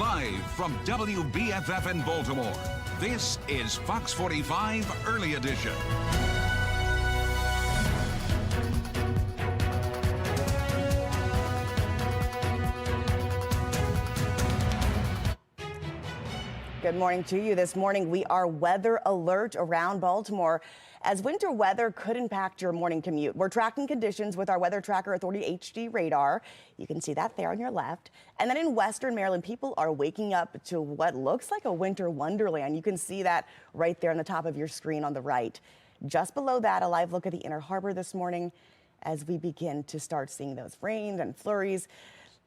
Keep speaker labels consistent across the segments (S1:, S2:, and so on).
S1: Live from WBFF in Baltimore, this is Fox 45 Early Edition.
S2: Good morning to you. This morning, we are weather alert around Baltimore as winter weather could impact your morning commute. We're tracking conditions with our Weather Tracker Authority HD radar. You can see that there on your left. And then in Western Maryland, people are waking up to what looks like a winter wonderland. You can see that right there on the top of your screen on the right. Just below that, a live look at the Inner Harbor this morning as we begin to start seeing those rains and flurries.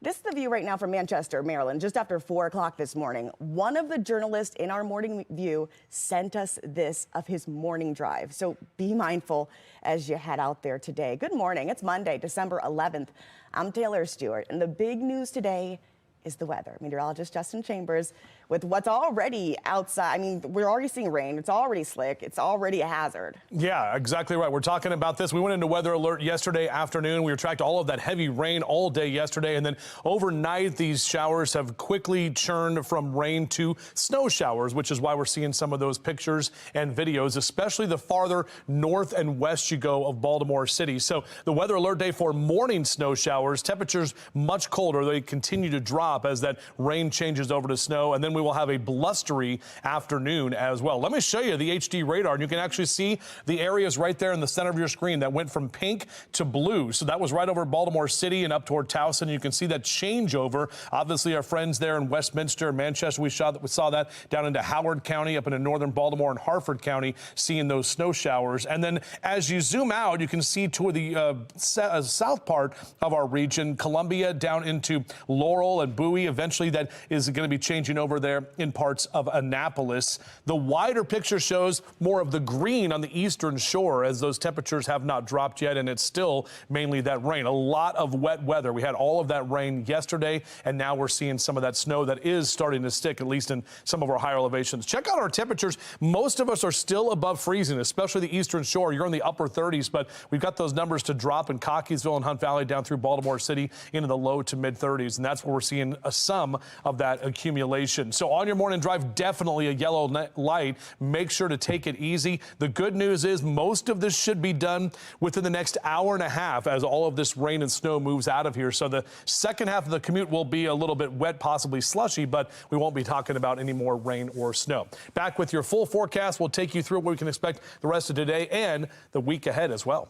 S2: This is the view right now from Manchester, Maryland, just after 4 o'clock this morning. One of the journalists in our morning view sent us this of his morning drive. So be mindful as you head out there today. Good morning. It's Monday, December 11th. I'm Taylor Stewart, and the big news today is the weather. Meteorologist Justin Chambers with what's already outside. I mean, we're already seeing rain. It's already slick. It's already a hazard.
S3: Yeah, exactly right. We're talking about this. We went into weather alert yesterday afternoon. We tracked all of that heavy rain all day yesterday. And then overnight, these showers have quickly churned from rain to snow showers, which is why we're seeing some of those pictures and videos, especially the farther north and west you go of Baltimore City. So the weather alert day for morning snow showers, temperatures much colder. They continue to drop as that rain changes over to snow. And then we will have a blustery afternoon as well. Let me show you the HD radar, and you can actually see the areas right there in the center of your screen that went from pink to blue. So that was right over Baltimore City and up toward Towson. You can see that changeover. Obviously, our friends there in Westminster and Manchester, we saw that down into Howard County, up into northern Baltimore and Harford County, seeing those snow showers. And then as you zoom out, you can see toward the south part of our region, Columbia down into Laurel and Bowie. Eventually, that is going to be changing over there in parts of Annapolis. The wider picture shows more of the green on the eastern shore as those temperatures have not dropped yet, and it's still mainly that rain. A lot of wet weather. We had all of that rain yesterday, and now we're seeing some of that snow that is starting to stick, at least in some of our higher elevations. Check out our temperatures. Most of us are still above freezing, especially the eastern shore. You're in the upper 30s, but we've got those numbers to drop in Cockeysville and Hunt Valley down through Baltimore City into the low to mid 30s, and that's where we're seeing some of that accumulation. So on your morning drive, definitely a yellow light. Make sure to take it easy. The good news is most of this should be done within the next hour and a half as all of this rain and snow moves out of here. So the second half of the commute will be a little bit wet, possibly slushy, but we won't be talking about any more rain or snow. Back with your full forecast. We'll take you through what we can expect the rest of today and the week ahead as well.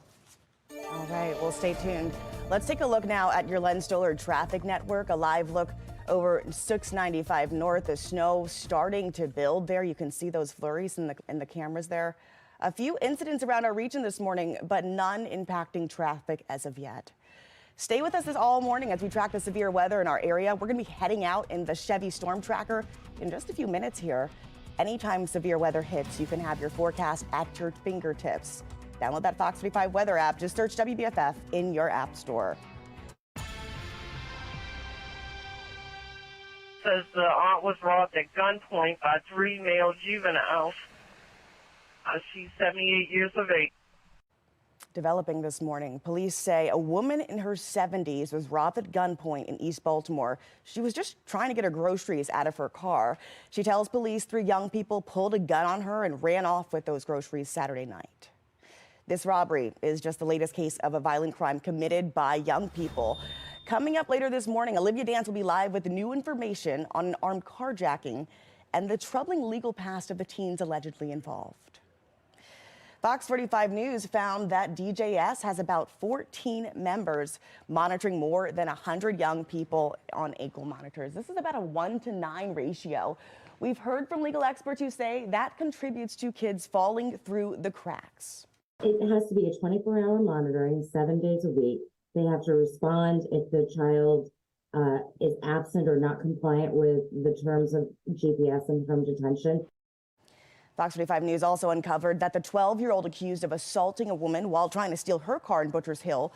S2: All right, well, stay tuned. Let's take a look now at your Len Stoller traffic network. A live look over 695 north. The snow starting to build there. You can see those flurries in the cameras there. A few incidents around our region this morning, but none impacting traffic as of yet. Stay with us all morning as we track the severe weather in our area. We're going to be heading out in the Chevy Storm Tracker in just a few minutes here. Anytime severe weather hits, you can have your forecast at your fingertips. Download that Fox 45 weather app. Just search WBFF in your app store.
S4: Says the aunt was robbed at gunpoint by 3 male juveniles. She's 78 years of age.
S2: Developing this morning, police say a woman in her 70s was robbed at gunpoint in East Baltimore. She was just trying to get her groceries out of her car. She tells police 3 young people pulled a gun on her and ran off with those groceries Saturday night. This robbery is just the latest case of a violent crime committed by young people. Coming up later this morning, Olivia Dance will be live with new information on an armed carjacking and the troubling legal past of the teens allegedly involved. Fox 45 News found that DJS has about 14 members monitoring more than 100 young people on ankle monitors. This is about a 1-to-9 ratio. We've heard from legal experts who say that contributes to kids falling through the cracks.
S5: It has to be a 24-hour monitoring, 7 days a week. They have to respond if the child is absent or not compliant with the terms of GPS and home detention.
S2: Fox 45 News also uncovered that the 12-year-old accused of assaulting a woman while trying to steal her car in Butchers Hill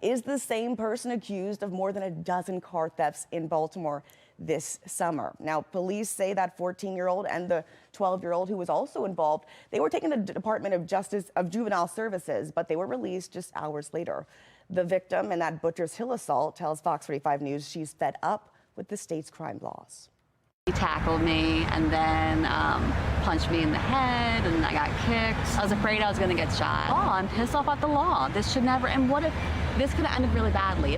S2: is the same person accused of more than a dozen car thefts in Baltimore this summer. Now, police say that 14-year-old and the 12-year-old who was also involved, they were taken to the Department of Juvenile Services, but they were released just hours later. The victim in that Butchers Hill assault tells Fox 45 News she's fed up with the state's crime laws.
S6: He tackled me and then punched me in the head, and I got kicked. I was afraid I was going to get shot. Oh, I'm pissed off at the law. This should never, and what if this could have ended really badly?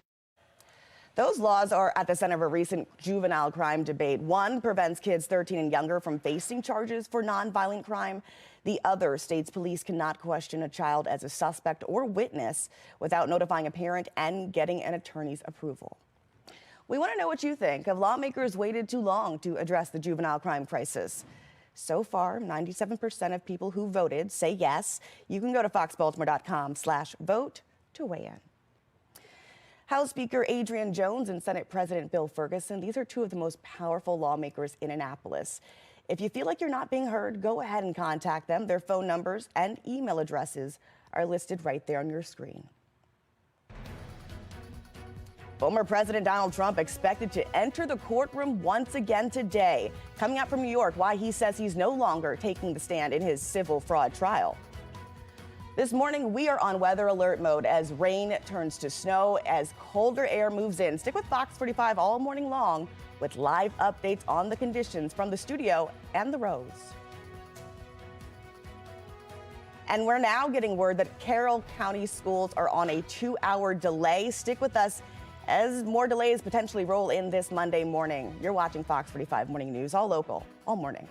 S2: Those laws are at the center of a recent juvenile crime debate. One prevents kids 13 and younger from facing charges for nonviolent crime. The other states police cannot question a child as a suspect or witness without notifying a parent and getting an attorney's approval. We want to know what you think. Have lawmakers waited too long to address the juvenile crime crisis? So far, 97% of people who voted say yes. You can go to foxbaltimore.com/vote to weigh in. House Speaker Adrian Jones and Senate President Bill Ferguson, these are two of the most powerful lawmakers in Annapolis. If you feel like you're not being heard, go ahead and contact them. Their phone numbers and email addresses are listed right there on your screen. Former President Donald Trump expected to enter the courtroom once again today. Coming up from New York, why he says he's no longer taking the stand in his civil fraud trial. This morning, we are on weather alert mode as rain turns to snow, as colder air moves in. Stick with Fox 45 all morning long with live updates on the conditions from the studio and the roads. And we're now getting word that Carroll County schools are on a 2-hour delay. Stick with us as more delays potentially roll in this Monday morning. You're watching Fox 45 Morning News, all local, all morning.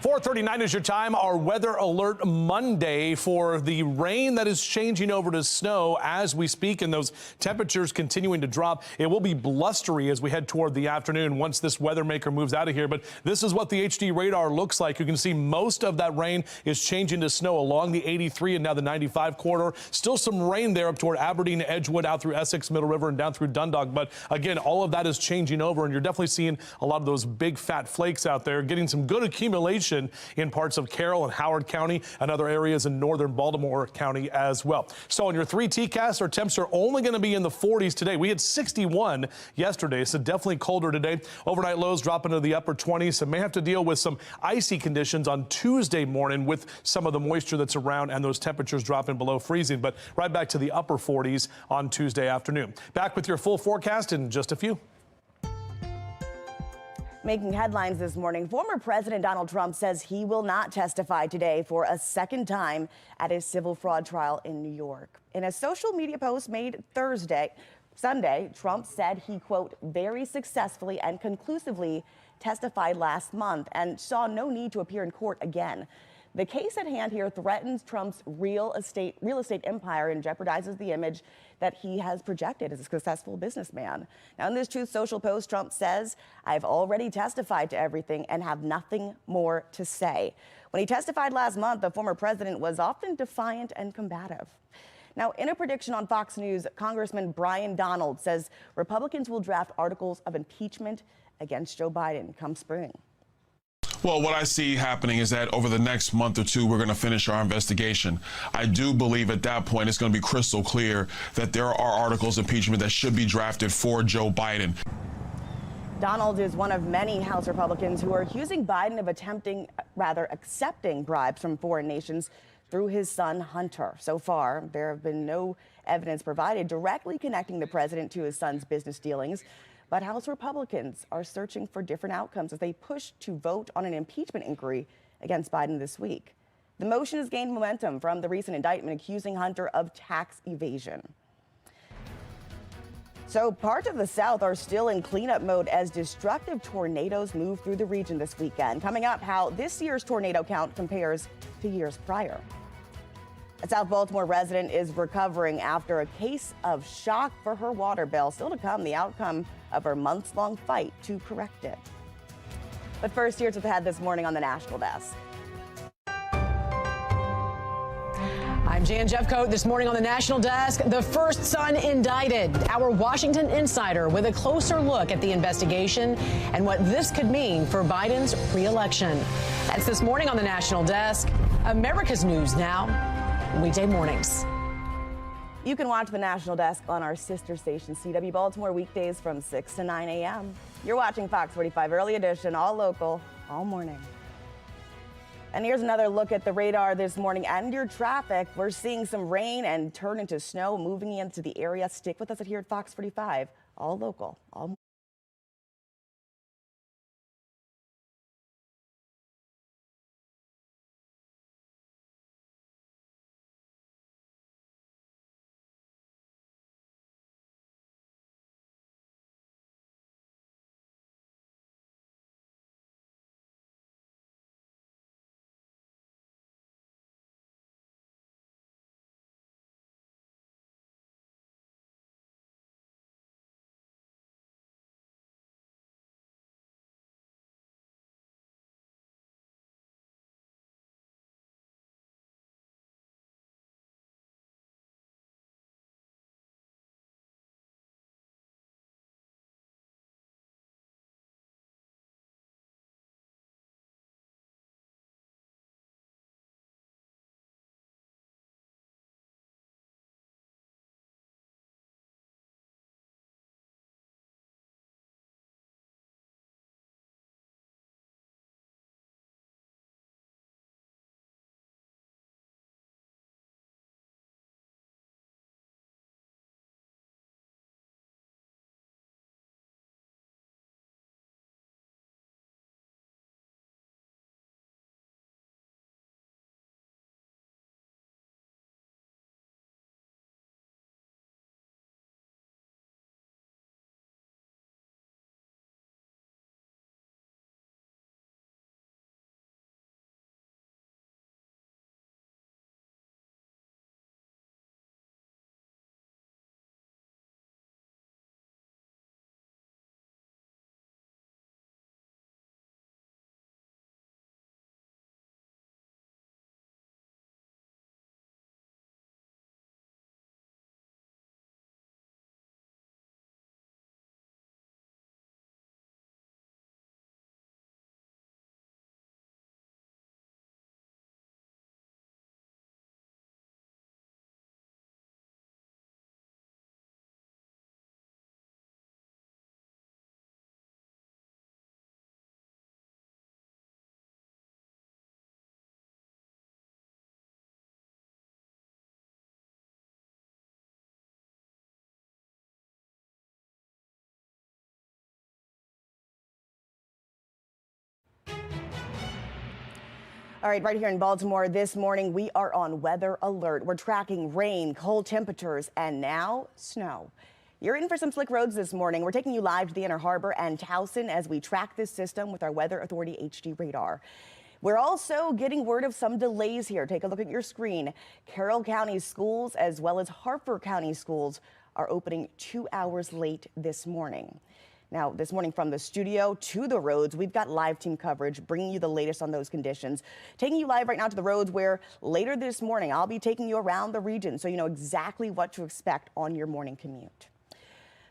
S3: .39 is your time. Our weather alert Monday for the rain that is changing over to snow as we speak, and those temperatures continuing to drop. It will be blustery as we head toward the afternoon once this weather maker moves out of here. But this is what the HD radar looks like. You can see most of that rain is changing to snow along the 83 and now the 95 corridor. Still some rain there up toward Aberdeen, Edgewood, out through Essex, Middle River, and down through Dundalk. But again, all of that is changing over, and you're definitely seeing a lot of those big fat flakes out there, getting some good accumulation in parts of Carroll and Howard County and other areas in northern Baltimore County as well. So on your 3 TCAS, our temps are only going to be in the 40s today. We had 61 yesterday, so definitely colder today. Overnight lows drop into the upper 20s, so may have to deal with some icy conditions on Tuesday morning with some of the moisture that's around and those temperatures dropping below freezing, but right back to the upper 40s on Tuesday afternoon. Back with your full forecast in just a few.
S2: Making headlines this morning, former President Donald Trump says he will not testify today for a second time at his civil fraud trial in New York. In a social media post made Sunday, Trump said he, quote, very successfully and conclusively testified last month and saw no need to appear in court again. The case at hand here threatens Trump's real estate empire and jeopardizes the image that he has projected as a successful businessman. Now, in this Truth Social post, Trump says, I've already testified to everything and have nothing more to say. When he testified last month, the former president was often defiant and combative. Now, in a prediction on Fox News, Congressman Brian Donald says Republicans will draft articles of impeachment against Joe Biden come spring.
S7: Well, what I see happening is that over the next month or two, we're going to finish our investigation. I do believe at that point it's going to be crystal clear that there are articles of impeachment that should be drafted for Joe Biden.
S2: Donald is one of many House Republicans who are accusing Biden of accepting bribes from foreign nations through his son Hunter. So far, there have been no evidence provided directly connecting the president to his son's business dealings. But House Republicans are searching for different outcomes as they push to vote on an impeachment inquiry against Biden this week. The motion has gained momentum from the recent indictment accusing Hunter of tax evasion. So parts of the South are still in cleanup mode as destructive tornadoes move through the region this weekend. Coming up, how this year's tornado count compares to years prior. A South Baltimore resident is recovering after a case of shock for her water bill. Still to come, the outcome of her months-long fight to correct it. But first, here's what's ahead this morning on the National Desk.
S8: I'm Jan Jeffcoat. This morning on the National Desk, the first son indicted. Our Washington insider with a closer look at the investigation and what this could mean for Biden's re-election. That's this morning on the National Desk. America's News Now. Weekday mornings.
S2: You can watch the National Desk on our sister station, CW Baltimore, weekdays from 6 to 9 a.m. You're watching Fox 45 Early Edition, all local, all morning. And here's another look at the radar this morning and your traffic. We're seeing some rain and turn into snow moving into the area. Stick with us here at Fox 45, all local, all All right, right here in Baltimore this morning, we are on weather alert. We're tracking rain, cold temperatures, and now snow. You're in for some slick roads this morning. We're taking you live to the Inner Harbor and Towson as we track this system with our Weather Authority HD radar. We're also getting word of some delays here. Take a look at your screen. Carroll County schools as well as Harford County schools are opening 2 hours late this morning. Now, this morning from the studio to the roads, we've got live team coverage bringing you the latest on those conditions. Taking you live right now to the roads where later this morning I'll be taking you around the region so you know exactly what to expect on your morning commute.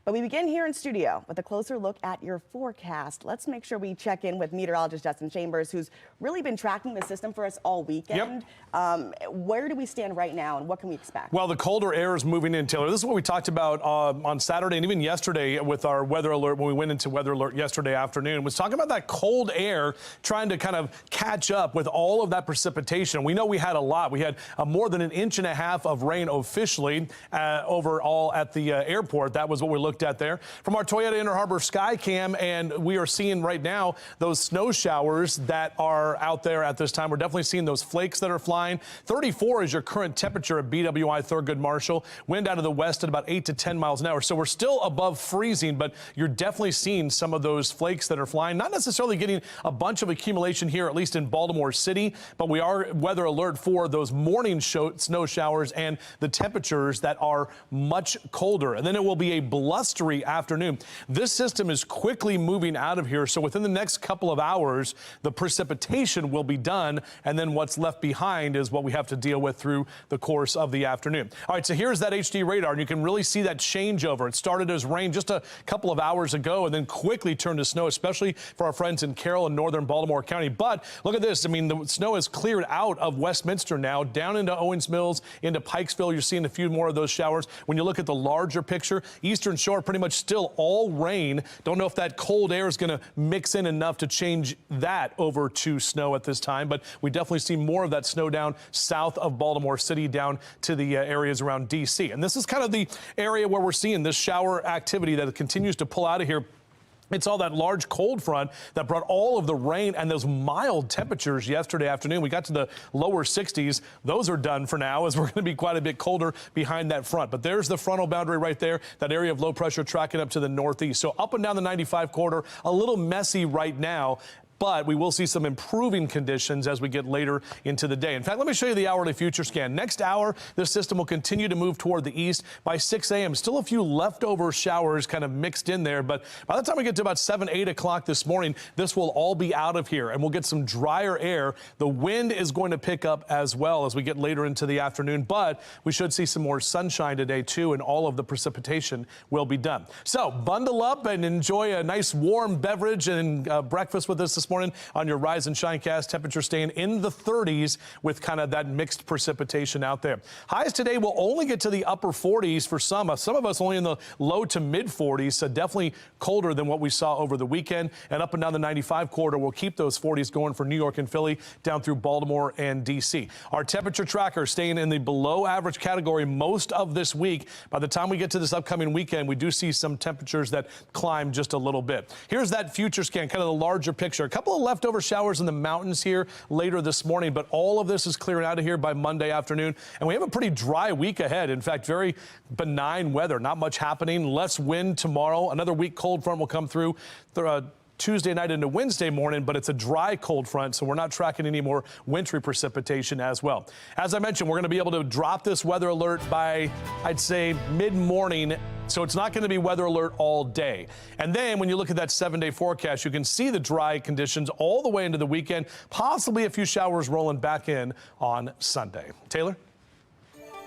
S2: But we begin here in studio with a closer look at your forecast. Let's make sure we check in with meteorologist Justin Chambers, who's really been tracking the system for us all weekend. Yep. Where do we stand right now, and what can we expect? Well,
S3: the colder air is moving in, Taylor. This is what we talked about on Saturday and even yesterday with our weather alert when we went into weather alert yesterday afternoon. Was talking about that cold air trying to kind of catch up with all of that precipitation. We know we had a lot. We had more than 1.5 inches of rain officially overall at the airport. That was what we looked at there from our Toyota Inner Harbor Sky Cam, and we are seeing right now those snow showers that are out there at this time. We're definitely seeing those flakes that are flying. 34 is your current temperature at BWI Thurgood Marshall. Wind out of the west at about 8 to 10 miles an hour. So we're still above freezing, but you're definitely seeing some of those flakes that are flying. Not necessarily getting a bunch of accumulation here, at least in Baltimore City, but we are weather alert for those morning snow showers and the temperatures that are much colder. And then it will be a blustery afternoon. This system is quickly moving out of here, so within the next couple of hours, the precipitation will be done, and then what's left behind is what we have to deal with through the course of the afternoon. All right, so here's that HD radar, and you can really see that changeover. It started as rain just a couple of hours ago and then quickly turned to snow, especially for our friends in Carroll and northern Baltimore County. But look at this. I mean, the snow is cleared out of Westminster now, down into Owens Mills, into Pikesville. You're seeing a few more of those showers. When you look at the larger picture, Eastern Shore pretty much still all rain. Don't know if that cold air is going to mix in enough to change that over to snow at this time, but we definitely see more of that snow down south of Baltimore City down to the areas around D.C. And this is kind of the area where we're seeing this shower activity that continues to pull out of here. It's all that large cold front that brought all of the rain and those mild temperatures yesterday afternoon. We got to the lower 60s. Those are done for now, as we're going to be quite a bit colder behind that front. But there's the frontal boundary right there, that area of low pressure tracking up to the northeast. So up and down the 95 corridor, a little messy right now. But we will see some improving conditions as we get later into the day. In fact, let me show you the hourly future scan. Next hour, this system will continue to move toward the east by 6 a.m. Still a few leftover showers kind of mixed in there, but by the time we get to about 7, 8 o'clock this morning, this will all be out of here, and we'll get some drier air. The wind is going to pick up as well as we get later into the afternoon, but we should see some more sunshine today, too, and all of the precipitation will be done. So bundle up and enjoy a nice warm beverage and breakfast with us this morning on your Rise and Shinecast. Temperature staying in the 30s with kind of that mixed precipitation out there. Highs today will only get to the upper 40s for some of us only in the low to mid 40s, so definitely colder than what we saw over the weekend. And up and down the 95 corridor, we'll keep those 40s going for New York and Philly, down through Baltimore and D.C. Our temperature tracker staying in the below average category most of this week. By the time we get to this upcoming weekend, we do see some temperatures that climb just a little bit. Here's that future scan, kind of the larger picture. A couple of leftover showers in the mountains here later this morning, but all of this is clearing out of here by Monday afternoon. And we have a pretty dry week ahead. In fact, very benign weather, not much happening, less wind tomorrow. Another weak cold front will come through Tuesday night into Wednesday morning, but it's a dry cold front, so we're not tracking any more wintry precipitation as well. As I mentioned, we're going to be able to drop this weather alert by, I'd say, mid-morning, so it's not going to be weather alert all day. And then when you look at that 7-day forecast, you can see the dry conditions all the way into the weekend, possibly a few showers rolling back in on Sunday. Taylor?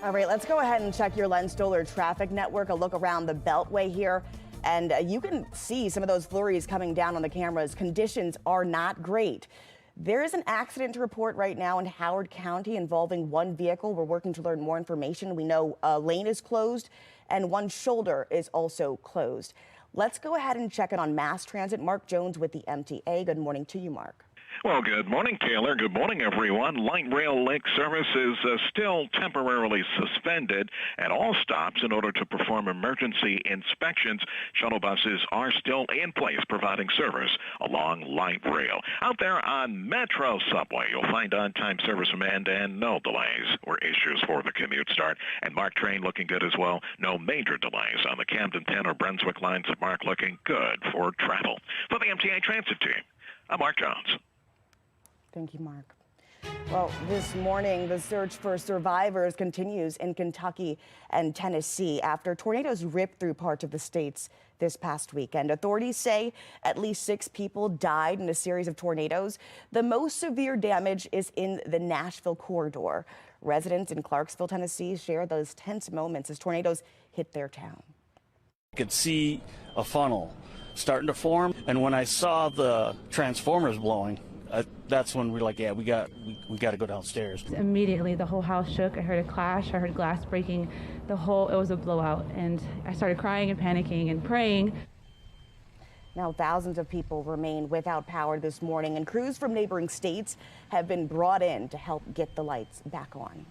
S2: All right, let's go ahead and check your Len Stoller traffic network, a look around the Beltway here. And you can see some of those flurries coming down on the cameras. Conditions are not great. There is an accident to report right now in Howard County involving one vehicle. We're working to learn more information. We know a lane is closed and one shoulder is also closed. Let's go ahead and check in on mass transit. Mark Jones with the MTA. Good morning to you, Mark.
S9: Well, good morning, Taylor. Good morning, everyone. Light rail link service is still temporarily suspended at all stops in order to perform emergency inspections. Shuttle buses are still in place providing service along light rail. Out there on Metro Subway, you'll find on-time service demand and no delays where issues for the commute start. And MARC train looking good as well. No major delays on the Camden 10 or Brunswick lines at MARC looking good for travel. For the MTA Transit Team, I'm Mark Jones.
S2: Thank you, Mark. Well, this morning, the search for survivors continues in Kentucky and Tennessee after tornadoes ripped through parts of the states this past weekend. Authorities say at least 6 people died in a series of tornadoes. The most severe damage is in the Nashville corridor. Residents in Clarksville, Tennessee, share those tense moments as tornadoes hit their town.
S10: I could see a funnel starting to form, and when I saw the transformers blowing, that's when we're like, yeah, we got to go downstairs.
S11: Immediately, the whole house shook. I heard a clash. I heard glass breaking. It was a blowout, and I started crying and panicking and praying.
S2: Now, thousands of people remain without power this morning, and crews from neighboring states have been brought in to help get the lights back on.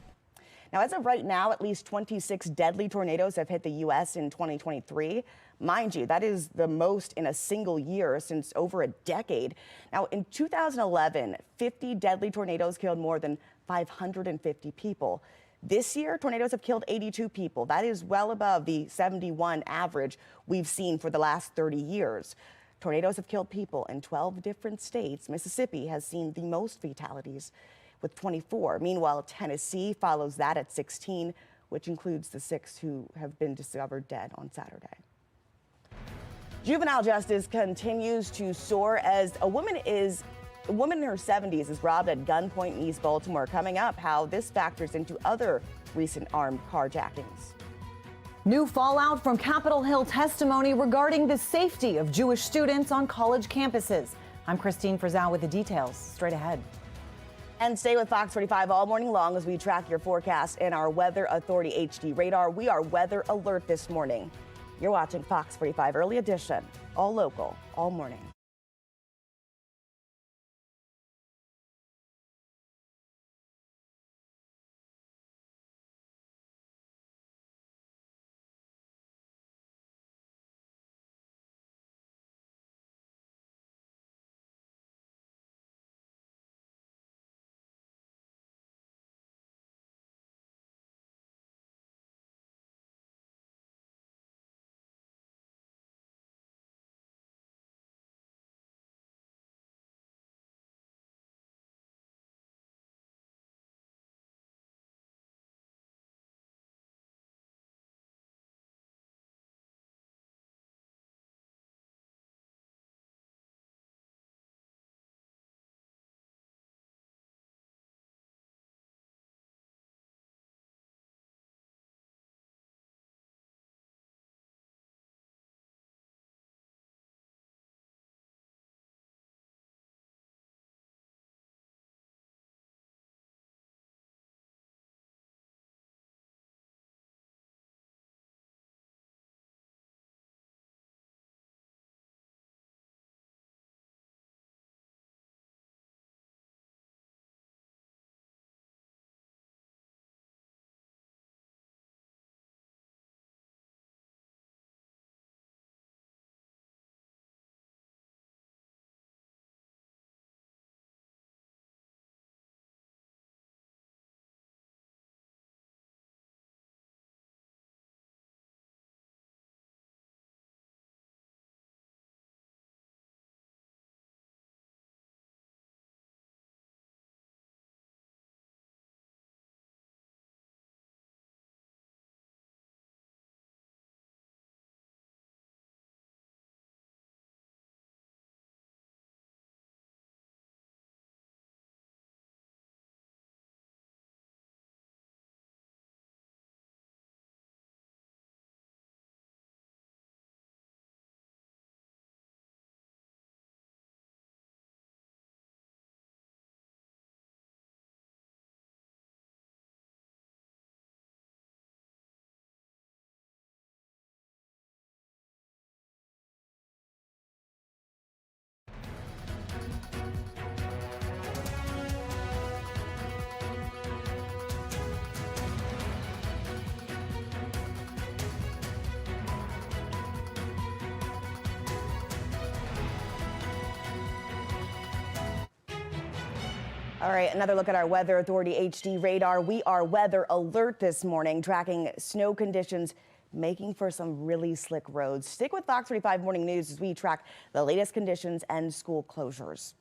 S2: Now, as of right now, at least 26 deadly tornadoes have hit the U.S. in 2023. Mind you, that is the most in a single year since over a decade. Now, in 2011, 50 deadly tornadoes killed more than 550 people. This year, tornadoes have killed 82 people. That is well above the 71 average we've seen for the last 30 years. Tornadoes have killed people in 12 different states. Mississippi has seen the most fatalities with 24. Meanwhile, Tennessee follows that at 16, which includes the 6 who have been discovered dead on Saturday. Juvenile justice continues to soar as a woman in her 70s is robbed at gunpoint in East Baltimore. Coming up, how this factors into other recent armed carjackings.
S12: New fallout from Capitol Hill testimony regarding the safety of Jewish students on college campuses. I'm Christine Frizzell with the details straight ahead.
S2: And stay with Fox 45 all morning long as we track your forecast in our Weather Authority HD radar. We are weather alert this morning. You're watching Fox 45 Early Edition, all local, all morning. All right, another look at our Weather Authority HD radar. We are weather alert this morning, tracking snow conditions, making for some really slick roads. Stick with Fox 45 Morning News as we track the latest conditions and school closures.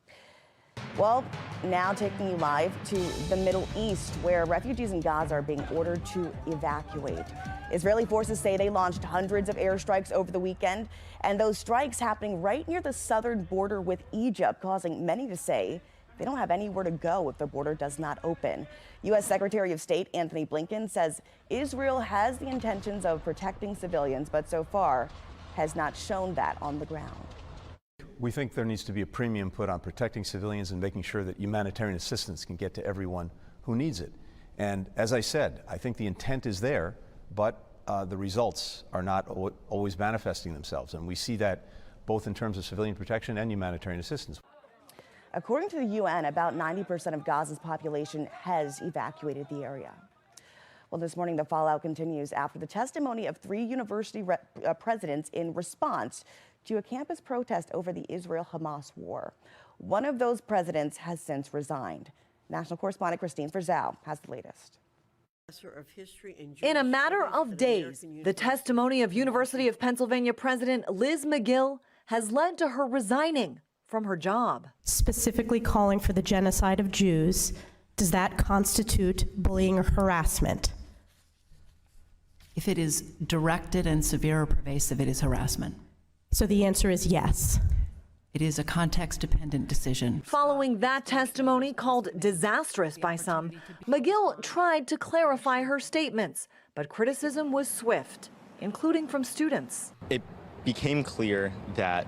S2: Well, now taking you live to the Middle East, where refugees in Gaza are being ordered to evacuate. Israeli forces say they launched hundreds of airstrikes over the weekend, and those strikes happening right near the southern border with Egypt, causing many to say they don't have anywhere to go if the border does not open. U.S. Secretary of State Anthony Blinken says Israel has the intentions of protecting civilians, but so far has not shown that on the ground.
S13: We think there needs to be a premium put on protecting civilians and making sure that humanitarian assistance can get to everyone who needs it. And as I said, I think the intent is there, but the results are not always manifesting themselves. And we see that both in terms of civilian protection and humanitarian assistance.
S2: According to the UN, about 90% of Gaza's population has evacuated the area. Well, this morning, the fallout continues after the testimony of 3 university presidents in response to a campus protest over the Israel-Hamas war. One of those presidents has since resigned. National correspondent Christine Frizzell has the latest.
S14: In a matter of days, the testimony of University of Pennsylvania President Liz McGill has led to her resigning from her job.
S15: Specifically calling for the genocide of Jews, does that constitute bullying or harassment?
S16: If it is directed and severe or pervasive, it is harassment.
S15: So the answer is yes.
S16: It is a context-dependent decision.
S14: Following that testimony, called disastrous by some, McGill tried to clarify her statements, but criticism was swift, including from students.
S17: It became clear that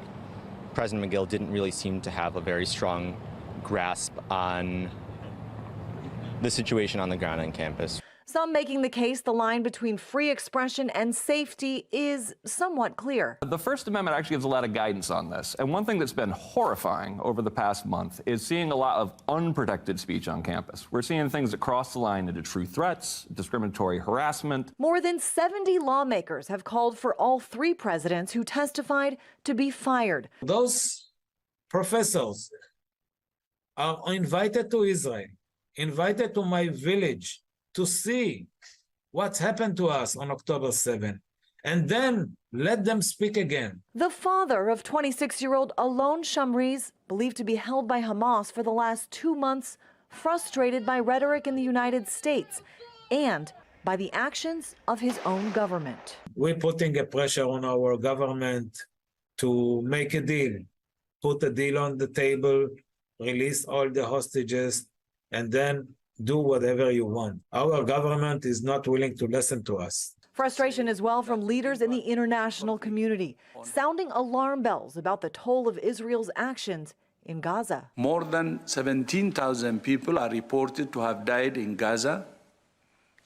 S17: President McGill didn't really seem to have a very strong grasp on the situation on the ground on campus.
S14: Some making the case the line between free expression and safety is somewhat clear.
S18: The First Amendment actually gives a lot of guidance on this. And one thing that's been horrifying over the past month is seeing a lot of unprotected speech on campus. We're seeing things that cross the line into true threats, discriminatory harassment.
S14: More than 70 lawmakers have called for all 3 presidents who testified to be fired.
S19: Those professors are invited to Israel, invited to my village, to see what's happened to us on October 7, and then let them speak again.
S14: The father of 26-year-old Alon Shamriz, believed to be held by Hamas for the last 2 months, frustrated by rhetoric in the United States and by the actions of his own government.
S19: We're putting a pressure on our government to make a deal, put a deal on the table, release all the hostages, and then do whatever you want. Our government is not willing to listen to us.
S14: Frustration as well from leaders in the international community, sounding alarm bells about the toll of Israel's actions in Gaza.
S20: More than 17,000 people are reported to have died in Gaza,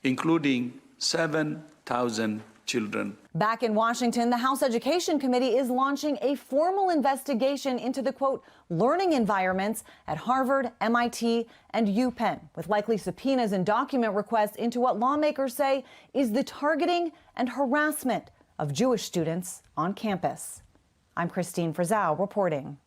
S20: including 7,000 children.
S12: Back in Washington, the House Education Committee is launching a formal investigation into the, quote, learning environments at Harvard, MIT, and UPenn, with likely subpoenas and document requests into what lawmakers say is the targeting and harassment of Jewish students on campus. I'm Christine Frizzell reporting.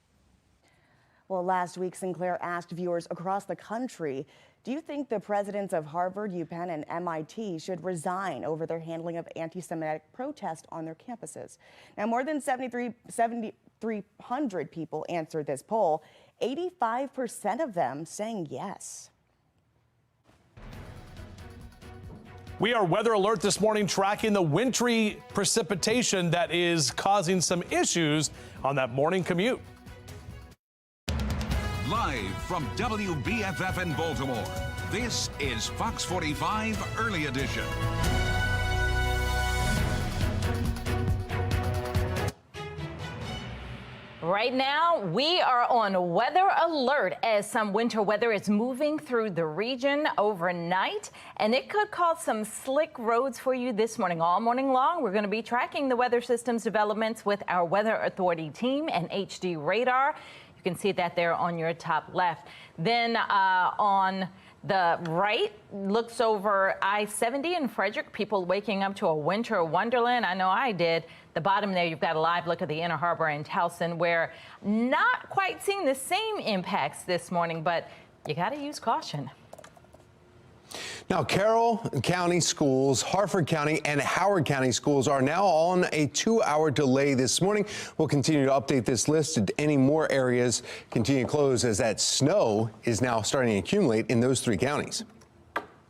S2: Well, last week, Sinclair asked viewers across the country, do you think the presidents of Harvard, UPenn, and MIT should resign over their handling of anti-Semitic protests on their campuses? Now, more than 7,300 people answered this poll, 85% of them saying yes.
S3: We are weather alert this morning, tracking the wintry precipitation that is causing some issues on that morning commute.
S1: Live from WBFF in Baltimore, this is Fox 45 Early Edition.
S21: Right now, we are on weather alert as some winter weather is moving through the region overnight, and it could cause some slick roads for you this morning. All morning long, we're going to be tracking the weather system's developments with our Weather Authority team and HD radar. You can see that there on your top left. Then on the right, looks over I-70 in Frederick. People waking up to a winter wonderland. I know I did. The bottom there, you've got a live look at the Inner Harbor in Towson, where not quite seeing the same impacts this morning, but you got to use caution.
S4: Now, Carroll County schools, Harford County, and Howard County schools are now on a 2-hour delay this morning. We'll continue to update this list. Any more areas continue to close as that snow is now starting to accumulate in those 3 counties.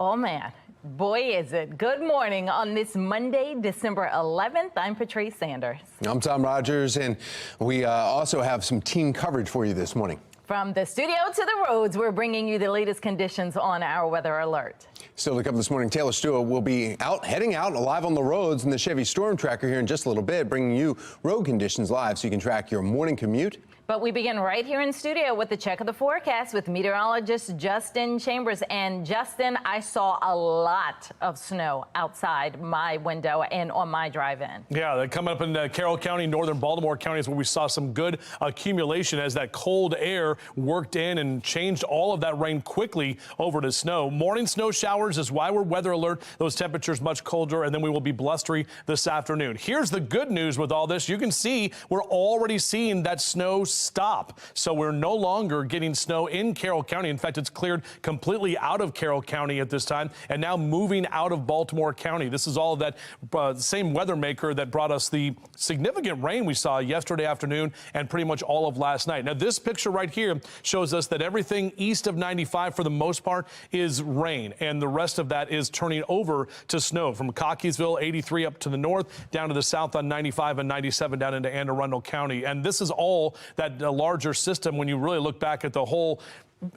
S21: Oh, man. Boy, is it. Good morning on this Monday, December 11th. I'm Patrice Sanders.
S4: I'm Tom Rogers, and we also have some team coverage for you this morning.
S21: From the studio to the roads, we're bringing you the latest conditions on our weather alert.
S4: Still to come this morning, Taylor Stewart will be heading out live on the roads in the Chevy Storm Tracker here in just a little bit, bringing you road conditions live so you can track your morning commute.
S21: But we begin right here in studio with the check of the forecast with meteorologist Justin Chambers. And Justin, I saw a lot of snow outside my window and on my drive-in.
S3: Yeah, they're coming up in Carroll County, northern Baltimore County is where we saw some good accumulation as that cold air worked in and changed all of that rain quickly over to snow. Morning snow showers is why we're weather alert. Those temperatures much colder, and then we will be blustery this afternoon. Here's the good news with all this. You can see we're already seeing that snow stop. So we're no longer getting snow in Carroll County. In fact, it's cleared completely out of Carroll County at this time and now moving out of Baltimore County. This is all that same weather maker that brought us the significant rain we saw yesterday afternoon and pretty much all of last night. Now, this picture right here shows us that everything east of 95 for the most part is rain, and the rest of that is turning over to snow from Cockeysville, 83 up to the north, down to the south on 95 and 97 down into Anne Arundel County. And this is all that larger system. When you really look back at the whole,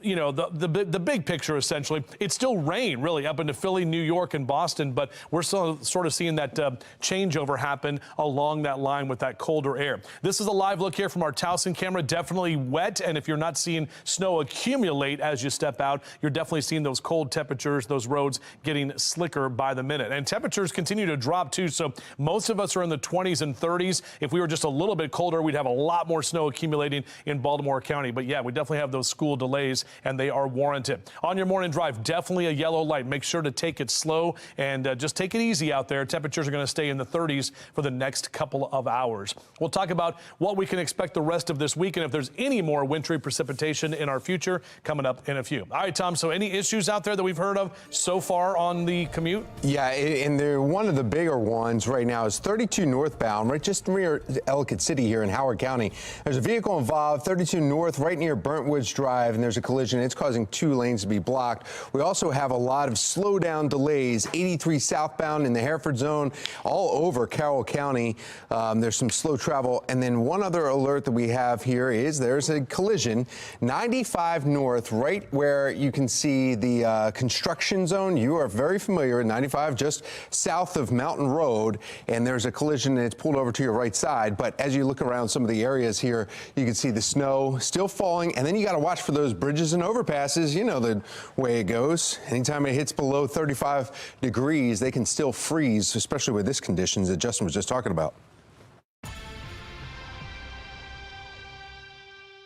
S3: you know, the big picture, essentially, it's still rain really up into Philly, New York, and Boston, but we're still sort of seeing that changeover happen along that line with that colder air. This is a live look here from our Towson camera. Definitely wet, and if you're not seeing snow accumulate as you step out, you're definitely seeing those cold temperatures, those roads getting slicker by the minute. And temperatures continue to drop too, so most of us are in the 20s and 30s. If we were just a little bit colder, we'd have a lot more snow accumulating in Baltimore County. But yeah, we definitely have those school delays, and they are warranted. On your morning drive, definitely a yellow light. Make sure to take it slow and just take it easy out there. Temperatures are going to stay in the 30s for the next couple of hours. We'll talk about what we can expect the rest of this week and if there's any more wintry precipitation in our future coming up in a few. All right, Tom, so any issues out there that we've heard of so far on the commute? Yeah, and one of the bigger ones right now is 32 northbound, right just near Ellicott City here in Howard County. There's a vehicle involved, 32 north, right near Burntwoods Drive, and there's a collision. It's causing 2 lanes to be blocked. We also have a lot of slowdown delays, 83 southbound in the Hereford zone, all over Carroll County. There's some slow travel. And then one other alert that we have here is there's a collision, 95 north, right where you can see the construction zone. You are very familiar with 95, just south of Mountain Road. And there's a collision and it's pulled over to your right side. But as you look around some of the areas here, you can see the snow still falling. And then you got to watch for those bridges and overpasses. You know the way it goes. Anytime it hits below 35 degrees, they can still freeze, especially with this conditions that Justin was just talking about.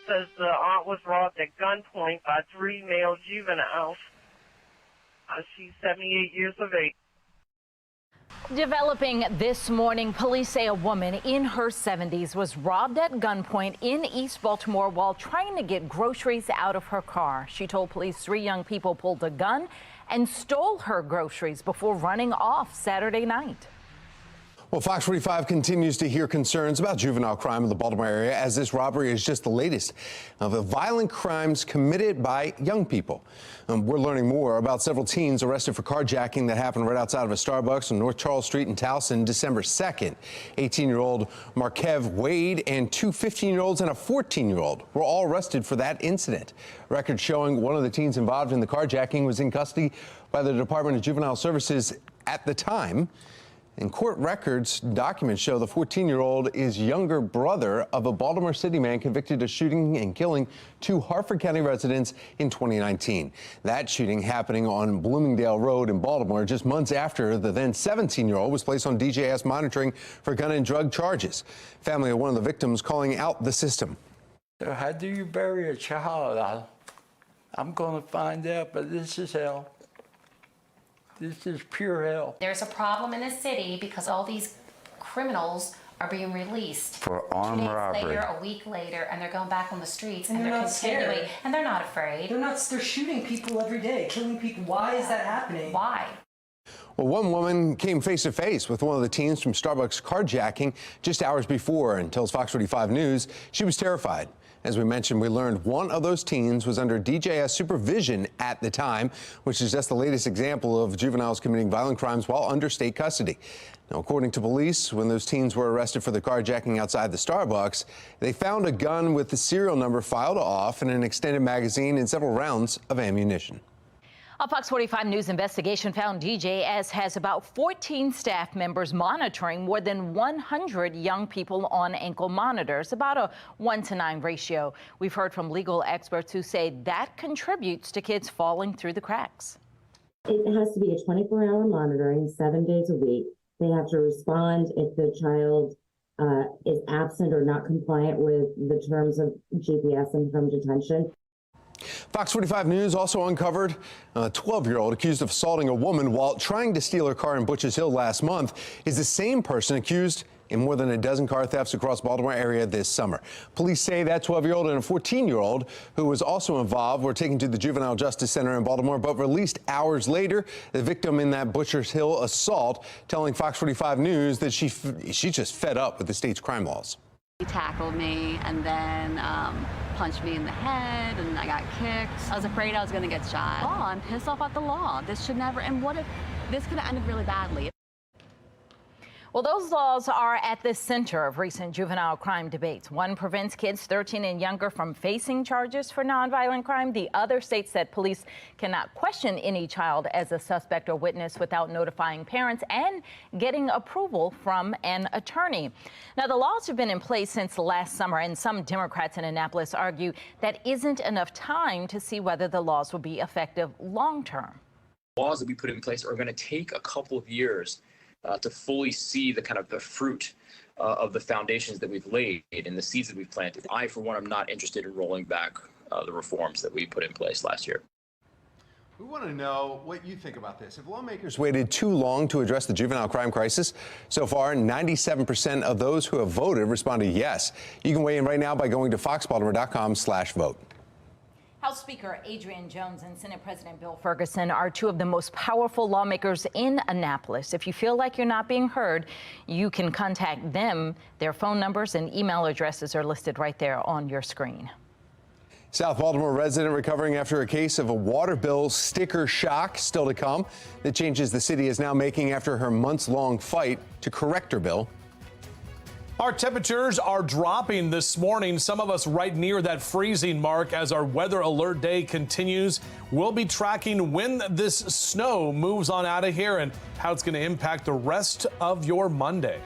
S22: Says the aunt was robbed at gunpoint by 3 male juveniles. She's 78 years of age.
S21: Developing this morning, police say a woman in her 70s was robbed at gunpoint in East Baltimore while trying to get groceries out of her car. She told police 3 young people pulled a gun and stole her groceries before running off Saturday night.
S4: Well, Fox 45 continues to hear concerns about juvenile crime in the Baltimore area, as this robbery is just the latest of the violent crimes committed by young people. We're learning more about several teens arrested for carjacking that happened right outside of a Starbucks on North Charles Street in Towson December 2nd. 18-year-old Markev Wade and 2 15-year-olds and a 14-year-old were all arrested for that incident. Records showing one of the teens involved in the carjacking was in custody by the Department of Juvenile Services at the time. And court records documents show the 14-year-old is younger brother of a Baltimore City man convicted of shooting and killing 2 Harford County residents in 2019. That shooting happening on Bloomingdale Road in Baltimore just months after the then 17-year-old was placed on DJS monitoring for gun and drug charges. Family of one of the victims calling out the system.
S20: So how do you bury a child? I'm going to find out, but this is hell. This is pure hell.
S23: There's a problem in the city because all these criminals
S5: are being released
S6: for armed
S5: 2 days
S6: robbery.
S5: later, a week later, and they're going back on the streets
S23: And
S5: and
S23: they're
S5: they're
S23: not
S5: continuing,
S23: scared.
S5: and they're not afraid.
S23: They're shooting people every day, killing people. Why is that happening?
S5: Why?
S4: Well, one woman came face to face with one of the teens from Starbucks carjacking just hours before and tells Fox 45 News she was terrified. As we mentioned, we learned one of those teens was under DJS supervision at the time, which is just the latest example of juveniles committing violent crimes while under state custody. Now, according to police, when those teens were arrested for the carjacking outside the Starbucks, they found a gun with the serial number filed off and an extended magazine and several rounds of ammunition.
S21: A Fox 45 News investigation found DJS has about 14 staff members monitoring more than 100 young people on ankle monitors, about a 1-to-9 ratio. We've heard from legal experts who say that contributes to kids falling through the cracks.
S24: It has to be a 24-hour monitoring, 7 days a week. They have to respond if the child is absent or not compliant with the terms of GPS and from detention.
S4: Fox 45 News also uncovered a 12-year-old accused of assaulting a woman while trying to steal her car in Butchers Hill last month is the same person accused in more than a dozen car thefts across Baltimore area this summer. Police say that 12-year-old and a 14-year-old who was also involved were taken to the Juvenile Justice Center in Baltimore, but released hours later. The victim in that Butchers Hill assault telling Fox 45 News that she's just fed up with the state's crime laws.
S25: He tackled me and then punched me in the head, and I got kicked. I was afraid I was going to get shot. Oh, I'm pissed off at the law. This should never, and what if this could have ended really badly?
S21: Well, those laws are at the center of recent juvenile crime debates. One prevents kids 13 and younger from facing charges for nonviolent crime. The other states that police cannot question any child as a suspect or witness without notifying parents and getting approval from an attorney. Now, the laws have been in place since last summer, and some Democrats in Annapolis argue that isn't enough time to see whether the laws will be effective long term.
S26: Laws that we put in place are going to take a couple of years to fully see the fruit of the foundations that we've laid and the seeds that we've planted. I, for one, am not interested in rolling back the reforms that we put in place last year.
S4: We want to know what you think about this. If lawmakers waited too long to address the juvenile crime crisis, so far 97% of those who have voted responded yes. You can weigh in right now by going to foxbaltimore.com/vote.
S21: House Speaker Adrian Jones and Senate President Bill Ferguson are two of the most powerful lawmakers in Annapolis. If you feel like you're not being heard, you can contact them. Their phone numbers and email addresses are listed right there on your screen.
S4: South Baltimore resident recovering after a case of a water bill sticker shock, still to come. The changes the city is now making after her months-long fight to correct her bill.
S3: Our temperatures are dropping this morning, some of us right near that freezing mark as our weather alert day continues. We'll be tracking when this snow moves on out of here and how it's going to impact the rest of your Monday.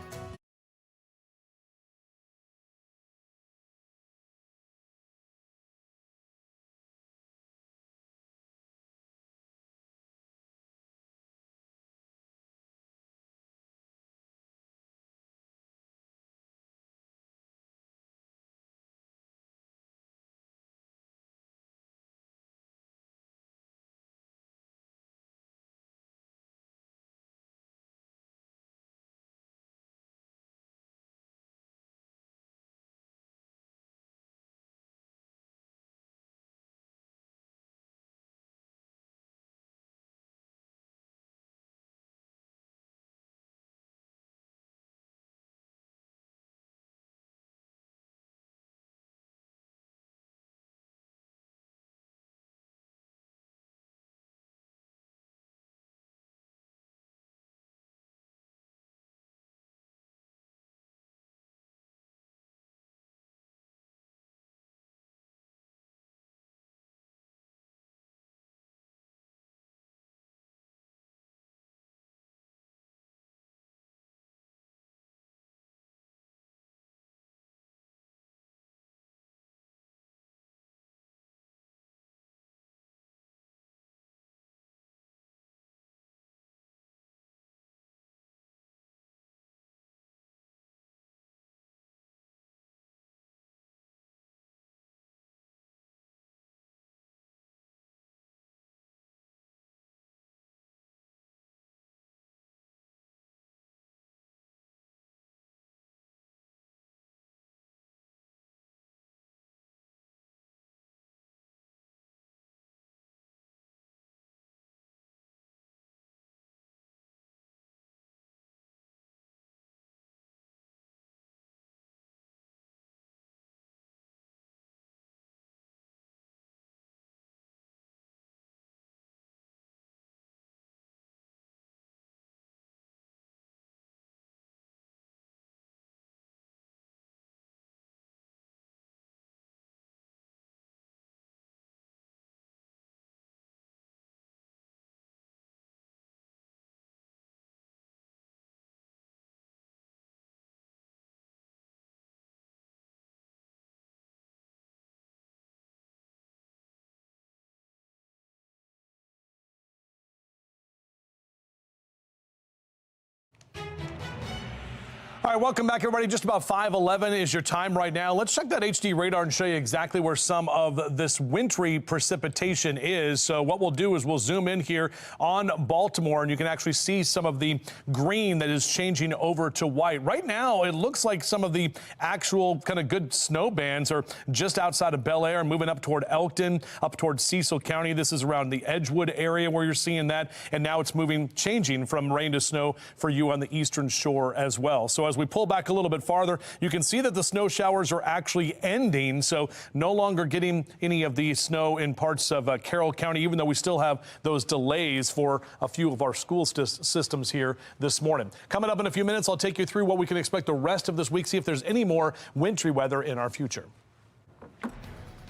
S3: All right, welcome back, everybody. Just about 5:11 is your time right now. Let's check that HD radar and show you exactly where some of this wintry precipitation is. So what we'll do is we'll zoom in here on Baltimore, and you can actually see some of the green that is changing over to white. Right now, it looks like some of the actual kind of good snow bands are just outside of Bel Air, moving up toward Elkton, up toward Cecil County. This is around the Edgewood area where you're seeing that, and now it's changing from rain to snow for you on the eastern shore as well. So as we pull back a little bit farther, you can see that the snow showers are actually ending, so no longer getting any of the snow in parts of Carroll County, even though we still have those delays for a few of our school systems here this morning. Coming up in a few minutes, I'll take you through what we can expect the rest of this week, see if there's any more wintry weather in our future.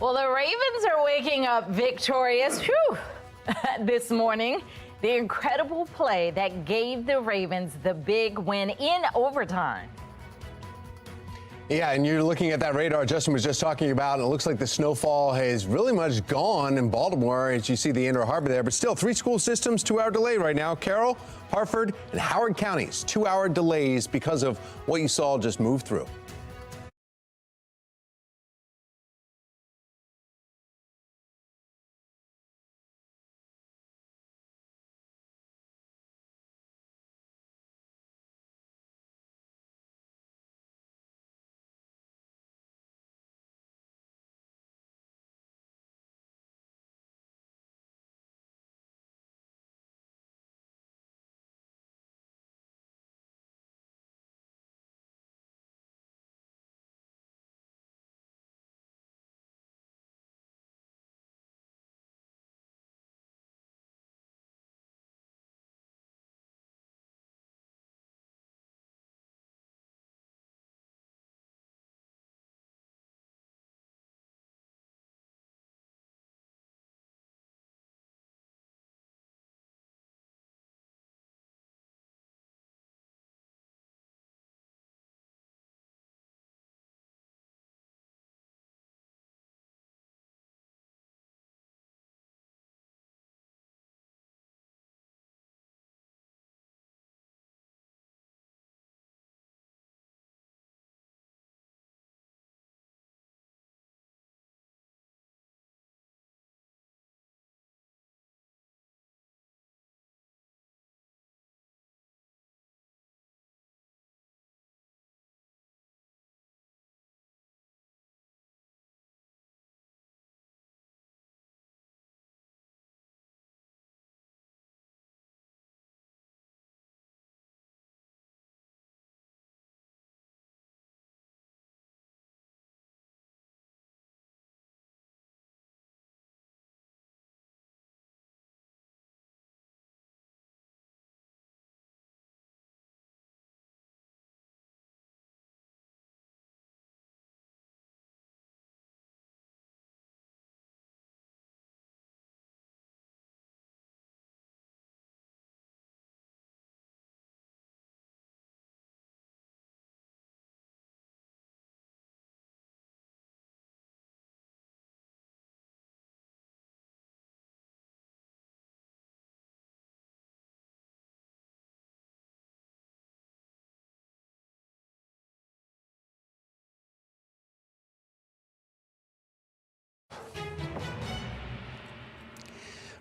S21: Well, the Ravens are waking up victorious this morning. The incredible play that gave the Ravens the big win in overtime.
S4: Yeah, and you're looking at that radar Justin was just talking about, and it looks like the snowfall has really much gone in Baltimore as you see the Inner Harbor there. But still, 3 school systems, 2-hour delay right now. Carroll, Harford, and Howard counties, 2-hour delays because of what you saw just move through.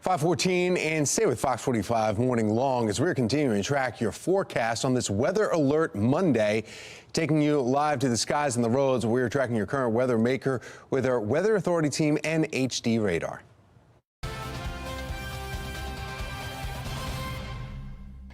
S4: .514 and stay with Fox 45 morning long as we're continuing to track your forecast on this Weather Alert Monday, taking you live to the skies and the roads. We're tracking your current weather maker with our Weather Authority team and HD radar.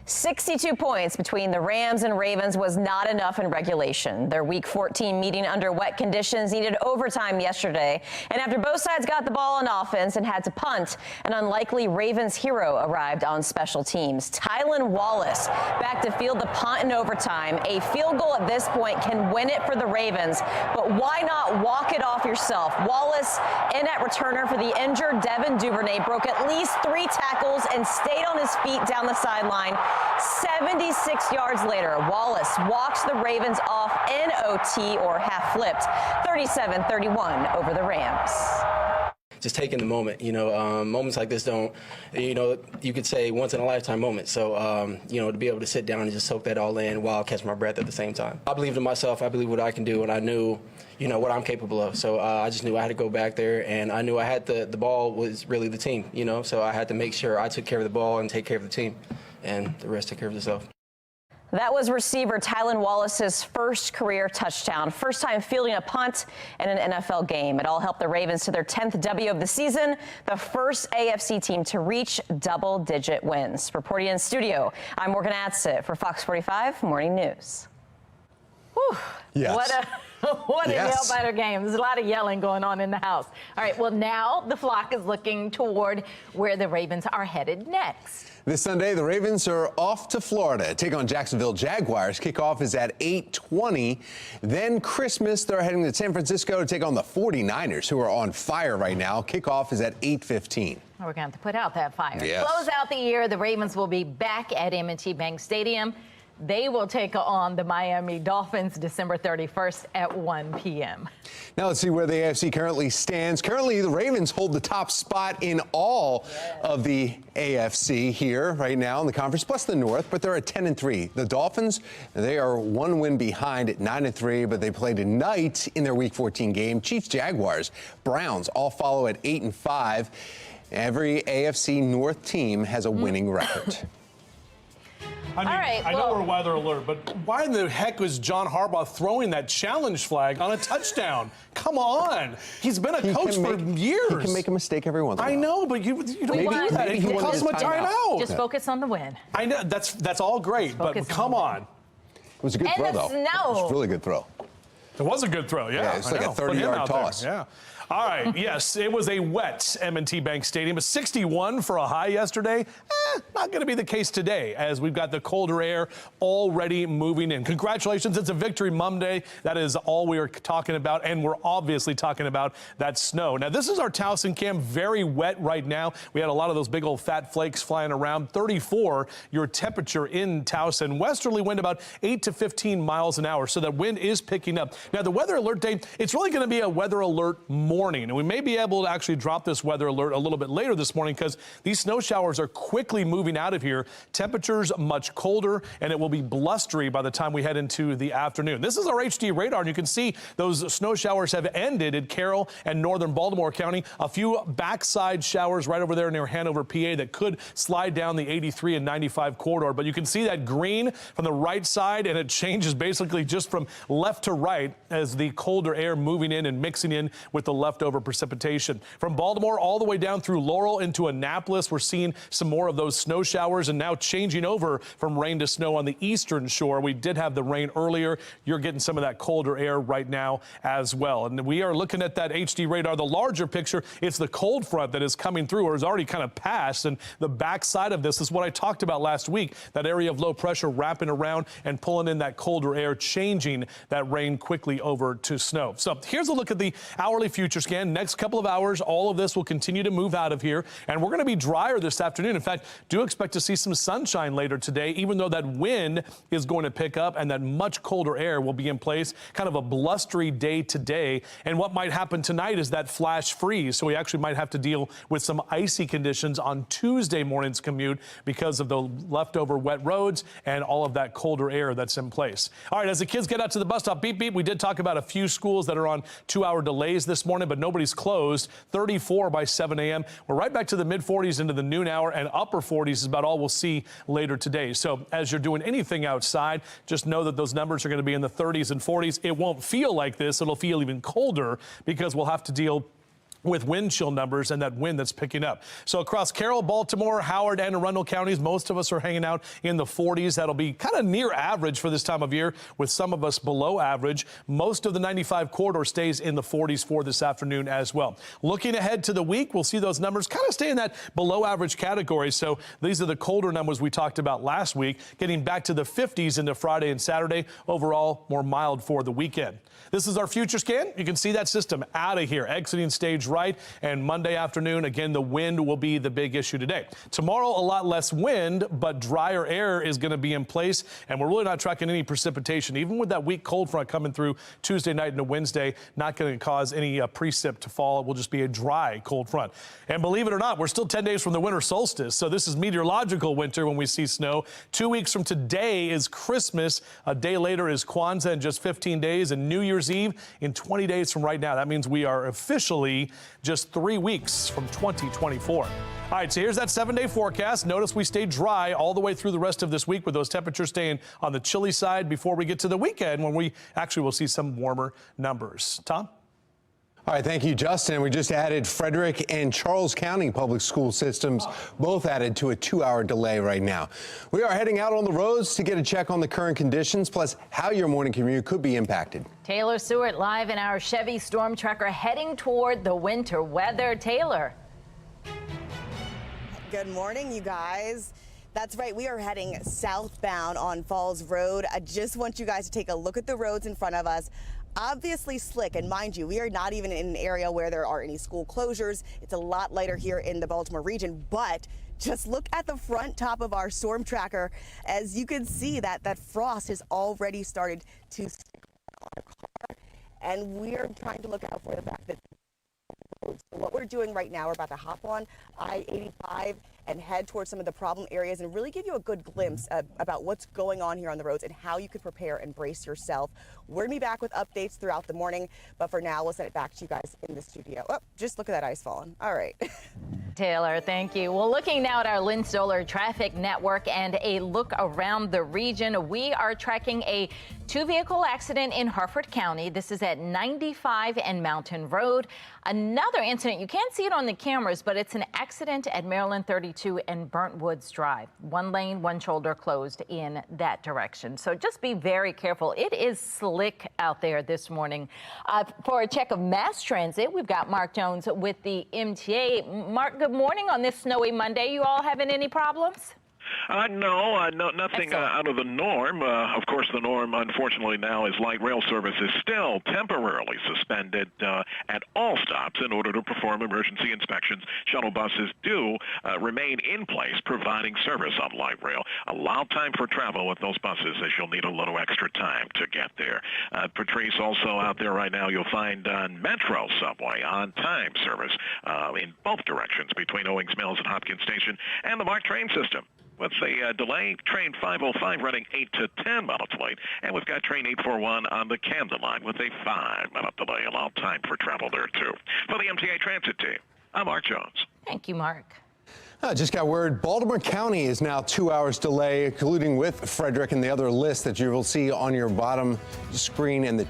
S6: 62 points between the Rams and Ravens was not enough in regulation. Their Week 14 meeting under wet conditions needed overtime yesterday. And after both sides got the ball on offense and had to punt, an unlikely Ravens hero arrived on special teams. Tylan Wallace back to field the punt in overtime. A field goal at this point can win it for the Ravens, but why not walk it off yourself? Wallace, in at returner for the injured Devin Duvernay, broke at least 3 tackles and stayed on his feet down the sideline. 76 yards later, Wallace walks the Ravens off in OT, or half flipped, 37-31 over the Rams.
S7: just taking the moment. Moments like this don't, you could say once in a lifetime moment. So, to be able to sit down and just soak that all in while catch my breath at the same time. I believed in myself. I believe what I can do, and I knew, what I'm capable of. So I just knew I had to go back there, and I knew I had the ball was really the team, So I had to make sure I took care of the ball and take care of the team, and the rest took care of itself.
S6: That was receiver Tylan Wallace's first career touchdown, first time fielding a punt in an NFL game. It all helped the Ravens to their 10th W of the season, the first AFC team to reach double-digit wins. Reporting in studio, I'm Morgan Adsit for Fox 45 Morning News.
S21: Whew.
S4: Yes.
S21: What a nail-biter game. There's a lot of yelling going on in the house. All right, well, now the flock is looking toward where the Ravens are headed next.
S4: This Sunday, the Ravens are off to Florida to take on Jacksonville Jaguars. Kickoff is at 8:20. Then Christmas, they're heading to San Francisco to take on the 49ers, who are on fire right now. Kickoff is at 8:15.
S21: We're going to have to put out that fire.
S4: Yes.
S21: Close out the year, the Ravens will be back at M&T Bank Stadium. They will take on the Miami Dolphins December 31st at 1 p.m.
S4: Now let's see where the AFC currently stands. Currently, the Ravens hold the top spot in all of the AFC here right now in the conference, plus the North, but they're at 10-3. The Dolphins, they are one win behind at 9-3, but they play tonight in their Week 14 game. Chiefs, Jaguars, Browns all follow at 8-5. Every AFC North team has a winning record.
S3: I mean,
S21: all right,
S3: I know we're weather alert, but why in the heck was John Harbaugh throwing that challenge flag on a touchdown? Come on. He's been a coach for years.
S4: He can make a mistake every once in a while.
S3: I know, but you don't do that. It can cost him a timeout.
S21: Just focus on the win.
S3: I know, that's all great, but come on.
S4: It was a good throw, though.
S21: Snow.
S4: It was a really good throw.
S3: It was a good throw, yeah.
S4: It's like a 30-yard toss.
S3: Yeah. All right, yes, it was a wet M&T Bank Stadium. A 61 for a high yesterday. Not going to be the case today, as we've got the colder air already moving in. Congratulations, it's a Victory Monday. That is all we are talking about, and we're obviously talking about that snow. Now, this is our Towson Cam, very wet right now. We had a lot of those big old fat flakes flying around. 34, your temperature in Towson. Westerly wind about 8 to 15 miles an hour, so that wind is picking up. Now, the weather alert day, it's really going to be a weather alert morning, and we may be able to actually drop this weather alert a little bit later this morning because these snow showers are quickly moving out of here. Temperatures much colder, and it will be blustery by the time we head into the afternoon. This is our HD radar, and you can see those snow showers have ended in Carroll and northern Baltimore County. A few backside showers right over there near Hanover, PA, that could slide down the 83 and 95 corridor. But you can see that green from the right side, and it changes basically just from left to right as the colder air moving in and mixing in with the leftover precipitation. From Baltimore all the way down through Laurel into Annapolis, we're seeing some more of those snow showers, and now changing over from rain to snow on the eastern shore. We did have the rain earlier. You're getting some of that colder air right now as well. And we are looking at that HD radar. The larger picture, it's the cold front that is coming through or has already kind of passed. And the backside of this is what I talked about last week, that area of low pressure wrapping around and pulling in that colder air, changing that rain quickly over to snow. So here's a look at the hourly future scan. Next couple of hours, all of this will continue to move out of here, and we're going to be drier this afternoon. In fact, do expect to see some sunshine later today, even though that wind is going to pick up and that much colder air will be in place. Kind of a blustery day today. And what might happen tonight is that flash freeze. So we actually might have to deal with some icy conditions on Tuesday morning's commute because of the leftover wet roads and all of that colder air that's in place. All right, as the kids get out to the bus stop, beep, beep, we did talk about a few schools that are on 2-hour delays this morning, but nobody's closed. 34 by 7 a.m. We're right back to the mid-40s into the noon hour, and upper 40s is about all we'll see later today. So as you're doing anything outside, just know that those numbers are going to be in the 30s and 40s. It won't feel like this. It'll feel even colder because we'll have to deal with wind chill numbers and that wind that's picking up. So across Carroll, Baltimore, Howard, and Arundel counties, most of us are hanging out in the 40s. That'll be kind of near average for this time of year, with some of us below average. Most of the 95 corridor stays in the 40s for this afternoon as well. Looking ahead to the week, we'll see those numbers kind of stay in that below average category. So these are the colder numbers we talked about last week, getting back to the 50s into Friday and Saturday. Overall, more mild for the weekend. This is our future scan. You can see that system out of here, exiting stage right. And Monday afternoon, again, the wind will be the big issue today. Tomorrow, a lot less wind, but drier air is going to be in place. And we're really not tracking any precipitation. Even with that weak cold front coming through Tuesday night into Wednesday, not going to cause any precip to fall. It will just be a dry cold front. And believe it or not, we're still 10 days from the winter solstice. So this is meteorological winter when we see snow. 2 weeks from today is Christmas. A day later is Kwanzaa in just 15 days, and New Year's Eve in 20 days from right now. That means we are officially just 3 weeks from 2024. All right, so here's that 7-day forecast. Notice we stay dry all the way through the rest of this week, with those temperatures staying on the chilly side before we get to the weekend, when we actually will see some warmer numbers. Tom?
S4: All right, thank you, Justin. We just added Frederick and Charles County public school systems, both added to a 2-hour delay right now. We are heading out on the roads to get a check on the current conditions, plus how your morning commute could be impacted.
S21: Taylor Stewart live in our Chevy Storm Tracker, heading toward the winter weather. Taylor.
S2: Good morning, you guys. That's right, we are heading southbound on Falls Road. I just want you guys to take a look at the roads in front of us. Obviously slick, and mind you, we are not even in an area where there are any school closures. It's a lot lighter here in the Baltimore region, but just look at the front top of our storm tracker. As you can see, that frost has already started to stick on our car, and we're trying to look out for the fact that so what we're doing right now, we're about to hop on I-85 and head towards some of the problem areas and really give you a good glimpse about what's going on here on the roads and how you could prepare and brace yourself. We're going to be back with updates throughout the morning, but for now, we'll send it back to you guys in the studio. Oh, just look at that ice falling. All right.
S21: Taylor, thank you. Well, looking now at our Lynn Stoller traffic network and a look around the region, we are tracking a 2-vehicle accident in Harford County. This is at 95 and Mountain Road. Another incident, you can't see it on the cameras, but it's an accident at Maryland 32 and Burnt Woods Drive. One lane, one shoulder closed in that direction. So just be very careful. It is slick out there this morning. For a check of mass transit, we've got Mark Jones with the MTA. Mark, good morning on this snowy Monday. You all having any problems?
S8: No, nothing out of the norm. Of course, the norm, unfortunately, now is light rail service is still temporarily suspended at all stops in order to perform emergency inspections. Shuttle buses do remain in place, providing service on light rail. Allow time for travel with those buses, as you'll need a little extra time to get there. Patrice, also out there right now, you'll find Metro subway on-time service in both directions between Owings Mills and Hopkins Station, and the MARC train system. With the delay, train 505 running 8 to 10 minutes late, and we've got train 841 on the Camden line with a 5-minute delay. Allow time for travel there, too. For the MTA Transit team, I'm Mark Jones.
S21: Thank you, Mark.
S4: I just got word Baltimore County is now 2 hours delay, colluding with Frederick and the other list that you will see on your bottom screen and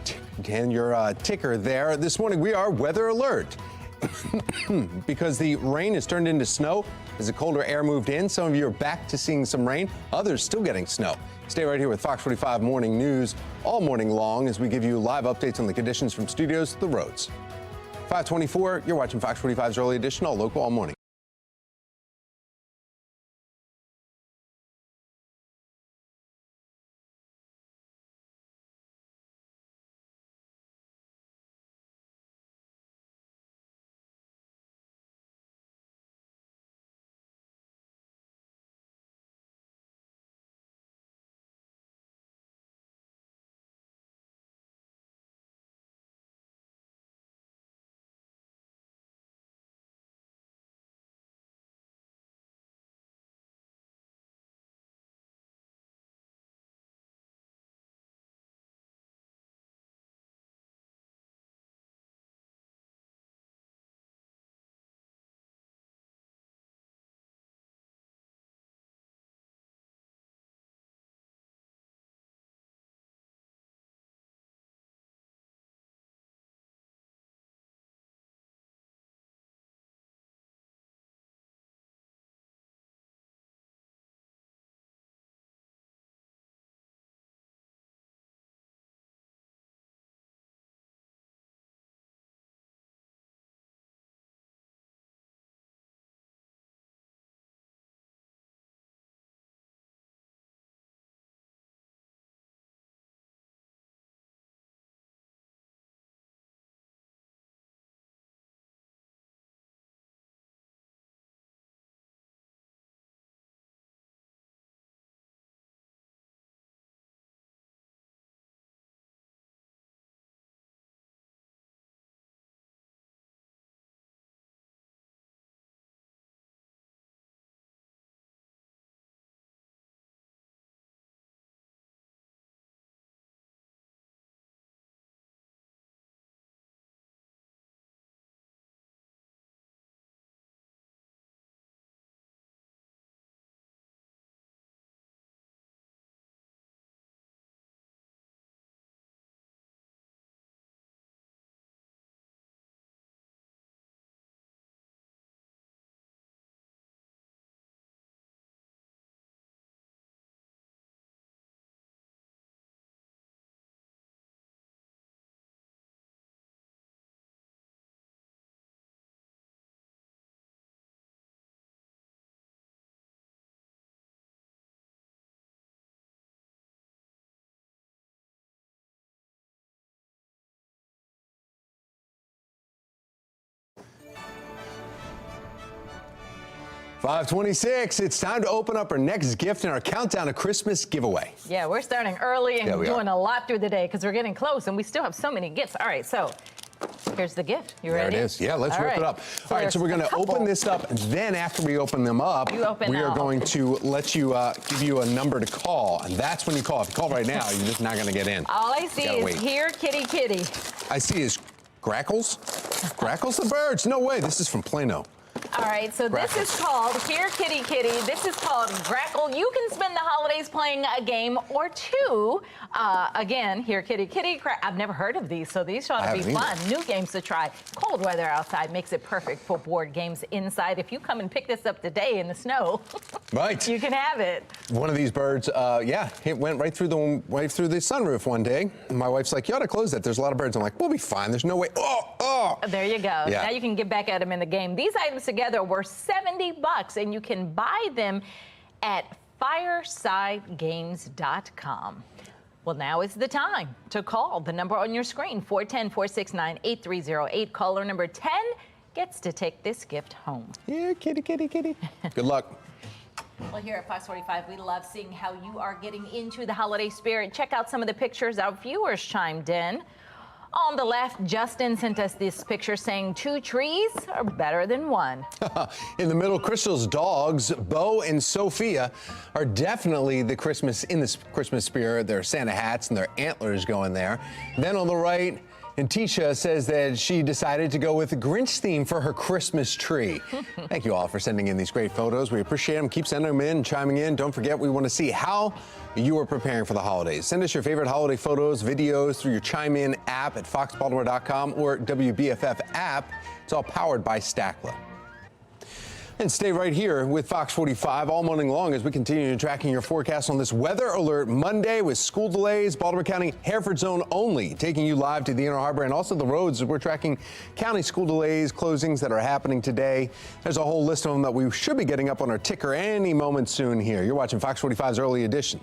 S4: your ticker there. This morning, we are weather alert. Because the rain has turned into snow as the colder air moved in. Some of you are back to seeing some rain, others still getting snow. Stay right here with Fox 45 Morning News all morning long as we give you live updates on the conditions from studios to the roads. 524, you're watching Fox 45's Early Edition, all local, all morning. 5:26. It's time to open up our next gift in our countdown to Christmas giveaway.
S21: Yeah, we're starting early and
S4: we
S21: doing a lot through the day because we're getting close and we still have so many gifts. All right, so here's the gift. You ready?
S4: There it is. Yeah, let's rip it up. All right, so we're going to open this up. And then after we open them up, we are going to let you give you a number to call. And that's when you call. If you call right now, you're just not going to get in.
S21: All I see is here, kitty, kitty.
S4: I see is Grackles. Grackles the birds. No way. This is from Plano.
S21: All right, so this is called Here Kitty Kitty. This is called Grackle. You can spend the holidays playing a game or two. Again, Here Kitty Kitty. I've never heard of these, so these ought to be fun. New games to try. Cold weather outside makes it perfect for board games inside. If you come and pick this up today in the snow,
S4: right,
S21: you can have it.
S4: One of these birds, it went right through the sunroof one day. And my wife's like, you ought to close that. There's a lot of birds. I'm like, we'll be fine. There's no way. Oh.
S21: There you go.
S4: Yeah.
S21: Now you can get back at them in the game. These items together were $70, and you can buy them at firesidegames.com. Well, now is the time to call the number on your screen, 410-469-8308. Caller number 10 gets to take this gift home.
S4: Yeah, kitty, kitty, kitty. Good luck.
S21: Well, here at Fox 45, we love seeing how you are getting into the holiday spirit. Check out some of the pictures our viewers chimed in. On the left, Justin sent us this picture saying 2 trees are better than 1.
S4: In the middle, Crystal's dogs, Bo and Sophia, are definitely in the Christmas spirit. Their Santa hats and their antlers going there. Then on the right, and Tisha says that she decided to go with the Grinch theme for her Christmas tree. Thank you all for sending in these great photos. We appreciate them. Keep sending them in and chiming in. Don't forget, we want to see how you are preparing for the holidays. Send us your favorite holiday photos, videos through your Chime In app at foxbaltimore.com or WBFF app. It's all powered by Stackla. And stay right here with Fox 45 all morning long as we continue tracking your forecast on this Weather Alert Monday with school delays, Baltimore County, Hereford zone only, taking you live to the Inner Harbor and also the roads. We're tracking county school delays, closings that are happening today. There's a whole list of them that we should be getting up on our ticker any moment soon here. You're watching Fox 45's Early Edition.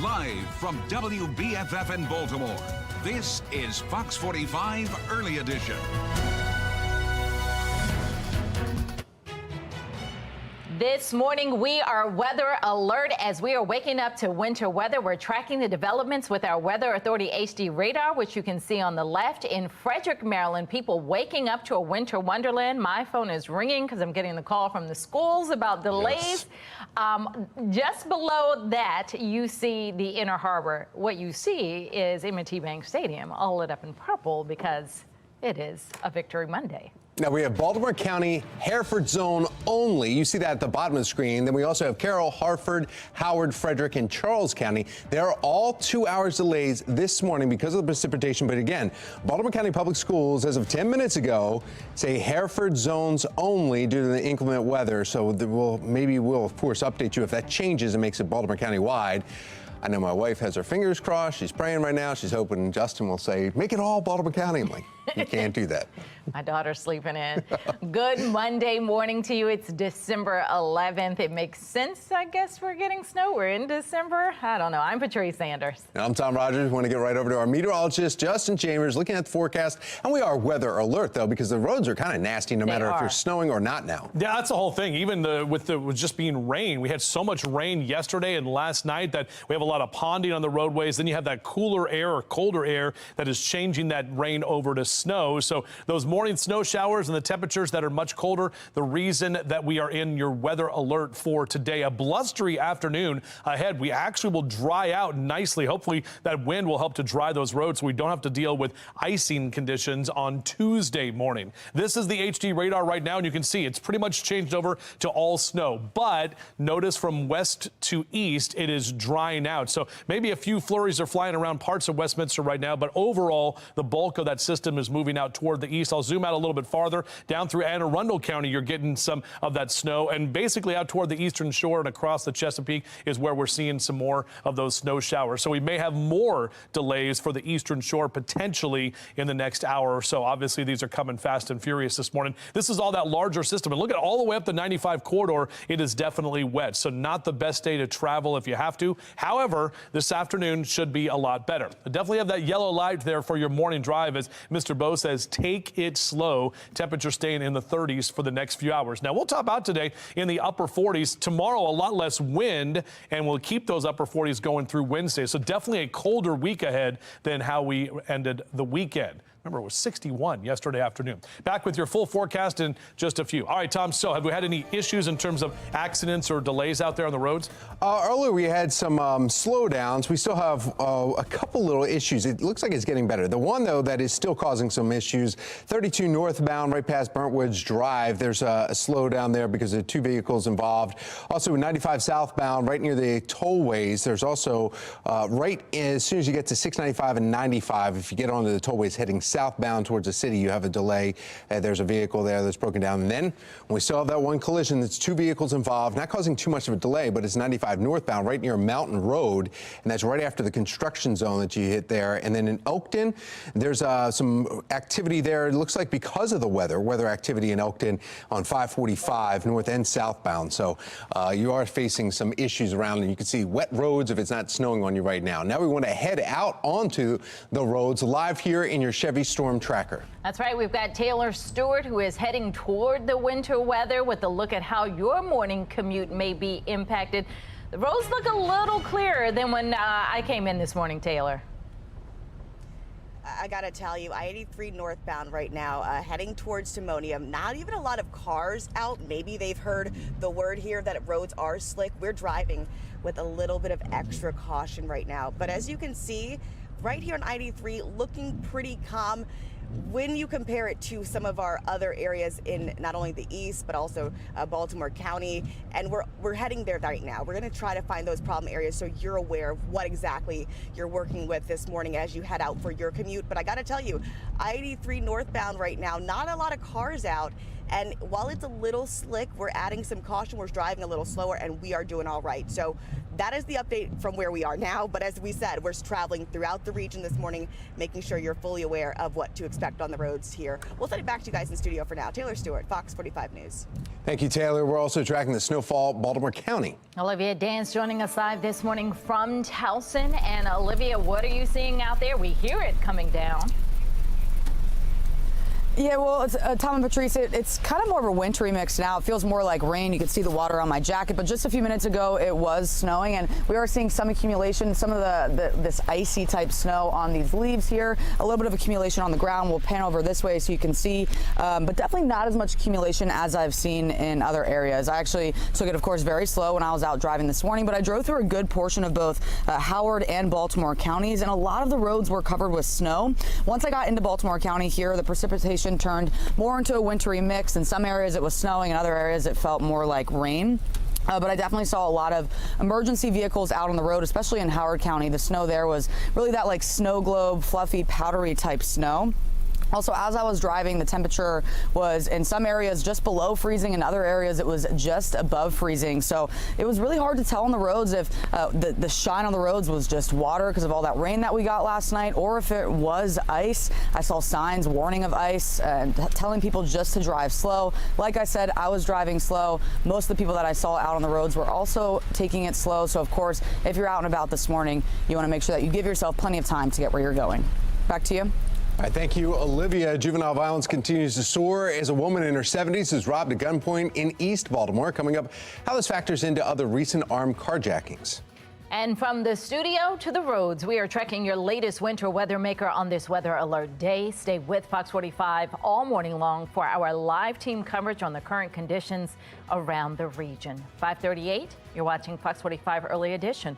S1: Live from WBFF in Baltimore, this is Fox 45 Early Edition.
S21: This morning, we are weather alert as we are waking up to winter weather. We're tracking the developments with our Weather Authority HD radar, which you can see on the left. In Frederick, Maryland, people waking up to a winter wonderland. My phone is ringing because I'm getting the call from the schools about delays. Yes. Just below that, you see the Inner Harbor. What you see is M&T Bank Stadium all lit up in purple because it is a Victory Monday.
S4: Now we have Baltimore County, Hereford zone only. You see that at the bottom of the screen. Then we also have Carroll, Harford, Howard, Frederick, and Charles County. They are all 2 hours delays this morning because of the precipitation. But again, Baltimore County Public Schools, as of 10 minutes ago, say Hereford zones only due to the inclement weather. So we'll of course update you if that changes and makes it Baltimore County wide. I know my wife has her fingers crossed. She's praying right now. She's hoping Justin will say, make it all Baltimore County. I'm like, you can't do that.
S21: My daughter's sleeping in. Good Monday morning to you. It's December 11th. It makes sense, I guess, we're getting snow. We're in December. I don't know. I'm Patrice Sanders.
S4: And I'm Tom Rogers. We want to get right over to our meteorologist, Justin Chambers, looking at the forecast. And we are weather alert, though, because the roads are kind of nasty no matter if you're snowing or not now.
S3: Yeah, that's the whole thing. Even with just being rain, we had so much rain yesterday and last night that we have a lot of ponding on the roadways. Then you have that cooler air or colder air that is changing that rain over to snow. So those morning snow showers and the temperatures that are much colder, the reason that we are in your weather alert for today. A blustery afternoon ahead. We actually will dry out nicely. Hopefully that wind will help to dry those roads so we don't have to deal with icing conditions on Tuesday morning. This is the HD radar right now, and you can see it's pretty much changed over to all snow. But notice from west to east, it is drying out. So maybe a few flurries are flying around parts of Westminster right now, but overall, the bulk of that system is moving out toward the east. I'll zoom out a little bit farther. Down through Anne Arundel County, you're getting some of that snow, and basically out toward the eastern shore and across the Chesapeake is where we're seeing some more of those snow showers. So we may have more delays for the eastern shore potentially in the next hour or so. Obviously, these are coming fast and furious this morning. This is all that larger system, and look at all the way up the 95 corridor. It is definitely wet, so not the best day to travel if you have to. However, this afternoon should be a lot better. Definitely have that yellow light there for your morning drive, as Mr. Bo says, take it slow. Temperature staying in the 30s for the next few hours. Now, we'll top out today in the upper 40s. Tomorrow, a lot less wind, and we'll keep those upper 40s going through Wednesday. So definitely a colder week ahead than how we ended the weekend. Remember, it was 61 yesterday afternoon. Back with your full forecast in just a few. All right, Tom, so have we had any issues in terms of accidents or delays out there on the roads?
S4: Earlier, we had some slowdowns. We still have a couple little issues. It looks like it's getting better. The one, though, that is still causing some issues, 32 northbound right past Burntwoods Drive. There's a slowdown there because of 2 vehicles involved. Also, 95 southbound right near the tollways. There's also right as soon as you get to 695 and 95, if you get onto the tollways heading southbound towards the city, you have a delay. There's a vehicle there that's broken down. And then we still have that one collision that's 2 vehicles involved, not causing too much of a delay, but it's 95 northbound right near Mountain Road. And that's right after the construction zone that you hit there. And then in Elkton, there's some activity there. It looks like because of the weather activity in Elkton on 545 north and southbound. So you are facing some issues around, and you can see wet roads if it's not snowing on you right now. Now we want to head out onto the roads live here in your Chevy Storm Tracker.
S21: That's right. We've got Taylor Stewart, who is heading toward the winter weather with a look at how your morning commute may be impacted. The roads look a little clearer than when I came in this morning, Taylor.
S2: I gotta tell you, I-83 northbound right now, heading towards Timonium. Not even a lot of cars out. Maybe they've heard the word here that roads are slick. We're driving with a little bit of extra caution right now. But as you can see, right here on I-83, looking pretty calm when you compare it to some of our other areas in not only the east, but also Baltimore County. And we're heading there right now. We're going to try to find those problem areas so you're aware of what exactly you're working with this morning as you head out for your commute. But I got to tell you, I-83 northbound right now, not a lot of cars out. And while it's a little slick, we're adding some caution. We're driving a little slower, and we are doing all right. So that is the update from where we are now. But as we said, we're traveling throughout the region this morning, making sure you're fully aware of what to expect on the roads here. We'll send it back to you guys in studio for now. Taylor Stewart, Fox 45 News.
S4: Thank you, Taylor. We're also tracking the snowfall, Baltimore County.
S21: Olivia Dance joining us live this morning from Towson. And Olivia, what are you seeing out there? We hear it coming down.
S9: Yeah, well, it's, Tom and Patrice, it's kind of more of a wintry mix now. It feels more like rain. You can see the water on my jacket, but just a few minutes ago it was snowing, and we are seeing some accumulation, some of this icy type snow on these leaves here, a little bit of accumulation on the ground. We'll pan over this way so you can see, but definitely not as much accumulation as I've seen in other areas. I actually took it, of course, very slow when I was out driving this morning, but I drove through a good portion of both Howard and Baltimore counties, and a lot of the roads were covered with snow. Once I got into Baltimore County here, the precipitation turned more into a wintry mix. In some areas it was snowing, in other areas it felt more like rain. But I definitely saw a lot of emergency vehicles out on the road, especially in Howard County. The snow there was really that like snow globe, fluffy, powdery type snow. Also, as I was driving, the temperature was in some areas just below freezing. In other areas, it was just above freezing. So it was really hard to tell on the roads if the shine on the roads was just water because of all that rain that we got last night, or if it was ice. I saw signs warning of ice and telling people just to drive slow. Like I said, I was driving slow. Most of the people that I saw out on the roads were also taking it slow. So, of course, if you're out and about this morning, you want to make sure that you give yourself plenty of time to get where you're going. Back to you.
S4: All right, thank you, Olivia. Juvenile violence continues to soar as a woman in her 70s is robbed at gunpoint in East Baltimore. Coming up, how this factors into other recent armed carjackings.
S21: And from the studio to the roads, we are tracking your latest winter weather maker on this weather alert day. Stay with Fox 45 all morning long for our live team coverage on the current conditions around the region. 5:38, you're watching Fox 45 Early Edition.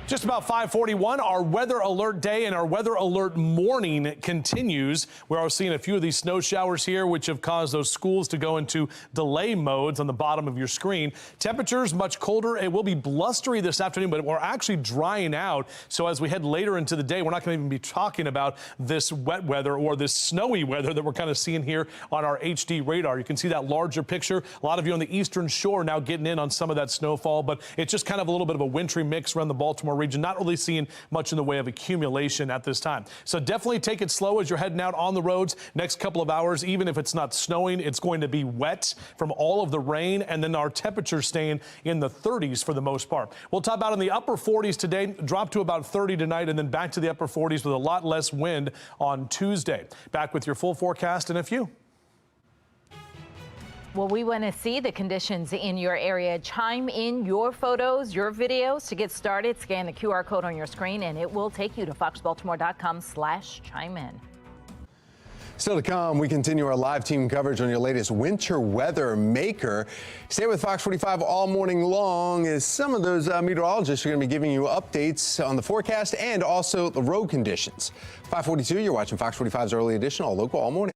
S3: Just about 5:41, our weather alert day and our weather alert morning continues. We are seeing a few of these snow showers here, which have caused those schools to go into delay modes on the bottom of your screen. Temperatures much colder. It will be blustery this afternoon, but we're actually drying out. So as we head later into the day, we're not going to even be talking about this wet weather or this snowy weather that we're kind of seeing here on our HD radar. You can see that larger picture. A lot of you on the eastern shore now getting in on some of that snowfall, but it's just kind of a little bit of a wintry mix around the Baltimore region, not really seeing much in the way of accumulation at this time. So definitely take it slow as you're heading out on the roads. Next couple of hours, even if it's not snowing, it's going to be wet from all of the rain, and then our temperatures staying in the 30s for the most part. We'll top out in the upper 40s today, drop to about 30 tonight, and then back to the upper 40s with a lot less wind on Tuesday. Back with your full forecast in a few.
S21: Well, we want to see the conditions in your area. Chime in your photos, your videos. To get started, scan the QR code on your screen, and it will take you to foxbaltimore.com/chime in.
S4: Still to come, we continue our live team coverage on your latest winter weather maker. Stay with Fox 45 all morning long, as some of those meteorologists are going to be giving you updates on the forecast and also the road conditions. 5:42, you're watching Fox 45's Early Edition, all local, all morning.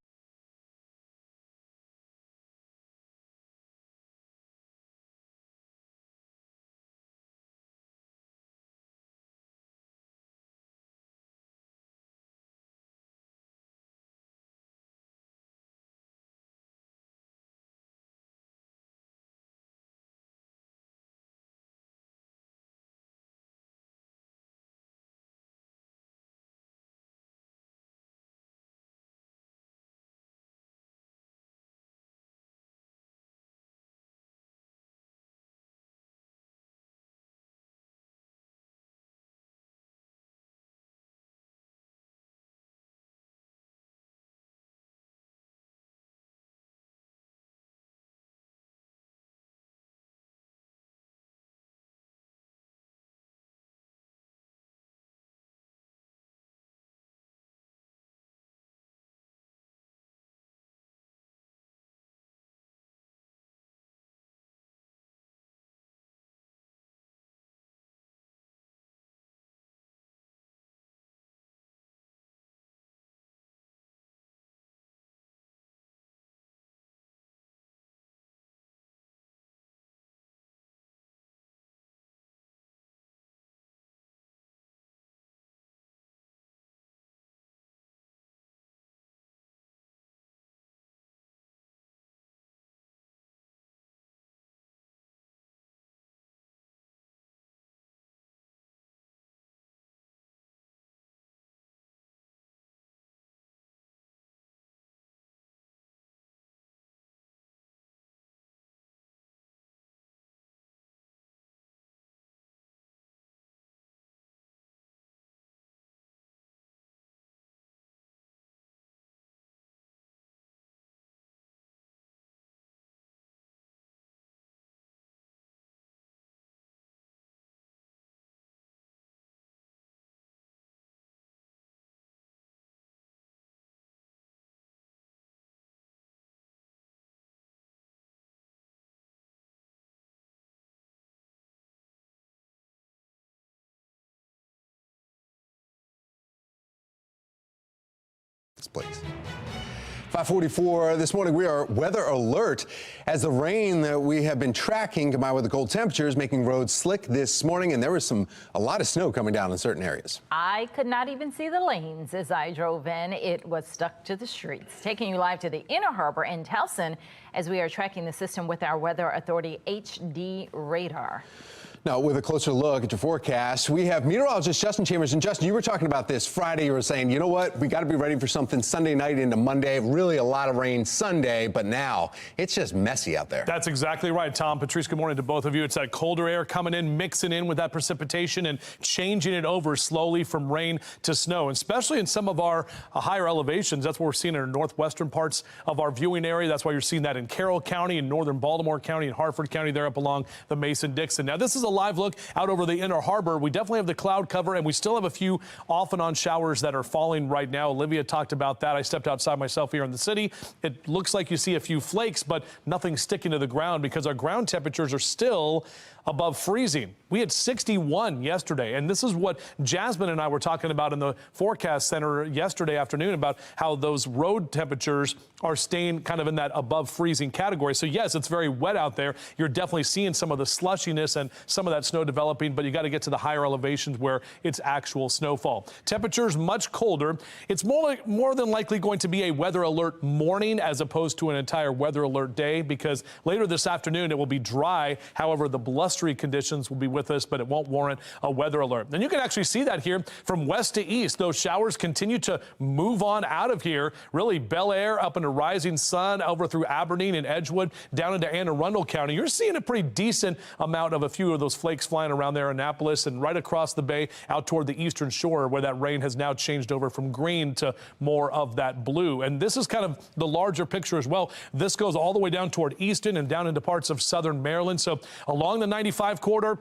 S4: Please. 5:44 this morning, we are weather alert as the rain that we have been tracking combined with the cold temperatures making roads slick this morning, and there was a lot of snow coming down in certain areas.
S21: I could not even see the lanes as I drove in. It was stuck to the streets. Taking you live to the Inner Harbor in Towson as we are tracking the system with our Weather Authority HD radar.
S4: Now, with a closer look at your forecast, we have meteorologist Justin Chambers. And Justin, you were talking about this Friday. You were saying, you know what, we got to be ready for something Sunday night into Monday. Really a lot of rain Sunday, but now it's just messy out there.
S3: That's exactly right, Tom. Patrice, good morning to both of you. It's that colder air coming in, mixing in with that precipitation and changing it over slowly from rain to snow, and especially in some of our higher elevations. That's what we're seeing in the northwestern parts of our viewing area. That's why you're seeing that in Carroll County, in northern Baltimore County, and Harford County, there up along the Mason-Dixon. Now, this is a live look out over the Inner Harbor. We definitely have the cloud cover, and we still have a few off and on showers that are falling right now. Olivia talked about that. I stepped outside myself here in the city. It looks like you see a few flakes, but nothing sticking to the ground because our ground temperatures are still above freezing. We had 61 yesterday, and this is what Jasmine and I were talking about in the forecast center yesterday afternoon about how those road temperatures are staying kind of in that above freezing category. So yes, it's very wet out there. You're definitely seeing some of the slushiness and some some of that snow developing, but you got to get to the higher elevations where it's actual snowfall. Temperatures much colder. It's more than likely going to be a weather alert morning as opposed to an entire weather alert day, because later this afternoon it will be dry. However, the blustery conditions will be with us, but it won't warrant a weather alert. And you can actually see that here from west to east. Those showers continue to move on out of here. Really, Bel Air up into Rising Sun, over through Aberdeen and Edgewood, down into Anne Arundel County. You're seeing a pretty decent amount of a few of those flakes flying around there in Annapolis and right across the bay out toward the eastern shore, where that rain has now changed over from green to more of that blue. And this is kind of the larger picture as well. This goes all the way down toward Easton and down into parts of southern Maryland. So along the 95 corridor,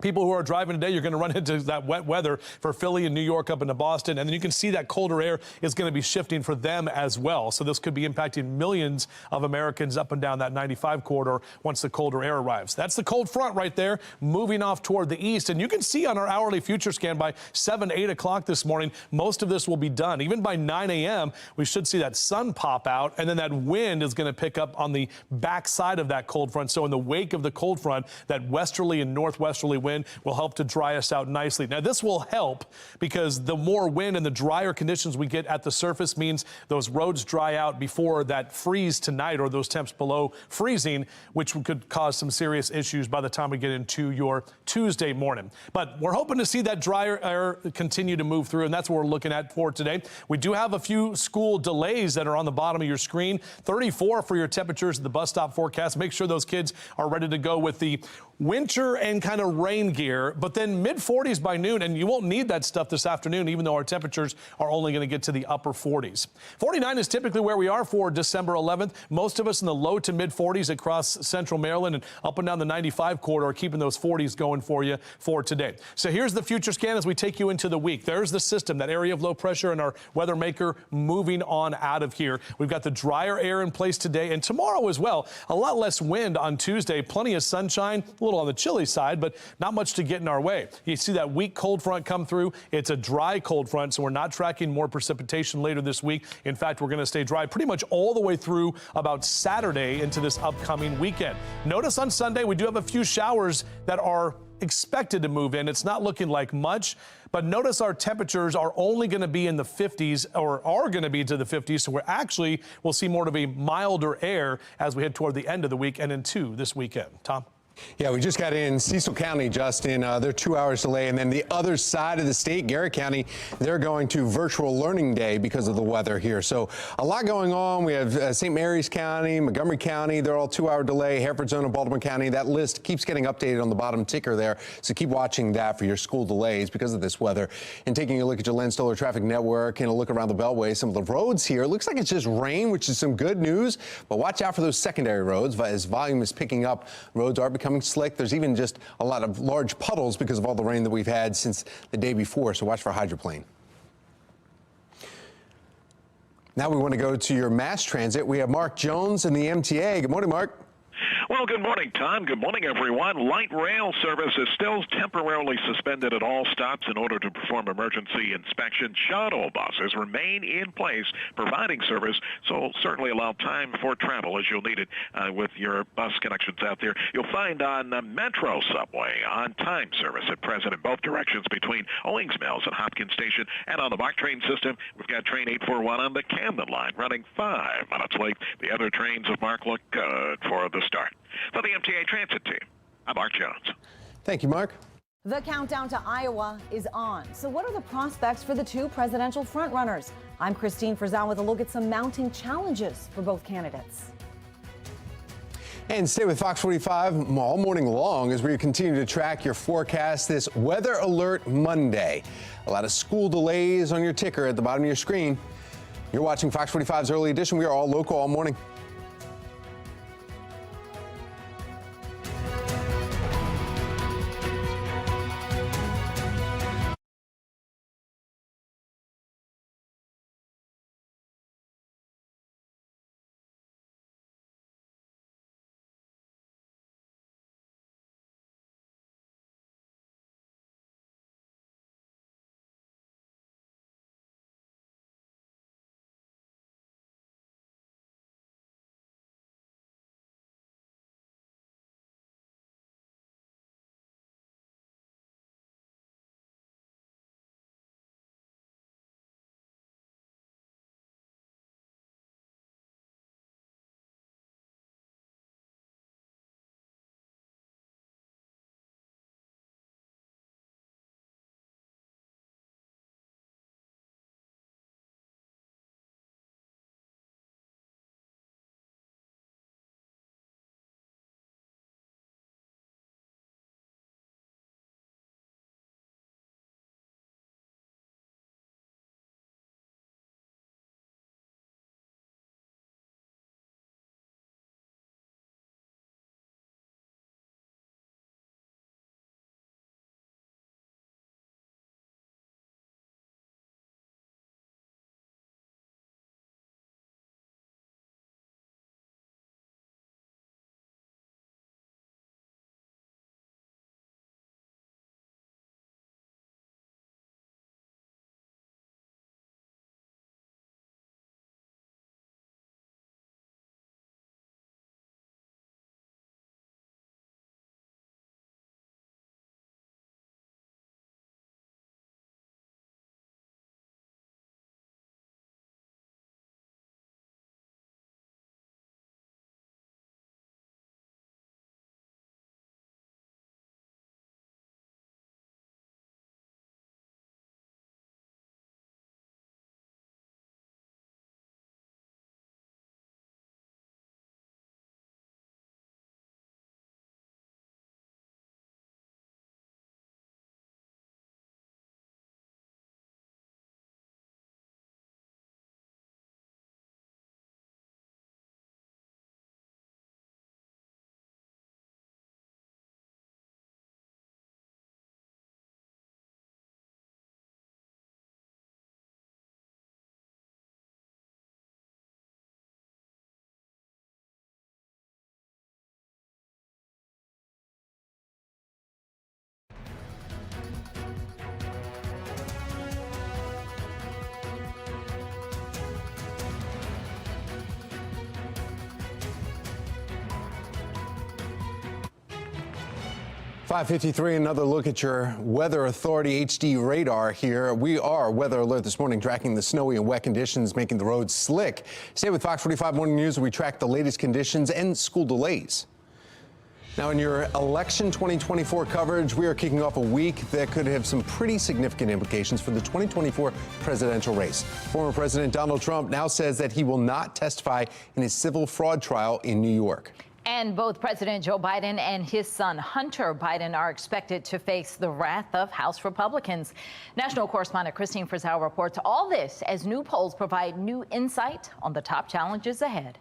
S3: people who are driving today, you're going to run into that wet weather for Philly and New York up into Boston. And then you can see that colder air is going to be shifting for them as well. So this could be impacting millions of Americans up and down that 95 corridor once the colder air arrives. That's the cold front right there moving off toward the east. And you can see on our hourly future scan by 7, 8 o'clock this morning, most of this will be done. Even by 9 a.m., we should see that sun pop out, and then that wind is going to pick up on the backside of that cold front. So in the wake of the cold front, that westerly and northwesterly wind will help to dry us out nicely. Now, this will help because the more wind and the drier conditions we get at the surface means those roads dry out before that freeze tonight, or those temps below freezing, which could cause some serious issues by the time we get into your Tuesday morning. But we're hoping to see that drier air continue to move through, and that's what we're looking at for today. We do have a few school delays that are on the bottom of your screen. 34 for your temperatures at the bus stop forecast. Make sure those kids are ready to go with the winter and kind of rain gear, but then mid-40s by noon, and you won't need that stuff this afternoon, even though our temperatures are only going to get to the upper 40s. 49 is typically where we are for December 11th. Most of us in the low to mid-40s across central Maryland and up and down the 95 corridor, keeping those 40s going for you for today. So here's the future scan as we take you into the week. There's the system, that area of low pressure, and our weather maker moving on out of here. We've got the drier air in place today and tomorrow as well. A lot less wind on Tuesday, plenty of sunshine, a little on the chilly side, but not much to get in our way. You see that weak cold front come through. It's a dry cold front, so we're not tracking more precipitation later this week. In fact, we're going to stay dry pretty much all the way through about Saturday into this upcoming weekend. Notice on Sunday, we do have a few showers that are expected to move in. It's not looking like much, but notice our temperatures are only going to be in the 50s, or are going to be to the 50s. So we'll see more of a milder air as we head toward the end of the week and into this weekend. Tom?
S4: Yeah, we just got in Cecil County, Justin. They're 2 hours delay. And then the other side of the state, Garrett County, they're going to virtual learning day because of the weather here. So a lot going on. We have St. Mary's County, Montgomery County. They're all 2 hour delay. Hereford Zone and Baltimore County. That list keeps getting updated on the bottom ticker there. So keep watching that for your school delays because of this weather. And taking a look at your Len Stoller Traffic Network and a look around the Beltway, some of the roads here. It looks like it's just rain, which is some good news. But watch out for those secondary roads as volume is picking up. Roads are becoming slick. There's even just a lot of large puddles because of all the rain that we've had since the day before. So watch for hydroplane. Now we want to go to your mass transit. We have Mark Jones in the MTA. Good morning, Mark.
S8: Well, good morning, Tom. Good morning, everyone. Light rail service is still temporarily suspended at all stops in order to perform emergency inspection. Shuttle buses remain in place, providing service, so certainly allow time for travel as you'll need it with your bus connections out there. You'll find on Metro Subway on-time service at present in both directions between Owings Mills and Hopkins Station. And on the BART train system, we've got train 841 on the Camden line running 5 minutes late. The other trains of Mark look good for the start. For the MTA Transit team, I'm Mark Jones.
S4: Thank you, Mark.
S12: The countdown to Iowa is on. So what are the prospects for the two presidential frontrunners? I'm Christine Frizal with a look at some mounting challenges for both candidates.
S4: And stay with Fox 45 all morning long as we continue to track your forecast this Weather Alert Monday. A lot of school delays on your ticker at the bottom of your screen. You're watching Fox 45's Early Edition. We are all local all morning. 5:53, another look at your Weather Authority HD radar here. We are Weather Alert this morning, tracking the snowy and wet conditions, making the roads slick. Stay with Fox 45 Morning News, where we track the latest conditions and school delays. Now, in your election 2024 coverage, we are kicking off a week that could have some pretty significant implications for the 2024 presidential race. Former President Donald Trump now says that he will not testify in his civil fraud trial in New York.
S21: And both President Joe Biden and his son Hunter Biden are expected to face the wrath of House Republicans. National correspondent Christine Frizzell reports all this as new polls provide new insight on the top challenges ahead.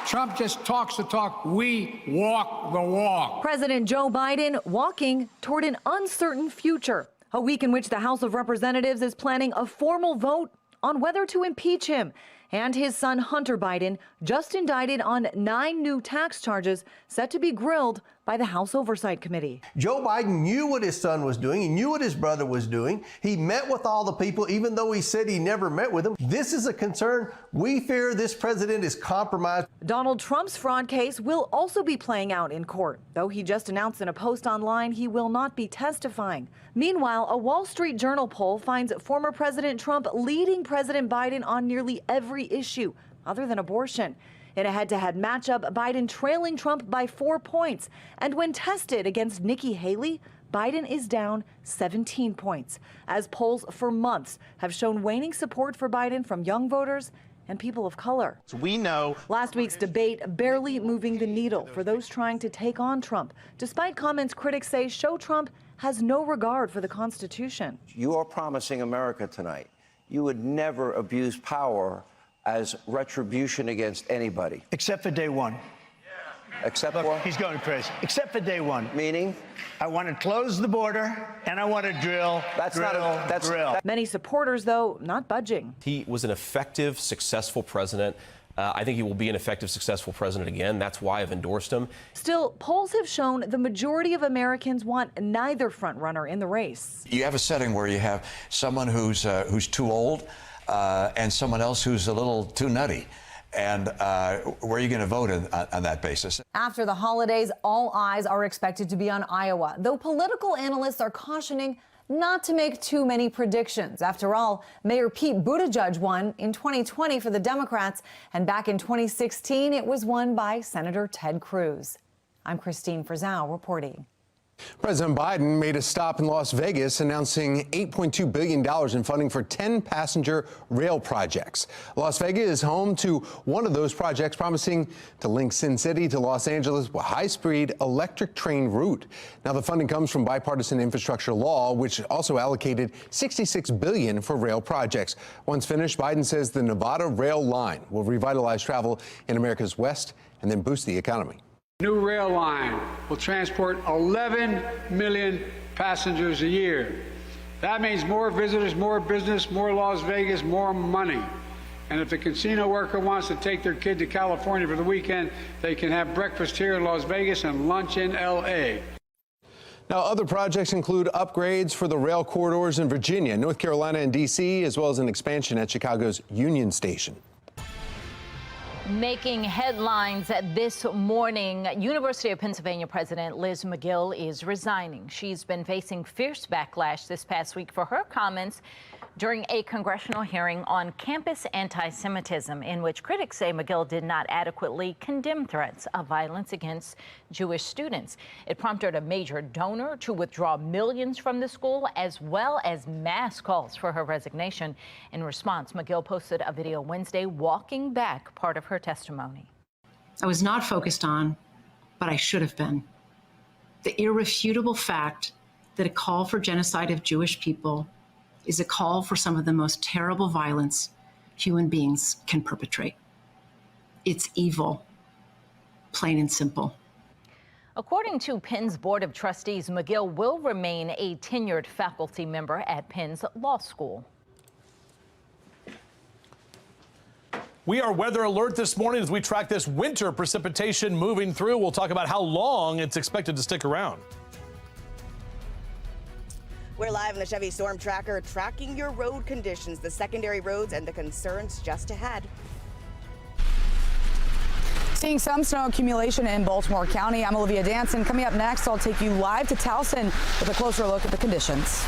S10: Trump just talks the talk. We walk the walk.
S14: President Joe Biden walking toward an uncertain future. A week in which the House of Representatives is planning a formal vote on whether to impeach him. And his son Hunter Biden just indicted on 9 new tax charges set to be grilled by the House Oversight Committee.
S11: Joe Biden knew what his son was doing. He knew what his brother was doing. He met with all the people, even though he said he never met with them. This is a concern. We fear this president is compromised.
S14: Donald Trump's fraud case will also be playing out in court, though he just announced in a post online he will not be testifying. Meanwhile, a Wall Street Journal poll finds former President Trump leading President Biden on nearly every issue other than abortion. In a head-to-head matchup, Biden trailing Trump by 4 points. And when tested against Nikki Haley, Biden is down 17 points, as polls for months have shown waning support for Biden from young voters and people of color.
S13: So we know
S14: last week's debate barely moving the needle for those trying to take on Trump, despite comments critics say show Trump has no regard for the Constitution.
S15: You are promising America tonight you would never abuse power as retribution against anybody.
S13: except for day one.
S15: Except
S13: Look,
S15: what?
S13: he's going crazy. Except for day one.
S15: Meaning?
S13: I want to close the border and I want to drill.
S14: Many supporters, though, not budging.
S16: He was an effective, successful president. I think he will be an effective, successful president again. That's why I've endorsed him.
S14: Still, polls have shown the majority of Americans want neither frontrunner in the race.
S17: You have a setting where you have someone who's too old and someone else who's a little too nutty. And where are you going to vote on that basis?
S12: After the holidays, all eyes are expected to be on Iowa, though political analysts are cautioning not to make too many predictions. After all, Mayor Pete Buttigieg won in 2020 for the Democrats, and back in 2016, it was won by Senator Ted Cruz. I'm Christine Frizzell reporting.
S4: President Biden made a stop in Las Vegas, announcing $8.2 billion in funding for 10 passenger rail projects. Las Vegas is home to one of those projects, promising to link Sin City to Los Angeles with a high-speed electric train route. Now, the funding comes from bipartisan infrastructure law, which also allocated $66 billion for rail projects. Once finished, Biden says the Nevada rail line will revitalize travel in America's West and then boost the economy.
S27: New rail line will transport 11 million passengers a year. That means more visitors, more business, more Las Vegas, more money. And if the casino worker wants to take their kid to California for the weekend, they can have breakfast here in Las Vegas and lunch in L.A.
S4: Now, other projects include upgrades for the rail corridors in Virginia, North Carolina, and D.C., as well as an expansion at Chicago's Union Station.
S21: Making headlines this morning, University of Pennsylvania President Liz McGill is resigning. She's been facing fierce backlash this past week for her comments during a congressional hearing on campus anti-Semitism, in which critics say McGill did not adequately condemn threats of violence against Jewish students. It prompted a major donor to withdraw millions from the school, as well as mass calls for her resignation. In response, McGill posted a video Wednesday walking back part of her testimony.
S28: I was not focused on, but I should have been, the irrefutable fact that a call for genocide of Jewish people is a call for some of the most terrible violence human beings can perpetrate. It's evil, plain and simple.
S21: According to Penn's Board of Trustees, McGill will remain a tenured faculty member at Penn's law school.
S3: We are weather alert this morning as we track this winter precipitation moving through. We'll talk about how long it's expected to stick around.
S2: We're live in the Chevy Storm Tracker, tracking your road conditions, the secondary roads, and the concerns just ahead.
S9: Seeing some snow accumulation in Baltimore County. I'm Olivia Danson. Coming up next, I'll take you live to Towson with a closer look at the conditions.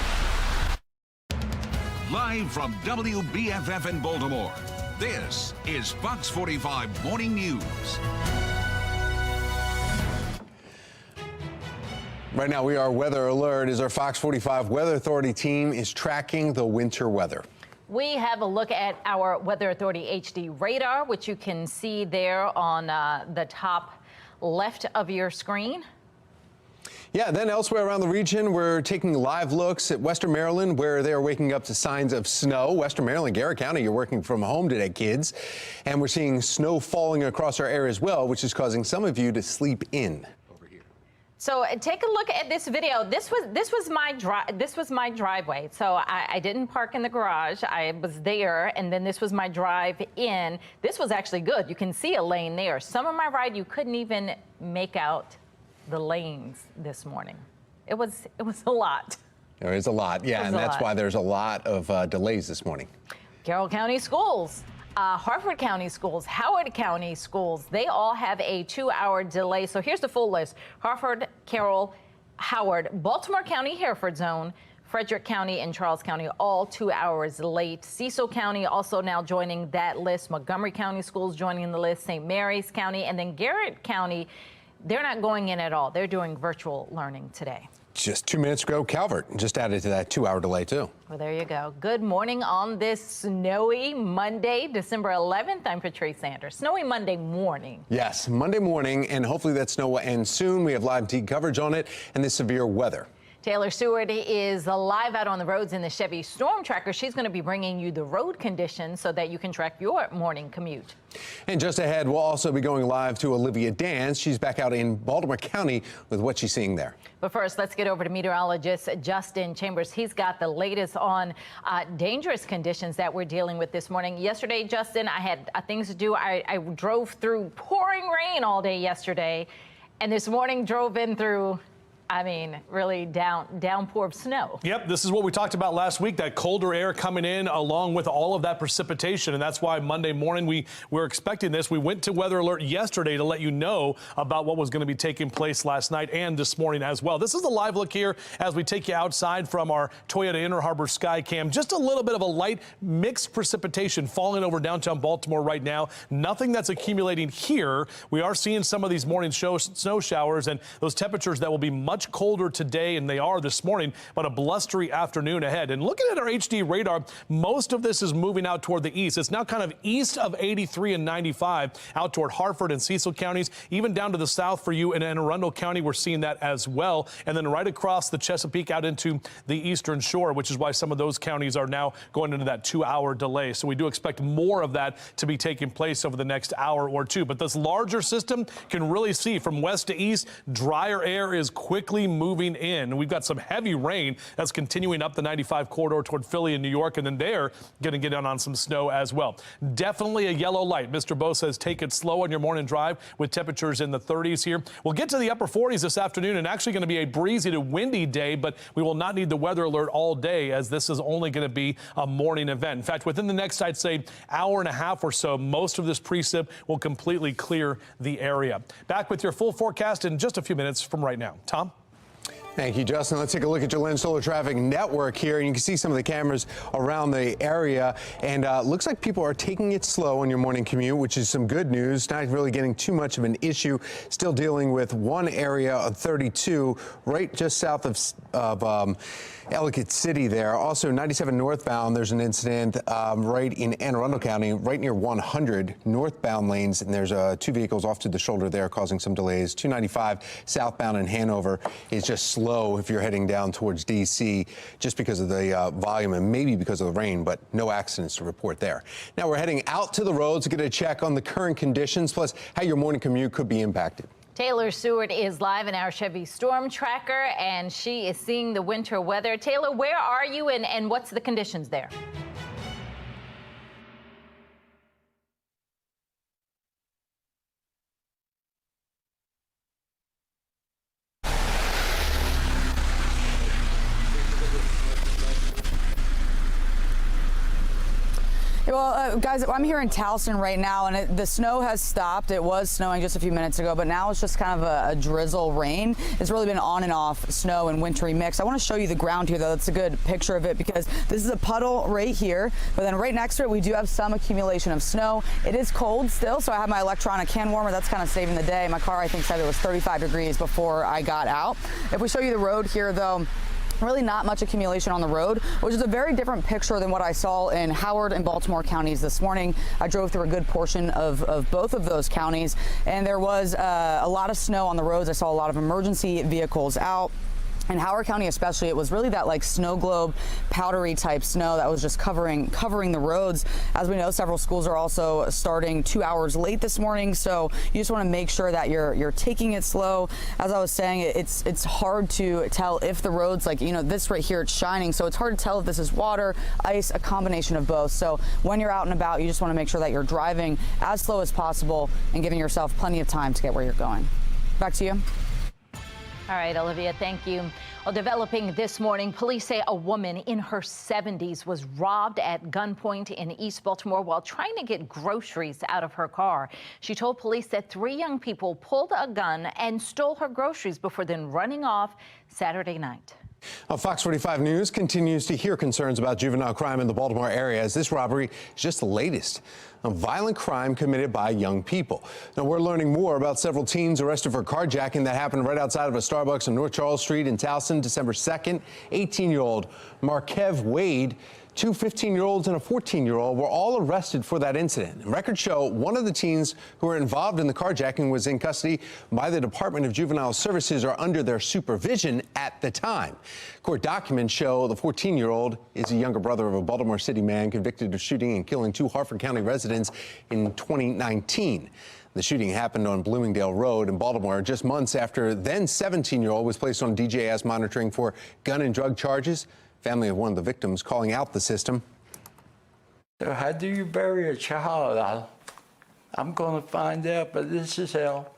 S1: Live from WBFF in Baltimore, this is Fox 45 Morning News.
S4: Right now, we are weather alert as our Fox 45 Weather Authority team is tracking the winter weather.
S21: We have a look at our Weather Authority HD radar, which you can see there on the top left of your screen.
S4: Yeah, then elsewhere around the region, we're taking live looks at Western Maryland, where they are waking up to signs of snow. Western Maryland, Garrett County, you're working from home today, kids. And we're seeing snow falling across our area as well, which is causing some of you to sleep in.
S21: So take a look at this video. This was my driveway. So I didn't park in the garage. I was there, and then this was my drive in. This was actually good. You can see a lane there. Some of my ride, you couldn't even make out the lanes this morning. It was a lot.
S4: There is a lot, yeah, and that's why there's a lot of delays this morning.
S21: Carroll County Schools. Harford County Schools, Howard County Schools, they all have a 2-hour delay. So here's the full list. Harford, Carroll, Howard, Baltimore County, Hereford Zone, Frederick County, and Charles County, all 2 hours late. Cecil County also now joining that list. Montgomery County Schools joining the list. St. Mary's County, and then Garrett County, they're not going in at all. They're doing virtual learning today.
S4: Just 2 minutes ago, Calvert just added to that 2-hour delay, too.
S21: Well, there you go. Good morning on this snowy Monday, December 11th. I'm Patrice Sanders. Snowy Monday morning.
S4: Yes, Monday morning, and hopefully that snow will end soon. We have live team coverage on it and this severe weather.
S21: Taylor Stewart is live out on the roads in the Chevy Storm Tracker. She's going to be bringing you the road conditions so that you can track your morning commute.
S4: And just ahead, we'll also be going live to Olivia Dance. She's back out in Baltimore County with what she's seeing there.
S21: But first, let's get over to meteorologist Justin Chambers. He's got the latest on dangerous conditions that we're dealing with this morning. Yesterday, Justin, I had things to do. I drove through pouring rain all day yesterday, and this morning drove in through, I mean, really downpour of snow.
S3: Yep, this is what we talked about last week, that colder air coming in along with all of that precipitation. And that's why Monday morning we were expecting this. We went to Weather Alert yesterday to let you know about what was going to be taking place last night and this morning as well. This is a live look here as we take you outside from our Toyota Inner Harbor Sky Cam. Just a little bit of a light mixed precipitation falling over downtown Baltimore right now. Nothing that's accumulating here. We are seeing some of these morning snow showers and those temperatures that will be much colder today, and they are this morning, but a blustery afternoon ahead. And looking at our HD radar, most of this is moving out toward the east. It's now kind of east of 83 and 95 out toward Harford and Cecil counties, even down to the south for you in Anne Arundel County. We're seeing that as well. And then right across the Chesapeake out into the eastern shore, which is why some of those counties are now going into that 2-hour delay. So we do expect more of that to be taking place over the next hour or two. But this larger system can really see from west to east, drier air is quickly moving in. We've got some heavy rain that's continuing up the 95 corridor toward Philly and New York, and then they're going to get in on some snow as well. Definitely a yellow light. Mr. Bo says take it slow on your morning drive with temperatures in the 30s here. We'll get to the upper 40s this afternoon, and actually going to be a breezy to windy day, but we will not need the weather alert all day as this is only going to be a morning event. In fact, within the next, I'd say, hour and a half or so, most of this precip will completely clear the area. Back with your full forecast in just a few minutes from right now. Tom?
S4: Thank you, Justin. Let's take a look at your Lynn Solar Traffic Network here. And you can see some of the cameras around the area. And looks like people are taking it slow on your morning commute, which is some good news. Not really getting too much of an issue. Still dealing with one area of 32 right just south of Ellicott City there. Also, 97 northbound, there's an incident right in Anne Arundel County, right near 100 northbound lanes. And there's 2 vehicles off to the shoulder there causing some delays. 295 southbound in Hanover is just slow if you're heading down towards D.C. just because of the volume and maybe because of the rain, but no accidents to report there. Now we're heading out to the roads to get a check on the current conditions, plus how your morning commute could be impacted.
S21: Taylor Stewart is live in our Chevy Storm Tracker, and she is seeing the winter weather. Taylor, where are you and what's the conditions there?
S9: Well, guys, I'm here in Towson right now, and the snow has stopped. It was snowing just a few minutes ago, but now it's just kind of a drizzle rain. It's really been on and off snow and wintry mix. I want to show you the ground here, though. That's a good picture of it because this is a puddle right here, but then right next to it, we do have some accumulation of snow. It is cold still, so I have my electronic hand warmer. That's kind of saving the day. My car, I think, said it was 35 degrees before I got out. If we show you the road here, though, really not much accumulation on the road, which is a very different picture than what I saw in Howard and Baltimore counties this morning. I drove through a good portion of both of those counties, and there was a lot of snow on the roads. I saw a lot of emergency vehicles out. In Howard County especially, it was really that like snow globe, powdery type snow that was just covering the roads. As we know, several schools are also starting 2 hours late this morning, so you just want to make sure that you're taking it slow. As I was saying, it's hard to tell if the roads, like, you know, this right here, it's shining, so it's hard to tell if this is water, ice, a combination of both. So when you're out and about, you just want to make sure that you're driving as slow as possible and giving yourself plenty of time to get where you're going. Back to you.
S21: All right, Olivia, thank you. Well, developing this morning, police say a woman in her 70s was robbed at gunpoint in East Baltimore while trying to get groceries out of her car. She told police that 3 young people pulled a gun and stole her groceries before then running off Saturday night.
S4: Fox 45 News continues to hear concerns about juvenile crime in the Baltimore area as this robbery is just the latest. A violent crime committed by young people. Now, we're learning more about several teens arrested for carjacking that happened right outside of a Starbucks on North Charles Street in Towson, December 2nd. 18-year-old Markev Wade, 2 15-year-olds and a 14-year-old were all arrested for that incident. Records show one of the teens who were involved in the carjacking was in custody by the Department of Juvenile Services or under their supervision at the time. Court documents show the 14-year-old is a younger brother of a Baltimore City man convicted of shooting and killing 2 Harford County residents in 2019. The shooting happened on Bloomingdale Road in Baltimore just months after then 17-year-old was placed on DJS monitoring for gun and drug charges. Family of one of the victims calling out the system.
S5: So how do you bury a child? I'm going to find out, but this is hell.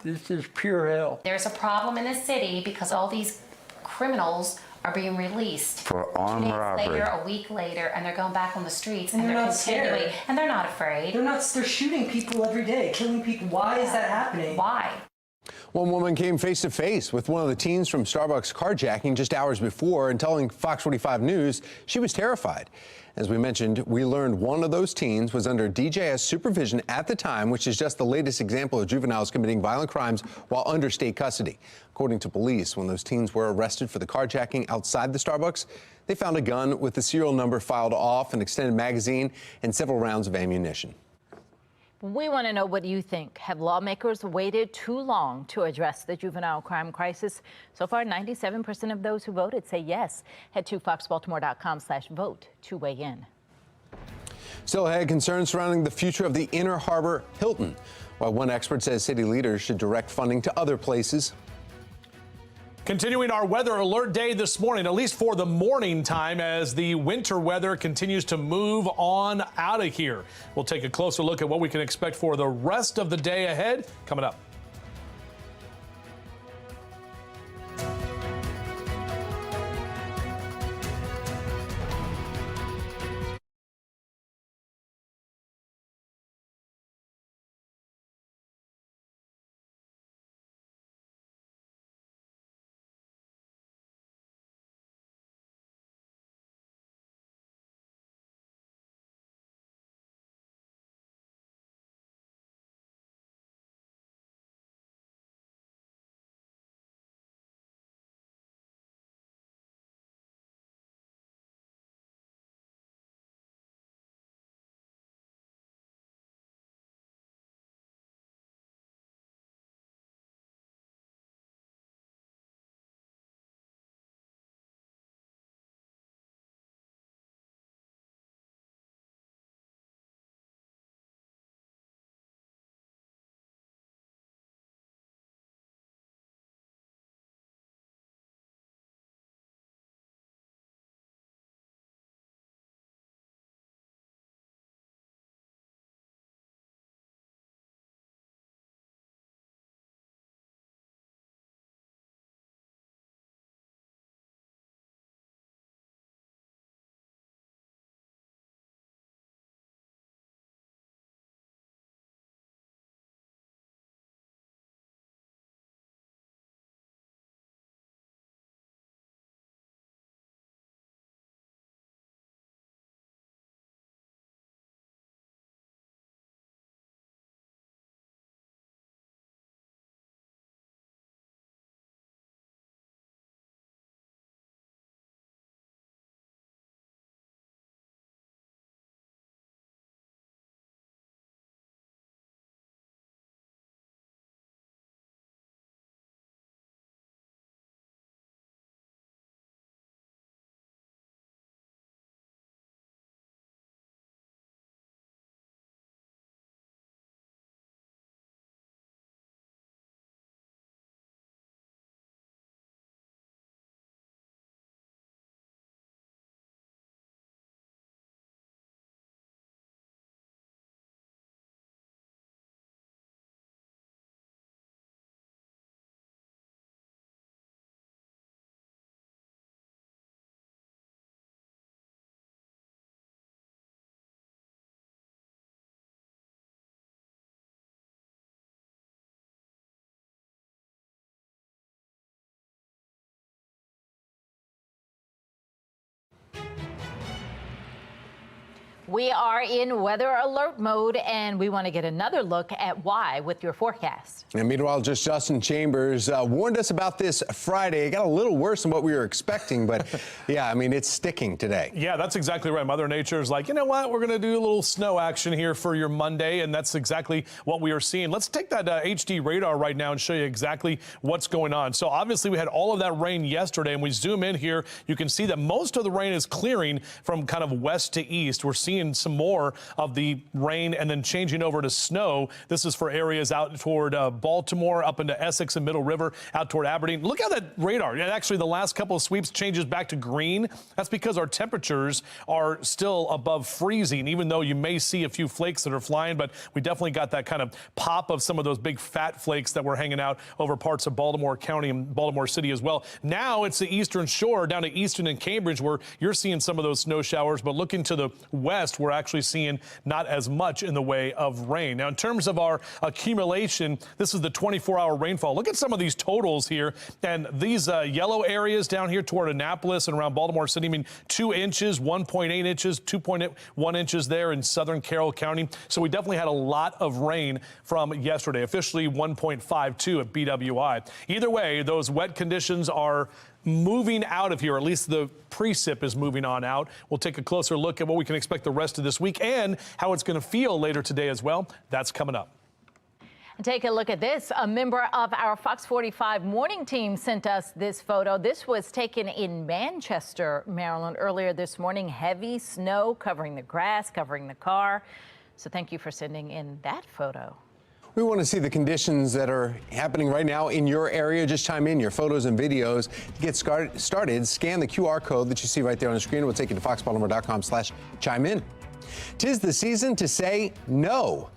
S5: This is pure hell.
S18: There's a problem in the city because all these criminals are being released
S5: For armed
S18: 2 days
S5: robbery.
S18: later, a week later, and they're going back on the streets
S19: And
S18: and
S19: they're
S18: they're
S19: not
S18: continuing,
S19: scared.
S18: and they're not afraid.
S19: They're shooting people every day, killing people. Why is that happening?
S18: Why?
S4: One woman came face to face with one of the teens from Starbucks carjacking just hours before and telling Fox 45 News she was terrified. As we mentioned, we learned one of those teens was under DJS supervision at the time, which is just the latest example of juveniles committing violent crimes while under state custody. According to police, when those teens were arrested for the carjacking outside the Starbucks, they found a gun with the serial number filed off, an extended magazine, and several rounds of ammunition.
S21: We want to know what you think. Have lawmakers waited too long to address the juvenile crime crisis? So far, 97% of those who voted say yes. Head to foxbaltimore.com/vote to weigh in.
S4: Still ahead, concerns surrounding the future of the Inner Harbor Hilton, while one expert says city leaders should direct funding to other places.
S3: Continuing our weather alert day this morning, at least for the morning time, as the winter weather continues to move on out of here. We'll take a closer look at what we can expect for the rest of the day ahead coming up.
S21: We are in weather alert mode, and we want to get another look at why with your forecast.
S4: And meteorologist Justin Chambers warned us about this Friday. It got a little worse than what we were expecting, but yeah, I mean, it's sticking today.
S3: Yeah, that's exactly right. Mother Nature's like, you know what? We're going to do a little snow action here for your Monday, and that's exactly what we are seeing. Let's take that HD radar right now and show you exactly what's going on. So obviously we had all of that rain yesterday, and we zoom in here. You can see that most of the rain is clearing from kind of west to east. We're seeing some more of the rain and then changing over to snow. This is for areas out toward Baltimore, up into Essex and Middle River, out toward Aberdeen. Look how that radar, and actually the last couple of sweeps changes back to green. That's because our temperatures are still above freezing, even though you may see a few flakes that are flying, but we definitely got that kind of pop of some of those big fat flakes that were hanging out over parts of Baltimore County and Baltimore City as well. Now it's the eastern shore down to Easton and Cambridge where you're seeing some of those snow showers, but looking to the west, we're actually seeing not as much in the way of rain. Now, in terms of our accumulation, this is the 24-hour rainfall. Look at some of these totals here, and these yellow areas down here toward Annapolis and around Baltimore City, I mean, 2 inches, 1.8 inches, 2.1 inches there in southern Carroll County. So we definitely had a lot of rain from yesterday, officially 1.52 at BWI. Either way, those wet conditions are moving out of here, at least the precip is moving on out. We'll take a closer look at what we can expect the rest of this week and how it's going to feel later today as well. That's coming up.
S21: Take a look at this. A member of our Fox 45 morning team sent us this photo. This was taken in Manchester, Maryland earlier this morning. Heavy snow covering the grass, covering the car. So thank you for sending in that photo.
S4: We want to see the conditions that are happening right now in your area. Just chime in your photos and videos. To get started, scan the QR code that you see right there on the screen. We'll take you to foxbaltimore.com/chime in. 'Tis the season to say no.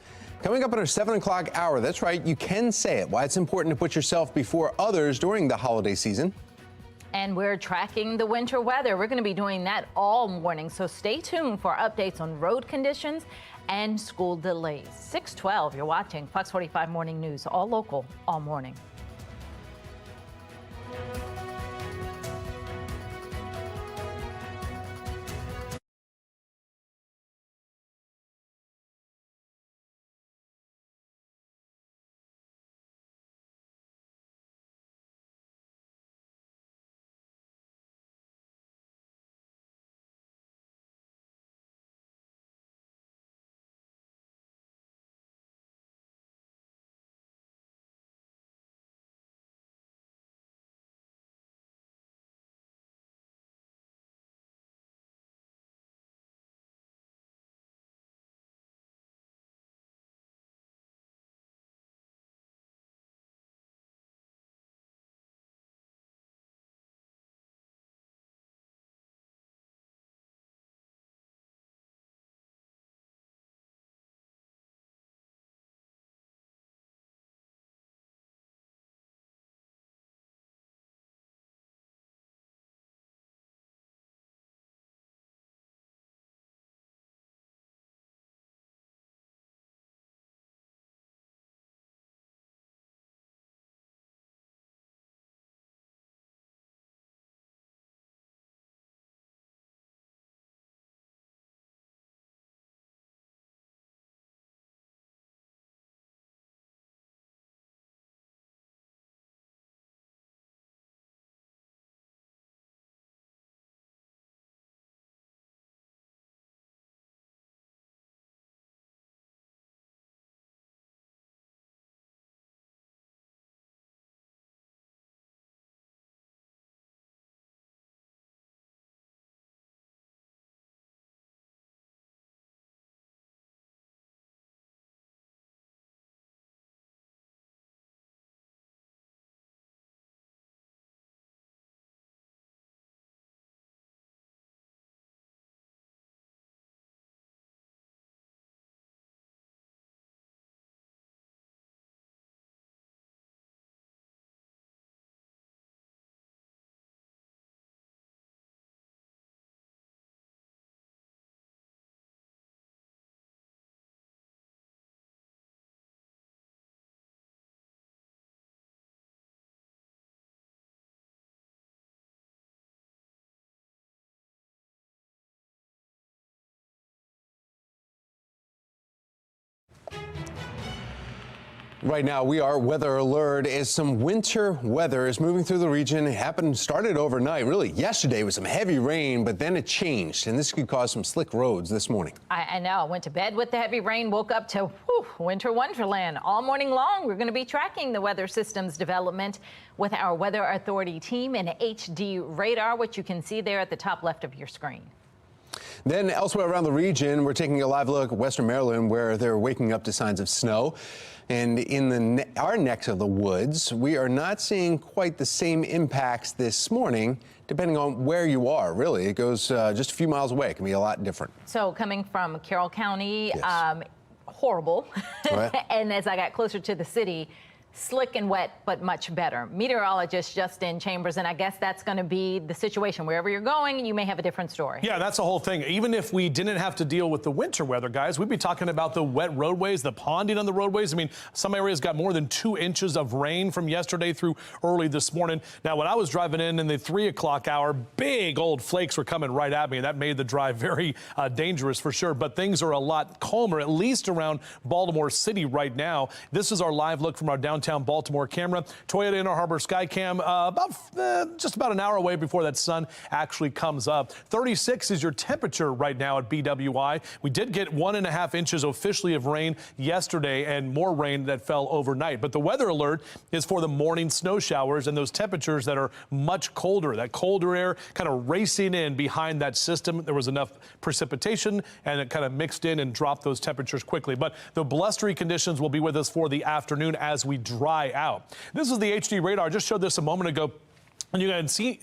S4: Coming up at our 7 o'clock hour, that's right, you can say it. Why it's important to put yourself before others during the holiday season.
S21: And we're tracking the winter weather. We're going to be doing that all morning. So stay tuned for updates on road conditions and school delays. 6:12, you're watching Fox 45 Morning News, all local, all morning.
S4: Right now, we are weather alert as some winter weather is moving through the region. It started overnight, really yesterday with some heavy rain, but then it changed, and this could cause some slick roads this morning.
S21: I know. Went to bed with the heavy rain, woke up to winter wonderland. All morning long, we're going to be tracking the weather system's development with our Weather Authority team and HD radar, which you can see there at the top left of your screen.
S4: Then elsewhere around the region, we're taking a live look at Western Maryland, where they're waking up to signs of snow. And in our neck of the woods, we are not seeing quite the same impacts this morning, depending on where you are, really. It goes just a few miles away. It can be a lot different.
S21: So coming from Carroll County, yes. Horrible. Right. And as I got closer to the city, slick and wet, but much better. Meteorologist Justin Chambers, and I guess that's going to be the situation. Wherever you're going, you may have a different story.
S3: Yeah, that's the whole thing. Even if we didn't have to deal with the winter weather, guys, we'd be talking about the wet roadways, the ponding on the roadways. I mean, some areas got more than 2 inches of rain from yesterday through early this morning. Now, when I was driving in the 3 o'clock hour, big old flakes were coming right at me. That made the drive very dangerous for sure. But things are a lot calmer, at least around Baltimore City right now. This is our live look from our downtown Baltimore camera. Toyota Inner Harbor Skycam just about an hour away before that sun actually comes up. 36 is your temperature right now at BWI. We did get 1.5 inches officially of rain yesterday and more rain that fell overnight. But the weather alert is for the morning snow showers and those temperatures that are much colder. That colder air kind of racing in behind that system. There was enough precipitation and it kind of mixed in and dropped those temperatures quickly. But the blustery conditions will be with us for the afternoon as we dry out. This is the HD radar. I just showed this a moment ago. And you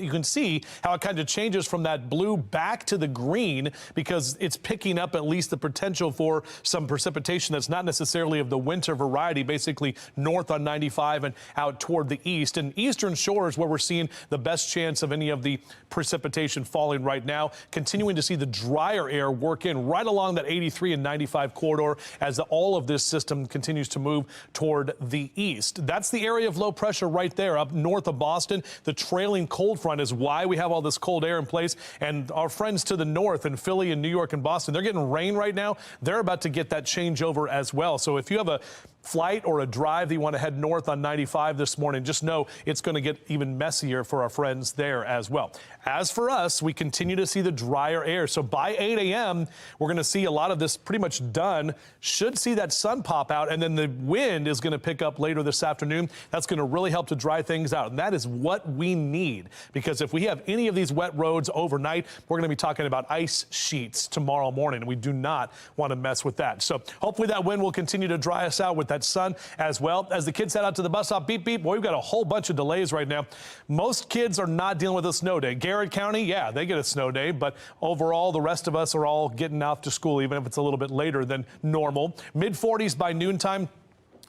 S3: can see how it kind of changes from that blue back to the green because it's picking up at least the potential for some precipitation that's not necessarily of the winter variety, basically north on 95 and out toward the east. And eastern shores where we're seeing the best chance of any of the precipitation falling right now, continuing to see the drier air work in right along that 83 and 95 corridor as all of this system continues to move toward the east. That's the area of low pressure right there up north of Boston. The trailing cold front is why we have all this cold air in place. And our friends to the north in Philly and New York and Boston, they're getting rain right now. They're about to get that changeover as well. So if you have a flight or a drive that you want to head north on 95 this morning, just know it's going to get even messier for our friends there as well. As for us, we continue to see the drier air. So by 8 a.m., we're going to see a lot of this pretty much done. Should see that sun pop out, and then the wind is going to pick up later this afternoon. That's going to really help to dry things out. And that is what we need, because if we have any of these wet roads overnight, we're going to be talking about ice sheets tomorrow morning, and we do not want to mess with that. So hopefully that wind will continue to dry us out with that sun as well. As the kids head out to the bus stop, beep, beep, boy, we've got a whole bunch of delays right now. Most kids are not dealing with a snow day. Garrett County, yeah, they get a snow day, but overall, the rest of us are all getting off to school, even if it's a little bit later than normal. Mid-40s by noontime,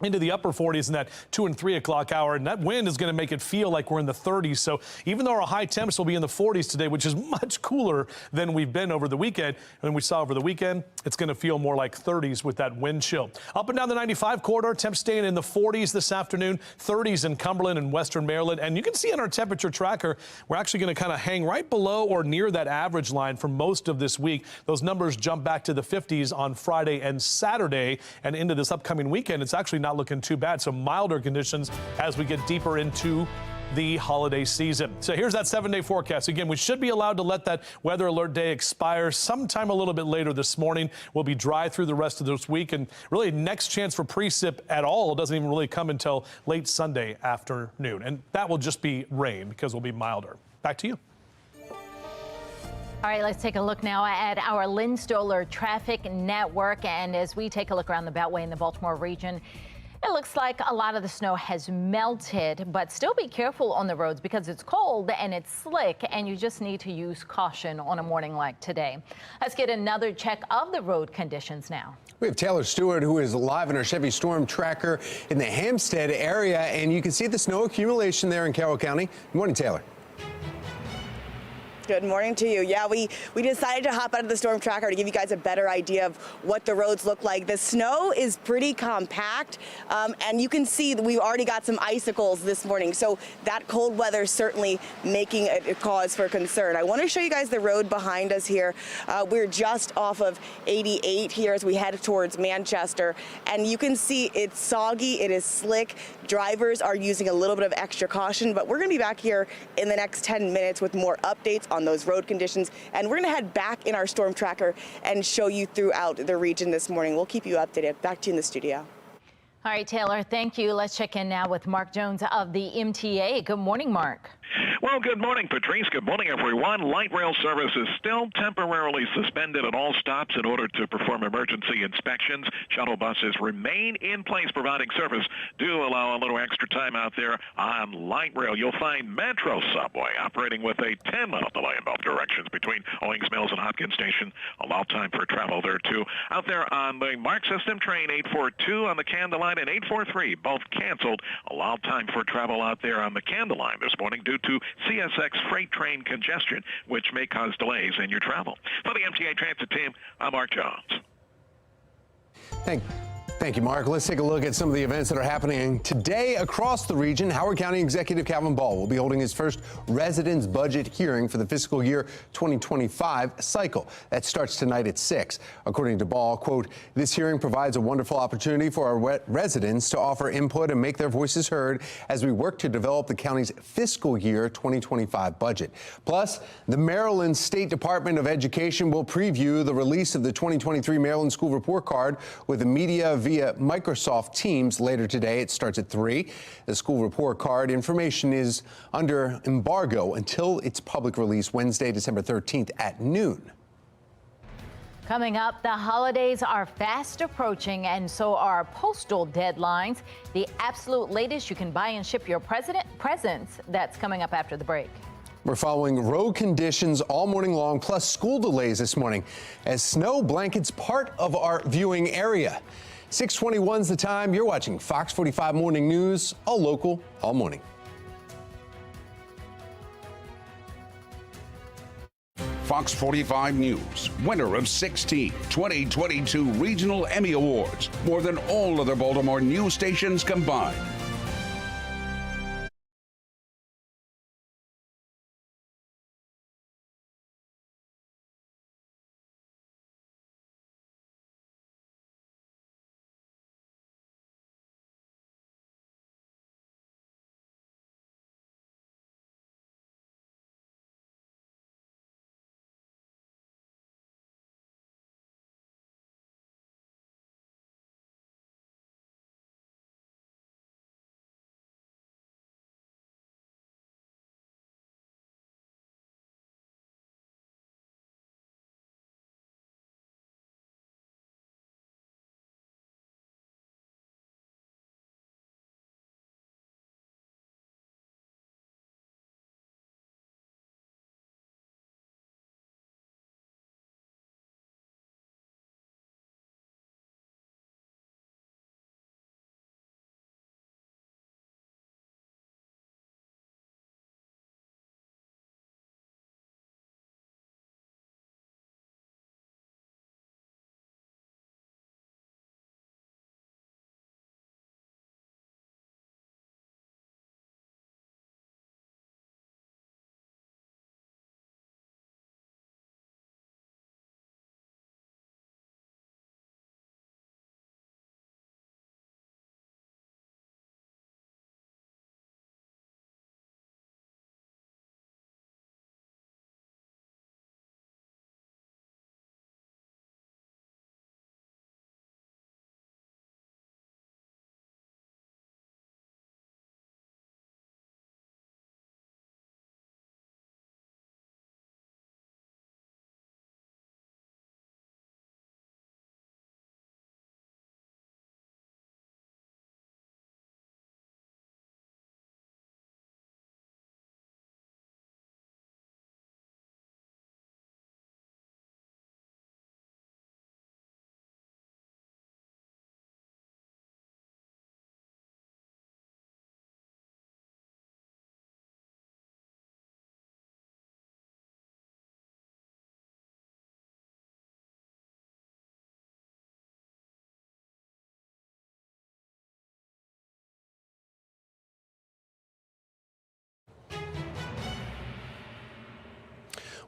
S3: into the upper 40s in that 2 and 3 o'clock hour. And that wind is going to make it feel like we're in the 30s. So even though our high temps will be in the 40s today, which is much cooler than we've been over the weekend, and we saw over the weekend, it's going to feel more like 30s with that wind chill. Up and down the 95 corridor, temps staying in the 40s this afternoon, 30s in Cumberland and Western Maryland. And you can see on our temperature tracker, we're actually going to kind of hang right below or near that average line for most of this week. Those numbers jump back to the 50s on Friday and Saturday, and into this upcoming weekend, it's actually not looking too bad. So milder conditions as we get deeper into the holiday season. So here's that 7-day forecast. Again, we should be allowed to let that weather alert day expire sometime a little bit later this morning. We'll be dry through the rest of this week, and really next chance for precip at all doesn't even really come until late Sunday afternoon. And that will just be rain because we'll be milder. Back to you.
S21: All right, let's take a look now at our Lynn Stoller traffic network. And as we take a look around the Beltway in the Baltimore region, it looks like a lot of the snow has melted, but still be careful on the roads because it's cold and it's slick, and you just need to use caution on a morning like today. Let's get another check of the road conditions now.
S4: We have Taylor Stewart, who is live in our Chevy Storm Tracker in the Hampstead area, and you can see the snow accumulation there in Carroll County. Good morning, Taylor.
S2: Good morning to you. Yeah, we decided to hop out of the storm tracker to give you guys a better idea of what the roads look like. The snow is pretty compact, and you can see that we've already got some icicles this morning. So that cold weather is certainly making a cause for concern. I want to show you guys the road behind us here. We're just off of 88 here as we head towards Manchester, and you can see it's soggy, it is slick. Drivers are using a little bit of extra caution, but we're going to be back here in the next 10 minutes with more updates on those road conditions, and we're going to head back in our storm tracker and show you throughout the region this morning. We'll keep you updated. Back to you in the studio.
S21: All right, Taylor, thank you. Let's check in now with Mark Jones of the MTA. Good morning, Mark.
S8: Well, good morning, Patrice. Good morning, everyone. Light rail service is still temporarily suspended at all stops in order to perform emergency inspections. Shuttle buses remain in place providing service. Do allow a little extra time out there on light rail. You'll find Metro Subway operating with a 10-minute delay in both directions between Owings Mills and Hopkins Station. Allow time for travel there, too. Out there on the MARC system, train 842 on the Canada Line and 843, both canceled. Allow time for travel out there on the Canada Line this morning due to CSX freight train congestion, which may cause delays in your travel. For the MTA Transit team, I'm Mark Jones.
S4: Thank you, Mark. Let's take a look at some of the events that are happening today across the region. Howard County Executive Calvin Ball will be holding his first residents budget hearing for the fiscal year 2025 cycle. That starts tonight at 6. According to Ball, quote, "This hearing provides a wonderful opportunity for our residents to offer input and make their voices heard as we work to develop the county's fiscal year 2025 budget." Plus, the Maryland State Department of Education will preview the release of the 2023 Maryland School Report Card with the media via Microsoft Teams later today. It starts at 3. The school report card information is under embargo until its public release Wednesday, December 13th at noon.
S21: Coming up, the holidays are fast approaching, and so are postal deadlines. The absolute latest you can buy and ship your presents. That's coming up after the break.
S4: We're following road conditions all morning long, plus school delays this morning as snow blankets part of our viewing area. 6:21's the time. You're watching Fox 45 Morning News, all local, all morning.
S1: Fox 45 News, winner of 16 2022 Regional Emmy Awards, more than all other Baltimore news stations combined.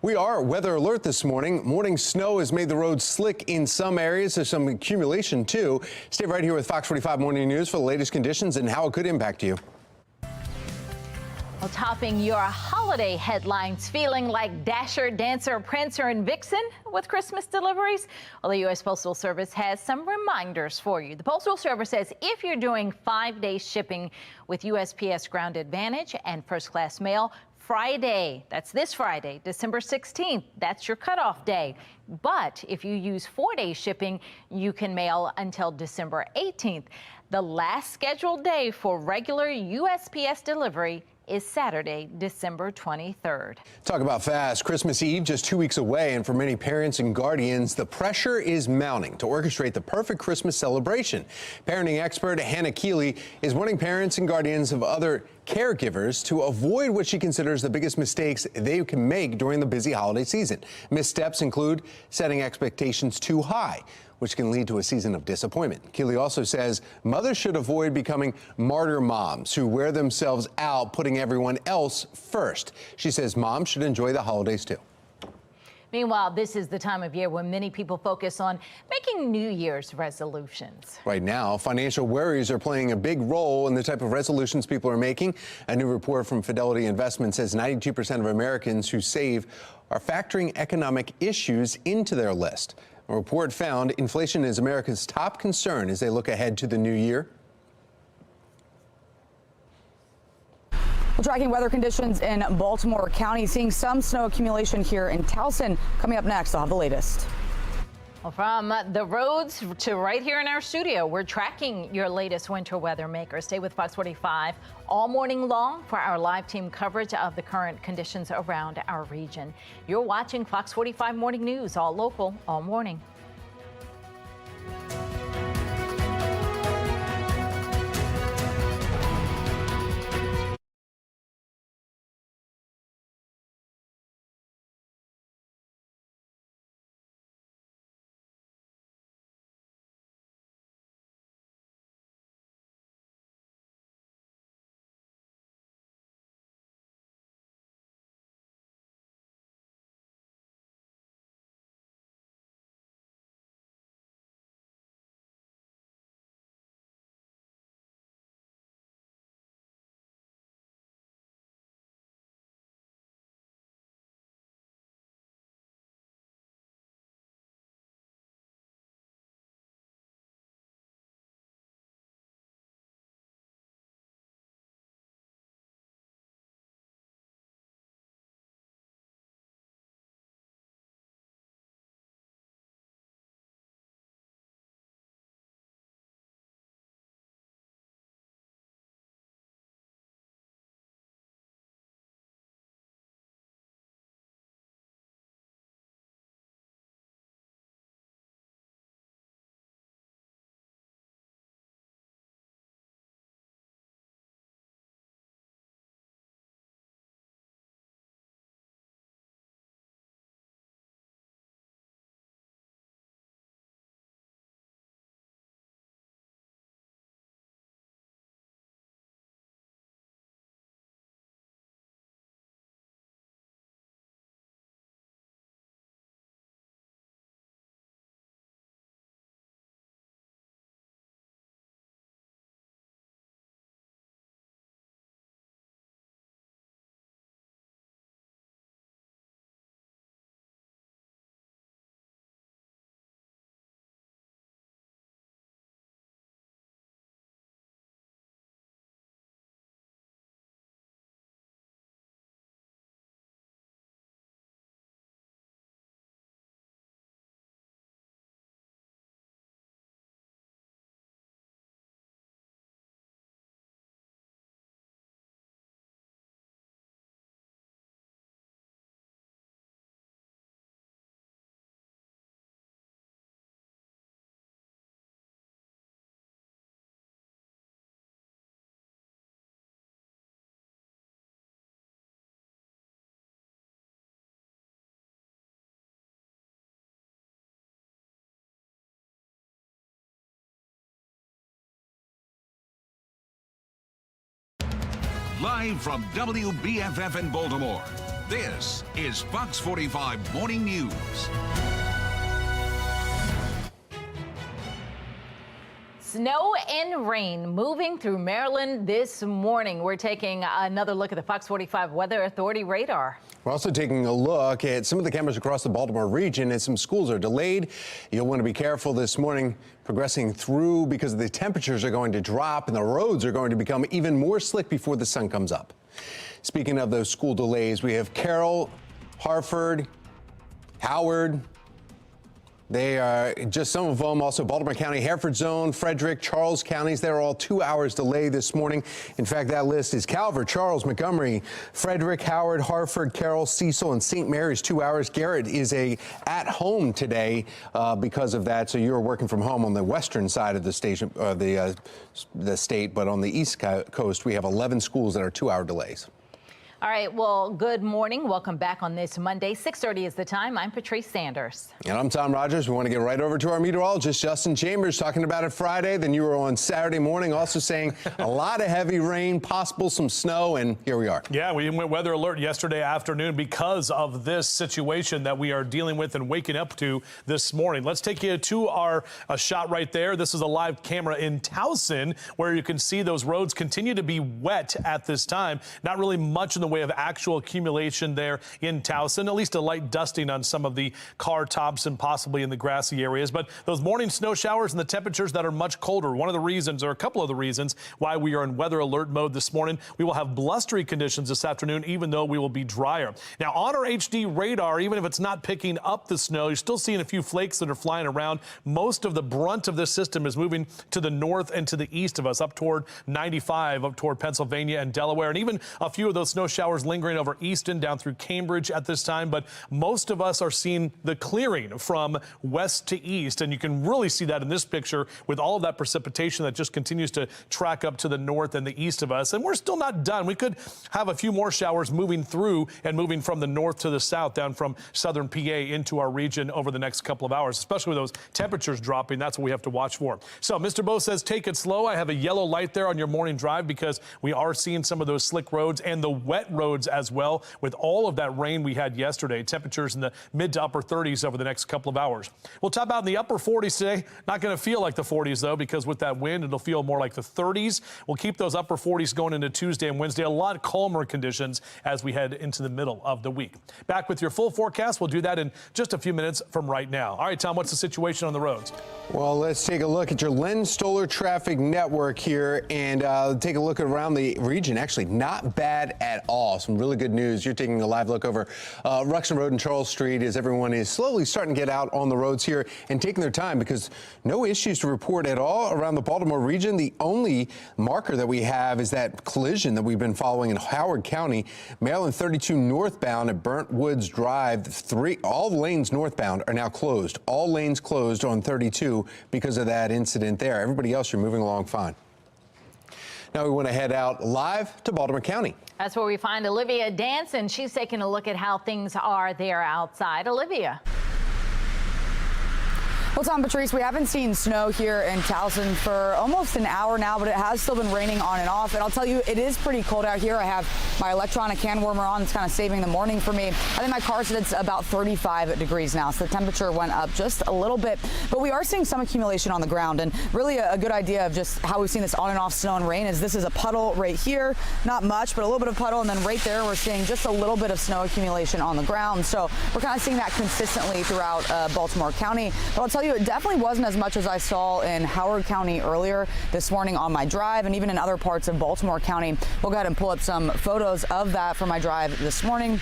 S4: We are weather alert this morning. Morning snow has made the roads slick in some areas. There's some accumulation too. Stay right here with Fox 45 Morning News for the latest conditions and how it could impact you.
S21: Well, topping your holiday headlines, feeling like Dasher, Dancer, Prancer, and Vixen with Christmas deliveries? Well, the U.S. Postal Service has some reminders for you. The Postal Service says if you're doing 5-day shipping with USPS Ground Advantage and First Class Mail, Friday, that's this Friday, December 16th, that's your cutoff day. But if you use 4-day shipping, you can mail until December 18th. The last scheduled day for regular USPS delivery is Saturday, December 23rd.
S4: Talk about fast. Christmas Eve just 2 weeks away, and for many parents and guardians, the pressure is mounting to orchestrate the perfect Christmas celebration. Parenting expert Hannah Keeley is warning parents and guardians of other caregivers to avoid what she considers the biggest mistakes they can make during the busy holiday season. Missteps include setting expectations too high, which can lead to a season of disappointment. Keeley also says mothers should avoid becoming martyr moms who wear themselves out, putting everyone else first. She says moms should enjoy the holidays too.
S21: Meanwhile, this is the time of year when many people focus on making New Year's resolutions.
S4: Right now, financial worries are playing a big role in the type of resolutions people are making. A new report from Fidelity Investment says 92% of Americans who save are factoring economic issues into their list. A report found inflation is America's top concern as they look ahead to the new year.
S9: We're tracking weather conditions in Baltimore County, seeing some snow accumulation here in Towson. Coming up next, I'll have the latest.
S21: Well, from the roads to right here in our studio, we're tracking your latest winter weather maker. Stay with Fox 45 all morning long for our live team coverage of the current conditions around our region. You're watching Fox 45 Morning News, all local, all morning.
S1: Live from WBFF in Baltimore, This is Fox 45 Morning News.
S21: Snow and rain moving through Maryland this morning. We're taking another look at the Fox 45 Weather Authority radar.
S4: We're also taking a look at some of the cameras across the Baltimore region, and some schools are delayed. You'll want to be careful this morning progressing through because the temperatures are going to drop and the roads are going to become even more slick before the sun comes up. Speaking of those school delays, we have Carroll, Harford, Howard. They are just some of them. Also, Baltimore County, Hereford Zone, Frederick, Charles counties. They're all 2 hours delay this morning. In fact, that list is Calvert, Charles, Montgomery, Frederick, Howard, Harford, Carroll, Cecil, and St. Mary's 2 hours. Garrett is at home today because of that. So you're working from home on the western side of the station, the state, but on the east coast, we have 11 schools that are 2 hour delays.
S21: All right, well, good morning. Welcome back on this Monday. 6:30 is the time. I'm Patrice Sanders.
S4: And I'm Tom Rogers. We want to get right over to our meteorologist, Justin Chambers, talking about it Friday. Then you were on Saturday morning also saying a lot of heavy rain, possible some snow, and here we are.
S3: Yeah, we went weather alert yesterday afternoon because of this situation that we are dealing with and waking up to this morning. Let's take you to our shot right there. This is a live camera in Towson where you can see those roads continue to be wet at this time. Not really much in the way of actual accumulation there in Towson, at least a light dusting on some of the car tops and possibly in the grassy areas. But those morning snow showers and the temperatures that are much colder, one of the reasons, or a couple of the reasons, why we are in weather alert mode this morning. We will have blustery conditions this afternoon, even though we will be drier. Now, on our HD radar, even if it's not picking up the snow, you're still seeing a few flakes that are flying around. Most of the brunt of this system is moving to the north and to the east of us, up toward 95, up toward Pennsylvania and Delaware, and even a few of those snow showers lingering over Easton down through Cambridge at this time. But most of us are seeing the clearing from west to east, and you can really see that in this picture with all of that precipitation that just continues to track up to the north and the east of us. And we're still not done. We could have a few more showers moving through and moving from the north to the south, down from southern PA into our region over the next couple of hours, especially with those temperatures dropping. That's what we have to watch for. So Mr. Bo says take it slow. I have a yellow light there on your morning drive because we are seeing some of those slick roads and the wet roads as well with all of that rain we had yesterday. Temperatures in the mid to upper 30s over the next couple of hours. We'll top out in the upper 40s today. Not going to feel like the 40s though, because with that wind, it'll feel more like the 30s. We'll keep those upper 40s going into Tuesday and Wednesday. A lot calmer conditions as we head into the middle of the week. Back with your full forecast. We'll do that in just a few minutes from right now. All right, Tom, what's the situation on the roads?
S4: Well, let's take a look at your Len Stoller traffic network here and take a look around the region. Actually, not bad at all. Some really good news. You're taking a live look over Ruxin Road and Charles Street as everyone is slowly starting to get out on the roads here and taking their time because no issues to report at all around the Baltimore region. The only marker that we have is that collision that we've been following in Howard County, Maryland 32 northbound at Burnt Woods Drive. All the lanes northbound are now closed. All lanes closed on 32 because of that incident there. Everybody else, you're moving along fine. Now we want to head out live to Baltimore County.
S21: That's where we find Olivia Danson. She's taking a look at how things are there outside. Olivia.
S9: Well, Tom, Patrice, we haven't seen snow here in Towson for almost an hour now, but it has still been raining on and off. And I'll tell you, it is pretty cold out here. I have my electronic hand warmer on. It's kind of saving the morning for me. I think my car said it's about 35 degrees now, so the temperature went up just a little bit. But we are seeing some accumulation on the ground. And really a good idea of just how we've seen this on and off snow and rain is this is a puddle right here. Not much, but a little bit of puddle. And then right there, we're seeing just a little bit of snow accumulation on the ground. So we're kind of seeing that consistently throughout Baltimore County. But I'll tell you, it definitely wasn't as much as I saw in Howard County earlier this morning on my drive and even in other parts of Baltimore County. We'll go ahead and pull up some photos of that from my drive this morning.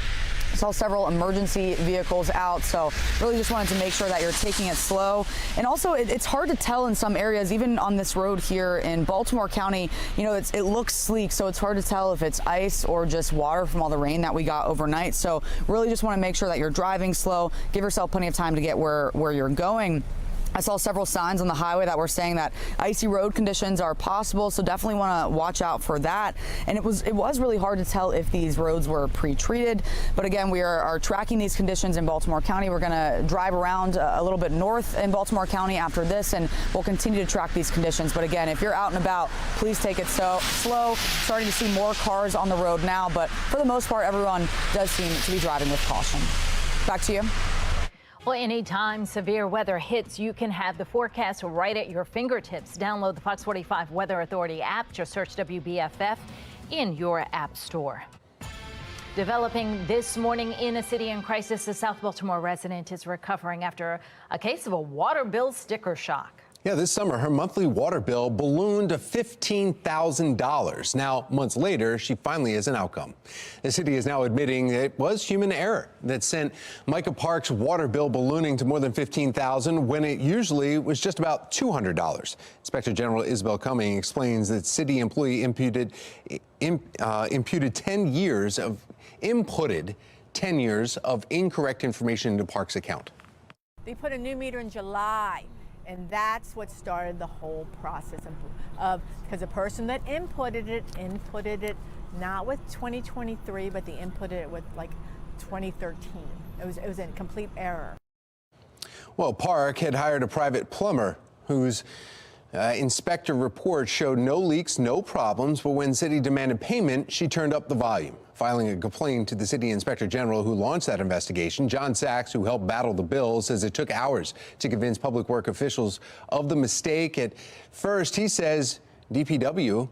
S9: Saw several emergency vehicles out, so really just wanted to make sure that you're taking it slow. And also, it's hard to tell in some areas, even on this road here in Baltimore County, you know, it looks sleek, so it's hard to tell if it's ice or just water from all the rain that we got overnight. So really just want to make sure that you're driving slow, give yourself plenty of time to get where you're going. I saw several signs on the highway that were saying that icy road conditions are possible, so definitely want to watch out for that. And it was really hard to tell if these roads were pre-treated. But again, we are tracking these conditions in Baltimore County. We're going to drive around a little bit north in Baltimore County after this, and we'll continue to track these conditions. But again, if you're out and about, please take it slow. Starting to see more cars on the road now, but for the most part, everyone does seem to be driving with caution. Back to you.
S21: Well, anytime severe weather hits, you can have the forecast right at your fingertips. Download the Fox 45 Weather Authority app. Just search WBFF in your app store. Developing this morning in a city in crisis, a South Baltimore resident is recovering after a case of a water bill sticker shock.
S4: Yeah, this summer, her monthly water bill ballooned to $15,000. Now, months later, she finally has an outcome. The city is now admitting it was human error that sent Micah Park's water bill ballooning to more than $15,000 when it usually was just about $200. Inspector General Isabel Cumming explains that city employee inputted 10 years of incorrect information into Park's account.
S6: They put a new meter in July. And that's what started the whole process of because the person that inputted it not with 2023, but they inputted it with like 2013. It was a complete error.
S4: Well, Park had hired a private plumber whose inspector report showed no leaks, no problems, but when city demanded payment, she turned up the volume. Filing a complaint to the city inspector general who launched that investigation, John Sachs, who helped battle the bill, says it took hours to convince public work officials of the mistake. At first, he says DPW,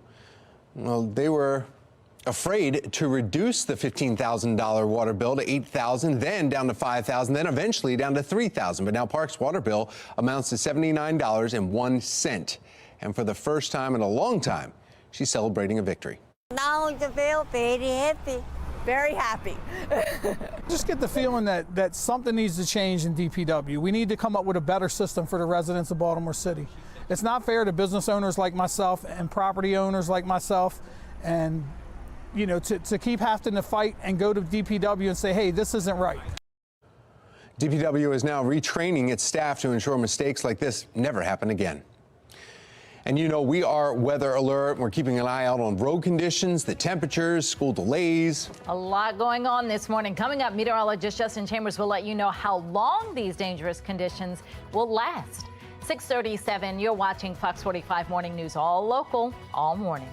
S4: well, they were afraid to reduce the $15,000 water bill to $8,000, then down to $5,000, then eventually down to $3,000. But now Park's water bill amounts to $79.01. And for the first time in a long time, she's celebrating a victory.
S6: Now I feel very happy. Very happy.
S7: Just get the feeling that something needs to change in DPW. We need to come up with a better system for the residents of Baltimore City. It's not fair to business owners like myself and property owners like myself, and you know, to keep having to fight and go to DPW and say, hey, this isn't right.
S4: DPW is now retraining its staff to ensure mistakes like this never happen again. And you know, we are weather alert. We're keeping an eye out on road conditions, the temperatures, school delays.
S21: A lot going on this morning. Coming up, meteorologist Justin Chambers will let you know how long these dangerous conditions will last. 6:37, you're watching Fox 45 Morning News, all local, all morning.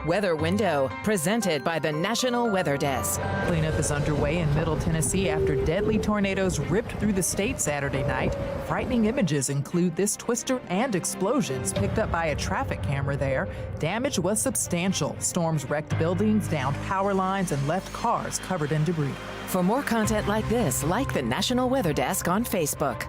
S20: Weather Window, presented by the National Weather Desk.
S22: Cleanup is underway in Middle Tennessee after deadly tornadoes ripped through the state Saturday night. Frightening images include this twister and explosions picked up by a traffic camera there. Damage was substantial. Storms wrecked buildings, downed power lines, and left cars covered in debris.
S20: For more content like this, like the National Weather Desk on Facebook.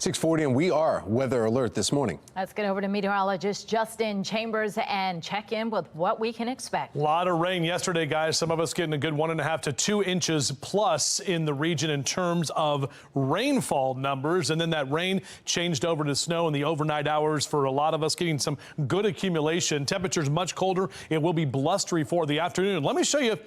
S4: 6:40, and we are weather alert this morning.
S21: Let's get over to meteorologist Justin Chambers and check in with what we can expect.
S3: A lot of rain yesterday, guys. Some of us getting a good 1.5 to 2 inches plus in the region in terms of rainfall numbers. And then that rain changed over to snow in the overnight hours for a lot of us, getting some good accumulation. Temperatures much colder. It will be blustery for the afternoon. Let me show you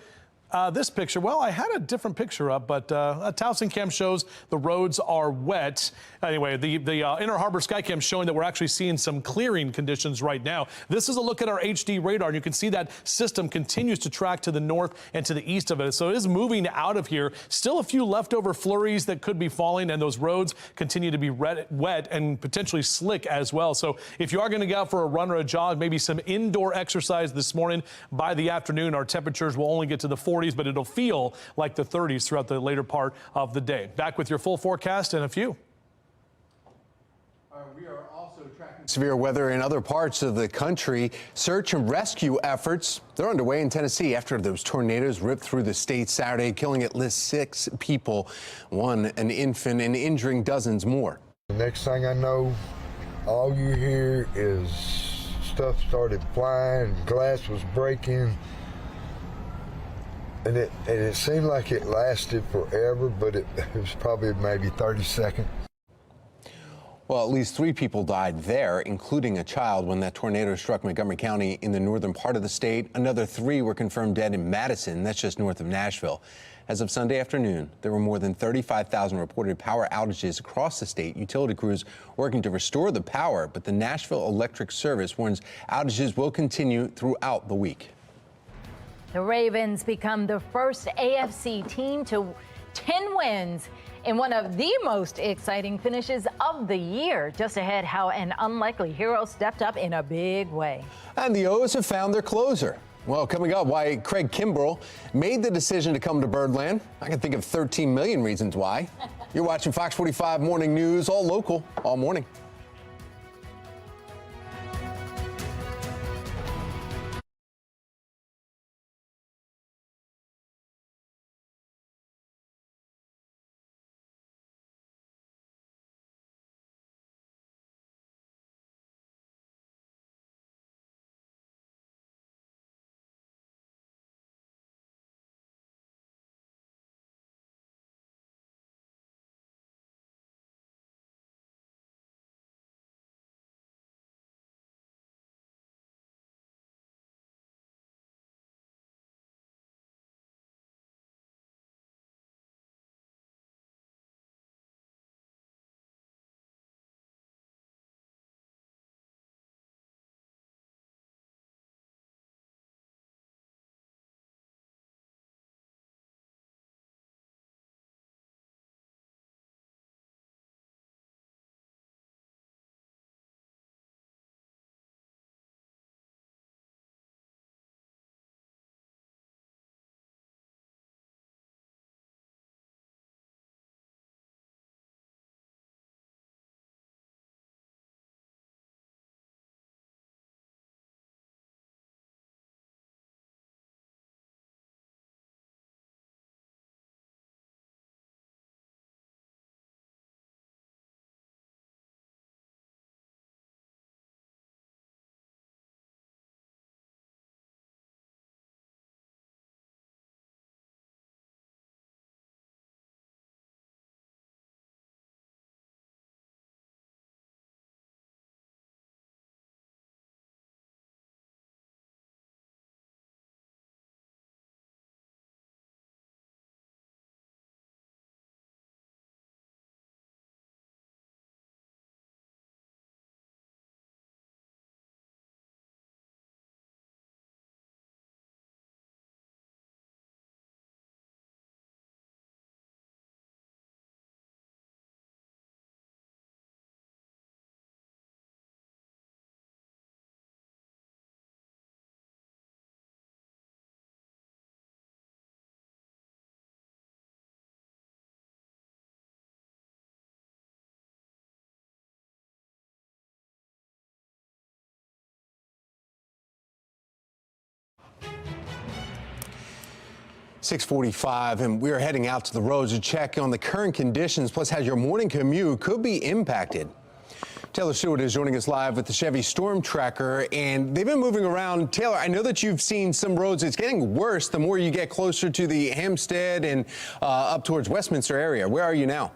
S3: this picture. Well, I had a different picture up, but a Towson cam shows the roads are wet. Anyway, the Inner Harbor Sky Cam showing that we're actually seeing some clearing conditions right now. This is a look at our HD radar, and you can see that system continues to track to the north and to the east of it. So it is moving out of here. Still a few leftover flurries that could be falling, and those roads continue to be wet and potentially slick as well. So if you are going to go out for a run or a jog, maybe some indoor exercise this morning, by the afternoon, our temperatures will only get to the 40s. But it'll feel like the 30s throughout the later part of the day. Back with your full forecast in a few.
S4: We are also tracking severe weather in other parts of the country. Search and rescue efforts, they're underway in Tennessee after those tornadoes ripped through the state Saturday, killing at least 6 people, one an infant, and injuring dozens more.
S10: The next thing I know, all you hear is stuff started flying, glass was breaking. And it seemed like it lasted forever, but it was probably maybe 30 seconds.
S4: Well, at least 3 people died there, including a child, when that tornado struck Montgomery County in the northern part of the state. Another 3 were confirmed dead in Madison, that's just north of Nashville. As of Sunday afternoon, there were more than 35,000 reported power outages across the state. Utility crews working to restore the power, but the Nashville Electric Service warns outages will continue throughout the week.
S21: The Ravens become the first AFC team to 10 wins in one of the most exciting finishes of the year. Just ahead, how an unlikely hero stepped up in a big way.
S4: And the O's have found their closer. Well, coming up, why Craig Kimbrell made the decision to come to Birdland. I can think of 13 million reasons why. You're watching Fox 45 Morning News, all local, all morning. 6:45, and we are heading out to the roads to check on the current conditions, plus how your morning commute could be impacted. Taylor Stewart is joining us live with the Chevy Storm Tracker, and they've been moving around. Taylor, I know that you've seen some roads. It's getting worse the more you get closer to the Hampstead and up towards Westminster area. Where are you now?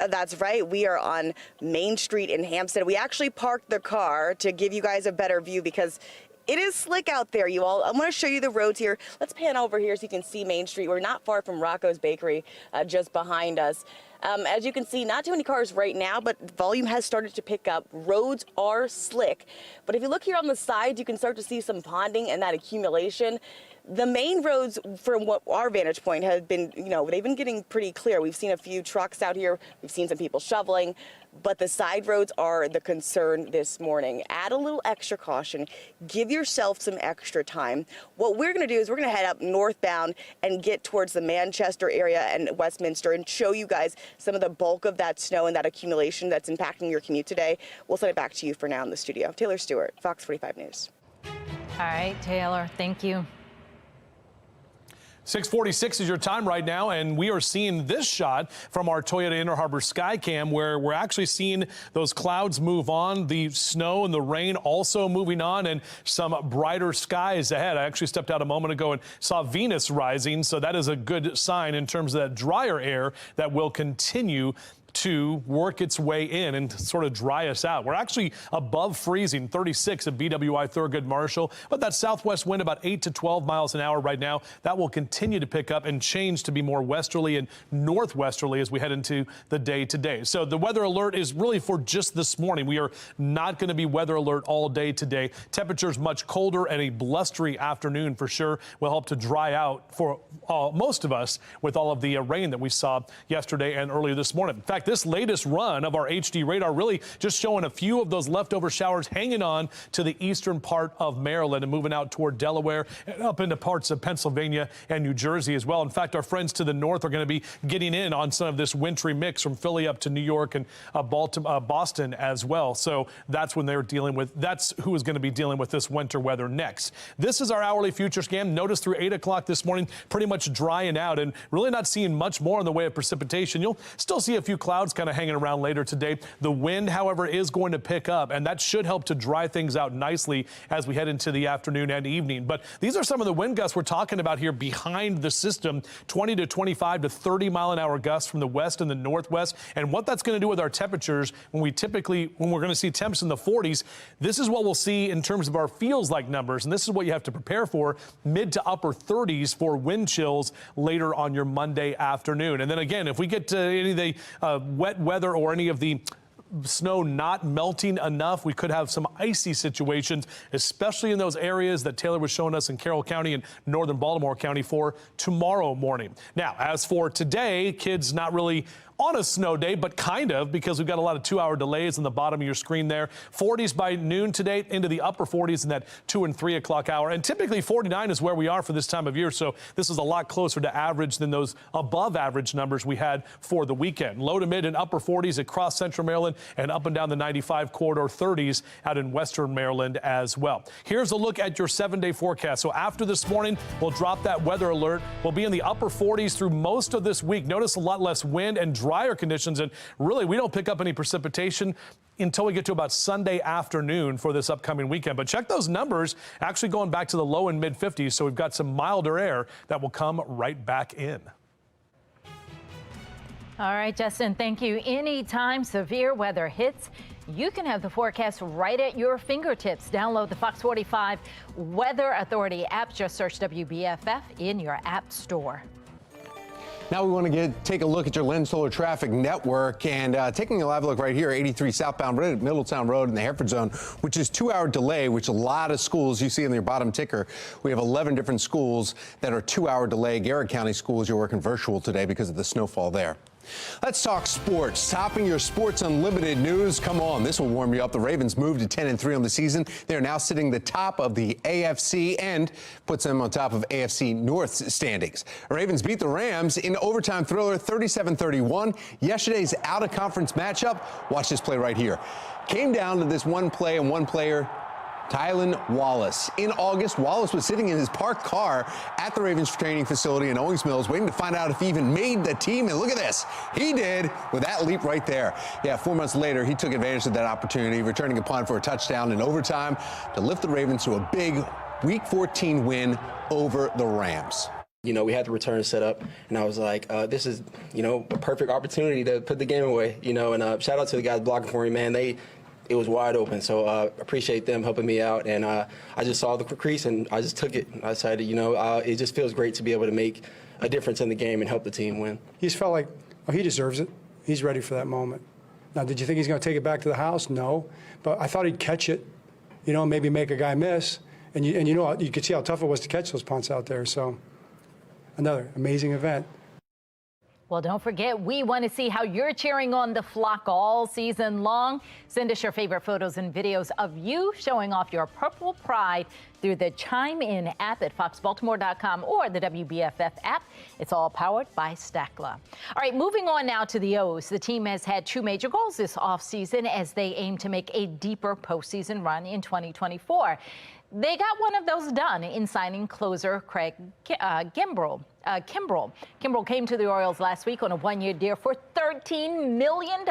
S2: That's right. We are on Main Street in Hampstead. We actually parked the car to give you guys a better view because it is slick out there, you all. I'm going to show you the roads here. Let's pan over here so you can see Main Street. We're not far from Rocco's Bakery, just behind us. As you can see, not too many cars right now, but volume has started to pick up. Roads are slick. But if you look here on the sides, you can start to see some ponding and that accumulation. The main roads, from what our vantage point, have been, they've been getting pretty clear. We've seen a few trucks out here. We've seen some people shoveling. But the side roads are the concern this morning. Add a little extra caution. Give yourself some extra time. What we're going to do is we're going to head up northbound and get towards the Manchester area and Westminster and show you guys some of the bulk of that snow and that accumulation that's impacting your commute today. We'll send it back to you for now in the studio. Taylor Stewart, Fox 45 News.
S21: All right, Taylor, thank you.
S3: 6:46 is your time right now, and we are seeing this shot from our Toyota Inner Harbor Skycam, where we're actually seeing those clouds move on, the snow and the rain also moving on, and some brighter skies ahead. I actually stepped out a moment ago and saw Venus rising, so that is a good sign in terms of that drier air that will continue to work its way in and sort of dry us out. We're actually above freezing, 36 at BWI Thurgood Marshall, but that southwest wind about 8 to 12 miles an hour right now. That will continue to pick up and change to be more westerly and northwesterly as we head into the day today. So the weather alert is really for just this morning. We are not going to be weather alert all day today. Temperatures much colder and a blustery afternoon for sure will help to dry out for most of us with all of the rain that we saw yesterday and earlier this morning. In fact, this latest run of our HD radar really just showing a few of those leftover showers hanging on to the eastern part of Maryland and moving out toward Delaware and up into parts of Pennsylvania and New Jersey as well. In fact, our friends to the north are going to be getting in on some of this wintry mix from Philly up to New York and Boston as well. So that's when they're dealing with, that's who is going to be dealing with this winter weather next. This is our hourly future scan. Notice through 8 o'clock this morning, pretty much drying out and really not seeing much more in the way of precipitation. You'll still see a few clouds kind of hanging around later today. The wind, however, is going to pick up, and that should help to dry things out nicely as we head into the afternoon and evening. But these are some of the wind gusts we're talking about here behind the system, 20 to 25 to 30 mile an hour gusts from the west and the northwest. And what that's going to do with our temperatures when we're going to see temps in the 40s, this is what we'll see in terms of our feels like numbers. And this is what you have to prepare for, mid to upper 30s for wind chills later on your Monday afternoon. And then again, if we get to any of the wet weather or any of the snow not melting enough, we could have some icy situations, especially in those areas that Taylor was showing us in Carroll County and northern Baltimore County for tomorrow morning. Now, as for today, kids not really on a snow day, but kind of, because we've got a lot of 2-hour delays on the bottom of your screen there. 40s by noon today, into the upper 40s in that 2 and 3 o'clock hour. And typically 49 is where we are for this time of year. So this is a lot closer to average than those above average numbers we had for the weekend. Low to mid and upper 40s across central Maryland and up and down the 95 corridor, 30s out in western Maryland as well. Here's a look at your 7-day forecast. So after this morning, we'll drop that weather alert. We'll be in the upper 40s through most of this week. Notice a lot less wind and drier conditions, and really we don't pick up any precipitation until we get to about Sunday afternoon for this upcoming weekend. But check those numbers actually going back to the low and mid 50s, so we've got some milder air that will come right back in.
S21: All right, Justin, thank you. Anytime severe weather hits, you can have the forecast right at your fingertips. Download the Fox 45 Weather Authority app. Just search WBFF in your app store.
S4: Now we want to take a look at your Lens Solar traffic network, and taking a live look right here, 83 southbound right at Middletown Road in the Hereford zone, which is 2-hour delay, which a lot of schools you see in your bottom ticker. We have 11 different schools that are 2-hour delay. Garrett County schools, you're working virtual today because of the snowfall there. Let's talk sports. Topping your Sports Unlimited news. Come on, this will warm you up. The Ravens moved to 10-3 on the season. They are now sitting the top of the AFC and puts them on top of AFC North standings. The Ravens beat the Rams in overtime thriller 37-31. Yesterday's out-of-conference matchup, watch this play right here, came down to this one play and one player Tylan Wallace. In August, Wallace was sitting in his parked car at the Ravens training facility in Owings Mills, waiting to find out if he even made the team. And look at this. He did with that leap right there. Yeah, 4 months later, he took advantage of that opportunity, returning a punt for a touchdown in overtime to lift the Ravens to a big Week 14 win over the Rams.
S11: You know, we had the return set up, and I was like, this is, a perfect opportunity to put the game away, and shout out to the guys blocking for me, man. It was wide open, so appreciate them helping me out, and I just saw the crease, and I just took it. I decided, it just feels great to be able to make a difference in the game and help the team win.
S13: He just felt like, he deserves it. He's ready for that moment. Now, did you think he's going to take it back to the house? No, but I thought he'd catch it, maybe make a guy miss, and you could see how tough it was to catch those punts out there, so another amazing event.
S21: Well, don't forget, we want to see how you're cheering on the Flock all season long. Send us your favorite photos and videos of you showing off your purple pride through the Chime In app at foxbaltimore.com or the WBFF app. It's all powered by Stackla. All right, moving on now to the O's. The team has had two major goals this offseason as they aim to make a deeper postseason run in 2024. They got one of those done in signing closer Craig Kimbrell. Kimbrell came to the Orioles last week on a one-year deal for $13 million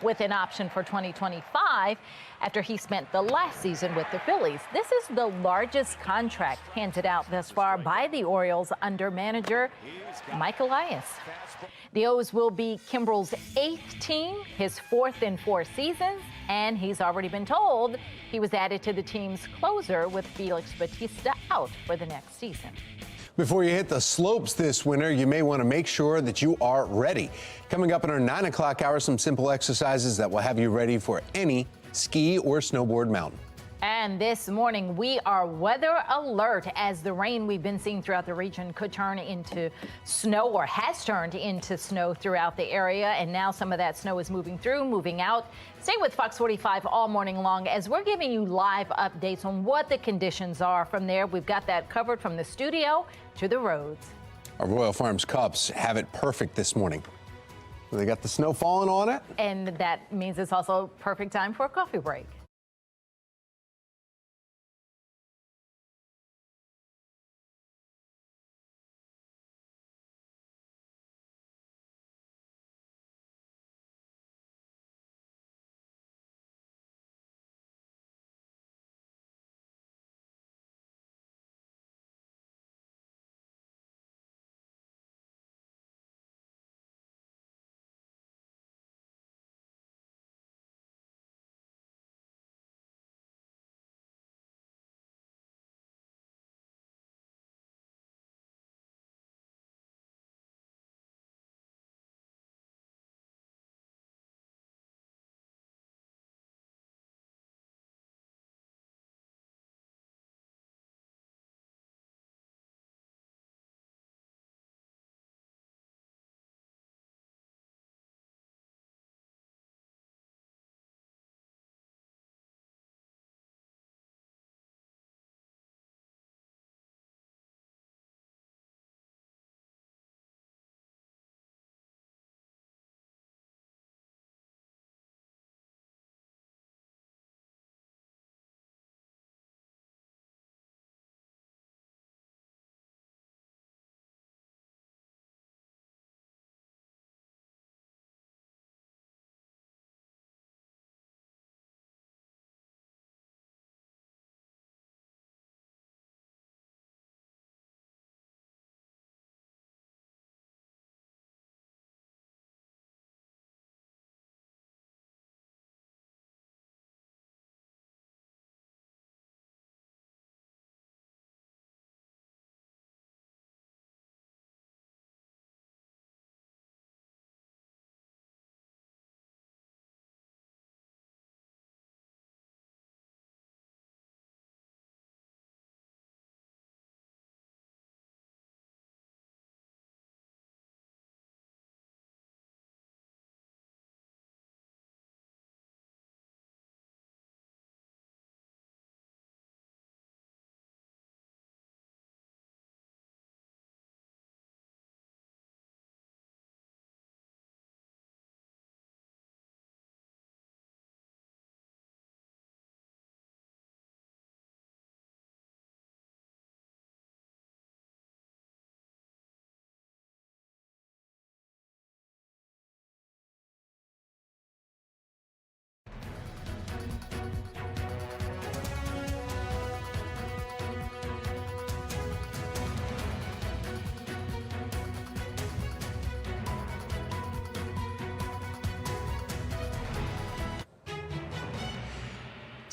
S21: with an option for 2025 after he spent the last season with the Phillies. This is the largest contract handed out thus far by the Orioles under manager Mike Elias. The O's will be Kimbrell's 8th team, his 4th in 4 seasons, and he's already been told he was added to the team's closer with Felix Bautista out for the next season.
S4: Before you hit the slopes this winter, you may want to make sure that you are ready. Coming up in our 9 o'clock hour, some simple exercises that will have you ready for any ski or snowboard mountain.
S21: And this morning, we are weather alert as the rain we've been seeing throughout the region could turn into snow or has turned into snow throughout the area. And now some of that snow is moving out. Stay with Fox 45 all morning long as we're giving you live updates on what the conditions are. From there, we've got that covered from the studio to the roads.
S4: Our Royal Farms Cups have it perfect this morning. They got the snow falling on it.
S21: And that means it's also perfect time for a coffee break.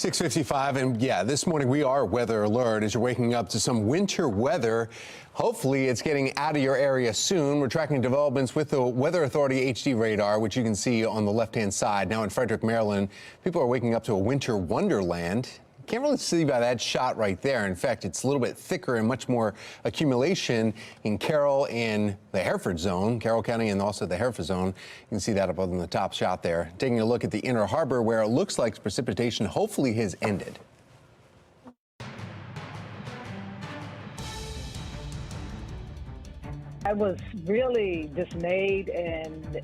S4: 6:55, and yeah, this morning we are weather alert as you're waking up to some winter weather. Hopefully it's getting out of your area soon. We're tracking developments with the Weather Authority HD radar, which you can see on the left-hand side. Now in Frederick, Maryland, people are waking up to a winter wonderland. Can't really see by that shot right there. In fact, it's a little bit thicker and much more accumulation in Carroll and the Hereford zone, Carroll County and also the Hereford zone. You can see that up on the top shot there. Taking a look at the Inner Harbor where it looks like precipitation hopefully has ended.
S14: I was really dismayed and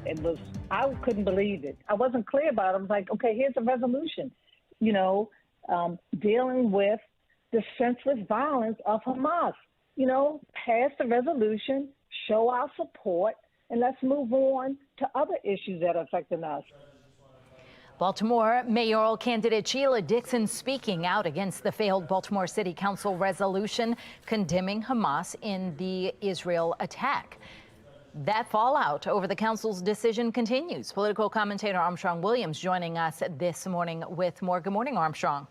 S14: I couldn't believe it. I wasn't clear about it. I was like, okay, here's a resolution, dealing with the senseless violence of Hamas. Pass the resolution, show our support, and let's move on to other issues that are affecting us.
S21: Baltimore mayoral candidate Sheila Dixon speaking out against the failed Baltimore City Council resolution condemning Hamas in the Israel attack. That fallout over the council's decision continues. Political commentator Armstrong Williams joining us this morning with more. Good morning, Armstrong.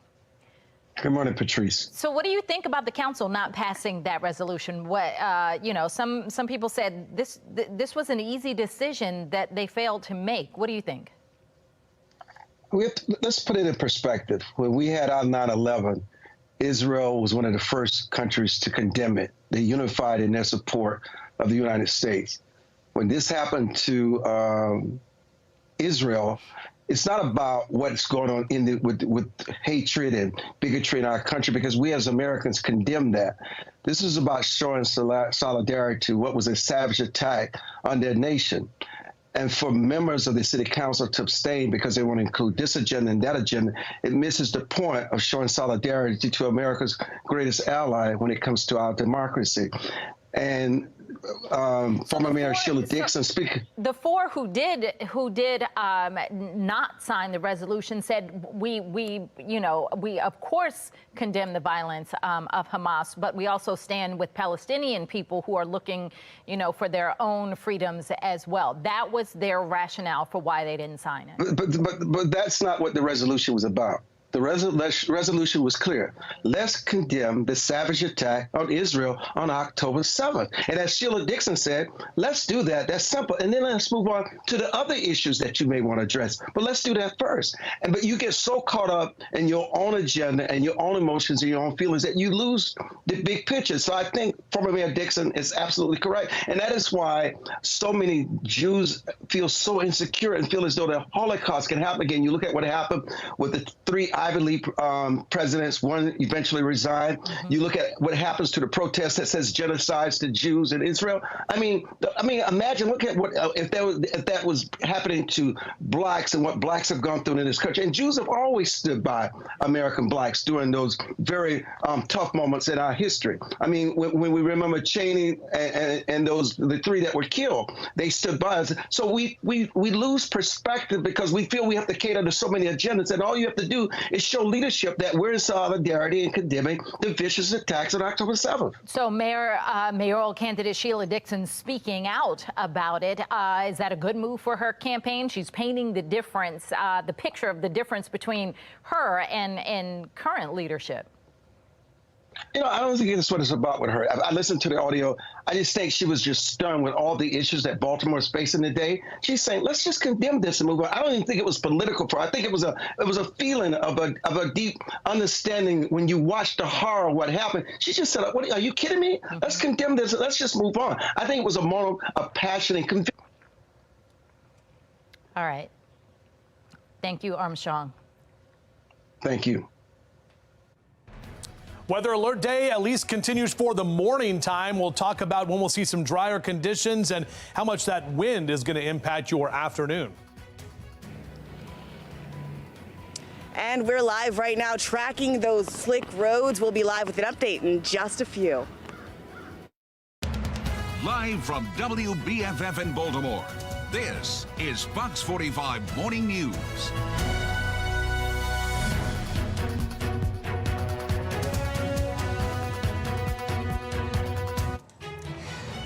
S15: Good morning, Patrice.
S21: So what do you think about the council not passing that resolution? What, some people said this was an easy decision that they failed to make. What do you think?
S15: Let's put it in perspective. When we had our 9/11, Israel was one of the first countries to condemn it. They unified in their support of the United States. When this happened to Israel, it's not about what's going on with hatred and bigotry in our country, because we as Americans condemn that. This is about showing solidarity to what was a savage attack on their nation. And for members of the city council to abstain because they want to include this agenda and that agenda, it misses the point of showing solidarity to America's greatest ally when it comes to our democracy. And former Mayor Sheila Dixon speaking.
S21: The four who did not sign the resolution said we of course condemn the violence of Hamas, but we also stand with Palestinian people who are looking, for their own freedoms as well. That was their rationale for why they didn't sign it.
S15: But that's not what the resolution was about. The resolution was clear. Let's condemn the savage attack on Israel on October 7th. And as Sheila Dixon said, let's do that. That's simple. And then let's move on to the other issues that you may want to address. But let's do that first. But you get so caught up in your own agenda and your own emotions and your own feelings that you lose the big picture. So I think former Mayor Dixon is absolutely correct. And that is why so many Jews feel so insecure and feel as though the Holocaust can happen again. You look at what happened with the 3 Ivy League presidents, one eventually resigned. Mm-hmm. You look at what happens to the protest that says genocides to Jews in Israel. I mean, imagine, look at what if that was happening to blacks and what blacks have gone through in this country. And Jews have always stood by American blacks during those very tough moments in our history. I mean, when we remember Cheney and the 3 that were killed, they stood by us. So we lose perspective because we feel we have to cater to so many agendas, and all you have to do is show leadership that we're in solidarity in condemning the vicious attacks on October 7th.
S21: So mayoral candidate Sheila Dixon speaking out about it. Is that a good move for her campaign? She's painting the difference, the picture of the difference between her and current leadership.
S15: I don't think that's what it's about with her. I listened to the audio. I just think she was just stunned with all the issues that Baltimore is facing today. She's saying, let's just condemn this and move on. I don't even think it was political for her. I think it was a feeling of a deep understanding when you watch the horror of what happened. She just said, "What, are you kidding me? Mm-hmm. Let's condemn this. Let's just move on." I think it was a moment of passion and conviction.
S21: All right. Thank you, Armstrong.
S15: Thank you.
S3: Weather alert day at least continues for the morning time. We'll talk about when we'll see some drier conditions and how much that wind is going to impact your afternoon.
S2: And we're live right now tracking those slick roads. We'll be live with an update in just a few.
S1: Live from WBFF in Baltimore, this is Fox 45 Morning News.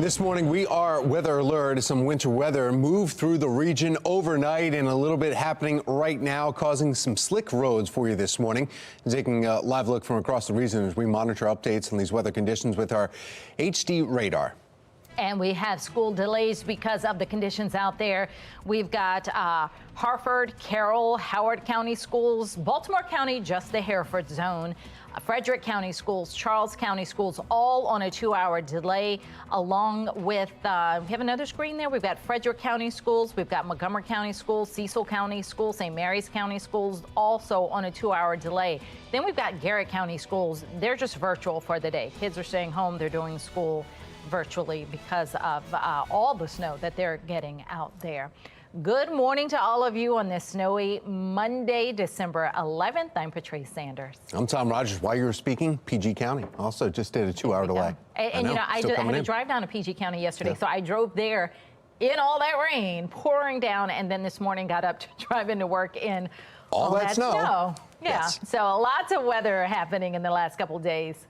S4: This morning, we are weather alert as some winter weather moved through the region overnight, and a little bit happening right now, causing some slick roads for you this morning. Taking a live look from across the region as we monitor updates on these weather conditions with our HD radar.
S21: And we have school delays because of the conditions out there. We've got Harford, Carroll, Howard County schools, Baltimore County, just the Hereford zone, Frederick County schools, Charles County schools, all on a 2-hour delay, along with, we have another screen there. We've got Frederick County schools, we've got Montgomery County schools, Cecil County schools, St. Mary's County schools, also on a 2-hour delay. Then we've got Garrett County schools. They're just virtual for the day. Kids are staying home. They're doing school virtually because of all the snow that they're getting out there. Good morning to all of you on this snowy Monday, December 11th. I'm Patrice Sanders.
S4: I'm Tom Rogers. While you were speaking, PG County also just did a 2-hour delay.
S21: And you know, I had to drive down to PG County yesterday, so I drove there in all that rain pouring down, and then this morning got up to drive into work in all that snow. Yeah, yes. So lots of weather happening in the last couple of days.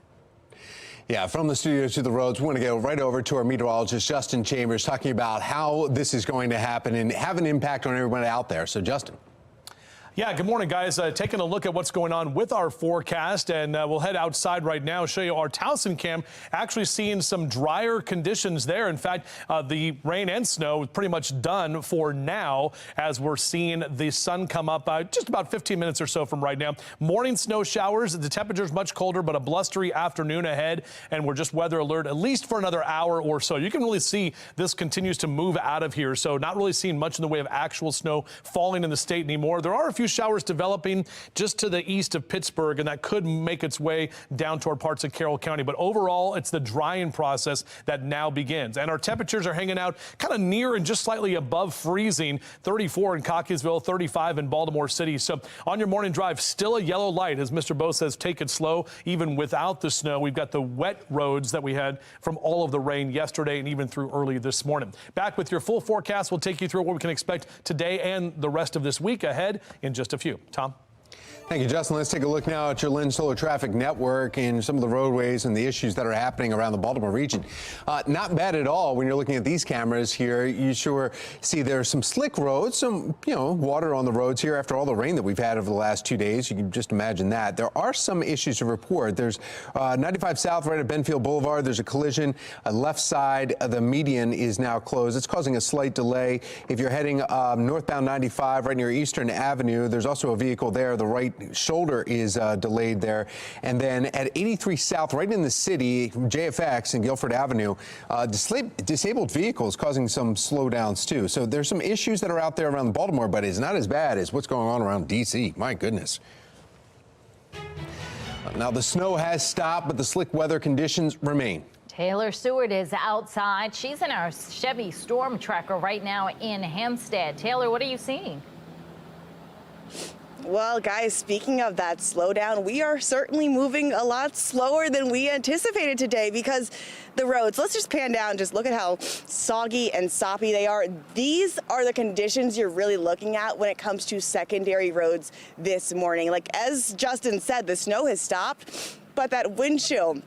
S4: Yeah, from the studio to the roads, we want to go right over to our meteorologist, Justin Chambers, talking about how this is going to happen and have an impact on everyone out there. So, Justin.
S3: Yeah, good morning, guys. Taking a look at what's going on with our forecast, and we'll head outside right now, show you our Towson cam, actually seeing some drier conditions there. In fact, the rain and snow is pretty much done for now, as we're seeing the sun come up just about 15 minutes or so from right now. Morning snow showers. The temperature's much colder, but a blustery afternoon ahead, and we're just weather alert at least for another hour or so. You can really see this continues to move out of here, so not really seeing much in the way of actual snow falling in the state anymore. There are a few showers developing just to the east of Pittsburgh, and that could make its way down toward parts of Carroll County. But overall, it's the drying process that now begins. And our temperatures are hanging out kind of near and just slightly above freezing. 34 in Cockeysville, 35 in Baltimore City. So on your morning drive, still a yellow light, as Mr. Bo says, take it slow. Even without the snow, we've got the wet roads that we had from all of the rain yesterday and even through early this morning. Back with your full forecast. We'll take you through what we can expect today and the rest of this week ahead in just a few. Tom?
S4: Thank you, Justin. Let's take a look now at your Lynn Solar Traffic Network and some of the roadways and the issues that are happening around the Baltimore region. Not bad at all when you're looking at these cameras here. You sure see there's some slick roads, some, water on the roads here after all the rain that we've had over the last 2 days. You can just imagine that. There are some issues to report. There's 95 South right at Benfield Boulevard. There's a collision. Left side of the median is now closed. It's causing a slight delay. If you're heading northbound 95 right near Eastern Avenue, there's also a vehicle there. The right shoulder is delayed there. And then at 83 South, right in the city, JFX and Guilford Avenue, disabled vehicles causing some slowdowns too. So there's some issues that are out there around Baltimore, but it's not as bad as what's going on around D.C. My goodness. Now the snow has stopped, but the slick weather conditions remain.
S21: Taylor Stewart is outside. She's in our Chevy Storm Tracker right now in Hempstead. Taylor, what are you seeing?
S2: Well, guys, speaking of that slowdown, we are certainly moving a lot slower than we anticipated today because the roads, let's just pan down, just look at how soggy and soppy they are. These are the conditions you're really looking at when it comes to secondary roads this morning. Like as Justin said, the snow has stopped, but that wind chill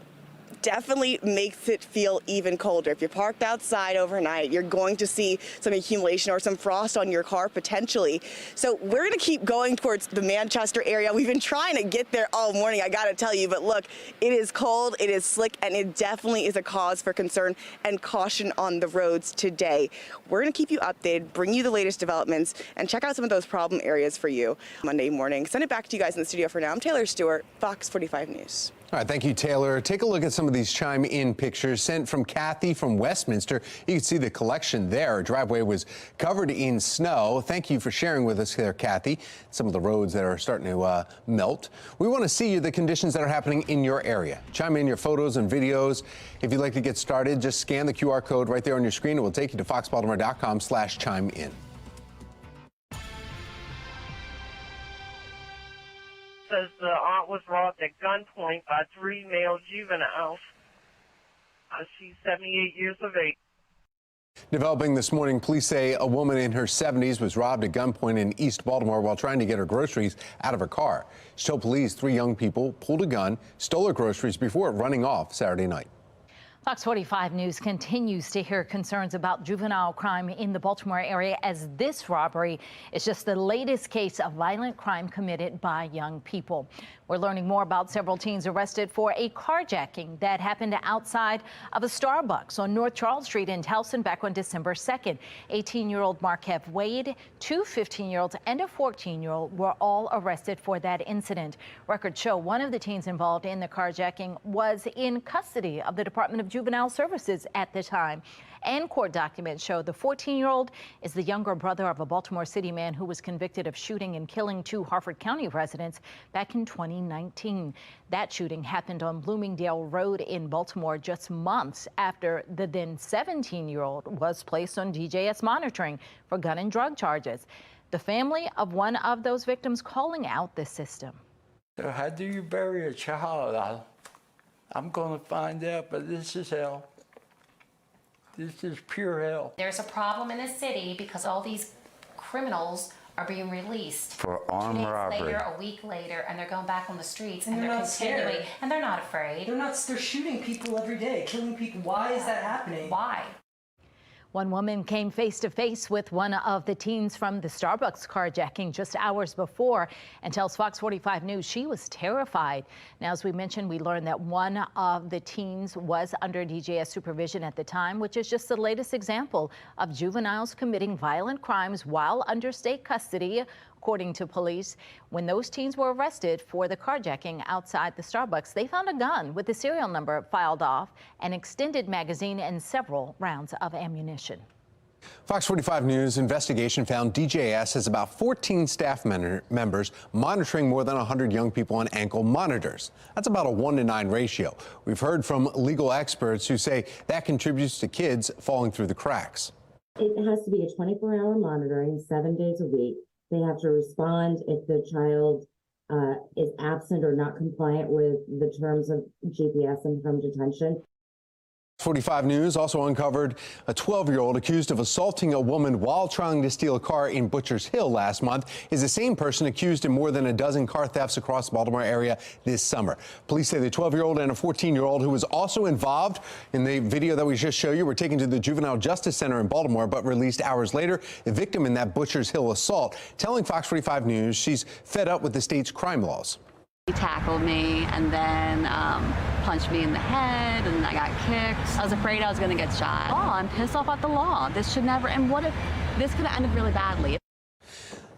S2: definitely makes it feel even colder. If you're parked outside overnight, you're going to see some accumulation or some frost on your car potentially. So we're going to keep going towards the Manchester area. We've been trying to get there all morning, I got to tell you, but look, it is cold, it is slick, and it definitely is a cause for concern and caution on the roads today. We're going to keep you updated, bring you the latest developments, and check out some of those problem areas for you Monday morning. Send it back to you guys in the studio for now. I'm Taylor Stewart, Fox 45 News.
S4: All right, thank you, Taylor. Take a look at some of these chime-in pictures sent from Kathy from Westminster. You can see the collection there. Our driveway was covered in snow. Thank you for sharing with us there, Kathy. Some of the roads that are starting to melt. We want to see the conditions that are happening in your area. Chime in your photos and videos. If you'd like to get started, just scan the QR code right there on your screen. It will take you to foxbaltimore.com/chime-in.
S12: Says the aunt was robbed at gunpoint by 3 male juveniles. She's 78 years of age.
S4: Developing this morning, police say a woman in her 70s was robbed at gunpoint in East Baltimore while trying to get her groceries out of her car. She told police 3 young people pulled a gun, stole her groceries before running off Saturday night.
S21: Fox 45 News continues to hear concerns about juvenile crime in the Baltimore area, as this robbery is just the latest case of violent crime committed by young people. We're learning more about several teens arrested for a carjacking that happened outside of a Starbucks on North Charles Street in Towson back on December 2nd. 18-year-old Markev Wade, two 15-year-olds, and a 14-year-old were all arrested for that incident. Records show one of the teens involved in the carjacking was in custody of the Department of Juvenile Services at the time. And court documents show the 14-year-old is the younger brother of a Baltimore City man who was convicted of shooting and killing two Harford County residents back in 2019. That shooting happened on Bloomingdale Road in Baltimore just months after the then 17-year-old was placed on DJS monitoring for gun and drug charges. The family of one of those victims calling out the system.
S5: So how do you bury a child? I'm going to find out, but this is hell. This is pure hell.
S18: There's a problem in the city because all these criminals are being released
S5: For armed
S18: 2 days
S5: robbery.
S18: later, a week later, and they're going back on the streets
S19: And
S18: and
S19: they're
S18: they're
S19: not
S18: continuing,
S19: scared.
S18: and they're not afraid.
S19: They're shooting people every day, killing people. Why is that happening?
S18: Why?
S21: One woman came face to face with one of the teens from the Starbucks carjacking just hours before and tells Fox 45 News she was terrified. Now, as we mentioned, we learned that one of the teens was under DJS supervision at the time, which is just the latest example of juveniles committing violent crimes while under state custody. According to police, when those teens were arrested for the carjacking outside the Starbucks, they found a gun with the serial number filed off, an extended magazine, and several rounds of ammunition.
S4: Fox 45 News investigation found DJS has about 14 staff members monitoring more than 100 young people on ankle monitors. That's about a 1-to-9 ratio. We've heard from legal experts who say that contributes to kids falling through the cracks.
S16: It has to be a 24-hour monitoring, 7 days a week. They have to respond if the child is absent or not compliant with the terms of GPS and from detention.
S4: 45 News also uncovered a 12-year-old accused of assaulting a woman while trying to steal a car in Butchers Hill last month is the same person accused in more than a dozen car thefts across the Baltimore area this summer. Police say the 12-year-old and a 14-year-old who was also involved in the video that we just showed you were taken to the Juvenile Justice Center in Baltimore but released hours later. The victim in that Butchers Hill assault telling Fox 45 News she's fed up with the state's crime laws.
S17: He tackled me and then punched me in the head, and I got kicked. I was afraid I was going to get shot. Oh, I'm pissed off at the law. This should never, and what if this could have ended really badly?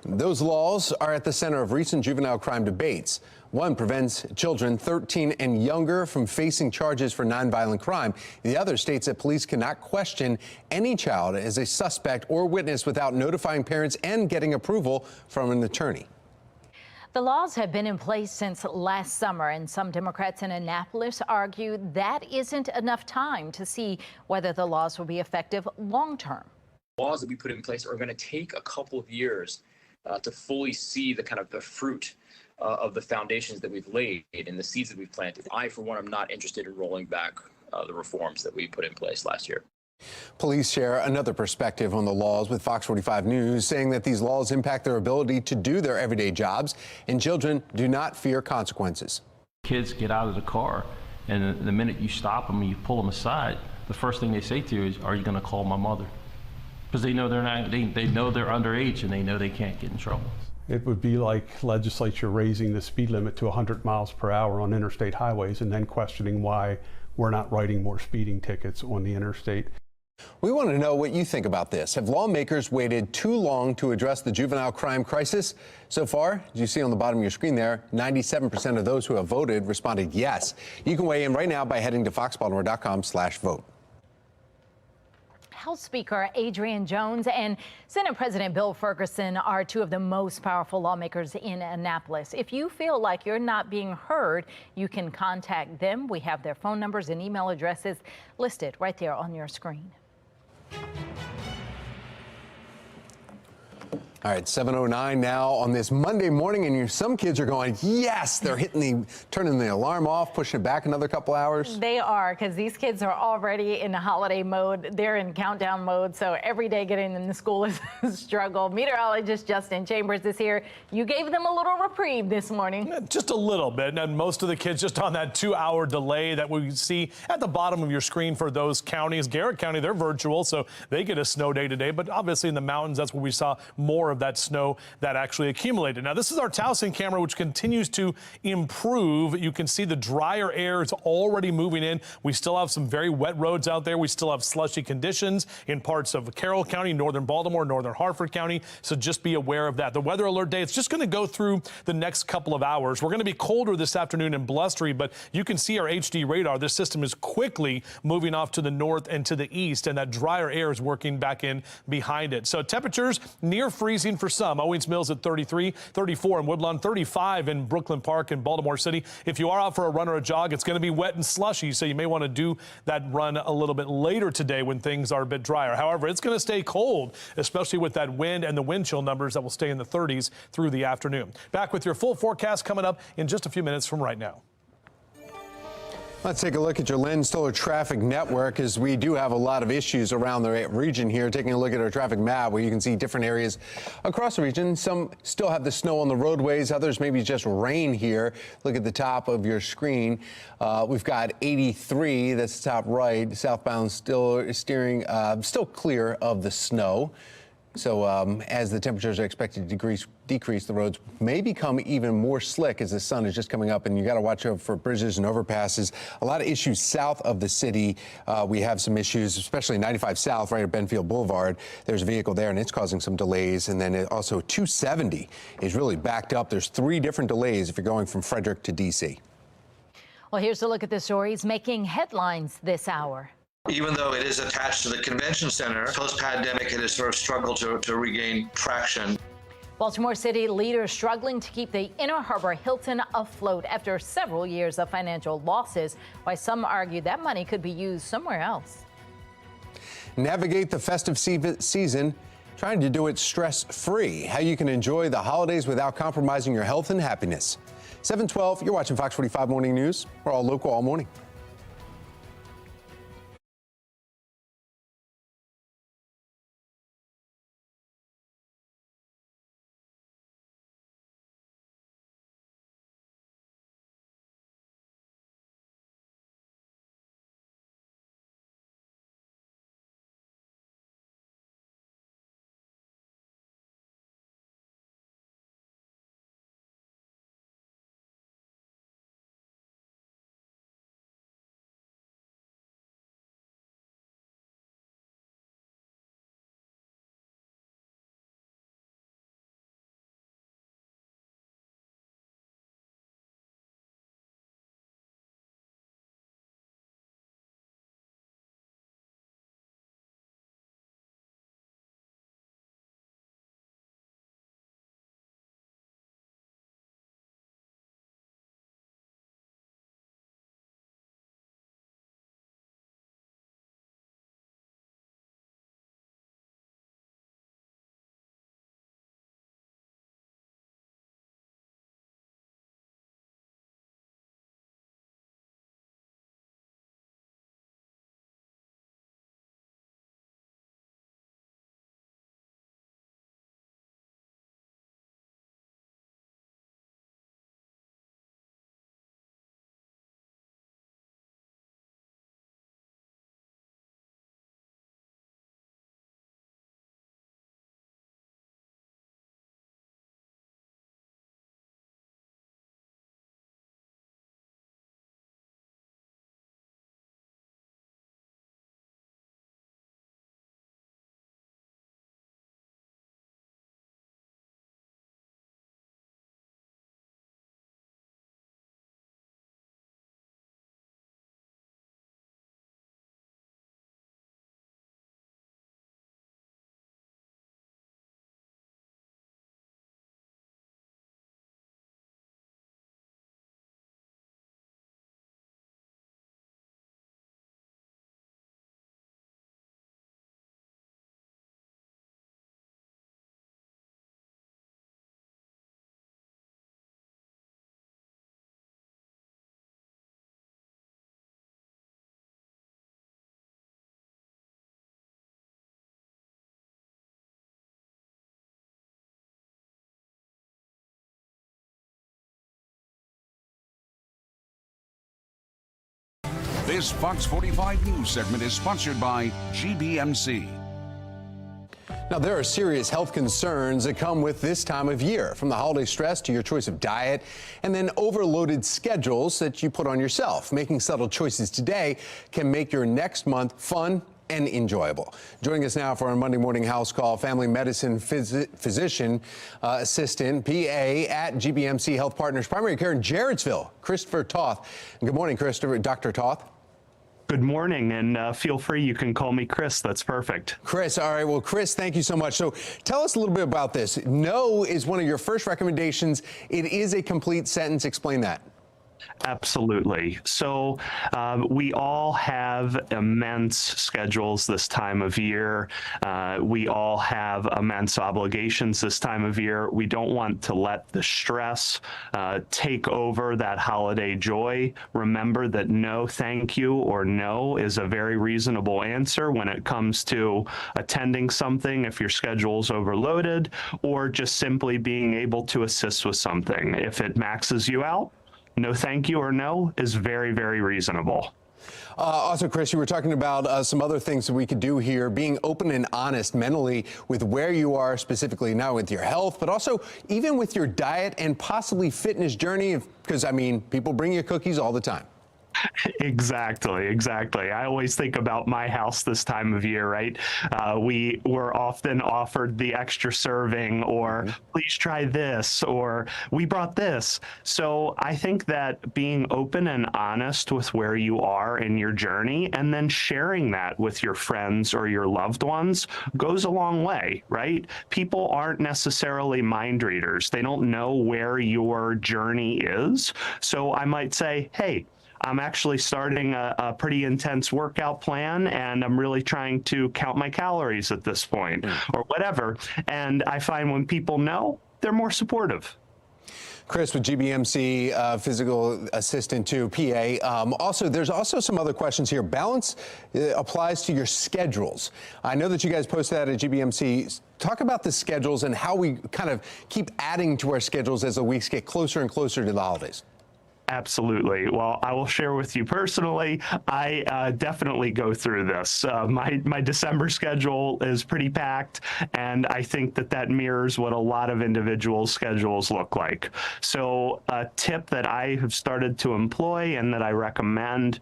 S4: Those laws are at the center of recent juvenile crime debates. One prevents children 13 and younger from facing charges for nonviolent crime. The other states that police cannot question any child as a suspect or witness without notifying parents and getting approval from an attorney.
S21: The laws have been in place since last summer, and some Democrats in Annapolis argue that isn't enough time to see whether the laws will be effective long term.
S23: Laws that we put in place are going to take a couple of years to fully see the kind of the fruit of the foundations that we've laid and the seeds that we've planted. I, for one, am not interested in rolling back the reforms that we put in place last year.
S4: Police share another perspective on the laws with Fox 45 News, saying that these laws impact their ability to do their everyday jobs, and children do not fear consequences.
S24: Kids get out of the car, and the minute you stop them and you pull them aside, the first thing they say to you is, "Are you going to call my mother?" Because they know they're not. They know they're underage, and they know they can't get in trouble.
S25: It would be like legislature raising the speed limit to 100 miles per hour on interstate highways and then questioning why we're not writing more speeding tickets on the interstate.
S4: We want to know what you think about this. Have lawmakers waited too long to address the juvenile crime crisis? So far, as you see on the bottom of your screen there, 97% of those who have voted responded yes. You can weigh in right now by heading to foxbaltimore.com/vote.
S21: House Speaker Adrian Jones and Senate President Bill Ferguson are two of the most powerful lawmakers in Annapolis. If you feel like you're not being heard, you can contact them. We have their phone numbers and email addresses listed right there on your screen.
S4: All right, 7:09 now on this Monday morning, and some kids are going, yes, they're turning the alarm off, pushing it back another couple hours.
S21: They are, because these kids are already in holiday mode. They're in countdown mode, so every day getting them to school is a struggle. Meteorologist Justin Chambers is here. You gave them a little reprieve this morning.
S3: Just a little bit, and most of the kids just on that 2-hour delay that we see at the bottom of your screen for those counties. Garrett County, they're virtual, so they get a snow day today, but obviously in the mountains, that's where we saw more of that snow that actually accumulated. Now, this is our Towson camera, which continues to improve. You can see the drier air is already moving in. We still have some very wet roads out there. We still have slushy conditions in parts of Carroll County, northern Baltimore, northern Harford County. So just be aware of that. The weather alert day, it's just going to go through the next couple of hours. We're going to be colder this afternoon and blustery, but you can see our HD radar. This system is quickly moving off to the north and to the east, and that drier air is working back in behind it. So temperatures near freezing for some. Owings Mills at 33, 34 in Woodlawn, 35 in Brooklyn Park in Baltimore City. If you are out for a run or a jog, it's going to be wet and slushy, so you may want to do that run a little bit later today when things are a bit drier. However, it's going to stay cold, especially with that wind and the wind chill numbers that will stay in the 30s through the afternoon. Back with your full forecast coming up in just a few minutes from right now.
S4: Let's take a look at your Lynn Stoller traffic network, as we do have a lot of issues around the region here. Taking a look at our traffic map, where you can see different areas across the region. Some still have the snow on the roadways, others maybe just rain here. Look at the top of your screen. We've got 83, that's top right, southbound still still clear of the snow. So as the temperatures are expected to decrease, the roads may become even more slick as the sun is just coming up, and you got to watch out for bridges and overpasses. A lot of issues south of the city. We have some issues, especially 95 South, right at Benfield Boulevard. There's a vehicle there, and it's causing some delays. And then also 270 is really backed up. There's 3 different delays if you're going from Frederick to D.C.
S21: Well, here's a look at the stories making headlines this hour.
S6: Even though it is attached to the convention center, post-pandemic it has sort of struggled to regain traction.
S21: Baltimore City leaders struggling to keep the Inner Harbor Hilton afloat after several years of financial losses, while some argue that money could be used somewhere else.
S4: Navigate the festive season, trying to do it stress-free. How you can enjoy the holidays without compromising your health and happiness. 7:12, you're watching Fox 45 Morning News. We're all local all morning.
S1: This Fox 45 News segment is sponsored by GBMC.
S4: Now, there are serious health concerns that come with this time of year, from the holiday stress to your choice of diet, and then overloaded schedules that you put on yourself. Making subtle choices today can make your next month fun and enjoyable. Joining us now for our Monday morning house call, family medicine physician assistant, PA at GBMC Health Partners Primary Care in Jarrettsville, Christopher Toth. Good morning, Christopher. Dr. Toth.
S7: Good morning, and feel free, you can call me Chris. That's perfect.
S4: Chris, all right. Well, Chris, thank you so much. So tell us a little bit about this. No is one of your first recommendations. It is a complete sentence. Explain that.
S7: Absolutely. So we all have immense schedules this time of year. We all have immense obligations this time of year. We don't want to let the stress take over that holiday joy. Remember that no thank you or no is a very reasonable answer when it comes to attending something if your schedule's overloaded, or just simply being able to assist with something. If it maxes you out, no thank you or no is very, very reasonable.
S4: Also, Chris, you were talking about some other things that we could do here, being open and honest mentally with where you are specifically now with your health, but also even with your diet and possibly fitness journey, because, I mean, people bring you cookies all the time.
S7: Exactly. I always think about my house this time of year, right? We were often offered the extra serving, or please try this, or we brought this. So I think that being open and honest with where you are in your journey, and then sharing that with your friends or your loved ones, goes a long way, right? People aren't necessarily mind readers. They don't know where your journey is. So I might say, hey, I'm actually starting a pretty intense workout plan, and I'm really trying to count my calories at this point, or whatever. And I find when people know, they're more supportive.
S4: Chris with GBMC, physical assistant to PA. There's also some other questions here. Balance applies to your schedules. I know that you guys post that at GBMC. Talk about the schedules and how we kind of keep adding to our schedules as the weeks get closer and closer to the holidays.
S7: Absolutely. Well, I will share with you personally, I definitely go through this. My December schedule is pretty packed, and I think that mirrors what a lot of individuals' schedules look like. So a tip that I have started to employ and that I recommend,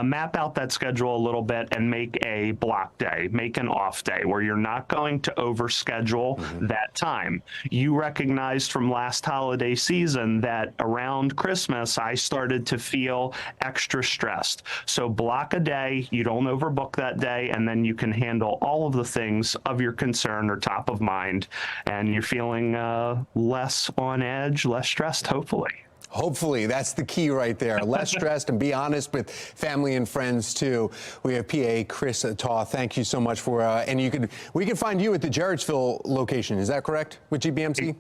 S7: map out that schedule a little bit and make a block day, make an off day where you're not going to overschedule that time. You recognized from last holiday season that around Christmas, I started to feel extra stressed. So block a day, you don't overbook that day, and then you can handle all of the things of your concern or top of mind, and you're feeling less on edge, less stressed, hopefully.
S4: Hopefully, that's the key right there. Less stressed, and be honest with family and friends too. We have PA Chris Toth. Thank you so much for, and we can find you at the Jarrettsville location. Is that correct with GBMC?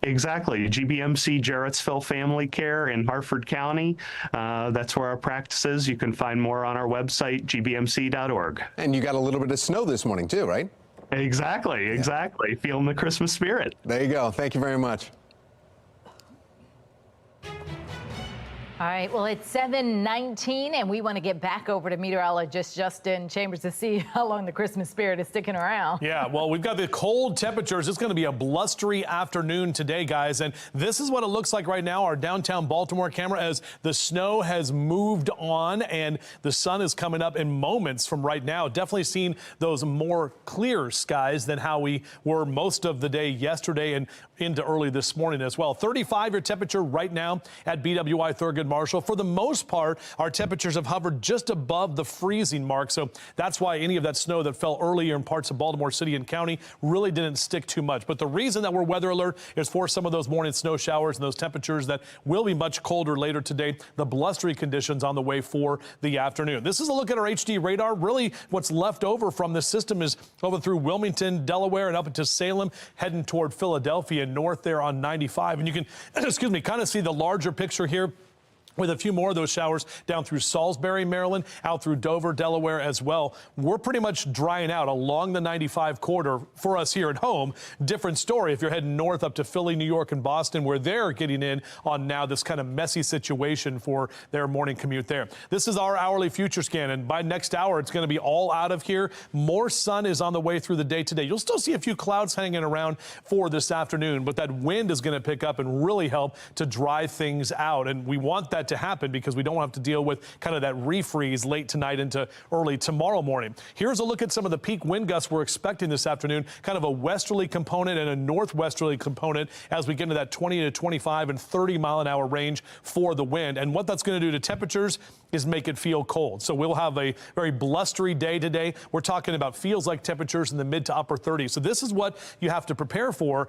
S7: Exactly. GBMC Jarrettsville Family Care in Harford County. That's where our practice is. You can find more on our website, gbmc.org.
S4: And you got a little bit of snow this morning too, right?
S7: Exactly. Feeling the Christmas spirit.
S4: There you go. Thank you very much.
S21: All right, well, it's 7:19, and we want to get back over to meteorologist Justin Chambers to see how long the Christmas spirit is sticking around.
S3: Yeah, well, we've got the cold temperatures. It's going to be a blustery afternoon today, guys, and this is what it looks like right now, our downtown Baltimore camera, as the snow has moved on and the sun is coming up in moments from right now. Definitely seeing those more clear skies than how we were most of the day yesterday and into early this morning as well. 35 your temperature right now at BWI Thurgood Marshall. For the most part, our temperatures have hovered just above the freezing mark, so that's why any of that snow that fell earlier in parts of Baltimore City and County really didn't stick too much. But the reason that we're weather alert is for some of those morning snow showers and those temperatures that will be much colder later today. The blustery conditions on the way for the afternoon. This is a look at our HD radar. Really, what's left over from this system is over through Wilmington, Delaware, and up into Salem, heading toward Philadelphia north there on 95. And you can, excuse me, kind of see the larger picture here with a few more of those showers down through Salisbury, Maryland, out through Dover, Delaware as well. We're pretty much drying out along the 95 corridor for us here at home. Different story if you're heading north up to Philly, New York, and Boston, where they're getting in on now this kind of messy situation for their morning commute there. This is our hourly future scan, and by next hour, it's going to be all out of here. More sun is on the way through the day today. You'll still see a few clouds hanging around for this afternoon, but that wind is going to pick up and really help to dry things out, and we want that to happen because we don't have to deal with kind of that refreeze late tonight into early tomorrow morning. Here's a look at some of the peak wind gusts we're expecting this afternoon, kind of a westerly component and a northwesterly component as we get into that 20 to 25 and 30 mile an hour range for the wind. And what that's going to do to temperatures is make it feel cold. So we'll have a very blustery day today. We're talking about feels like temperatures in the mid to upper 30s. So this is what you have to prepare for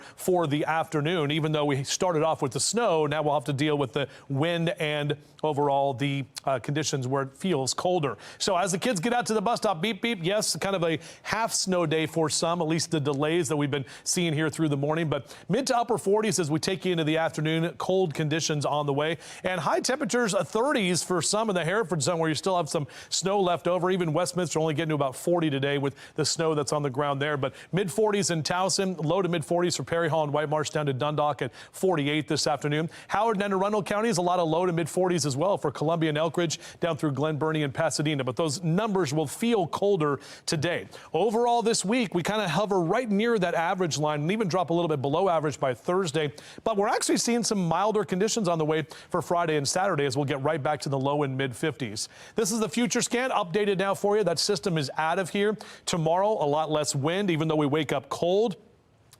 S3: the afternoon. Even though we started off with the snow, now we'll have to deal with the wind and overall the conditions where it feels colder. So as the kids get out to the bus stop, beep, beep, yes, kind of a half snow day for some, at least the delays that we've been seeing here through the morning. But mid to upper 40s as we take you into the afternoon, cold conditions on the way. And high temperatures, 30s for some in the Hereford zone where you still have some snow left over. Even Westminster only getting to about 40 today with the snow that's on the ground there. But mid 40s in Towson, low to mid 40s for Perry Hall and White Marsh down to Dundalk at 48 this afternoon. Howard and Anne Arundel counties, a lot of low to mid 40s as well for Columbia and Elkridge down through Glen Burnie and Pasadena. But those numbers will feel colder today. Overall this week, we kind of hover right near that average line and even drop a little bit below average by Thursday. But we're actually seeing some milder conditions on the way for Friday and Saturday as we'll get right back to the low and mid 50s. This is the future scan updated now for you. That system is out of here. Tomorrow, a lot less wind, even though we wake up cold.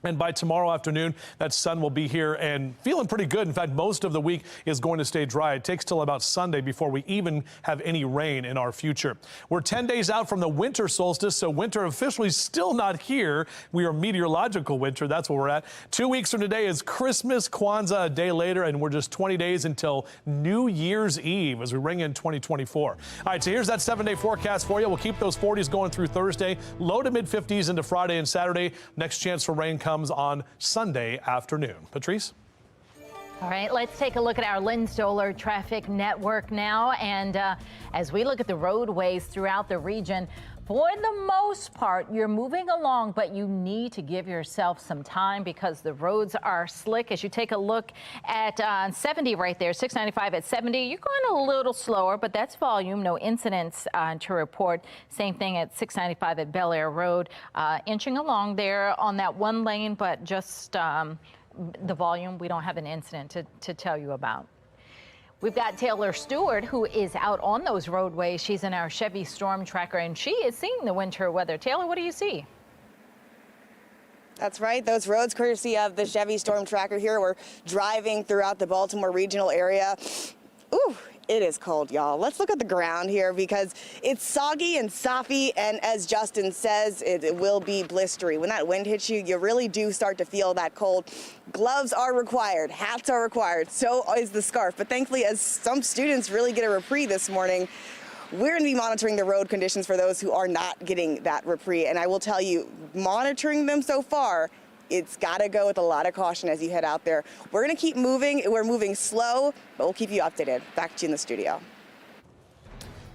S3: And by tomorrow afternoon, that sun will be here and feeling pretty good. In fact, most of the week is going to stay dry. It takes till about Sunday before we even have any rain in our future. We're 10 days out from the winter solstice, so winter officially still not here. We are meteorological winter. That's where we're at. 2 weeks from today is Christmas, Kwanzaa a day later, and we're just 20 days until New Year's Eve as we ring in 2024. All right, so here's that 7-day forecast for you. We'll keep those 40s going through Thursday, low to mid 50s into Friday and Saturday. Next chance for rain comes on Sunday afternoon. Patrice?
S21: All right, let's take a look at our Lynn Stoller traffic network now. And as we look at the roadways throughout the region, for the most part, you're moving along, but you need to give yourself some time because the roads are slick. As you take a look at 70 right there, 695 at 70, you're going a little slower, but that's volume. No incidents to report. Same thing at 695 at Bel Air Road. Inching along there on that one lane, but just the volume, we don't have an incident to tell you about. We've got Taylor Stewart, who is out on those roadways. She's in our Chevy Storm Tracker, and she is seeing the winter weather. Taylor, what do you see?
S2: That's right. Those roads, courtesy of the Chevy Storm Tracker here. We're driving throughout the Baltimore regional area. Ooh, it is cold, y'all. Let's look at the ground here because it's soggy and soppy, and as Justin says, it will be blistery. When that wind hits you, you really do start to feel that cold. Gloves are required, hats are required, so is the scarf. But thankfully, as some students really get a reprieve this morning, we're going to be monitoring the road conditions for those who are not getting that reprieve. And I will tell you, monitoring them so far, it's got to go with a lot of caution as you head out there. We're going to keep moving. We're moving slow, but we'll keep you updated. Back to you in the studio.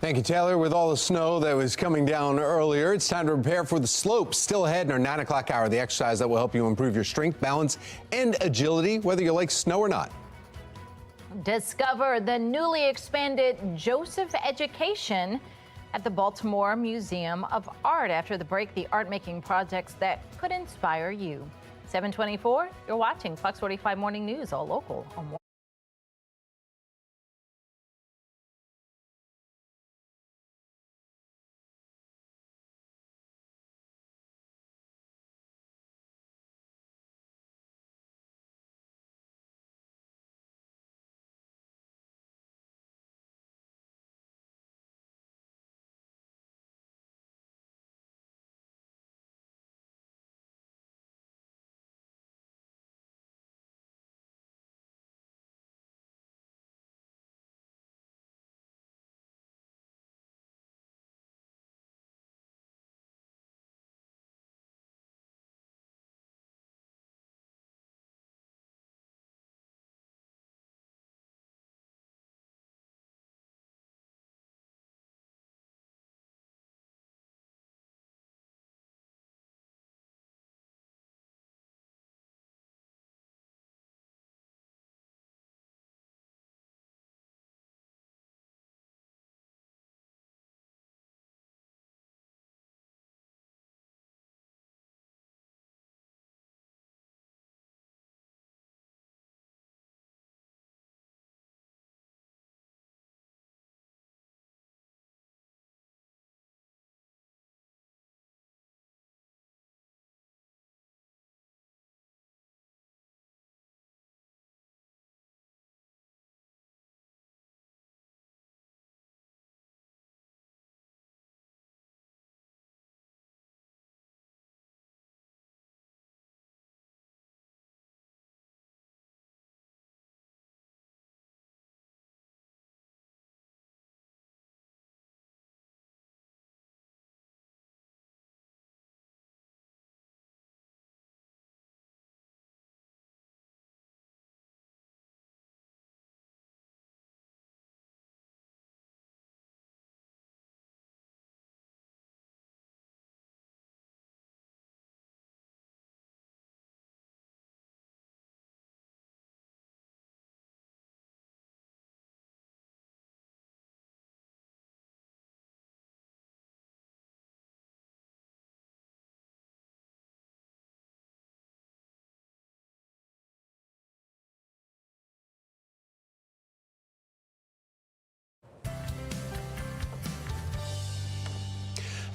S4: Thank you, Taylor. With all the snow that was coming down earlier, it's time to prepare for the slopes still ahead in our 9 o'clock hour. The exercise that will help you improve your strength, balance, and agility, whether you like snow or not.
S21: Discover the newly expanded Joseph Education at the Baltimore Museum of Art. After the break, the art-making projects that could inspire you. 724, you're watching Fox 45 Morning News, all local on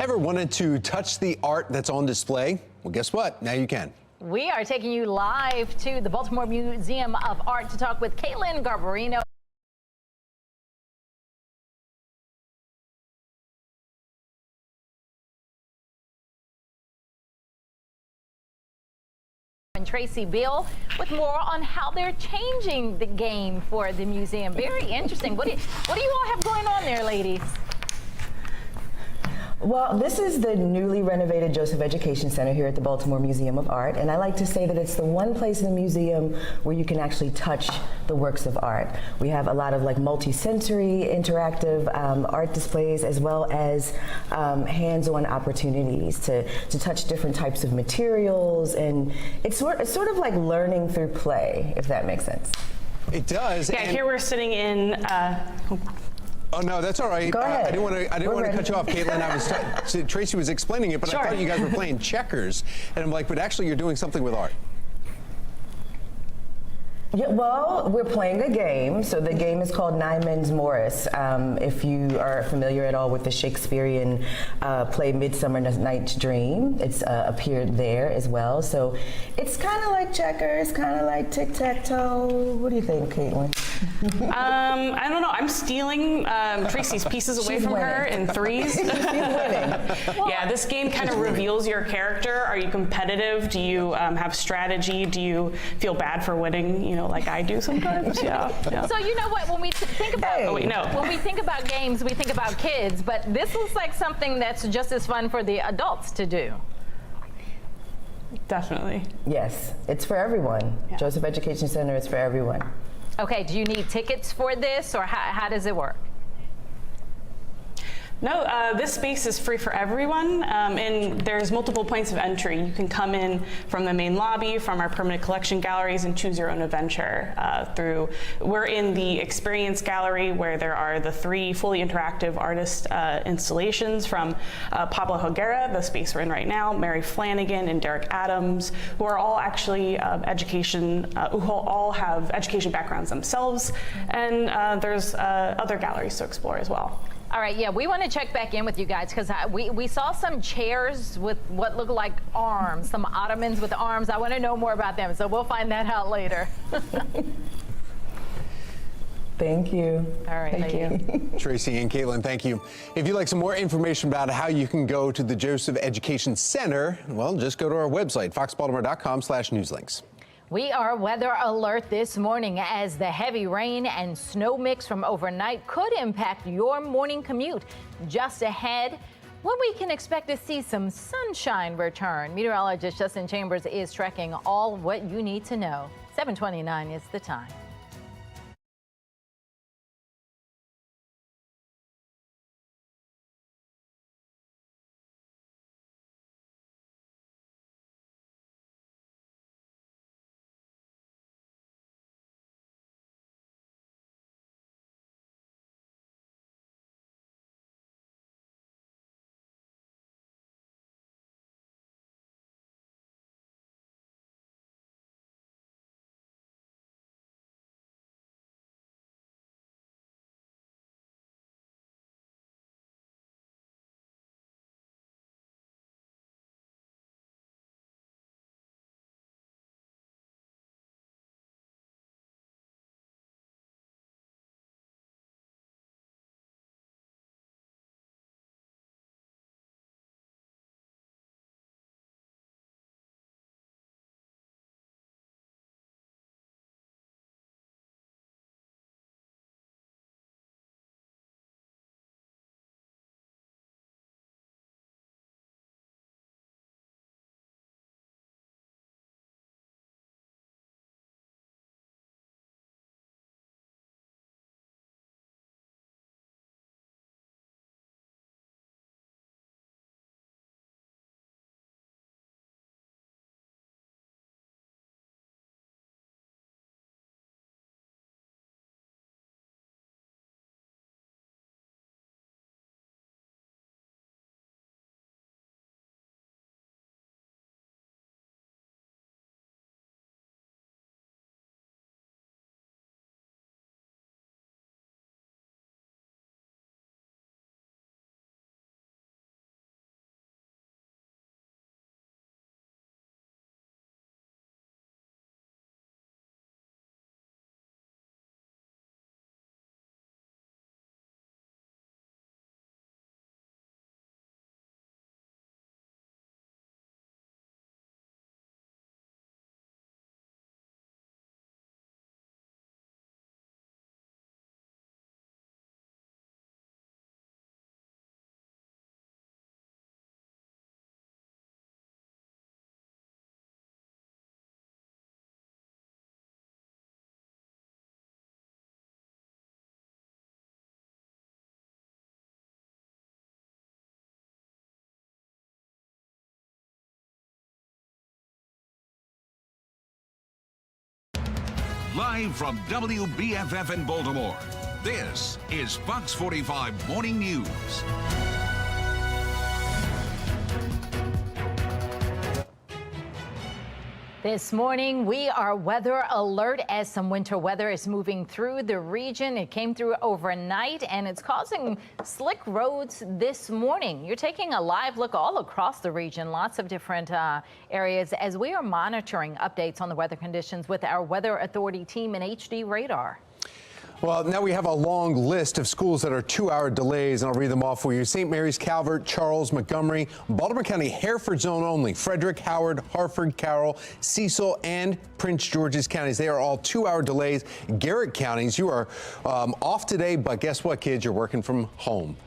S4: Ever wanted to touch the art that's on display? Well, guess what? Now you can.
S21: We are taking you live to the Baltimore Museum of Art to talk with Caitlin Garbarino. And Tracy Bill with more on how they're changing the game for the museum. Very interesting. What do you all have going on there, ladies?
S2: Well, this is the newly renovated Joseph Education Center here at the Baltimore Museum of Art, and I like to say that it's the one place in the museum where you can actually touch the works of art. We have a lot of like multi-sensory interactive art displays, as well as hands-on opportunities to touch different types of materials, and it's sort of like learning through play, if that makes sense.
S4: It does.
S8: Yeah, here we're sitting in
S4: Oh no, that's all right.
S2: Go ahead.
S4: I didn't want to cut you off, Caitlin. Tracy was explaining it, but
S8: Sure.
S4: I thought you guys were playing checkers, and I'm like, but actually, you're doing something with art.
S2: Yeah, well, we're playing a game. So the game is called Nine Men's Morris. If you are familiar at all with the Shakespearean play Midsummer Night's Dream, it's appeared there as well. So it's kind of like checkers, kind of like tic-tac-toe. What do you think, Caitlin?
S8: I don't know. I'm stealing Tracy's pieces away
S2: She's
S8: from
S2: winning.
S8: her in threes.
S2: She's winning.
S8: Yeah, this game kind of reveals your character. Are you competitive? Do you have strategy? Do you feel bad for winning? You know, like I do sometimes. Yeah.
S21: So you know what? When we think about when we think about games, we think about kids. But this looks like something that's just as fun for the adults to do.
S8: Definitely.
S2: Yes, it's for everyone.
S8: Yeah.
S2: Joseph Education Center is for everyone.
S21: Okay, do you need tickets for this, or how does it work?
S8: No, this space is free for everyone, and there's multiple points of entry. You can come in from the main lobby, from our permanent collection galleries, and choose your own adventure we're in the experience gallery, where there are the 3 fully interactive artist installations from Pablo Helguera, the space we're in right now, Mary Flanagan, and Derek Adams, who are all actually who all have education backgrounds themselves, and there's other galleries to explore as well.
S21: All right, yeah, we want to check back in with you guys because we saw some chairs with what look like arms, some ottomans with arms. I want to know more about them, so we'll find that out later.
S2: Thank you.
S21: All right,
S2: Thank you.
S4: Tracy and Caitlin, thank you. If you'd like some more information about how you can go to the Joseph Education Center, well, just go to our website, foxbaltimore.com/newslinks.
S21: We are weather alert this morning as the heavy rain and snow mix from overnight could impact your morning commute. Just ahead, when we can expect to see some sunshine return. Meteorologist Justin Chambers is tracking all what you need to know. 7:29 is the time.
S1: Live from WBFF in Baltimore, this is Fox 45 Morning News.
S21: This morning, we are weather alert as some winter weather is moving through the region. It came through overnight and it's causing slick roads this morning. You're taking a live look all across the region, lots of different areas as we are monitoring updates on the weather conditions with our Weather Authority team and HD radar.
S4: Well, now we have a long list of schools that are 2-hour delays, and I'll read them off for you. St. Mary's, Calvert, Charles, Montgomery, Baltimore County, Hereford zone only, Frederick, Howard, Harford, Carroll, Cecil, and Prince George's counties. They are all 2-hour delays. Garrett counties, you are off today, but guess what, kids? You're working from home.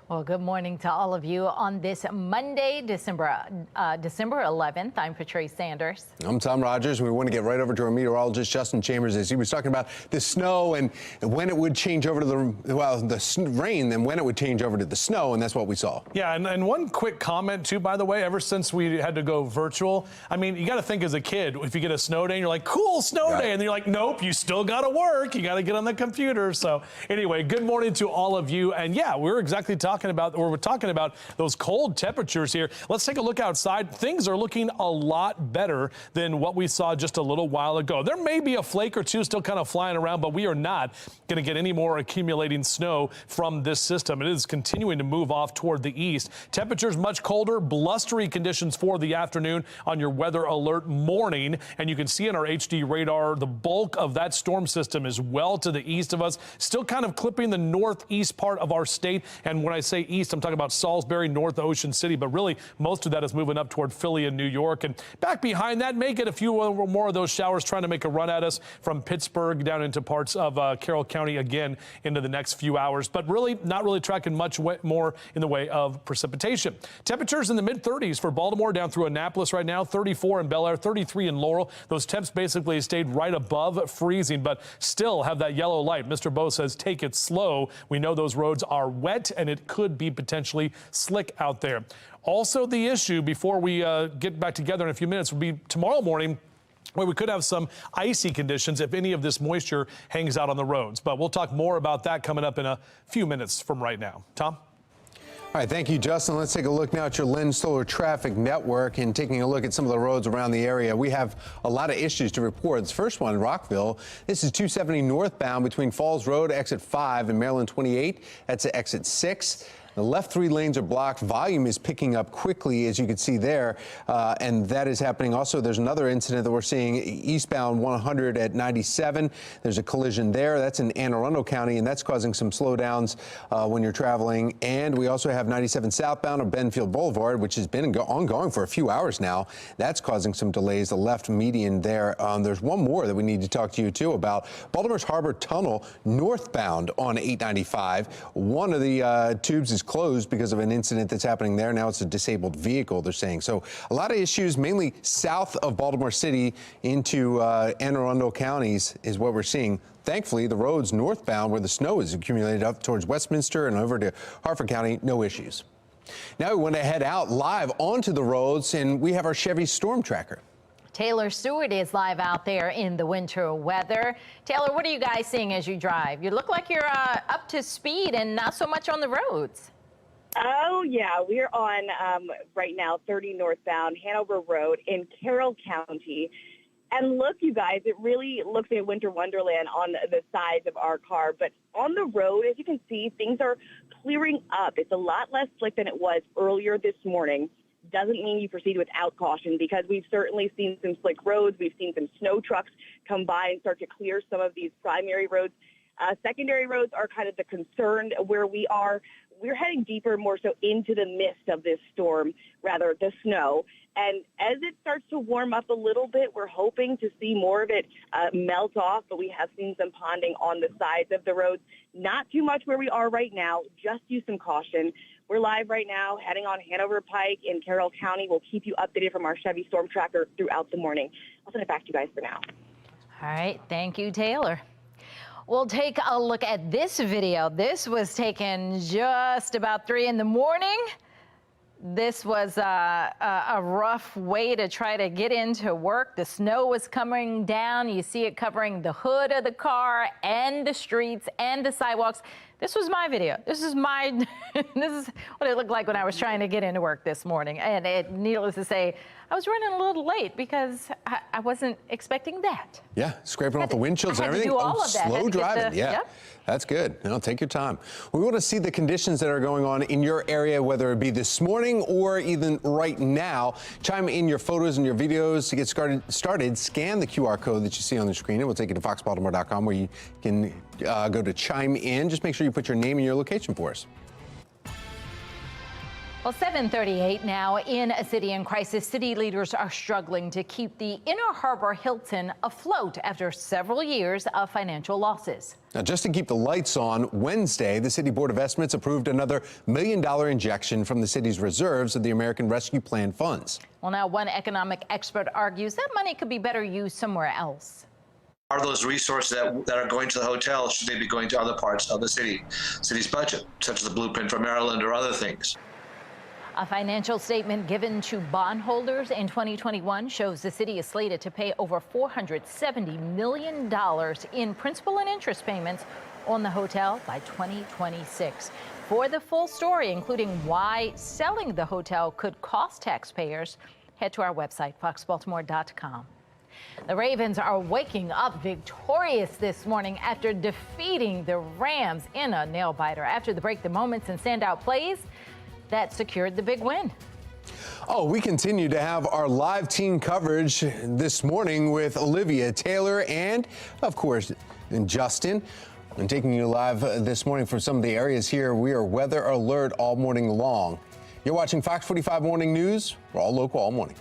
S21: Well, good morning to all of you on this Monday, December 11th. I'm Patrice Sanders.
S4: I'm Tom Rogers. We want to get right over to our meteorologist, Justin Chambers, as he was talking about the snow and when it would change over to the rain and when it would change over to the snow, and that's what we saw.
S3: Yeah, and one quick comment, too, by the way, ever since we had to go virtual, I mean, you got to think as a kid, if you get a snow day, and you're like, cool, snow day, and then you're like, nope, you still got to work. You got to get on the computer. So anyway, good morning to all of you. And yeah, we're talking about those cold temperatures here. Let's take a look outside. Things are looking a lot better than what we saw just a little while ago. There may be a flake or two still kind of flying around, but we are not going to get any more accumulating snow from this system. It is continuing to move off toward the east. Temperatures much colder, blustery conditions for the afternoon on your weather alert morning. And you can see in our HD radar, the bulk of that storm system is well to the east of us, still kind of clipping the northeast part of our state. And when I say east, I'm talking about Salisbury, North Ocean City, but really most of that is moving up toward Philly and New York. And back behind that, may get a few more of those showers trying to make a run at us from Pittsburgh down into parts of Carroll County again into the next few hours, but really not really tracking much more in the way of precipitation. Temperatures in the mid-30s for Baltimore down through Annapolis right now, 34 in Bel Air, 33 in Laurel. Those temps basically stayed right above freezing, but still have that yellow light. Mr. Bowe says take it slow. We know those roads are wet and it could be potentially slick out there. Also, the issue before we get back together in a few minutes will be tomorrow morning, where we could have some icy conditions if any of this moisture hangs out on the roads. But we'll talk more about that coming up in a few minutes from right now. Tom?
S4: All right, thank you, Justin. Let's take a look now at your Lynn Solar Traffic Network and taking a look at some of the roads around the area. We have a lot of issues to report. This first one, Rockville. This is 270 northbound between Falls Road, exit 5, and Maryland 28. That's at exit 6. The left 3 lanes are blocked. Volume is picking up quickly, as you can see there, and that is happening. Also, there's another incident that we're seeing eastbound 100 at 97. There's a collision there. That's in Anne Arundel County, and that's causing some slowdowns when you're traveling. And we also have 97 southbound of Benfield Boulevard, which has been ongoing for a few hours now. That's causing some delays. The left median there. There's one more that we need to talk to you, too, about. Baltimore's Harbor Tunnel northbound on 895. One of the tubes is closed because of an incident that's happening there. Now it's a disabled vehicle, they're saying. So a lot of issues, mainly south of Baltimore City into Anne Arundel counties is what we're seeing. Thankfully, the roads northbound where the snow is accumulated up towards Westminster and over to Harford County, no issues. Now we want to head out live onto the roads, and we have our Chevy Storm Tracker.
S21: Taylor Stewart is live out there in the winter weather. Taylor, what are you guys seeing as you drive? You look like you're up to speed and not so much on the roads.
S9: Oh, yeah. We're on right now 30 northbound Hanover Road in Carroll County. And look, you guys, it really looks like a winter wonderland on the sides of our car. But on the road, as you can see, things are clearing up. It's a lot less slick than it was earlier this morning. Doesn't mean you proceed without caution, because we've certainly seen some slick roads. We've seen some snow trucks come by and start to clear some of these primary roads. Secondary roads are kind of the concern where we are. We're heading deeper, more so into the mist of this storm, rather the snow. And as it starts to warm up a little bit, we're hoping to see more of it melt off, but we have seen some ponding on the sides of the roads. Not too much where we are right now, just use some caution. We're live right now, heading on Hanover Pike in Carroll County. We'll keep you updated from our Chevy Storm Tracker throughout the morning. I'll send it back to you guys for now.
S21: All right, thank you, Taylor. We'll take a look at this video. This was taken just about 3 in the morning. This was a rough way to try to get into work. The snow was coming down. You see it covering the hood of the car and the streets and the sidewalks. This was my video. This is what it looked like when I was trying to get into work this morning. And needless to say, I was running a little late because I wasn't expecting that.
S4: Yeah, scraping off the windshields and everything.
S21: Do all of that.
S4: Slow driving. Yeah, yep. That's good. Take your time. We want to see the conditions that are going on in your area, whether it be this morning or even right now. Chime in your photos and your videos to get started. Scan the QR code that you see on the screen, and we'll take you to foxbaltimore.com where you can go to chime in. Just make sure you put your name and your location for us.
S21: Well, 7:38 now in a city in crisis. City leaders are struggling to keep the Inner Harbor Hilton afloat after several years of financial losses.
S4: Now, just to keep the lights on, Wednesday, the City Board of Estimates approved another $1 million injection from the city's reserves of the American Rescue Plan funds.
S21: Well, now one economic expert argues that money could be better used somewhere else.
S6: Are those resources that are going to the hotel, should they be going to other parts of the city's budget, such as the blueprint for Maryland or other things?
S21: A financial statement given to bondholders in 2021 shows the city is slated to pay over $470 million in principal and interest payments on the hotel by 2026. For the full story, including why selling the hotel could cost taxpayers, head to our website, foxbaltimore.com. The Ravens are waking up victorious this morning after defeating the Rams in a nail-biter. After the break, the moments and standout plays that secured the big win.
S4: Oh, we continue to have our live team coverage this morning with Olivia Taylor and, of course, Justin. And taking you live this morning from some of the areas here, we are weather alert all morning long. You're watching Fox 45 Morning News. We're all local all morning.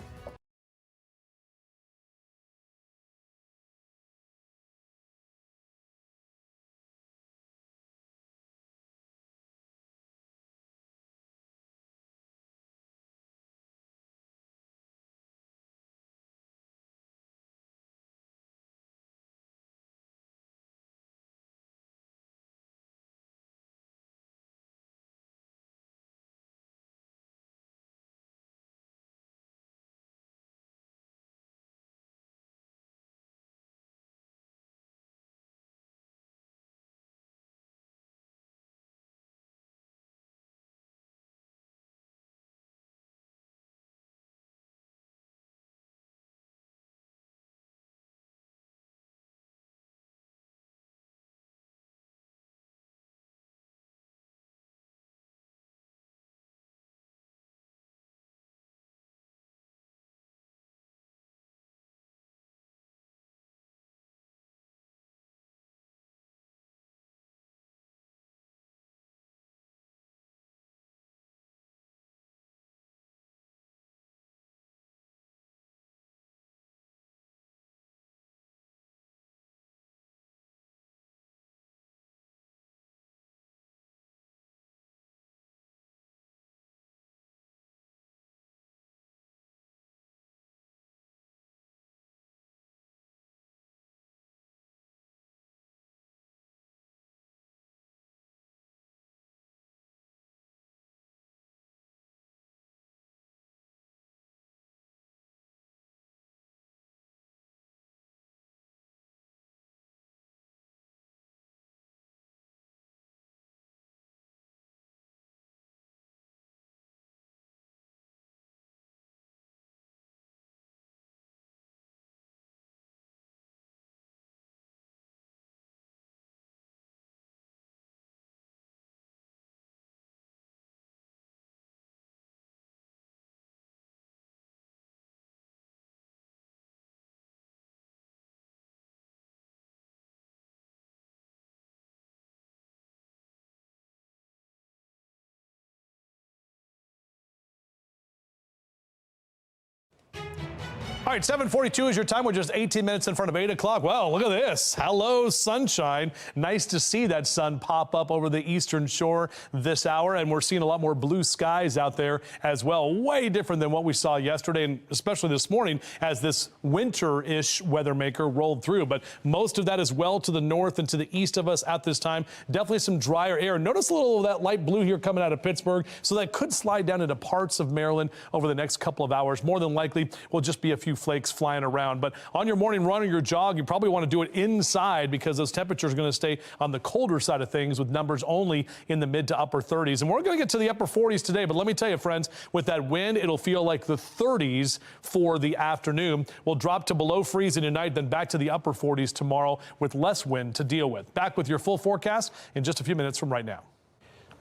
S3: All right, 7:42 is your time. We're just 18 minutes in front of 8 o'clock. Well, look at this. Hello, sunshine. Nice to see that sun pop up over the eastern shore this hour, and we're seeing a lot more blue skies out there as well. Way different than what we saw yesterday, and especially this morning as this winter-ish weather maker rolled through. But most of that is well to the north and to the east of us at this time. Definitely some drier air. Notice a little of that light blue here coming out of Pittsburgh, so that could slide down into parts of Maryland over the next couple of hours. More than likely, will just be a few flakes flying around. But on your morning run or your jog, you probably want to do it inside because those temperatures are going to stay on the colder side of things with numbers only in the mid to upper 30s. And we're going to get to the upper 40s today. But let me tell you, friends, with that wind, it'll feel like the 30s for the afternoon. We'll drop to below freezing tonight, then back to the upper 40s tomorrow with less wind to deal with. Back with your full forecast in just a few minutes from right now.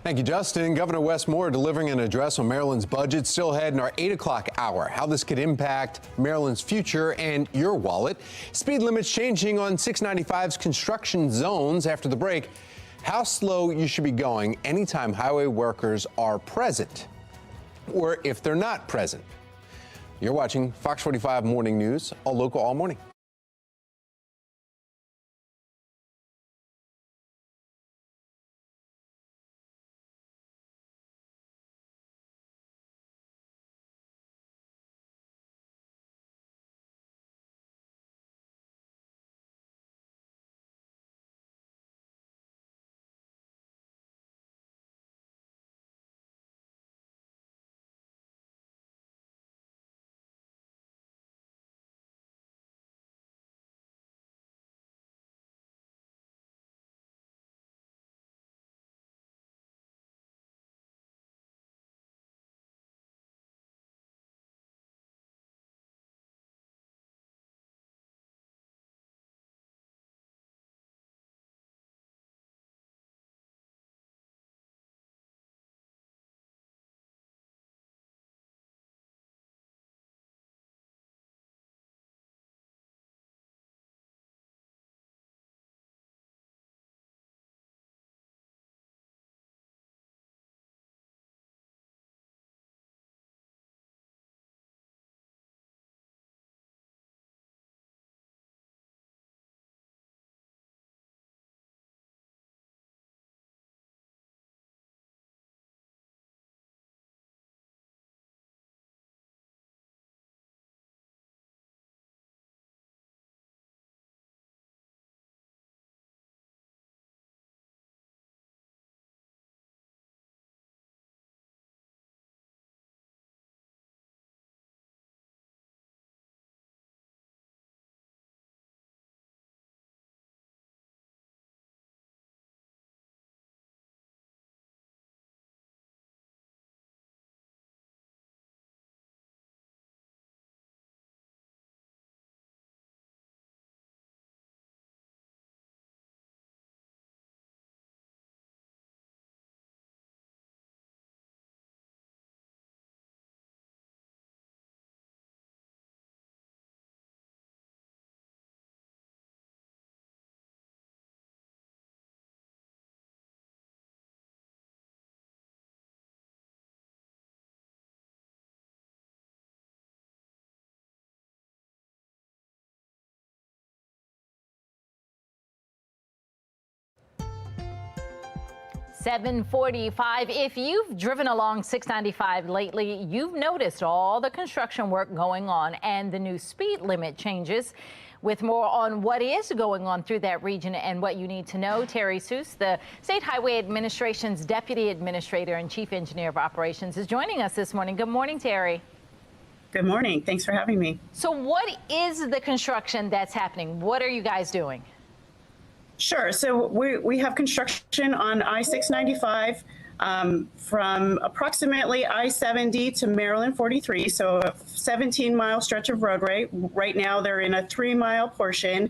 S4: Thank you, Justin. Governor Wes Moore delivering an address on Maryland's budget. Still ahead in our 8 o'clock hour. How this could impact Maryland's future and your wallet. Speed limits changing on 695's construction zones after the break. How slow you should be going anytime highway workers are present, or if they're not present. You're watching Fox 45 Morning News, all local, all morning.
S21: $7:45. If you've driven along 695 lately, you've noticed all the construction work going on and the new speed limit changes. With more on what is going on through that region and what you need to know, Terry Seuss, the State Highway Administration's Deputy Administrator and Chief Engineer of Operations, is joining us this morning. Good morning, Terry.
S10: Good morning. Thanks for having me.
S21: So what is the construction that's happening? What are you guys doing?
S10: Sure. So we have construction on I-695 from approximately I-70 to Maryland 43, so a 17-mile stretch of roadway. Right now, they're in a 3-mile portion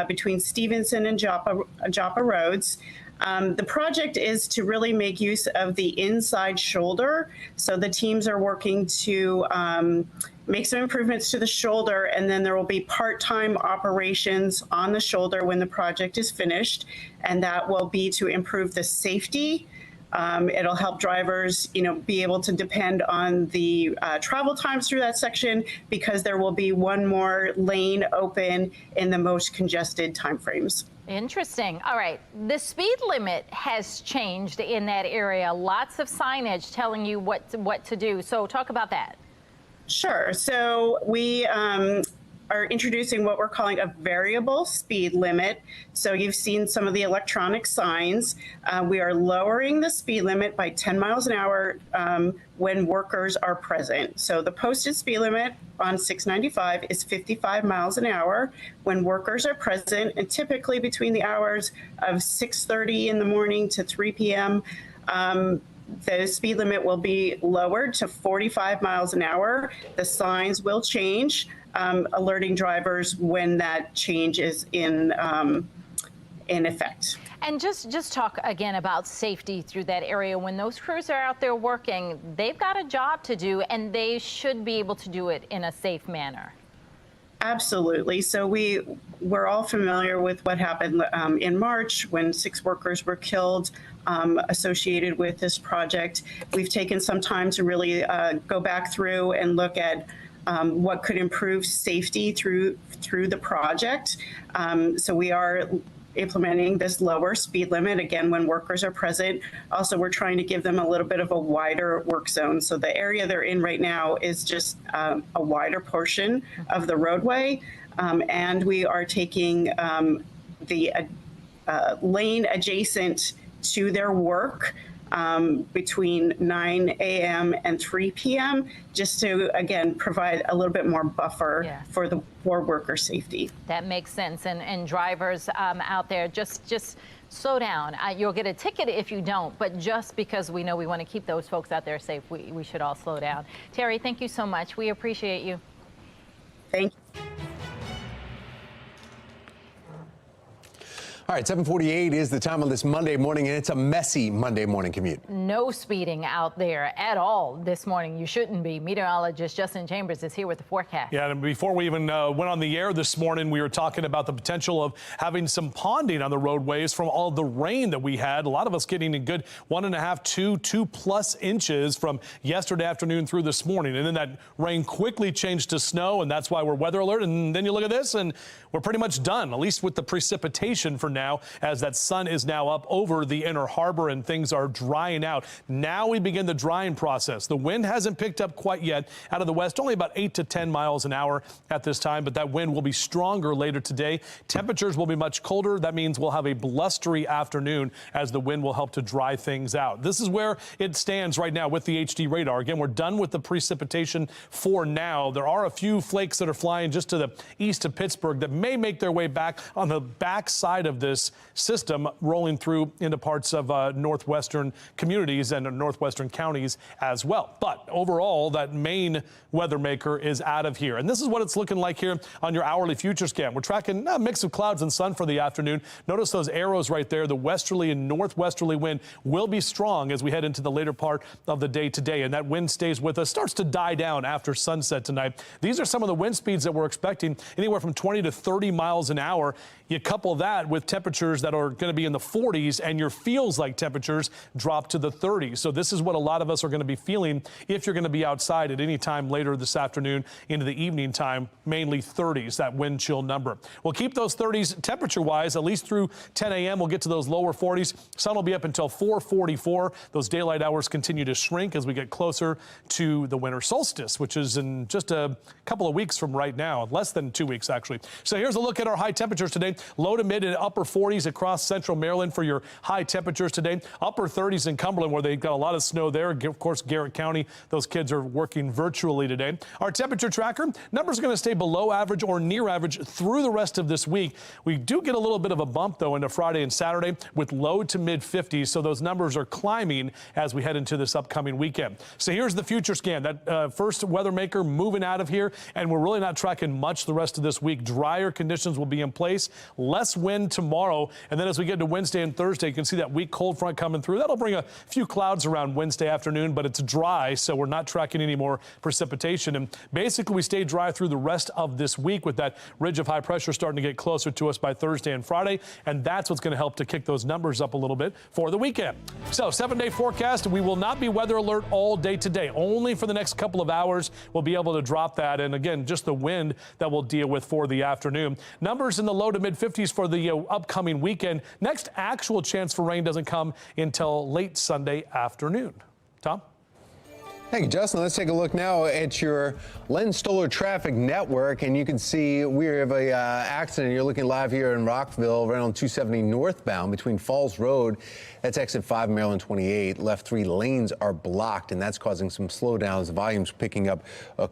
S10: between Stevenson and Joppa roads. The project is to really make use of the inside shoulder. So the teams are working to make some improvements to the shoulder, and then there will be part-time operations on the shoulder when the project is finished. And that will be to improve the safety It'll help drivers, be able to depend on the travel times through that section because there will be one more lane open in the most congested timeframes.
S21: Interesting. All right. The speed limit has changed in that area. Lots of signage telling you what to do. So talk about that.
S10: Sure. So we are introducing what we're calling a variable speed limit. So you've seen some of the electronic signs. We are lowering the speed limit by 10 miles an hour when workers are present. So the posted speed limit on 695 is 55 miles an hour when workers are present, and typically between the hours of 6:30 in the morning to 3 p.m. The speed limit will be lowered to 45 miles an hour. The signs will change, alerting drivers when that change is in effect.
S21: And just talk again about safety through that area. When those crews are out there working, they've got a job to do, and they should be able to do it in a safe manner.
S10: Absolutely. So we're all familiar with what happened in March when 6 workers were killed associated with this project. We've taken some time to really go back through and look at what could improve safety through the project. So we are implementing this lower speed limit, again, when workers are present. Also, we're trying to give them a little bit of a wider work zone. So the area they're in right now is just a wider portion of the roadway. And we are taking the lane adjacent to their work between 9 a.m. and 3 p.m. just to, again, provide a little bit more buffer for worker safety.
S21: That makes sense. And drivers out there, just slow down. You'll get a ticket if you don't, but just because we know we want to keep those folks out there safe, we should all slow down. Terry, thank you so much. We appreciate you.
S10: Thank you.
S4: All right, 7:48 is the time on this Monday morning, and it's a messy Monday morning commute.
S21: No speeding out there at all this morning. You shouldn't be. Meteorologist Justin Chambers is here with the forecast.
S3: Yeah, and before we even went on the air this morning, we were talking about the potential of having some ponding on the roadways from all the rain that we had. A lot of us getting a good 1.5, 2+ inches from yesterday afternoon through this morning. And then that rain quickly changed to snow, and that's why we're weather alert. And then you look at this, and we're pretty much done, at least with the precipitation for now, as that sun is now up over the inner harbor and things are drying out. Now we begin the drying process. The wind hasn't picked up quite yet out of the west, only about 8 to 10 miles an hour at this time, but that wind will be stronger later today. Temperatures will be much colder. That means we'll have a blustery afternoon as the wind will help to dry things out. This is where it stands right now with the HD radar. Again, we're done with the precipitation for now. There are a few flakes that are flying just to the east of Pittsburgh that may make their way back on the back side of this system, rolling through into parts of northwestern communities and northwestern counties as well. But overall, that main weather maker is out of here. And this is what it's looking like here on your hourly future scan. We're tracking a mix of clouds and sun for the afternoon. Notice those arrows right there. The westerly and northwesterly wind will be strong as we head into the later part of the day today. And that wind stays with us, starts to die down after sunset tonight. These are some of the wind speeds that we're expecting, anywhere from 20 to 30 miles an hour. You couple that with temperatures that are going to be in the 40s, and your feels like temperatures drop to the 30s. So this is what a lot of us are going to be feeling if you're going to be outside at any time later this afternoon into the evening time, mainly 30s, that wind chill number. We'll keep those 30s temperature-wise, at least through 10 a.m. We'll get to those lower 40s. Sun will be up until 4:44. Those daylight hours continue to shrink as we get closer to the winter solstice, which is in just a couple of weeks from right now, less than 2 weeks, actually. So here's a look at our high temperatures today. Low to mid and upper 40s across central Maryland for your high temperatures today. Upper 30s in Cumberland, where they've got a lot of snow there. Of course, Garrett County, those kids are working virtually today. Our temperature tracker, numbers are going to stay below average or near average through the rest of this week. We do get a little bit of a bump, though, into Friday and Saturday with low to mid 50s. So those numbers are climbing as we head into this upcoming weekend. So here's the future scan. That first weather maker moving out of here, and we're really not tracking much the rest of this week. Drier conditions will be in place. less wind tomorrow. And then as we get to Wednesday and Thursday, you can see that weak cold front coming through. That'll bring a few clouds around Wednesday afternoon, but it's dry, so we're not tracking any more precipitation. And basically, we stay dry through the rest of this week with that ridge of high pressure starting to get closer to us by Thursday and Friday. And that's what's going to help to kick those numbers up a little bit for the weekend. So 7-day forecast, we will not be weather alert all day today. Only for the next couple of hours we'll be able to drop that. And again, just the wind that we'll deal with for the afternoon. Numbers in the low to mid 50s for the upcoming weekend. Next actual chance for rain doesn't come until late Sunday afternoon. Tom?
S4: Thank you, Justin. Let's take a look now at your Len Stoller traffic network, and you can see we have a accident. You're looking live here in Rockville, right on 270 northbound between Falls Road. That's exit 5, Maryland 28. Left 3 lanes are blocked, and that's causing some slowdowns. The volume's picking up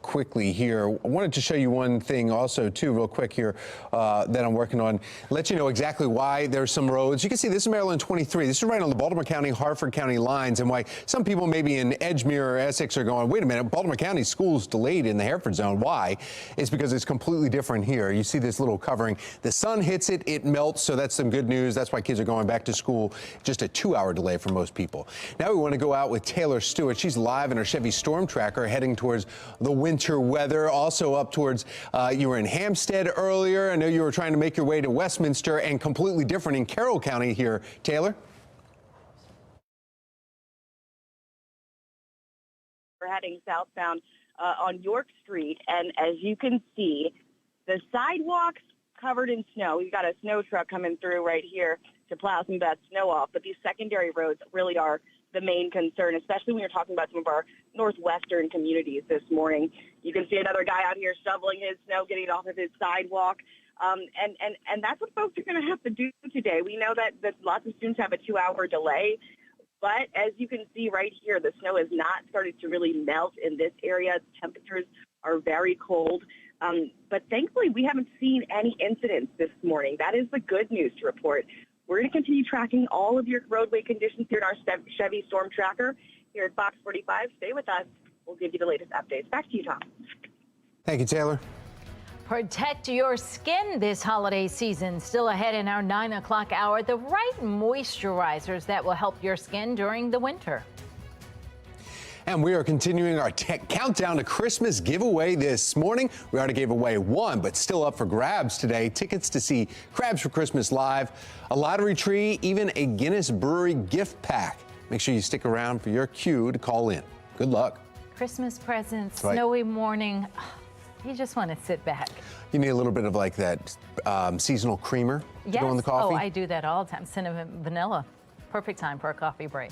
S4: quickly here. I wanted to show you one thing also, too, real quick here that I'm working on. Let you know exactly why there's some roads. You can see this is Maryland 23. This is right on the Baltimore County, Harford County lines, and why some people maybe in Edgemere or Essex are going, wait a minute, Baltimore County school's delayed in the Hereford zone. Why? It's because it's completely different here. You see this little covering. The sun hits it, it melts, so that's some good news. That's why kids are going back to school. Just a 2-hour delay for most people. Now we want to go out with Taylor Stewart. She's live in her Chevy Storm Tracker heading towards the winter weather. Also up towards, you were in Hampstead earlier. I know you were trying to make your way to Westminster, and completely different in Carroll County here. Taylor?
S9: We're heading southbound on York Street, and as you can see, the sidewalks covered in snow. We've got a snow truck coming through right here to plow some of that snow off, but these secondary roads really are the main concern, especially when you're talking about some of our northwestern communities this morning. You can see another guy out here shoveling his snow, getting it off of his sidewalk. And that's what folks are going to have to do today. We know that lots of students have a 2-hour delay, but as you can see right here, the snow has not started to really melt in this area. Temperatures are very cold. But thankfully, we haven't seen any incidents this morning. That is the good news to report. We're going to continue tracking all of your roadway conditions here in our Chevy Storm Tracker here at Fox 45. Stay with us. We'll give you the latest updates. Back to you, Tom.
S4: Thank you, Taylor.
S21: Protect your skin this holiday season. Still ahead in our 9 o'clock hour, the right moisturizers that will help your skin during the winter.
S4: And we are continuing our countdown to Christmas giveaway this morning. We already gave away one, but still up for grabs today. Tickets to see Crabs for Christmas live, a lottery tree, even a Guinness Brewery gift pack. Make sure you stick around for your cue to call in. Good luck.
S21: Christmas presents,
S4: Right.
S21: snowy morning. You just want to sit back.
S4: You need a little bit of like that seasonal creamer to go in the coffee.
S21: Oh, I do that all the time. Cinnamon, vanilla. Perfect time for a coffee break.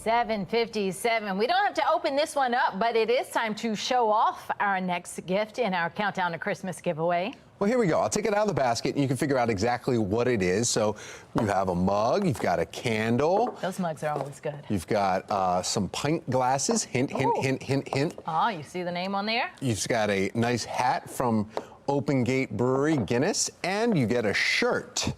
S21: 7:57. We don't have to open this one up, but it is time to show off our next gift in our Countdown to Christmas giveaway.
S4: Well, here we go. I'll take it out of the basket and you can figure out exactly what it is. So you have a mug, you've got a candle.
S21: Those mugs are always good.
S4: You've got some pint glasses. Hint, hint, hint, hint, hint.
S21: Oh, you see the name on there?
S4: You've got a nice hat from Open Gate Brewery, Guinness, and you get a shirt.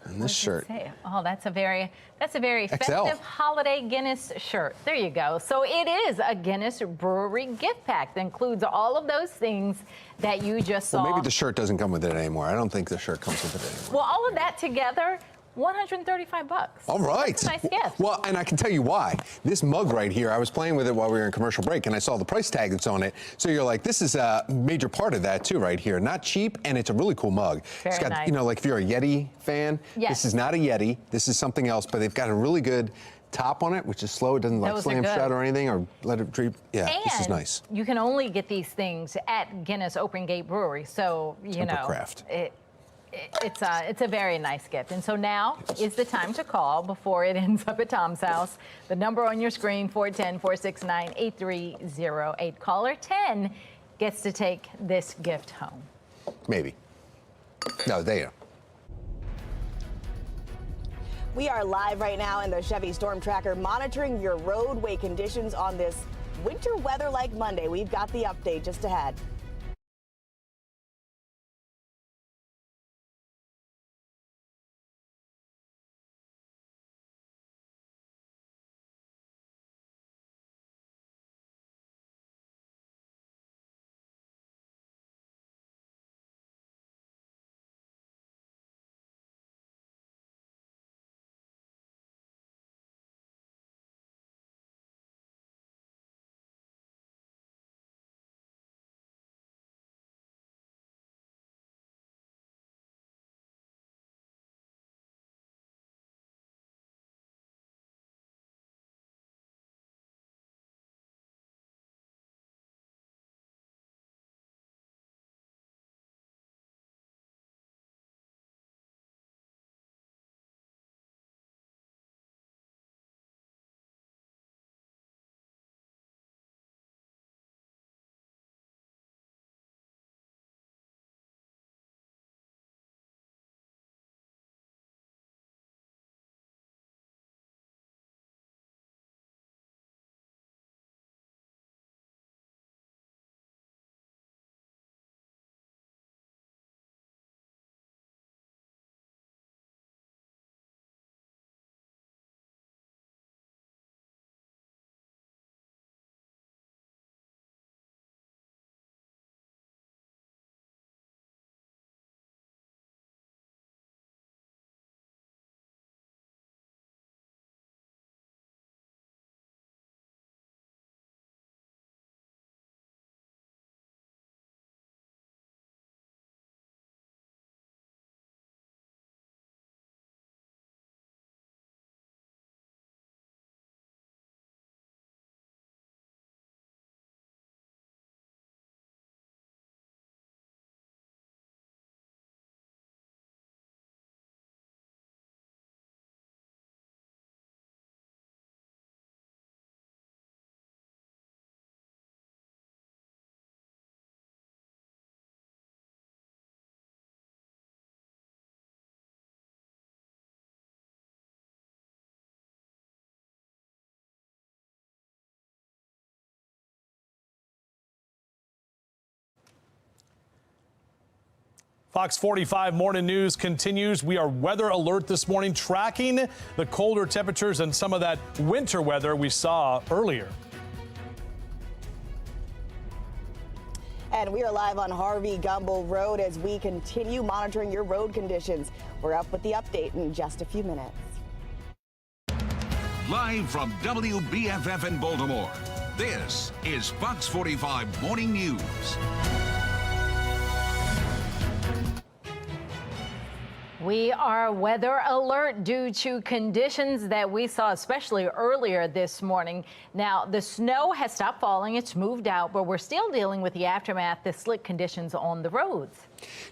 S4: And this shirt.
S21: Oh, that's a very
S4: XL.
S21: festive holiday Guinness shirt. There you go. So it is a Guinness Brewery gift pack that includes all of those things that you just saw.
S4: Well, maybe the shirt doesn't come with it anymore. I don't think the shirt comes with it anymore.
S21: Well, all of that together, $135.
S4: All right.
S21: That's a nice gift.
S4: Well, and I can tell you why. This mug right here, I was playing with it while we were in commercial break, and I saw the price tag that's on it. So you're like, this is a major part of that too, right here. Not cheap, and it's a really cool mug.
S21: Very
S4: it's got,
S21: nice.
S4: you know, like if you're a Yeti fan,
S21: Yes.
S4: this is not a Yeti. This is something else, but they've got a really good top on it, which is slow. It doesn't like
S21: Those are
S4: slam
S21: good.
S4: shut or anything, or let it drip. Yeah, this is
S21: And
S4: nice.
S21: you can only get these things at Guinness Open Gate Brewery, so you know
S4: Tempercraft.
S21: it's a very nice gift. And so now is the time to call before it ends up at Tom's house. The number on your screen, 410-469-8308. Caller 10 gets to take this gift home.
S4: Maybe. No, they are.
S2: We are live right now in the Chevy Storm Tracker monitoring your roadway conditions on this winter weather like Monday. We've got the update just ahead.
S3: Fox 45 Morning News continues. We are weather alert this morning, tracking the colder temperatures and some of that winter weather we saw earlier.
S2: And we are live on Harvey Gumbel Road as we continue monitoring your road conditions. We're up with the update in just a few minutes.
S1: Live from WBFF in Baltimore, this is Fox 45 Morning News.
S21: We are weather alert due to conditions that we saw, especially earlier this morning. Now, the snow has stopped falling. It's moved out, but we're still dealing with the aftermath, the slick conditions on the roads.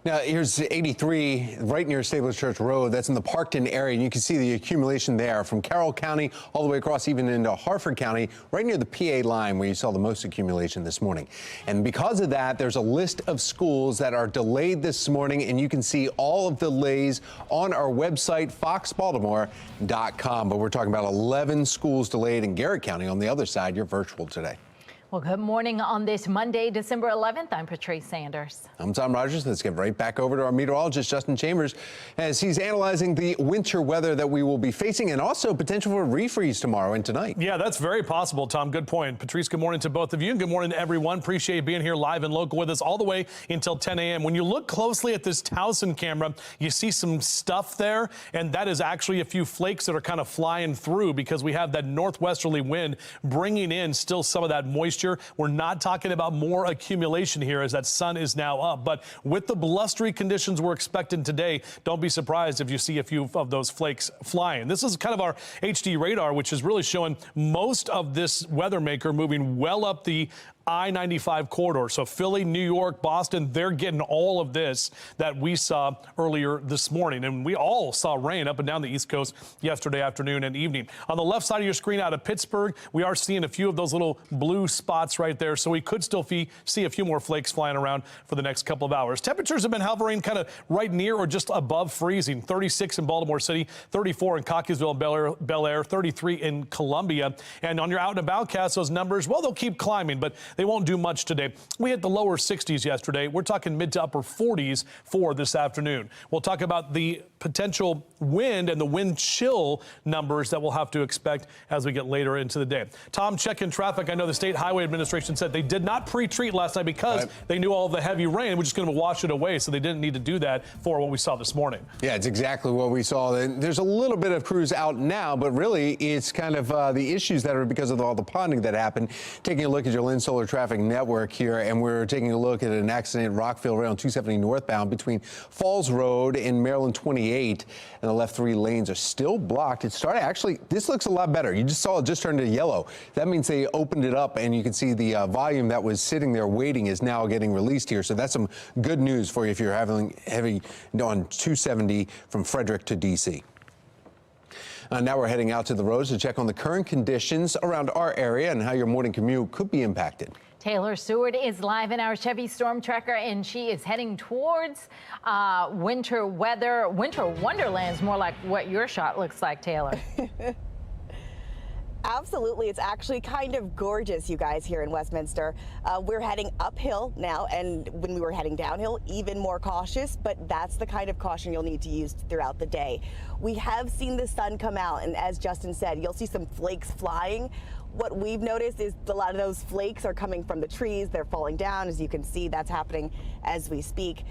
S4: Now, here's 83 right near Staples Church Road. That's in the Parkton area, and you can see the accumulation there from Carroll County all the way across even into Harford County, right near the PA line where you saw the most accumulation this morning. And because of that, there's a list of schools that are delayed this morning, and you can see all of the delays on our website, foxbaltimore.com. But we're talking about 11 schools delayed in Garrett County. On the other side, you're virtual today.
S21: Well, good morning on this Monday, December 11th. I'm Patrice Sanders.
S4: I'm Tom Rogers. Let's get right back over to our meteorologist, Justin Chambers, as he's analyzing the winter weather that we will be facing and also potential for refreeze tomorrow and tonight.
S3: Yeah, that's very possible, Tom. Good point. Patrice, good morning to both of you, and good morning to everyone. Appreciate being here live and local with us all the way until 10 a.m. When you look closely at this Towson camera, you see some stuff there, and that is actually a few flakes that are kind of flying through because we have that northwesterly wind bringing in still some of that moisture. We're not talking about more accumulation here as that sun is now up, but with the blustery conditions we're expecting today, don't be surprised if you see a few of those flakes flying. This is kind of our HD radar, which is really showing most of this weather maker moving well up the I-95 corridor. So Philly, New York, Boston, they're getting all of this that we saw earlier this morning. And we all saw rain up and down the East Coast yesterday afternoon and evening. On the left side of your screen out of Pittsburgh, we are seeing a few of those little blue spots right there. So we could still see a few more flakes flying around for the next couple of hours. Temperatures have been hovering kind of right near or just above freezing. 36 in Baltimore City, 34 in Cockeysville and Bel Air, 33 in Columbia. And on your out and about cast, those numbers, well, they'll keep climbing, but they won't do much today. We hit the lower 60s yesterday. We're talking mid to upper 40s for this afternoon. We'll talk about the potential wind and the wind chill numbers that we'll have to expect as we get later into the day. Tom, checking traffic. I know the State Highway Administration said they did not pre-treat last night because they knew all of the heavy rain was just going to wash it away, so they didn't need to do that for what we saw this morning. Yeah, it's exactly what we saw. There's a little bit of crews out now, but really it's kind of the issues that are because of all the ponding that happened. Taking a look at your Lynn Solar Traffic Network here, and we're taking a look at an accident at Rockville Rail on 270 northbound between Falls Road and Maryland 28, and the left 3 lanes are still blocked. It started, actually, this looks a lot better. You just saw it just turned to yellow. That means they opened it up, and you can see the volume that was sitting there waiting is now getting released here. So that's some good news for you if you're having heavy on 270 from Frederick to D.C. Now we're heading out to the roads to check on the current conditions around our area and how your morning commute could be impacted.
S21: Taylor Stewart is live in our Chevy Storm Tracker, and she is heading towards winter weather. Winter wonderland's more like what your shot looks like, Taylor.
S2: Absolutely. It's actually kind of gorgeous, you guys, here in Westminster. We're heading uphill now, and when we were heading downhill, even more cautious, but that's the kind of caution you'll need to use throughout the day. We have seen the sun come out, and as Justin said, you'll see some flakes flying. What we've noticed is a lot of those flakes are coming from the trees. They're falling down. As you can see, that's happening as we speak.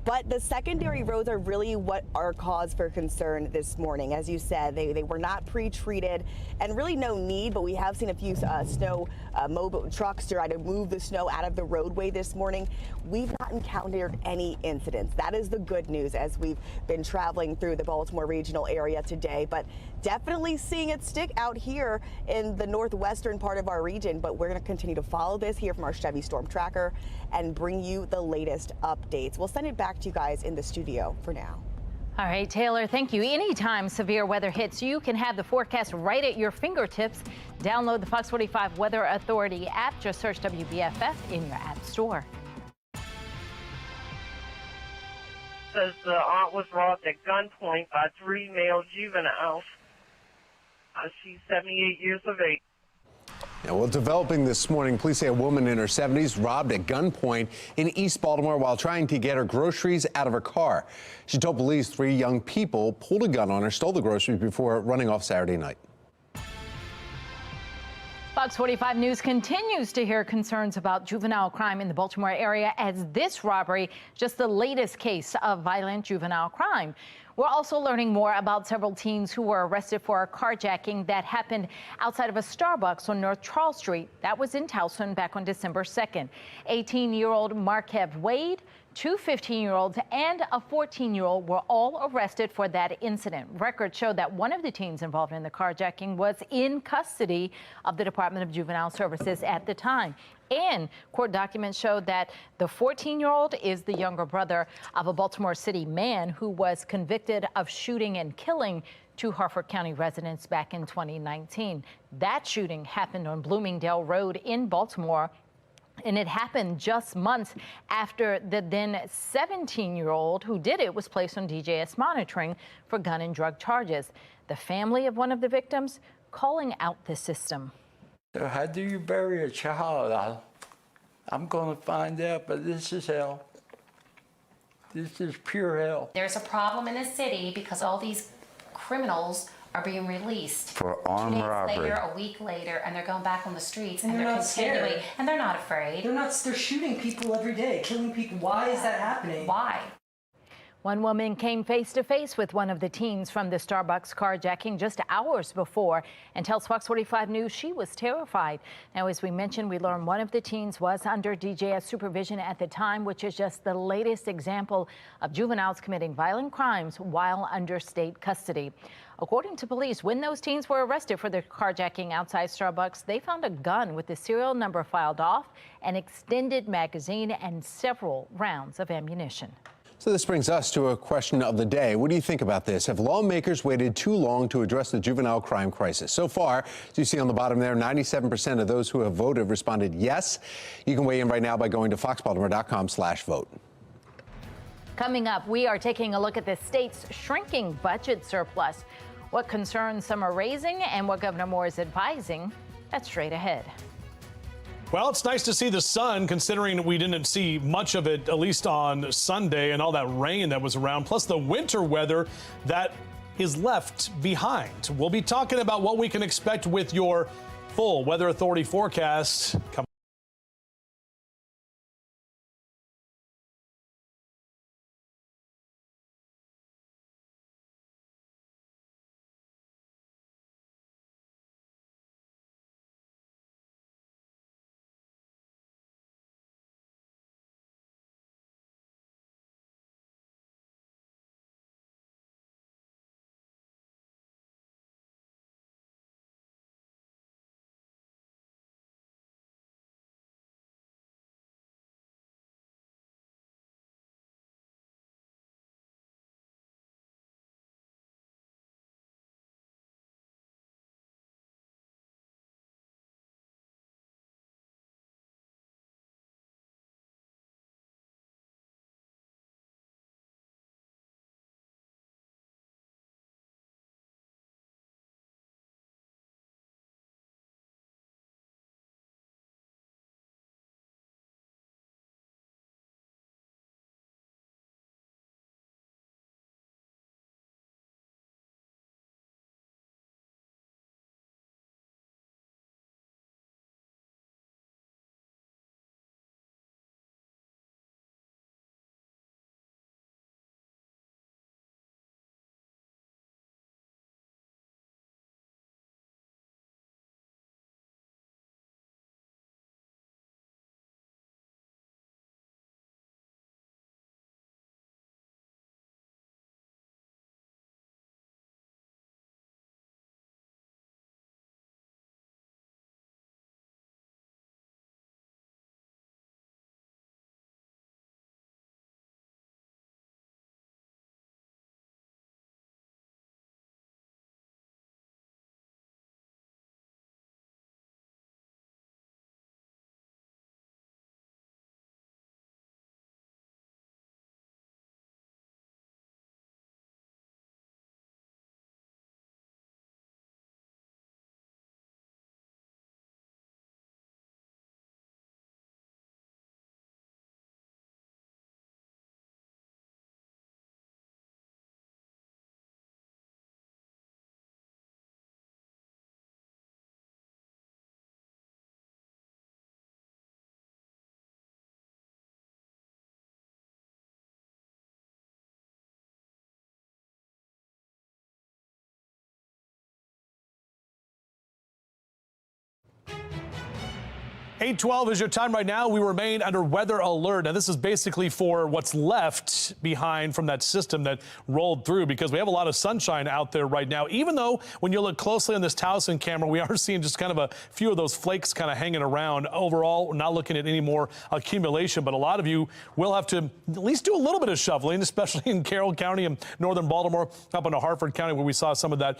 S2: But the secondary roads are really what are cause for concern this morning. As you said, they were not pre-treated and really no need, but we have seen a few snow mobile trucks try to move the snow out of the roadway this morning. We've not encountered any incidents. That is the good news as we've been traveling through the Baltimore regional area today, but definitely seeing it stick out here in the northwestern part of our region. But we're going to continue to follow this here from our Chevy Storm Tracker and bring you the latest updates. We'll send it back to you guys in the studio for now.
S21: All right, Taylor, thank you. Anytime severe weather hits, you can have the forecast right at your fingertips. Download the Fox 45 Weather Authority app. Just search WBFF in your app store.
S12: Says the aunt was robbed at gunpoint by 3 male juveniles. She's 78 years of age.
S4: Now, well, developing this morning, police say a woman in her 70s robbed at gunpoint in East Baltimore while trying to get her groceries out of her car. She told police 3 young people pulled a gun on her, stole the groceries before running off Saturday night.
S21: Fox 45 News continues to hear concerns about juvenile crime in the Baltimore area as this robbery just the latest case of violent juvenile crime. We're also learning more about several teens who were arrested for a carjacking that happened outside of a Starbucks on North Charles Street. That was in Towson back on December 2nd. 18-year-old Markev Wade, 2 15-year-olds and a 14-year-old were all arrested for that incident. Records show that one of the teens involved in the carjacking was in custody of the Department of Juvenile Services at the time. And court documents showed that the 14-year-old is the younger brother of a Baltimore City man who was convicted of shooting and killing two Harford County residents back in 2019. That shooting happened on Bloomingdale Road in Baltimore, and it happened just months after the then 17-year-old who did it was placed on DJS monitoring for gun and drug charges. The family of one of the victims calling out the system.
S5: So how do you bury a child? I'm going to find out, but this is hell. This is pure hell.
S18: There's a problem in the city because all these criminals are being released
S5: For armed
S18: 2 days
S5: robbery.
S18: later, a week later, and they're going back on the streets
S19: And
S18: and
S19: they're
S18: they're
S19: not
S18: continuing,
S19: scared.
S18: and they're not afraid.
S19: They're shooting people every day, killing people. Why is that happening?
S18: Why?
S21: One woman came face to face with one of the teens from the Starbucks carjacking just hours before and tells Fox 45 News she was terrified. Now, as we mentioned, we learned one of the teens was under DJS supervision at the time, which is just the latest example of juveniles committing violent crimes while under state custody. According to police, when those teens were arrested for their carjacking outside Starbucks, they found a gun with the serial number filed off, an extended magazine, and several rounds of ammunition.
S4: So this brings us to a question of the day. What do you think about this? Have lawmakers waited too long to address the juvenile crime crisis? So far, as you see on the bottom there, 97% of those who have voted responded yes. You can weigh in right now by going to foxbaltimore.com/vote.
S21: Coming up, we are taking a look at the state's shrinking budget surplus, what concerns some are raising and what Governor Moore is advising. That's straight ahead.
S3: Well, it's nice to see the sun, considering we didn't see much of it, at least on Sunday, and all that rain that was around, plus the winter weather that is left behind. We'll be talking about what we can expect with your full Weather Authority forecast coming 8:12 is your time right now. We remain under weather alert. Now, this is basically for what's left behind from that system that rolled through, because we have a lot of sunshine out there right now. Even though when you look closely on this Towson camera, we are seeing just kind of a few of those flakes kind of hanging around. Overall, we're not looking at any more accumulation, but a lot of you will have to at least do a little bit of shoveling, especially in Carroll County and northern Baltimore, up into Harford County, where we saw some of that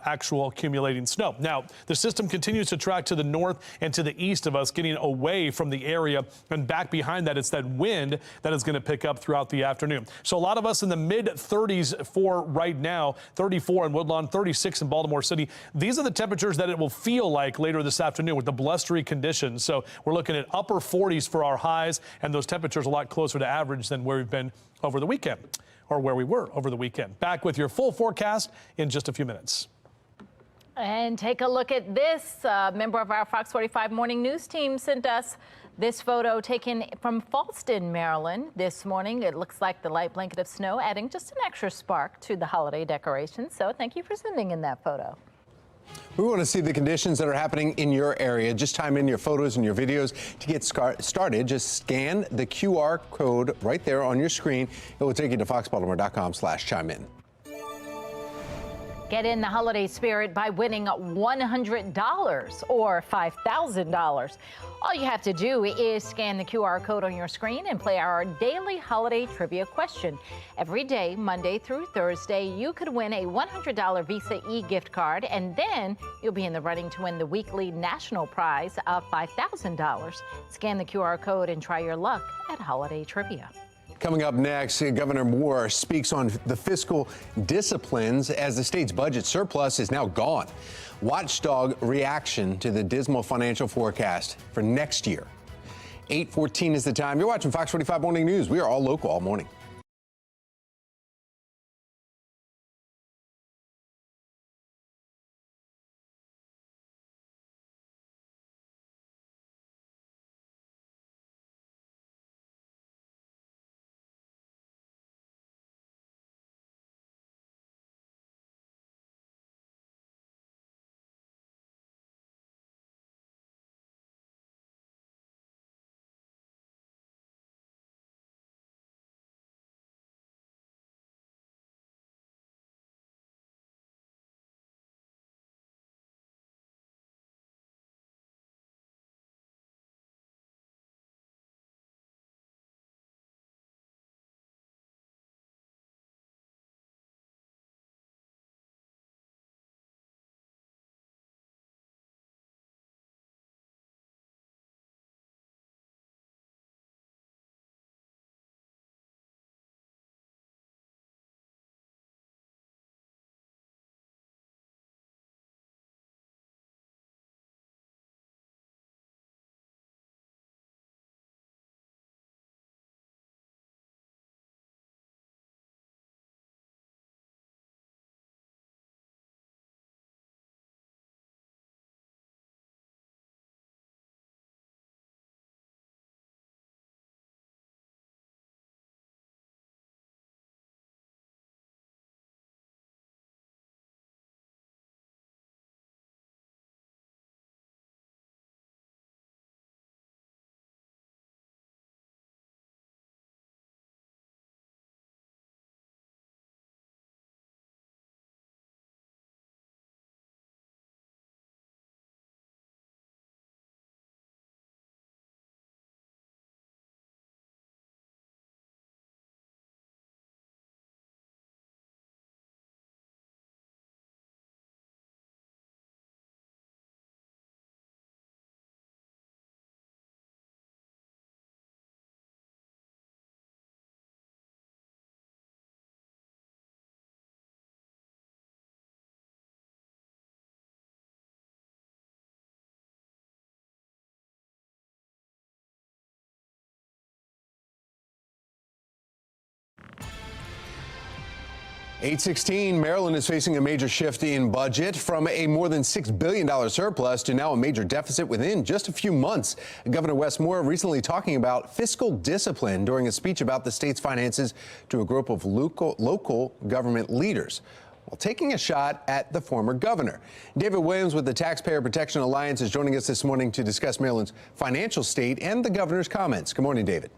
S3: actual accumulating snow. Now, the system continues to track to the north and to the east of us, getting away from the area, and back behind that, it's that wind that is going to pick up throughout the afternoon. So a lot of us in the mid-30s for right now, 34 in Woodlawn, 36 in Baltimore City. These are the temperatures that it will feel like later this afternoon with the blustery conditions. So we're looking at upper 40s for our highs, and those temperatures a lot closer to average than where we've been over the weekend, or where we were over the weekend. Back with your full forecast in just a few minutes.
S21: And take a look at this. A member of our Fox 45 morning news team sent us this photo taken from Falston, Maryland this morning. It looks like the light blanket of snow adding just an extra spark to the holiday decorations. So thank you for sending in that photo.
S4: We want to see the conditions that are happening in your area. Just time in your photos and your videos. To get started, just scan the QR code right there on your screen. It will take you to foxbaltimore.com/chime-in.
S21: Get in the holiday spirit by winning $100 or $5,000. All you have to do is scan the QR code on your screen and play our daily holiday trivia question. Every day, Monday through Thursday, you could win a $100 Visa e-gift card, and then you'll be in the running to win the weekly national prize of $5,000. Scan the QR code and try your luck at Holiday Trivia.
S4: Coming up next, Governor Moore speaks on the fiscal disciplines as the state's budget surplus is now gone. Watchdog reaction to the dismal financial forecast for next year. 8:14 is the time. You're watching Fox 45 Morning News. We are all local all morning. $816, Maryland is facing a major shift in budget from a more than $6 billion surplus to now a major deficit within just a few months. Governor Wes Moore recently talking about fiscal discipline during a speech about the state's finances to a group of local government leaders. while taking a shot at the former governor. David Williams with the Taxpayer Protection Alliance is joining us this morning to discuss Maryland's financial state and the governor's comments. Good morning, David.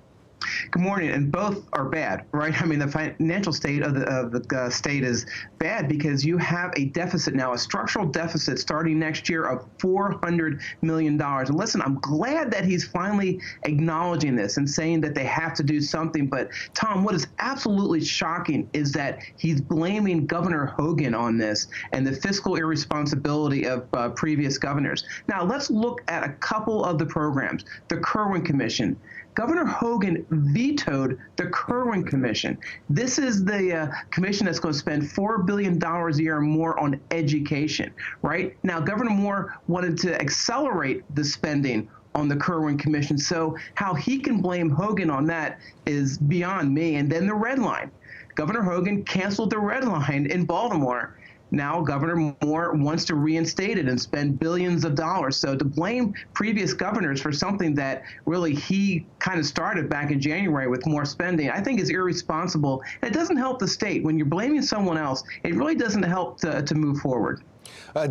S11: Good morning, and both are bad, right? I mean, the financial state of the state is bad because you have a deficit now, a structural deficit starting next year of $400 million. And listen, I'm glad that he's finally acknowledging this and saying that they have to do something. But Tom, what is absolutely shocking is that he's blaming Governor Hogan on this and the fiscal irresponsibility of previous governors. Now, let's look at a couple of the programs. The Kerwin Commission. Governor Hogan vetoed the Kerwin Commission. This is the commission that's going to spend $4 billion a year more on education, right? Now, Governor Moore wanted to accelerate the spending on the Kerwin Commission. So how he can blame Hogan on that is beyond me. And then the red line. Governor Hogan canceled the red line in Baltimore. Now Governor Moore wants to reinstate it and spend billions of dollars. So to blame previous governors for something that really he kind of started back in January with more spending, I think is irresponsible. And it doesn't help the state. When you're blaming someone else, it really doesn't help to move forward.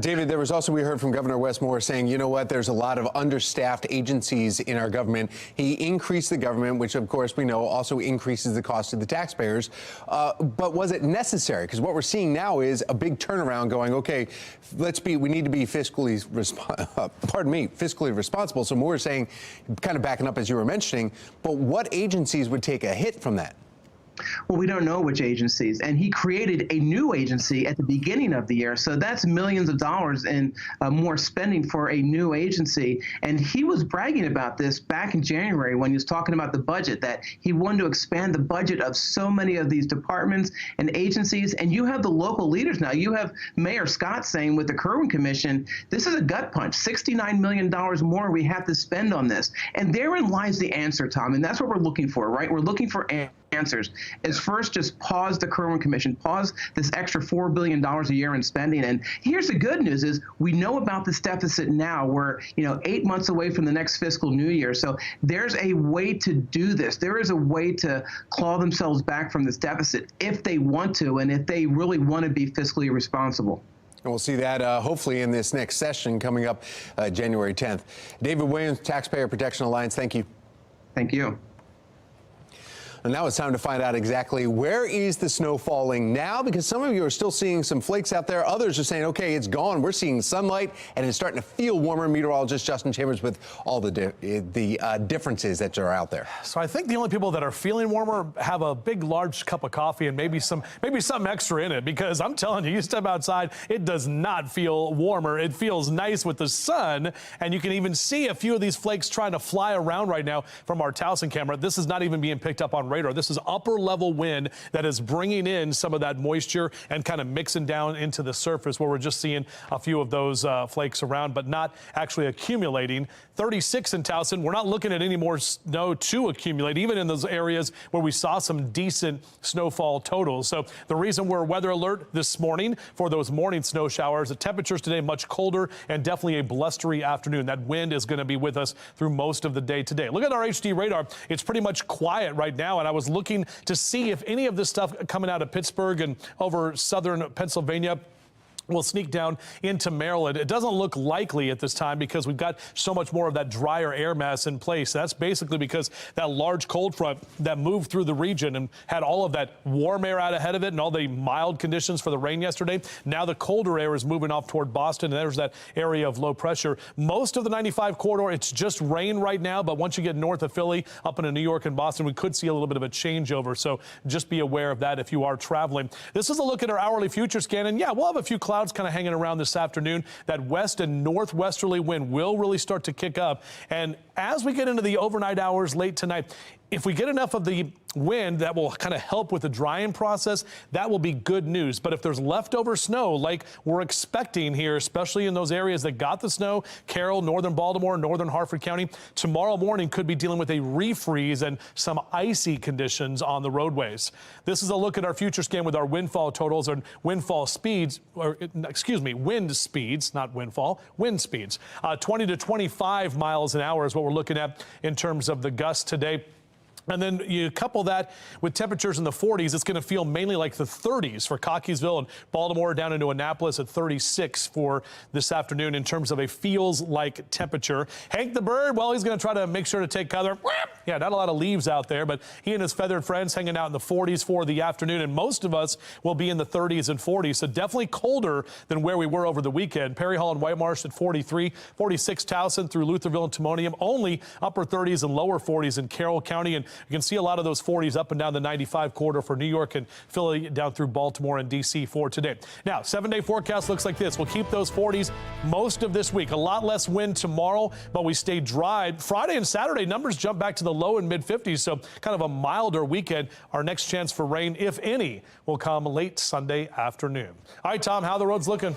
S4: David, there was also, we heard from Governor Wes Moore saying, you know what, there's a lot of understaffed agencies in our government. He increased the government, which of course we know also increases the cost to the taxpayers. But was it necessary? Because what we're seeing now is a big turnaround going, okay, we need to be fiscally responsible. So Moore is saying, kind of backing up as you were mentioning, but what agencies would take a hit from that?
S11: Well, we don't know which agencies, and he created a new agency at the beginning of the year, so that's millions of dollars in more spending for a new agency. And he was bragging about this back in January when he was talking about the budget, that he wanted to expand the budget of so many of these departments and agencies. And you have the local leaders now. You have Mayor Scott saying with the Kerwin Commission, this is a gut punch, $69 million more we have to spend on this. And therein lies the answer, Tom, and that's what we're looking for, right? We're looking for answers is first just pause the Kerwin Commission, pause this extra $4 billion a year in spending. And here's the good news is we know about this deficit now. We're 8 months away from the next fiscal new year. So there's a way to do this. There is a way to claw themselves back from this deficit if they want to and if they really want to be fiscally responsible.
S4: And we'll see that hopefully in this next session coming up January 10th. David Williams, Taxpayer Protection Alliance, thank you.
S11: Thank you.
S4: And now it's time to find out exactly where is the snow falling now, because some of you are still seeing some flakes out there. Others are saying, okay, it's gone. We're seeing sunlight and it's starting to feel warmer. Meteorologist Justin Chambers with all the differences that are out there.
S3: So I think the only people that are feeling warmer have a big, large cup of coffee and maybe something extra in it, because I'm telling you, you step outside, it does not feel warmer. It feels nice with the sun, and you can even see a few of these flakes trying to fly around right now from our Towson camera. This is not even being picked up on radar. This is upper level wind that is bringing in some of that moisture and kind of mixing down into the surface, where we're just seeing a few of those flakes around, but not actually accumulating. 36 in Towson. We're not looking at any more snow to accumulate, even in those areas where we saw some decent snowfall totals. So the reason we're weather alert this morning for those morning snow showers, the temperatures today much colder and definitely a blustery afternoon. That wind is going to be with us through most of the day today. Look at our HD radar. It's pretty much quiet right now, and I was looking to see if any of this stuff coming out of Pittsburgh and over southern Pennsylvania will sneak down into Maryland. It doesn't look likely at this time because we've got so much more of that drier air mass in place. That's basically because that large cold front that moved through the region and had all of that warm air out ahead of it and all the mild conditions for the rain yesterday. Now the colder air is moving off toward Boston, and there's that area of low pressure. Most of the 95 corridor, it's just rain right now, but once you get north of Philly, up into New York and Boston, we could see a little bit of a changeover. So just be aware of that if you are traveling. This is a look at our hourly future scan, and yeah, we'll have a few clouds kind of hanging around this afternoon. That west and northwesterly wind will really start to kick up. And as we get into the overnight hours late tonight, if we get enough of the wind that will kind of help with the drying process, that will be good news. But if there's leftover snow like we're expecting here, especially in those areas that got the snow, Carroll, northern Baltimore, northern Harford County, tomorrow morning could be dealing with a refreeze and some icy conditions on the roadways. This is a look at our future scan with our windfall totals and windfall speeds, or excuse me, wind speeds, not windfall, wind speeds. 20 to 25 miles an hour is what we're looking at in terms of the gusts today. And then you couple that with temperatures in the 40s, it's going to feel mainly like the 30s for Cockeysville and Baltimore, down into Annapolis at 36 for this afternoon in terms of a feels like temperature. Hank the Bird, well, he's going to try to make sure to take cover. Yeah, not a lot of leaves out there, but he and his feathered friends hanging out in the 40s for the afternoon, and most of us will be in the 30s and 40s, so definitely colder than where we were over the weekend. Perry Hall and White Marsh at 43, 46 Towson through Lutherville and Timonium, only upper 30s and lower 40s in Carroll County, and you can see a lot of those 40s up and down the 95 corridor for New York and Philly down through Baltimore and D.C. for today. Now, 7-day forecast looks like this. We'll keep those 40s most of this week. A lot less wind tomorrow, but we stay dry. Friday and Saturday, numbers jump back to the low and mid 50s, so kind of a milder weekend. Our next chance for rain, if any, will come late Sunday afternoon. All right, Tom, how are the roads looking?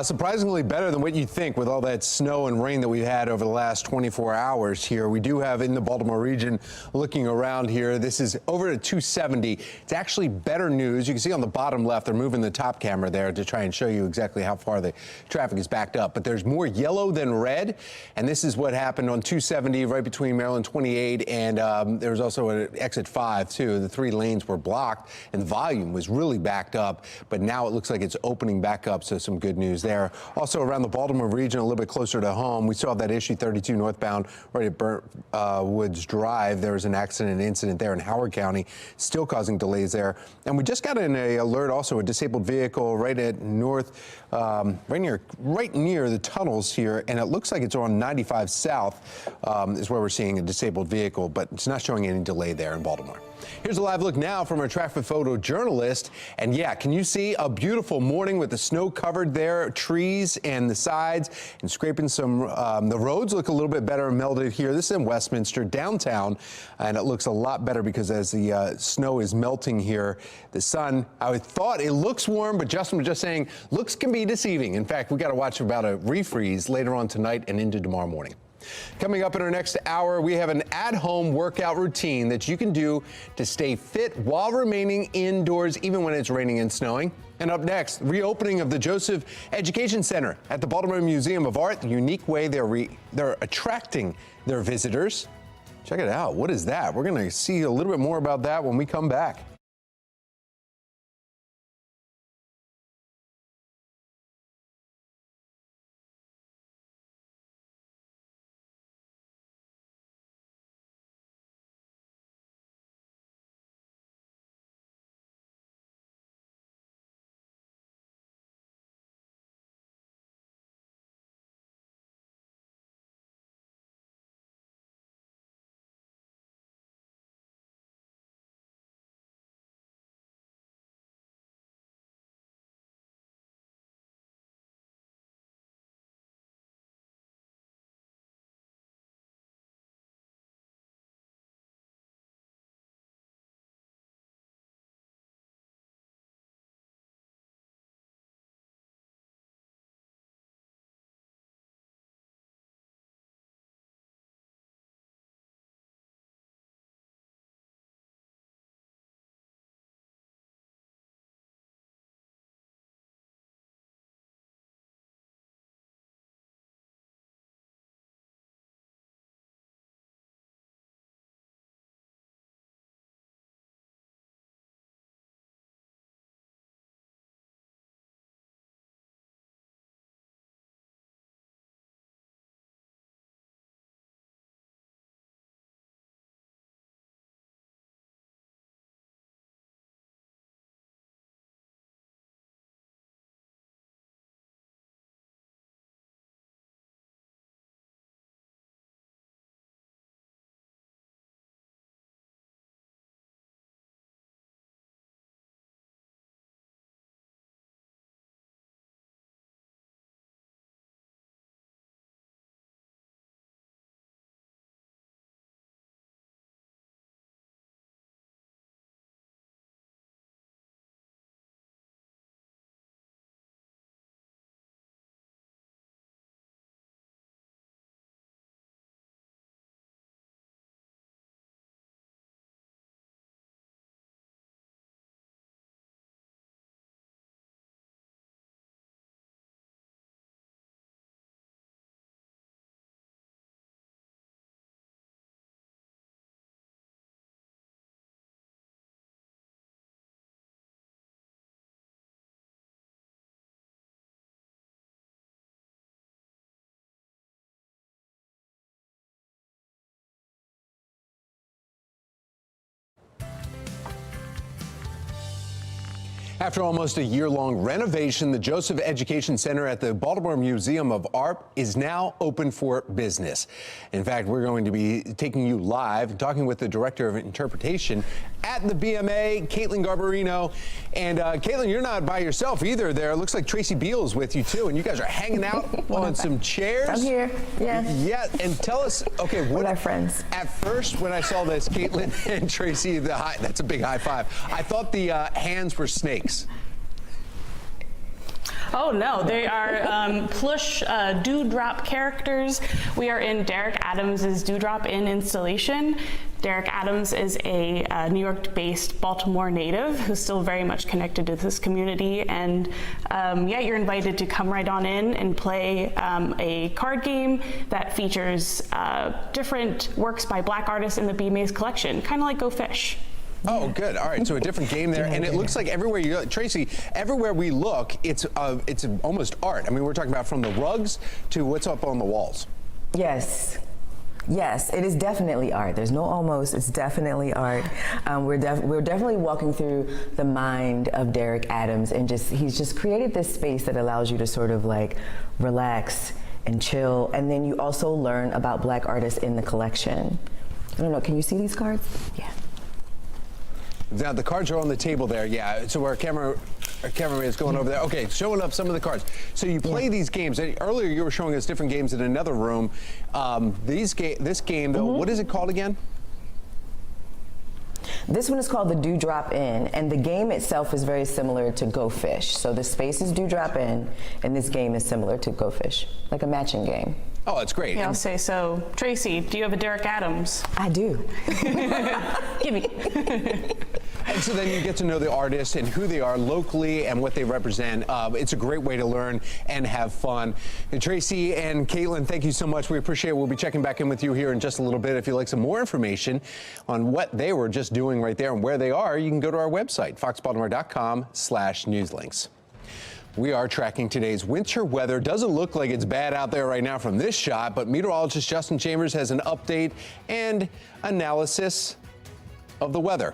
S4: Surprisingly better than what you'd think with all that snow and rain that we've had over the last 24 hours here. We do have in the Baltimore region, looking around here, this is over at 270. It's actually better news. You can see on the bottom left, they're moving the top camera there to try and show you exactly how far the traffic is backed up. But there's more yellow than red. And this is what happened on 270 right between Maryland 28 and there was also an exit 5 too. The 3 lanes were blocked and the volume was really backed up. But now it looks like it's opening back up. So some good news there. Also around the Baltimore region, a little bit closer to home, we still have that issue 32 northbound right at Burnt Woods Drive. There was an incident there in Howard County, still causing delays there. And we just got an alert also, a disabled vehicle right at right near the tunnels here, and it looks like it's on 95 South is where we're seeing a disabled vehicle, but it's not showing any delay there in Baltimore. Here's a live look now from our traffic photojournalist. And yeah, can you see a beautiful morning with the snow covered there, trees and the sides and scraping some, the roads look a little bit better melded here. This is in Westminster downtown, and it looks a lot better because as the snow is melting here, the sun, I thought it looks warm, but Justin was just saying looks can be deceiving. In fact, we got to watch about a refreeze later on tonight and into tomorrow morning. Coming up in our next hour, we have an at-home workout routine that you can do to stay fit while remaining indoors, even when it's raining and snowing. And up next, reopening of the Joseph Education Center at the Baltimore Museum of Art, the unique way they're attracting their visitors. Check it out. What is that? We're going to see a little bit more about that when we come back. After almost a year-long renovation, the Joseph Education Center at the Baltimore Museum of Art is now open for business. In fact, we're going to be taking you live and talking with the Director of Interpretation at the BMA, Caitlin Garbarino. And Caitlin, you're not by yourself either there. It looks like Tracy Beals with you too, and you guys are hanging out on some chairs.
S13: I'm here, yeah.
S4: Yeah, and tell us, okay, what
S13: our friends.
S4: At first, when I saw this, Caitlin and Tracy, that's a big high five. I thought the hands were snakes.
S8: Oh no, they are plush dewdrop characters. We are in Derek Adams' Dewdrop Inn installation. Derek Adams is a New York-based Baltimore native who's still very much connected to this community. And yeah, you're invited to come right on in and play a card game that features different works by Black artists in the BMA's collection, kind of like Go Fish.
S4: Oh, good. All right, so a different game there, and it looks like everywhere you go, Tracy, everywhere we look, it's almost art. I mean, we're talking about from the rugs to what's up on the walls.
S13: Yes. Yes, it is definitely art. There's no almost, it's definitely art. We're definitely walking through the mind of Derek Adams, and he's just created this space that allows you to sort of like relax and chill, and then you also learn about Black artists in the collection. I don't know, can you see these cards? Yeah.
S4: Now, the cards are on the table there, yeah. So our cameraman is going over there. Okay, showing up some of the cards. So you play these games. Earlier, you were showing us different games in another room. This game, though, what is it called again?
S13: This one is called the Dewdrop Inn, and the game itself is very similar to Go Fish. So the space is Dewdrop Inn, and this game is similar to Go Fish, like a matching game.
S4: Oh, that's great.
S8: Yeah, I'll say so. Tracy, do you have a Derek Adams?
S13: I do.
S8: Give me.
S4: And so then you get to know the artists and who they are locally and what they represent. It's a great way to learn and have fun. And Tracy and Caitlin, thank you so much. We appreciate it. We'll be checking back in with you here in just a little bit. If you'd like some more information on what they were just doing right there and where they are, you can go to our website, foxbaltimore.com/newslinks. We are tracking today's winter weather. Doesn't look like it's bad out there right now from this shot, but meteorologist Justin Chambers has an update and analysis of the weather.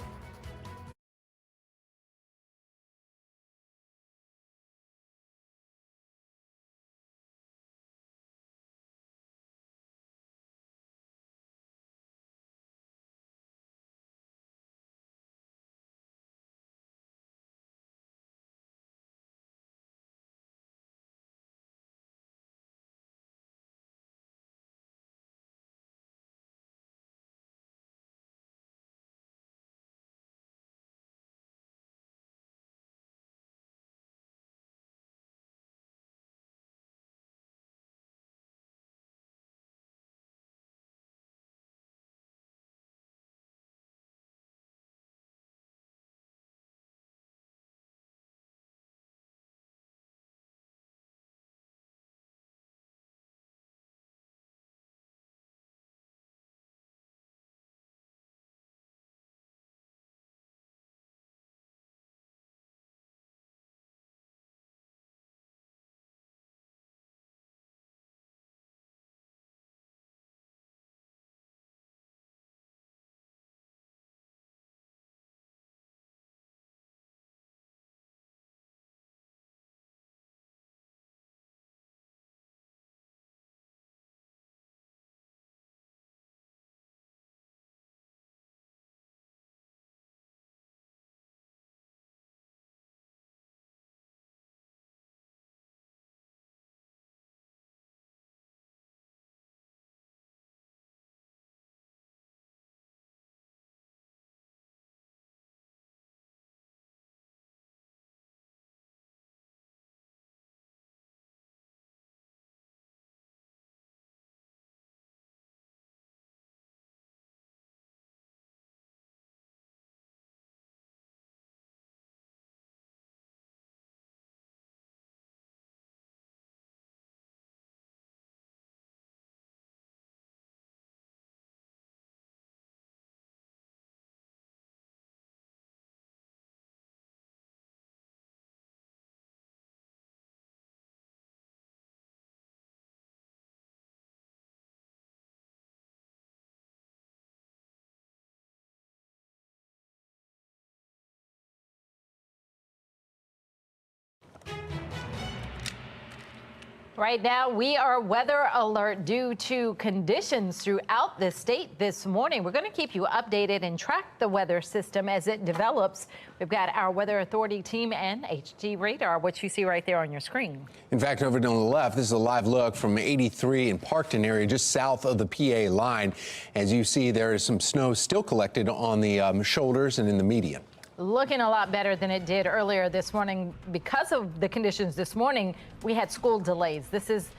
S21: Right now, we are weather alert due to conditions throughout the state this morning. We're going to keep you updated and track the weather system as it develops. We've got our Weather Authority team and HD radar, what you see right there on your screen.
S4: In fact, over on the left, this is a live look from 83 in Parkton area, just south of the PA line. As you see, there is some snow still collected on the shoulders and in the median.
S21: Looking a lot better than it did earlier this morning. Because of the conditions this morning, we had school delays. This is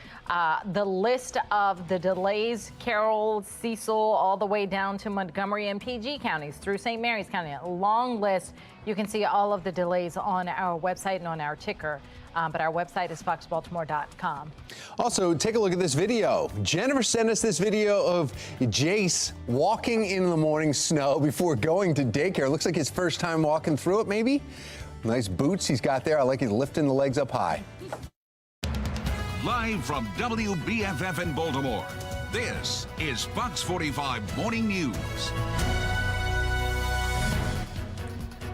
S21: the list of the delays: Carroll, Cecil, all the way down to Montgomery and PG counties through St. Mary's County. A long list. You can see all of the delays on our website and on our ticker. But our website is foxbaltimore.com.
S4: Also, take a look at this video. Jennifer sent us this video of Jace walking in the morning snow before going to daycare. Looks like his first time walking through it, maybe. Nice boots he's got there. I like he's lifting the legs up high.
S1: Live from WBFF in Baltimore, this is Fox 45 Morning News.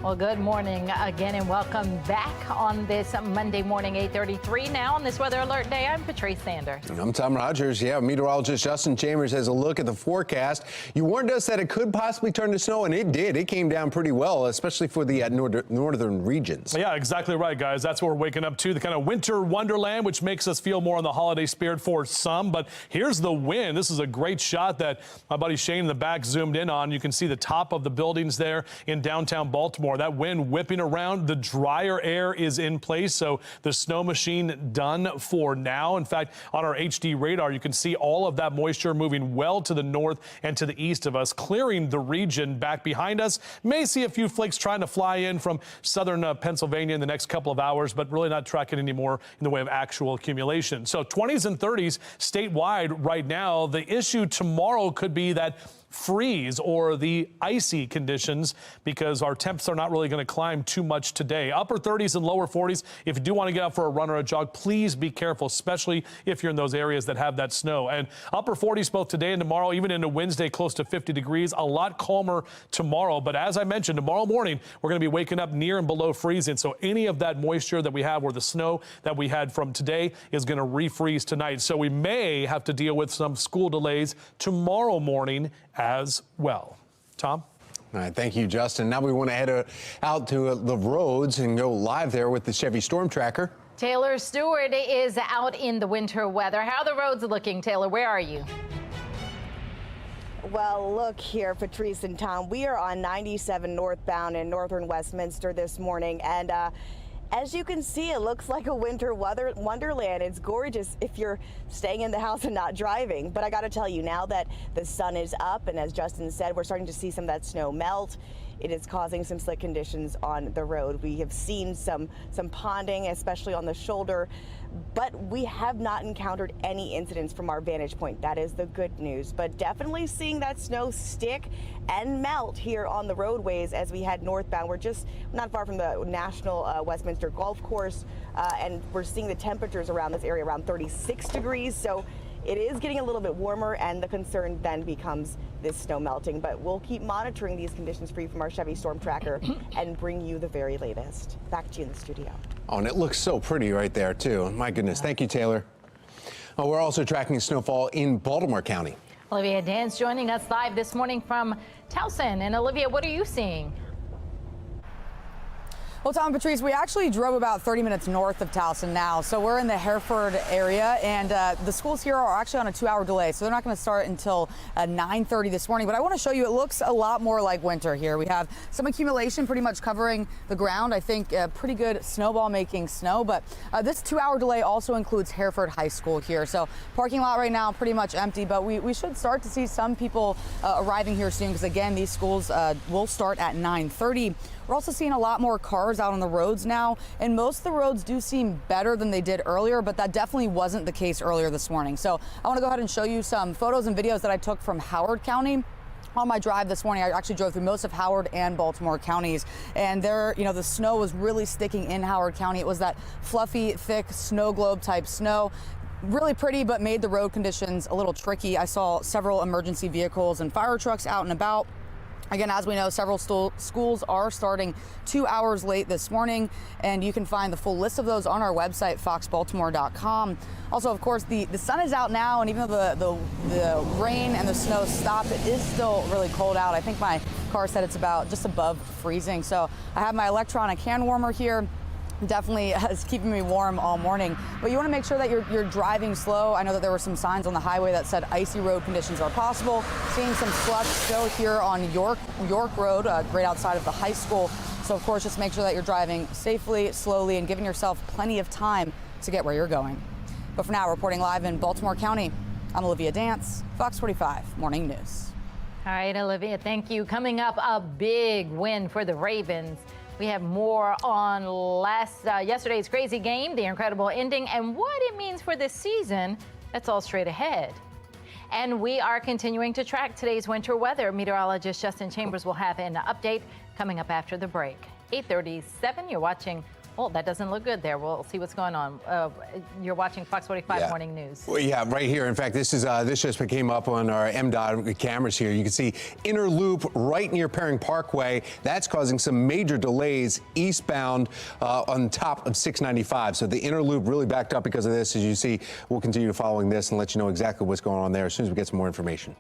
S21: Well, good morning again and welcome back on this Monday morning, 8:33. Now on this Weather Alert Day, I'm Patrice Sanders.
S4: I'm Tom Rogers. Yeah, meteorologist Justin Chambers has a look at the forecast. You warned us that it could possibly turn to snow, and it did. It came down pretty well, especially for the northern regions.
S3: Yeah, exactly right, guys. That's what we're waking up to, the kind of winter wonderland, which makes us feel more on the holiday spirit for some. But here's the wind. This is a great shot that my buddy Shane in the back zoomed in on. You can see the top of the buildings there in downtown Baltimore. That wind whipping around. The drier air is in place, so the snow machine done for now. In fact, on our HD radar, you can see all of that moisture moving well to the north and to the east of us, clearing the region back behind us. May see a few flakes trying to fly in from southern Pennsylvania in the next couple of hours, but really not tracking anymore in the way of actual accumulation. So 20s and 30s statewide right now. The issue tomorrow could be that freeze or the icy conditions, because our temps are not really going to climb too much today. Upper 30s and lower 40s. If you do want to get out for a run or a jog, please be careful, especially if you're in those areas that have that snow. And upper 40s both today and tomorrow, even into Wednesday, close to 50 degrees. A lot calmer tomorrow. But as I mentioned, tomorrow morning, we're going to be waking up near and below freezing. So any of that moisture that we have, or the snow that we had from today, is going to refreeze tonight. So we may have to deal with some school delays tomorrow morning as well. Tom?
S4: All right, thank you, Justin. Now we want to head out to the roads and go live there with the Chevy Storm Tracker.
S21: Taylor Stewart is out in the winter weather. How are the roads looking, Taylor? Where are you?
S2: Well, look here, Patrice and Tom. We are on 97 northbound in northern Westminster this morning, and as you can see, it looks like a winter wonderland. It's gorgeous if you're staying in the house and not driving. But I got to tell you, now that the sun is up, and as Justin said, we're starting to see some of that snow melt, it is causing some slick conditions on the road. We have seen some ponding, especially on the shoulder, but we have not encountered any incidents from our vantage point. That is the good news. But definitely seeing that snow stick and melt here on the roadways as we head northbound. We're just not far from the National Westminster Golf Course, and we're seeing the temperatures around this area around 36 degrees. So it is getting a little bit warmer, and the concern then becomes this snow melting. But we'll keep monitoring these conditions for you from our Chevy Storm Tracker and bring you the very latest. Back to you in the studio.
S4: Oh, and it looks so pretty right there, too. My goodness. Thank you, Taylor. Oh, we're also tracking snowfall in Baltimore County.
S21: Olivia Dance joining us live this morning from Towson. And Olivia, what are you seeing?
S14: Well, Tom and Patrice, we actually drove about 30 minutes north of Towson now. So we're in the Hereford area, and the schools here are actually on a 2-hour delay. So they're not going to start until 9:30 this morning. But I want to show you, it looks a lot more like winter here. We have some accumulation pretty much covering the ground. I think pretty good snowball making snow. But this 2-hour delay also includes Hereford High School here. So parking lot right now pretty much empty, but we should start to see some people arriving here soon, because again, these schools will start at 9:30. We're also seeing a lot more cars out on the roads now, and most of the roads do seem better than they did earlier, but that definitely wasn't the case earlier this morning. So I want to go ahead and show you some photos and videos that I took from Howard County. On my drive this morning, I actually drove through most of Howard and Baltimore counties, and there, the snow was really sticking in Howard County. It was that fluffy, thick snow globe type snow. Really pretty, but made the road conditions a little tricky. I saw several emergency vehicles and fire trucks out and about. Again, as we know, several schools are starting 2 hours late this morning, and you can find the full list of those on our website, foxbaltimore.com. Also, of course, the sun is out now, and even though the rain and the snow stopped, it is still really cold out. I think my car said it's about just above freezing. So I have my electronic hand warmer here. Definitely is keeping me warm all morning. But you want to make sure that you're driving slow. I know that there were some signs on the highway that said icy road conditions are possible. Seeing some slush still here on York Road, right outside of the high school. So of course, just make sure that you're driving safely, slowly, and giving yourself plenty of time to get where you're going. But for now, reporting live in Baltimore County, I'm Olivia Dance, Fox 45 Morning News.
S21: All right, Olivia, thank you. Coming up, a big win for the Ravens. We have more on yesterday's crazy game, the incredible ending, and what it means for this season. That's all straight ahead. And we are continuing to track today's winter weather. Meteorologist Justin Chambers will have an update coming up after the break. 8:37, you're watching. Well, that doesn't look good there. We'll see what's going on. You're watching Fox 45 Morning News.
S4: Well, yeah, right here. In fact, this just came up on our MDOT cameras here. You can see inner loop right near Perring Parkway. That's causing some major delays eastbound on top of 695. So the inner loop really backed up because of this. As you see, we'll continue following this and let you know exactly what's going on there as soon as we get some more information.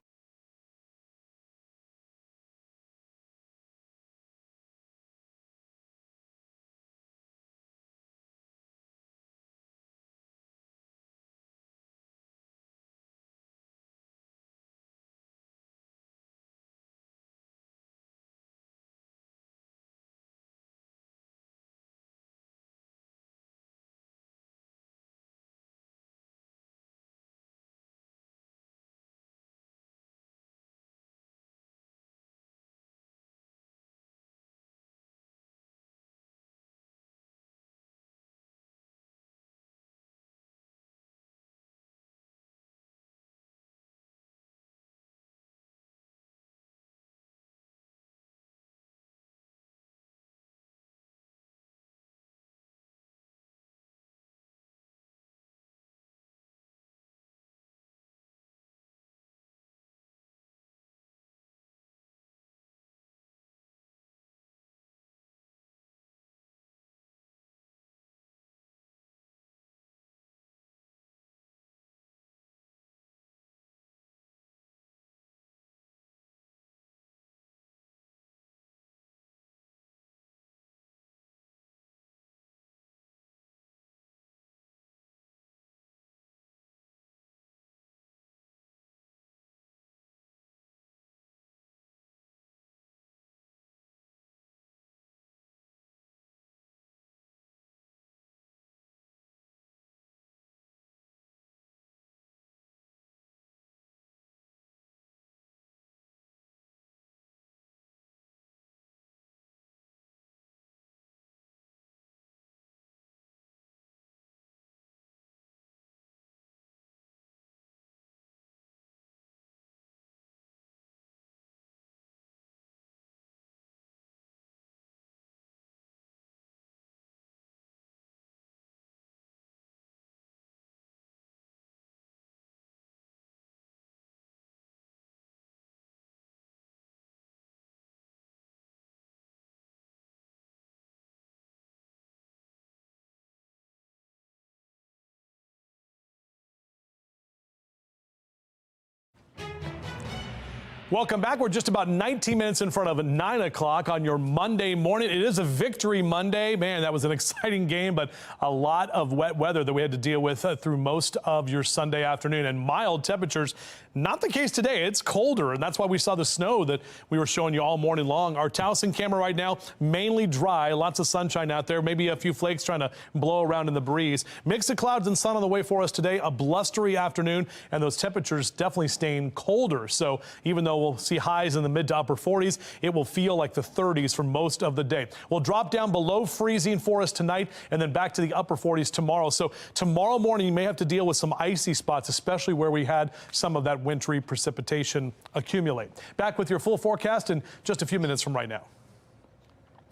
S3: Welcome back. We're just about 19 minutes in front of 9 o'clock on your Monday morning. It is a victory Monday. Man, that was an exciting game, but a lot of wet weather that we had to deal with through most of your Sunday afternoon, and mild temperatures. Not the case today. It's colder, and that's why we saw the snow that we were showing you all morning long. Our Towson camera right now, mainly dry, lots of sunshine out there, maybe a few flakes trying to blow around in the breeze. Mix of clouds and sun on the way for us today, a blustery afternoon, and those temperatures definitely staying colder. So even though we'll see highs in the mid to upper 40s, it will feel like the 30s for most of the day. We'll drop down below freezing for us tonight and then back to the upper 40s tomorrow. So tomorrow morning, you may have to deal with some icy spots, especially where we had some of that wintry precipitation accumulate. Back with your full forecast in just a few minutes from right now.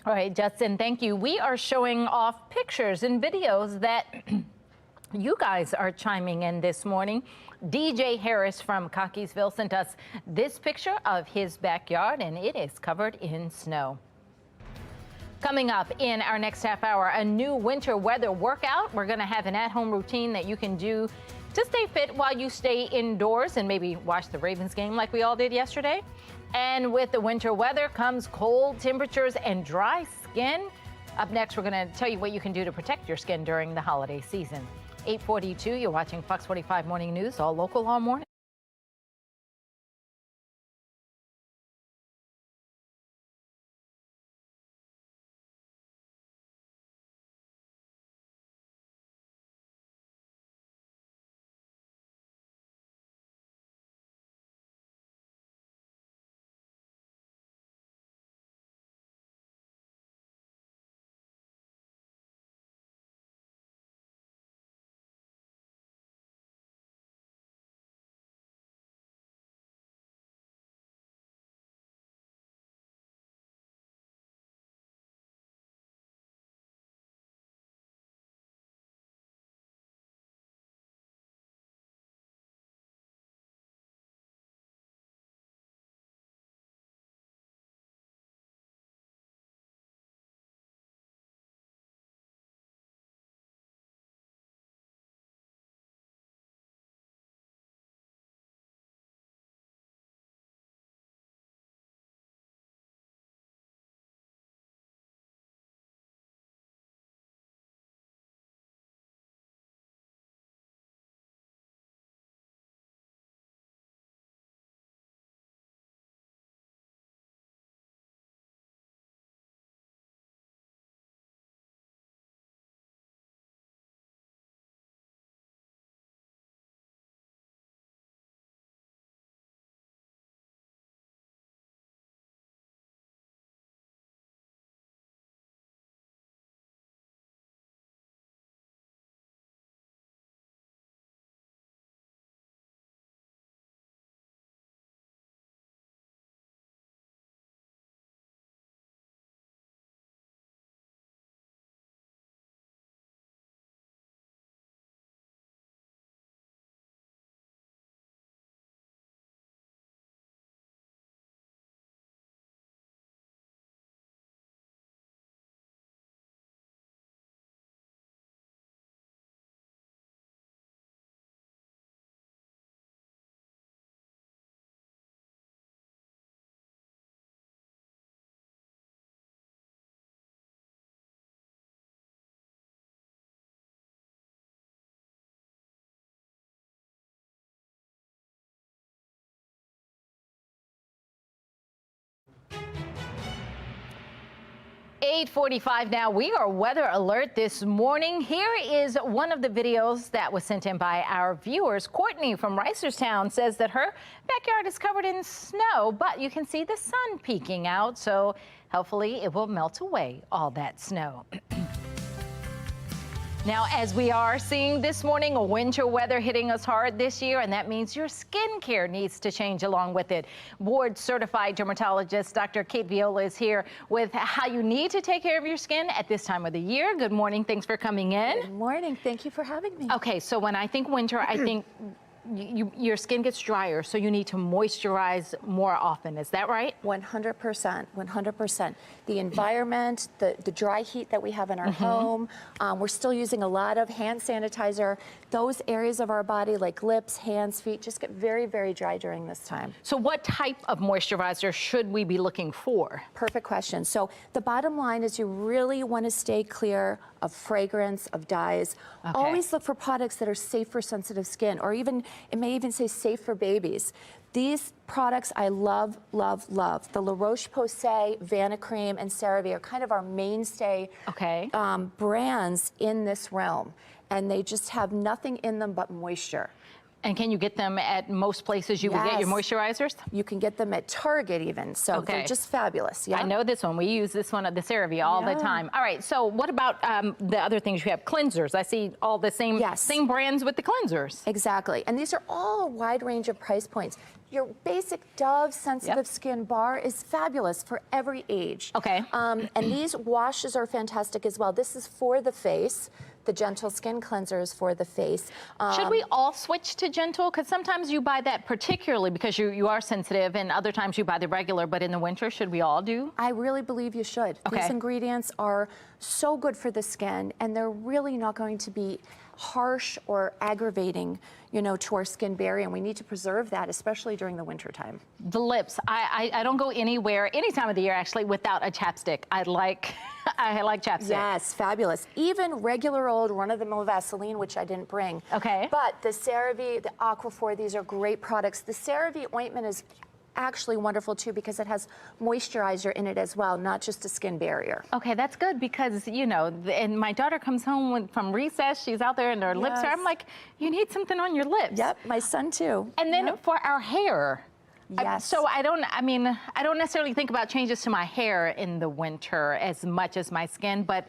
S21: All right, Justin, thank you. We are showing off pictures and videos that You guys are chiming in this morning. DJ Harris from Cockeysville sent us this picture of his backyard, and it is covered in snow. Coming up in our next half hour, a new winter weather workout. We're going to have an at-home routine that you can do to stay fit while you stay indoors and maybe watch the Ravens game like we all did yesterday. And with the winter weather comes cold temperatures and dry skin. Up next, we're going to tell you what you can do to protect your skin during the holiday season. 8:42, you're watching Fox 45 Morning News, all local, all morning. .45 now. We are weather alert this morning. Here is one of the videos that was sent in by our viewers. Courtney from Reisterstown says that her backyard is covered in snow, but you can see the sun peeking out, so hopefully it will melt away all that snow. Now, as we are seeing this morning, winter weather hitting us hard this year, and that means your skincare needs to change along with it. Board-certified dermatologist Dr. Kate Viola is here with how you need to take care of your skin at this time of the year. Good morning. Thanks for coming in.
S15: Good morning. Thank you for having me.
S21: Okay, so when I think winter, I think your skin gets drier, so you need to moisturize more often. Is that right?
S15: 100%, 100%. The environment, the dry heat that we have in our home, we're still using a lot of hand sanitizer. Those areas of our body like lips, hands, feet just get very, very dry during this time.
S21: So what type of moisturizer should we be looking for?
S15: Perfect question. So the bottom line is you really want to stay clear of fragrance, of dyes.
S21: Okay.
S15: Always look for products that are safe for sensitive skin, or even, it may even say safe for babies. These products I love, love, love. The La Roche-Posay, Vanicream, and CeraVe are kind of our mainstay brands in this realm. And they just have nothing in them but moisture.
S21: And can you get them at most places you would get your moisturizers?
S15: You can get them at Target even, so they're just fabulous. Yeah,
S21: I know this one. We use this one at the CeraVe all the time. All right, so what about the other things you have? Cleansers. I see all the same brands with the cleansers.
S15: Exactly, and these are all a wide range of price points. Your basic Dove Sensitive Skin Bar is fabulous for every age.
S21: Okay.
S15: And these washes are fantastic as well. This is for the face. the gentle skin cleansers for the face.
S21: Should we all switch to gentle? Because sometimes you buy that particularly because you are sensitive, and other times you buy the regular, but in the winter, should we all do?
S15: I really believe you should.
S21: Okay.
S15: These ingredients are so good for the skin, and they're really not going to be harsh or aggravating, you know, to our skin barrier, and we need to preserve that, especially during the winter time.
S21: The lips, I don't go anywhere, any time of the year actually, without a chapstick. I like chapstick.
S15: Yes, fabulous. Even regular old run-of-the-mill Vaseline, which I didn't bring.
S21: Okay.
S15: But the CeraVe, the Aquaphor, these are great products. The CeraVe ointment is actually wonderful too because it has moisturizer in it as well, not just a skin barrier.
S21: Okay, that's good because, you know, and my daughter comes home from recess, she's out there and her lips are, I'm like, you need something on your lips.
S15: Yep, my son too.
S21: And then for our hair.
S15: Yes.
S21: So I don't necessarily think about changes to my hair in the winter as much as my skin, but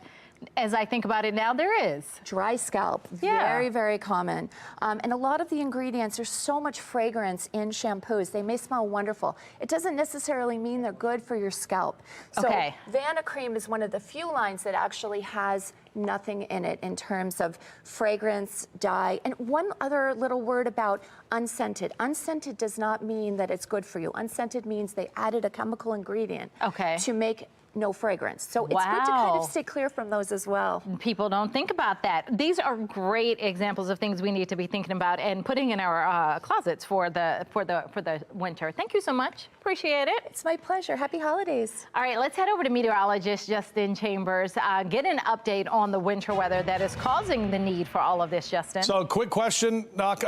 S21: as I think about it now, there is.
S15: Dry scalp, very, very common. And a lot of the ingredients, there's so much fragrance in shampoos. They may smell wonderful. It doesn't necessarily mean they're good for your scalp. So Vanacream is one of the few lines that actually has nothing in it in terms of fragrance, dye. And one other little word about unscented. Unscented does not mean that it's good for you. Unscented means they added a chemical ingredient to make no fragrance. So it's good to kind of stay clear from those as well.
S21: People don't think about that. These are great examples of things we need to be thinking about and putting in our closets for the winter. Thank you so much. Appreciate it.
S15: It's my pleasure. Happy holidays.
S21: All right, let's head over to meteorologist Justin Chambers. Get an update on the winter weather that is causing the need for all of this, Justin.
S3: So, quick question, Doc.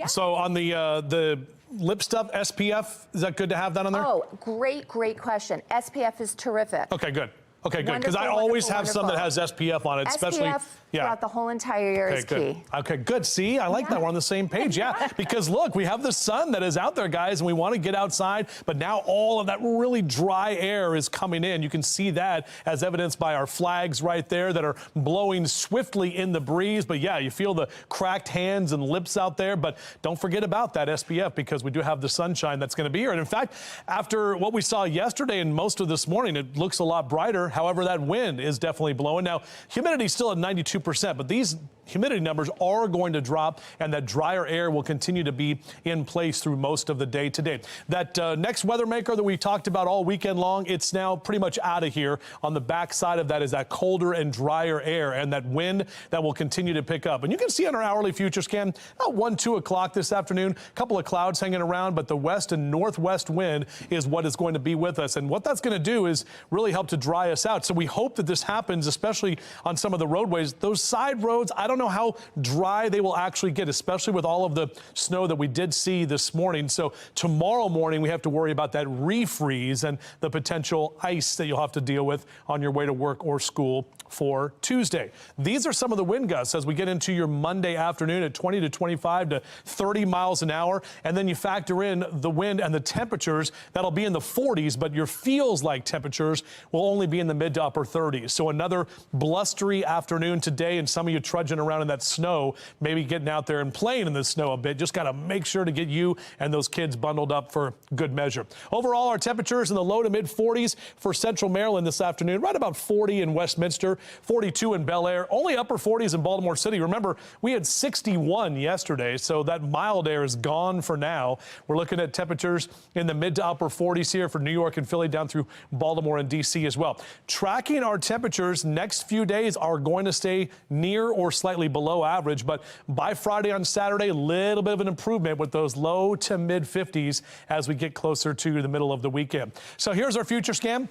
S3: So on the lip stuff, SPF, is that good to have that on there?
S15: Oh, great question. SPF is terrific.
S3: Okay, good. Okay, good. Because I always have some that has SPF on it, especially.
S15: SPF throughout the whole entire year is key.
S3: Okay, good. See, I like that. We're on the same page. Yeah, because look, we have the sun that is out there, guys, and we want to get outside, but now all of that really dry air is coming in. You can see that as evidenced by our flags right there that are blowing swiftly in the breeze. But yeah, you feel the cracked hands and lips out there. But don't forget about that SPF because we do have the sunshine that's going to be here. And in fact, after what we saw yesterday and most of this morning, it looks a lot brighter. However, that wind is definitely blowing. Now, humidity is still at 92%, but these humidity numbers are going to drop, and that drier air will continue to be in place through most of the day today. That next weather maker that we talked about all weekend long, it's now pretty much out of here. On the backside of that is that colder and drier air and that wind that will continue to pick up. And you can see on our hourly future scan, about 1, 2 o'clock this afternoon, a couple of clouds hanging around, but the west and northwest wind is what is going to be with us. And what that's going to do is really help to dry us out. So we hope that this happens, especially on some of the roadways. Those side roads, I don't know how dry they will actually get, especially with all of the snow that we did see this morning. So tomorrow morning, we have to worry about that refreeze and the potential ice that you'll have to deal with on your way to work or school for Tuesday. These are some of the wind gusts as we get into your Monday afternoon at 20 to 25 to 30 miles an hour. And then you factor in the wind and the temperatures that'll be in the 40s, but your feels like temperatures will only be in the mid to upper 30s. So another blustery afternoon today, and some of you trudging around in that snow, maybe getting out there and playing in the snow a bit. Just got to make sure to get you and those kids bundled up for good measure. Overall, our temperatures in the low to mid 40s for central Maryland this afternoon, right about 40 in Westminster, 42 in Bel Air, only upper 40s in Baltimore City. Remember, we had 61 yesterday, so that mild air is gone for now. We're looking at temperatures in the mid to upper 40s here for New York and Philly, down through Baltimore and D.C. as well. Tracking our temperatures next few days are going to stay near or slightly below average, but by Friday on Saturday, a little bit of an improvement with those low to mid 50s as we get closer to the middle of the weekend. So here's our future scan.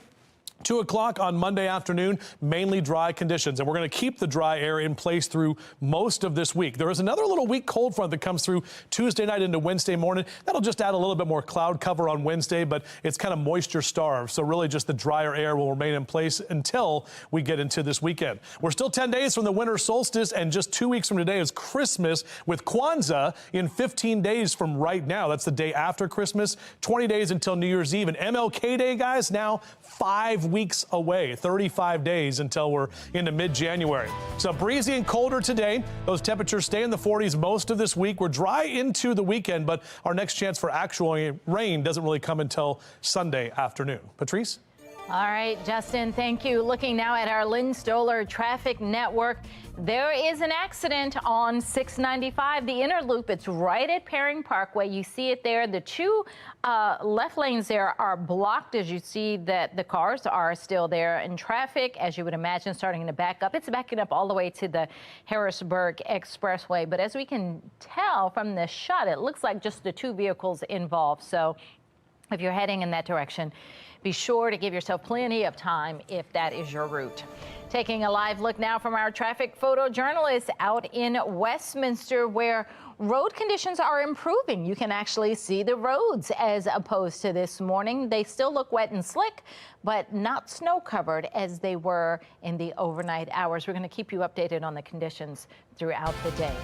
S3: 2 o'clock on Monday afternoon, mainly dry conditions, and we're going to keep the dry air in place through most of this week. There is another little weak cold front that comes through Tuesday night into Wednesday morning. That'll just add a little bit more cloud cover on Wednesday, but it's kind of moisture starved. So really just the drier air will remain in place until we get into this weekend. We're still 10 days from the winter solstice, and just 2 weeks from today is Christmas, with Kwanzaa in 15 days from right now. That's the day after Christmas, 20 days until New Year's Eve. And MLK Day, guys, now 5 weeks away, 35 days until we're into mid-January. So breezy and colder today. Those temperatures stay in the 40s most of this week. We're dry into the weekend, but our next chance for actual rain doesn't really come until Sunday afternoon. Patrice?
S21: All right, Justin, thank you. Looking now at our Lynn Stoller traffic network. There is an accident on 695, the inner loop. It's right at Perring Parkway. You see it there. The two left lanes there are blocked, as you see that the cars are still there in traffic, as you would imagine, starting to back up. It's backing up all the way to the Harrisburg Expressway. But as we can tell from this shot, it looks like just the two vehicles involved. So if you're heading in that direction, be sure to give yourself plenty of time if that is your route. Taking a live look now from our traffic photojournalist out in Westminster, where road conditions are improving. You can actually see the roads as opposed to this morning. They still look wet and slick, but not snow covered as they were in the overnight hours. We're going to keep you updated on the conditions throughout the day.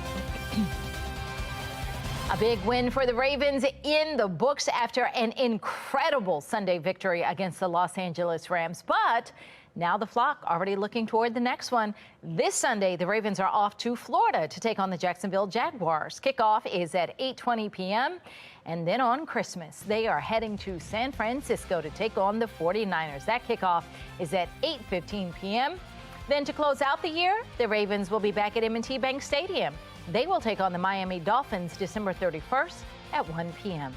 S21: A big win for the Ravens in the books after an incredible Sunday victory against the Los Angeles Rams. But now the flock already looking toward the next one. This Sunday, the Ravens are off to Florida to take on the Jacksonville Jaguars. Kickoff is at 8:20 p.m. And then on Christmas, they are heading to San Francisco to take on the 49ers. That kickoff is at 8:15 p.m. Then to close out the year, the Ravens will be back at M&T Bank Stadium. They will take on the Miami Dolphins December 31st at 1 p.m.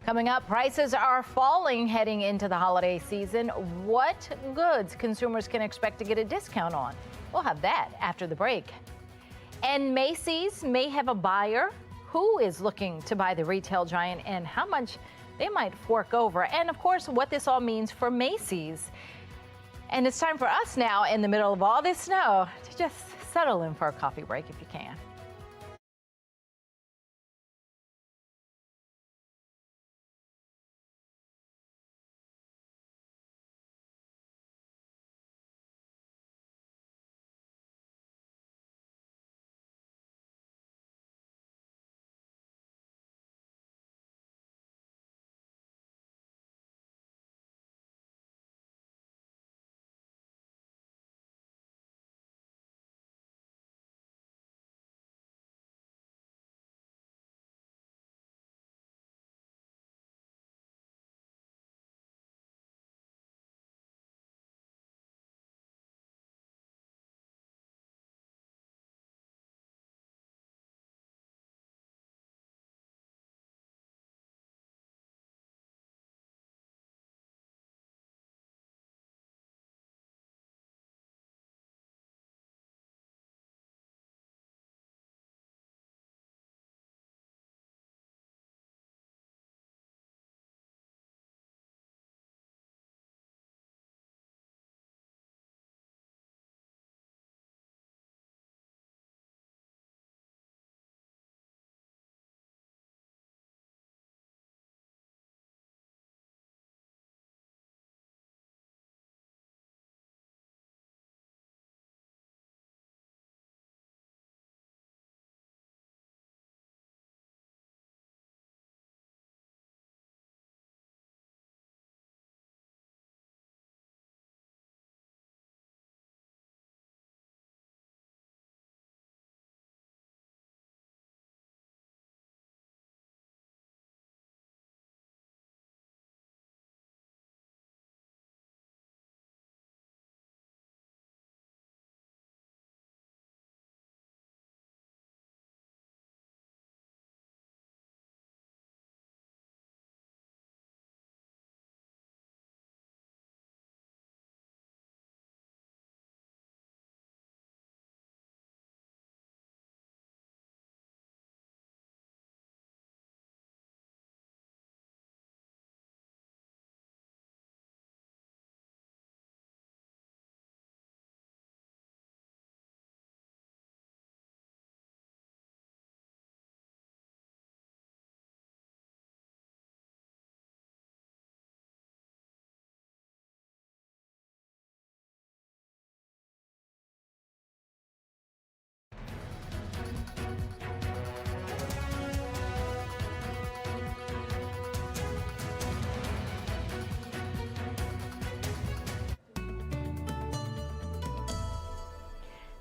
S21: Coming up, prices are falling heading into the holiday season. What goods consumers can expect to get a discount on? We'll have that after the break. And Macy's may have a buyer. Who is looking to buy the retail giant and how much they might fork over? And of course, what this all means for Macy's. And it's time for us now, in the middle of all this snow, to just settle in for a coffee break if you can.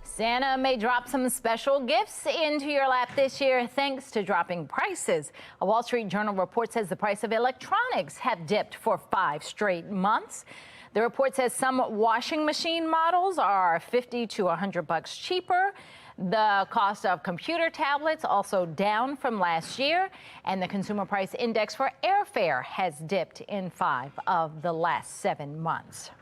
S21: Santa may drop some special gifts into your lap this year thanks to dropping prices. A Wall Street Journal report says the price of electronics have dipped for 5 straight months. The report says some washing machine models are $50 to $100 cheaper. The cost of computer tablets also down from last year, and the consumer price index for airfare has dipped in 5 of the last 7 months.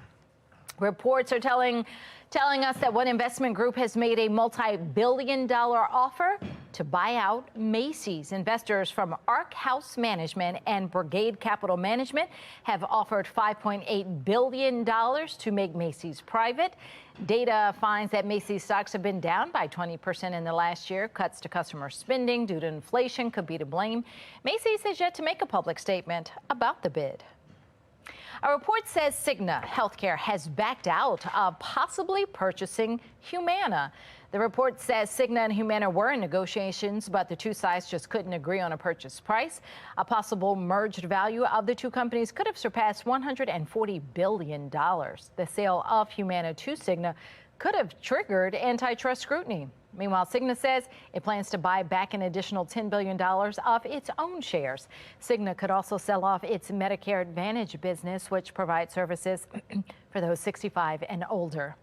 S21: Reports are telling us that one investment group has made a multi-billion-dollar offer to buy out Macy's. Investors from Ark House Management and Brigade Capital Management have offered $5.8 billion to make Macy's private. Data finds that Macy's stocks have been down by 20% in the last year. Cuts to customer spending due to inflation could be to blame. Macy's has yet to make a public statement about the bid. A report says Cigna Healthcare has backed out of possibly purchasing Humana. The report says Cigna and Humana were in negotiations, but the two sides just couldn't agree on a purchase price. A possible merged value of the two companies could have surpassed $140 billion. The sale of Humana to Cigna could have triggered antitrust scrutiny. Meanwhile, Cigna says it plans to buy back an additional $10 billion of its own shares. Cigna could also sell off its Medicare Advantage business, which provides services for those 65 and older.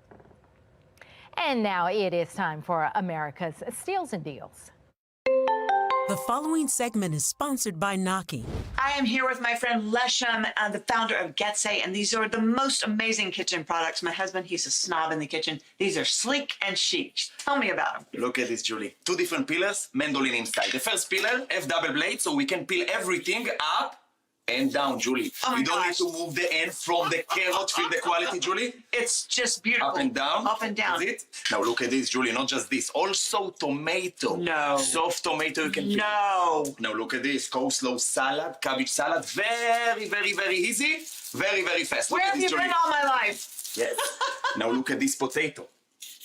S21: And now it is time for America's Steals and Deals.
S16: The following segment is sponsored by Naki.
S17: I am here with my friend Leshem, the founder of Getsay, and these are the most amazing kitchen products. My husband, he's a snob in the kitchen. These are sleek and chic. Tell me about them.
S20: Look at this, Julie. 2 different pillars, mandolin inside. The first pillar have double blades, so we can peel everything up and down, Julie.
S17: Oh
S20: you don't need to move the end from the carrot. Feel the quality, Julie?
S17: It's just beautiful.
S20: Up and down.
S17: Up and down.
S20: That's it. Now look at this, Julie. Not just this. Also tomato.
S17: No.
S20: Soft tomato you can peel.
S17: No.
S20: Now look at this. Coleslaw salad, cabbage salad. Very, very, very easy. Very, very fast.
S17: Where have you been all my life?
S20: Yes. Now look at this potato.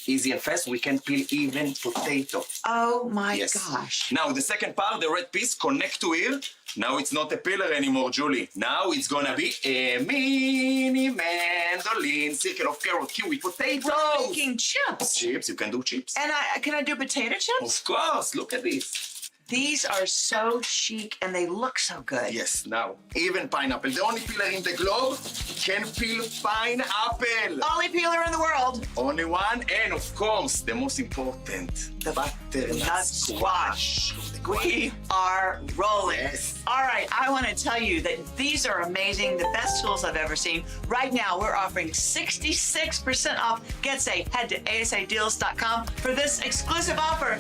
S20: Easy and fast, we can peel even potato.
S17: Oh my gosh.
S20: Now the second part, the red piece, connect to here. Now it's not a pillar anymore, Julie. Now it's gonna be a mini mandolin, circle of carrot, kiwi, potatoes.
S17: We're making chips.
S20: Chips, you can do chips.
S17: And can I do potato chips?
S20: Of course, look at this.
S17: These are so chic and they look so good.
S20: Yes, now, even pineapple. The only peeler in the globe can peel pineapple.
S17: Only peeler in the world.
S20: Only one, and of course, the most important, the butternut squash.
S17: We are rolling.
S20: Yes.
S17: All right, I want to tell you that these are amazing, the best tools I've ever seen. Right now, we're offering 66% off Getsay. Head to asadeals.com for this exclusive offer.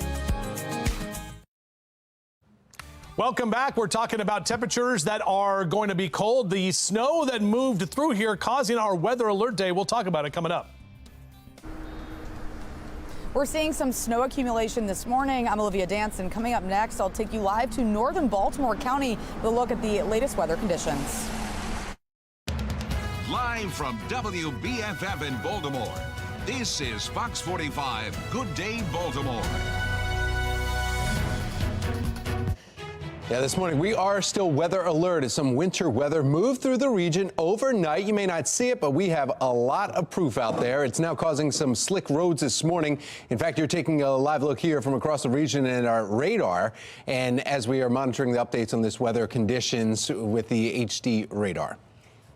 S3: Welcome back. We're talking about temperatures that are going to be cold. The snow that moved through here causing our weather alert day. We'll talk about it coming up.
S14: We're seeing some snow accumulation this morning. I'm Olivia Danson. Coming up next, I'll take you live to northern Baltimore County with a look at the latest weather conditions.
S1: Live from WBFF in Baltimore, this is Fox 45 Good Day Baltimore.
S4: Yeah, this morning we are still weather alert as some winter weather moved through the region overnight. You may not see it, but we have a lot of proof out there. It's now causing some slick roads this morning. In fact, you're taking a live look here from across the region in our radar. And as we are monitoring the updates on this weather conditions with the HD radar.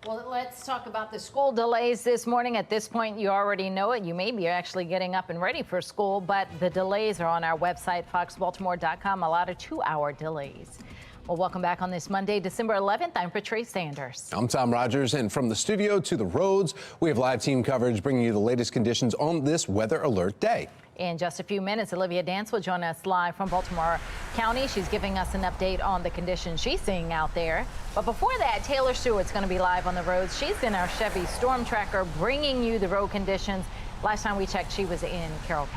S21: Well, let's talk about the school delays this morning. At this point, you already know it. You may be actually getting up and ready for school, but the delays are on our website, foxbaltimore.com. A lot of 2-hour delays. Well, welcome back on this Monday, December 11th. I'm Patrice Sanders.
S4: I'm Tom Rogers, and from the studio to the roads, we have live team coverage bringing you the latest conditions on this weather alert day.
S21: In just a few minutes, Olivia Dance will join us live from Baltimore County. She's giving us an update on the conditions she's seeing out there. But before that, Taylor Stewart's going to be live on the roads. She's in our Chevy Storm Tracker, bringing you the road conditions. Last time we checked, she was in Carroll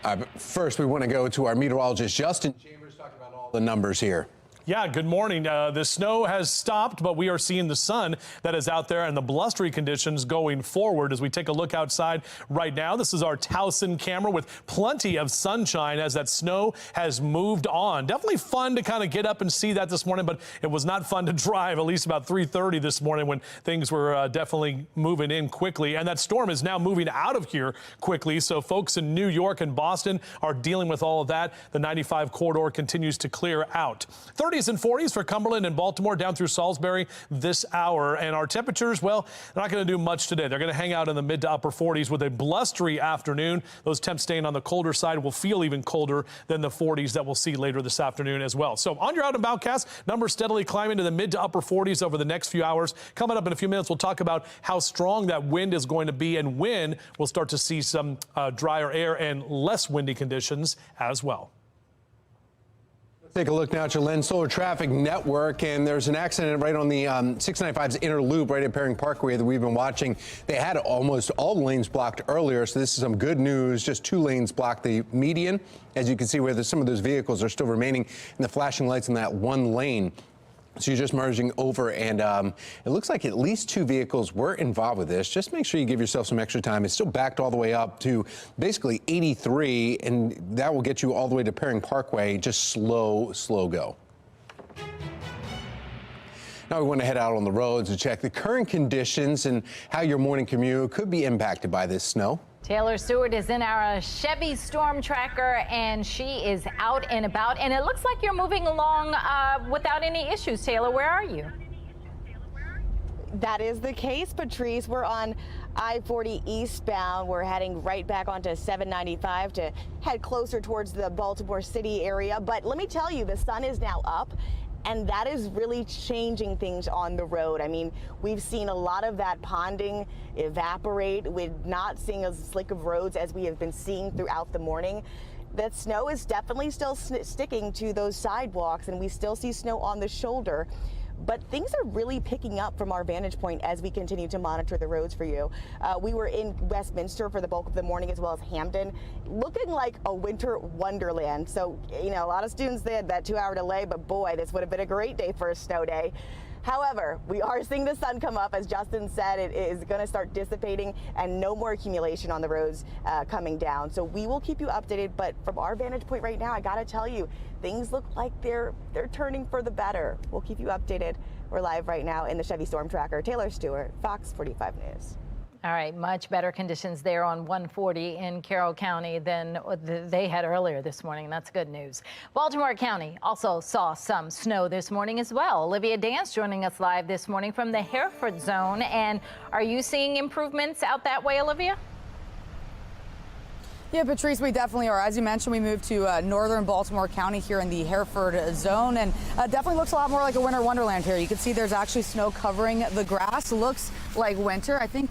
S21: County.
S4: First, we want to go to our meteorologist, Justin Chambers, talk about all the numbers here.
S3: Yeah, good morning. The snow has stopped, but we are seeing the sun that is out there and the blustery conditions going forward as we take a look outside right now. This is our Towson camera with plenty of sunshine as that snow has moved on. Definitely fun to kind of get up and see that this morning, but it was not fun to drive, at least about 3:30 this morning when things were definitely moving in quickly. And that storm is now moving out of here quickly. So folks in New York and Boston are dealing with all of that. The 95 corridor continues to clear out. 30s and 40s for Cumberland and Baltimore down through Salisbury this hour. And our temperatures, well, they're not going to do much today. They're going to hang out in the mid to upper 40s with a blustery afternoon. Those temps staying on the colder side will feel even colder than the 40s that we'll see later this afternoon as well. So on your out and about cast, numbers steadily climbing to the mid to upper 40s over the next few hours. Coming up in a few minutes, we'll talk about how strong that wind is going to be and when we'll start to see some drier air and less windy conditions as well.
S4: Take a look now at your Lens Solar Traffic Network, and there's an accident right on the 695's inner loop right at Perring Parkway that we've been watching. They had almost all the lanes blocked earlier, so this is some good news. Just 2 lanes blocked the median, as you can see where some of those vehicles are still remaining in the flashing lights in that 1 lane. So you're just merging over, and it looks like at least 2 vehicles were involved with this. Just make sure you give yourself some extra time. It's still backed all the way up to basically 83, and that will get you all the way to Perring Parkway. Just slow go. Now we want to head out on the roads to check the current conditions and how your morning commute could be impacted by this snow.
S21: Taylor Stewart is in our Chevy Storm Tracker, and she is out and about, and it looks like you're moving along without any issues. Taylor, where are you?
S2: That is the case, Patrice. We're on I-40 eastbound. We're heading right back onto 795 to head closer towards the Baltimore City area. But let me tell you, the sun is now up, and that is really changing things on the road. I mean, we've seen a lot of that ponding evaporate. We're not seeing as slick of roads as we have been seeing throughout the morning. That snow is definitely still sticking to those sidewalks, and we still see snow on the shoulder. But things are really picking up from our vantage point as we continue to monitor the roads for you. We were in Westminster for the bulk of the morning, as well as Hampden, looking like a winter wonderland. So, you know, a lot of students, they had that 2-hour delay, but boy, this would have been a great day for a snow day. However, we are seeing the sun come up. As Justin said, it is going to start dissipating and no more accumulation on the roads coming down. So we will keep you updated. But from our vantage point right now, I got to tell you, things look like they're turning for the better. We'll keep you updated. We're live right now in the Chevy Storm Tracker. Taylor Stewart, Fox 45 News.
S21: All right, much better conditions there on 140 in Carroll County than they had earlier this morning. That's good news. Baltimore County also saw some snow this morning as well. Olivia Dance joining us live this morning from the Hereford zone. And are you seeing improvements out that way, Olivia?
S14: Yeah, Patrice, we definitely are. As you mentioned, we moved to northern Baltimore County here in the Hereford zone, and definitely looks a lot more like a winter wonderland here. You can see there's actually snow covering the grass. Looks like winter. I think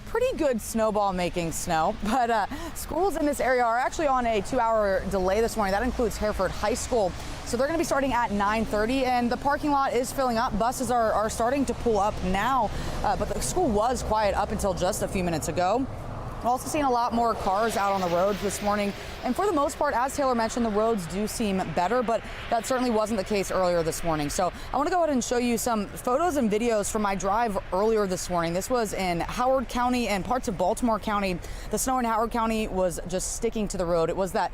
S14: pretty good snowball making snow, but schools in this area are actually on a 2-hour delay this morning. That includes Hereford High School. So they're going to be starting at 9:30, and the parking lot is filling up. Buses are starting to pull up now, but the school was quiet up until just a few minutes ago. We're also seeing a lot more cars out on the roads this morning. And for the most part, as Taylor mentioned, the roads do seem better, but that certainly wasn't the case earlier this morning. So I want to go ahead and show you some photos and videos from my drive earlier this morning. This was in Howard County and parts of Baltimore County. The snow in Howard County was just sticking to the road. It was that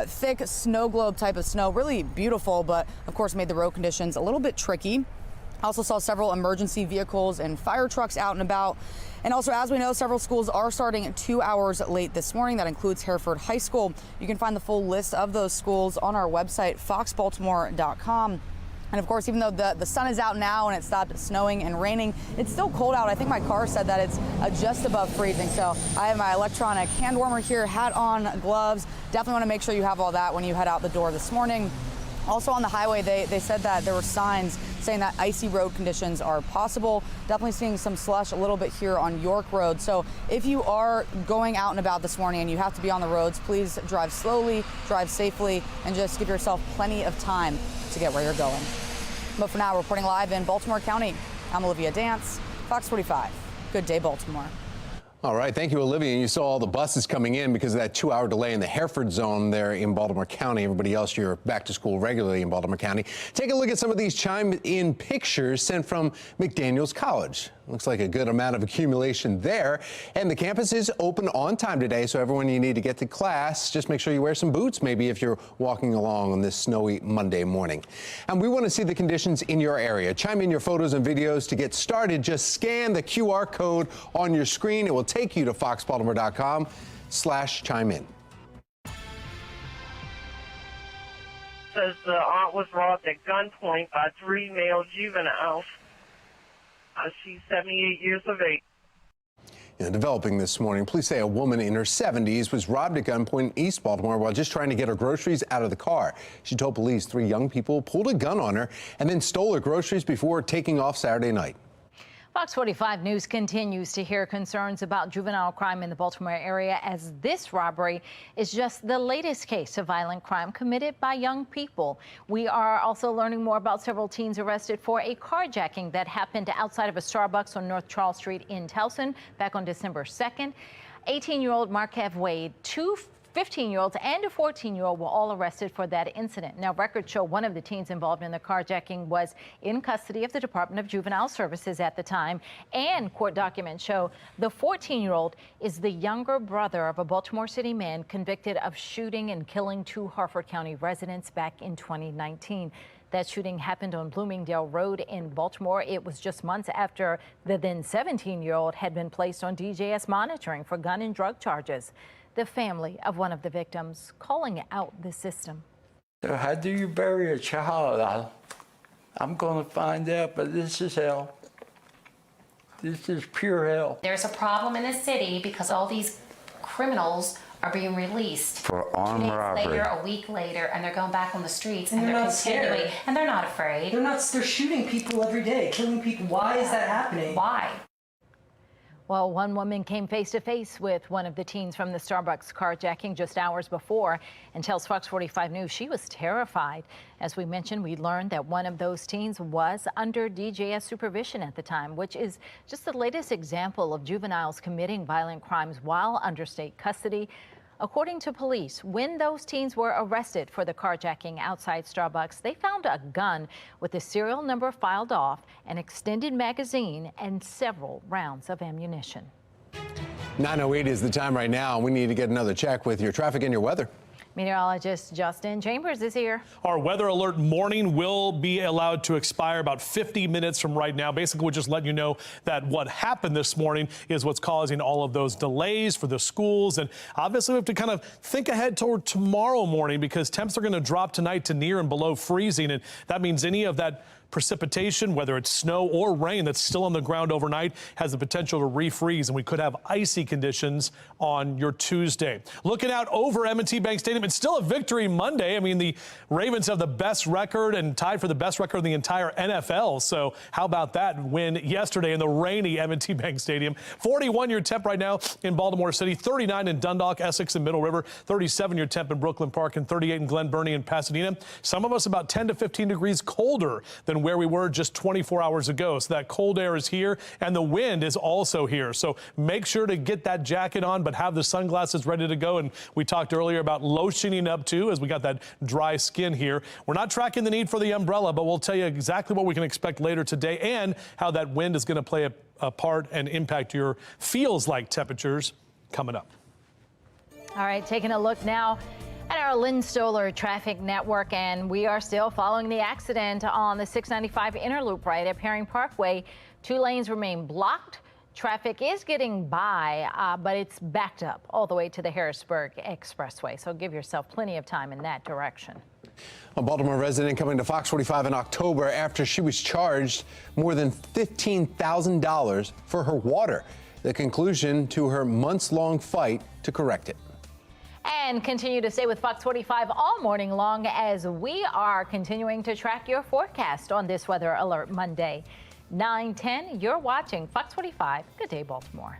S14: thick snow globe type of snow, really beautiful, but of course made the road conditions a little bit tricky. I also saw several emergency vehicles and fire trucks out and about. And also, as we know, several schools are starting 2 hours late this morning. That includes Hereford High School. You can find the full list of those schools on our website, foxbaltimore.com. And of course, even though the sun is out now and it stopped snowing and raining, it's still cold out. I think my car said that it's just above freezing. So I have my electronic hand warmer here, hat on, gloves. Definitely want to make sure you have all that when you head out the door this morning. Also on the highway, they said that there were signs saying that icy road conditions are possible. Definitely seeing some slush a little bit here on York Road. So if you are going out and about this morning and you have to be on the roads, please drive slowly, drive safely, and just give yourself plenty of time to get where you're going. But for now, reporting live in Baltimore County, I'm Olivia Dance, Fox 45. Good day, Baltimore.
S4: All right, thank you, Olivia. And you saw all the buses coming in because of that 2-hour delay in the Hereford zone there in Baltimore County. Everybody else, you're back to school regularly in Baltimore County. Take a look at some of these chime-in pictures sent from McDaniels College. Looks like a good amount of accumulation there. And the campus is open on time today, so everyone you need to get to class, just make sure you wear some boots, maybe if you're walking along on this snowy Monday morning. And we want to see the conditions in your area. Chime in your photos and videos. To get started, just scan the QR code on your screen. It will take you to foxbaltimore.com/chime in.
S12: says the aunt was robbed at gunpoint by 3 male juveniles. She's 78 years of age.
S4: Developing this morning, police say a woman in her 70s was robbed at gunpoint in East Baltimore while just trying to get her groceries out of the car. She told police 3 young people pulled a gun on her and then stole her groceries before taking off Saturday night.
S21: Fox 45 News continues to hear concerns about juvenile crime in the Baltimore area, as this robbery is just the latest case of violent crime committed by young people. We are also learning more about several teens arrested for a carjacking that happened outside of a Starbucks on North Charles Street in Towson back on December 2nd. 18-year-old Markev Wade, 2 15-year-olds and a 14-year-old were all arrested for that incident. Now, records show one of the teens involved in the carjacking was in custody of the Department of Juvenile Services at the time, and court documents show the 14-year-old is the younger brother of a Baltimore City man convicted of shooting and killing 2 Harford County residents back in 2019. That shooting happened on Bloomingdale Road in Baltimore. It was just months after the then 17-year-old had been placed on DJS monitoring for gun and drug charges. The family of one of the victims calling out the system.
S5: So how do you bury a child? I'm going to find out, but this is hell. This is pure hell.
S18: There's a problem in the city because all these criminals are being released
S5: For armed
S18: 2 days
S5: robbery.
S18: later, a week later, and they're going back on the streets
S19: And
S18: and
S19: they're
S18: they're
S19: not
S18: continuing,
S19: scared.
S18: and they're not afraid.
S19: They're shooting people every day, killing people. Why is that happening?
S18: Why?
S21: Well, one woman came face to face with one of the teens from the Starbucks carjacking just hours before and tells Fox 45 News she was terrified. As we mentioned, we learned that one of those teens was under DJS supervision at the time, which is just the latest example of juveniles committing violent crimes while under state custody. According to police, when those teens were arrested for the carjacking outside Starbucks, they found a gun with the serial number filed off, an extended magazine, and several rounds of ammunition.
S4: 9:08 is the time right now. We need to get another check with your traffic and your weather.
S21: Meteorologist Justin Chambers is here.
S3: Our weather alert morning will be allowed to expire about 50 minutes from right now. Basically, we're just letting you know that what happened this morning is what's causing all of those delays for the schools. And obviously, we have to kind of think ahead toward tomorrow morning because temps are going to drop tonight to near and below freezing. And that means any of that precipitation, whether it's snow or rain that's still on the ground overnight, has the potential to refreeze, and we could have icy conditions on your Tuesday. Looking out over M&T Bank Stadium, it's still a victory Monday. I mean, the Ravens have the best record and tied for the best record in the entire NFL. So how about that win yesterday in the rainy M&T Bank Stadium? 41-year temp right now in Baltimore City, 39 in Dundalk, Essex, and Middle River, 37-year temp in Brooklyn Park, and 38 in Glen Burnie and Pasadena. Some of us about 10 to 15 degrees colder than where we were just 24 hours ago. So that cold air is here and the wind is also here. So make sure to get that jacket on, but have the sunglasses ready to go. And we talked earlier about lotioning up too, as we got that dry skin here. We're not tracking the need for the umbrella, but we'll tell you exactly what we can expect later today and how that wind is going to play a part and impact your feels like temperatures coming up.
S21: All right, taking a look now at our Lynn Stoller traffic network, and we are still following the accident on the 695 inner loop right at Perry Parkway. 2 lanes remain blocked. Traffic is getting by, but it's backed up all the way to the Harrisburg Expressway. So give yourself plenty of time in that direction.
S4: A Baltimore resident coming to Fox 45 in October after she was charged more than $15,000 for her water. The conclusion to her months-long fight to correct it.
S21: And continue to stay with Fox 45 all morning long as we are continuing to track your forecast on this Weather Alert Monday. 9:10, you're watching Fox 45. Good day, Baltimore.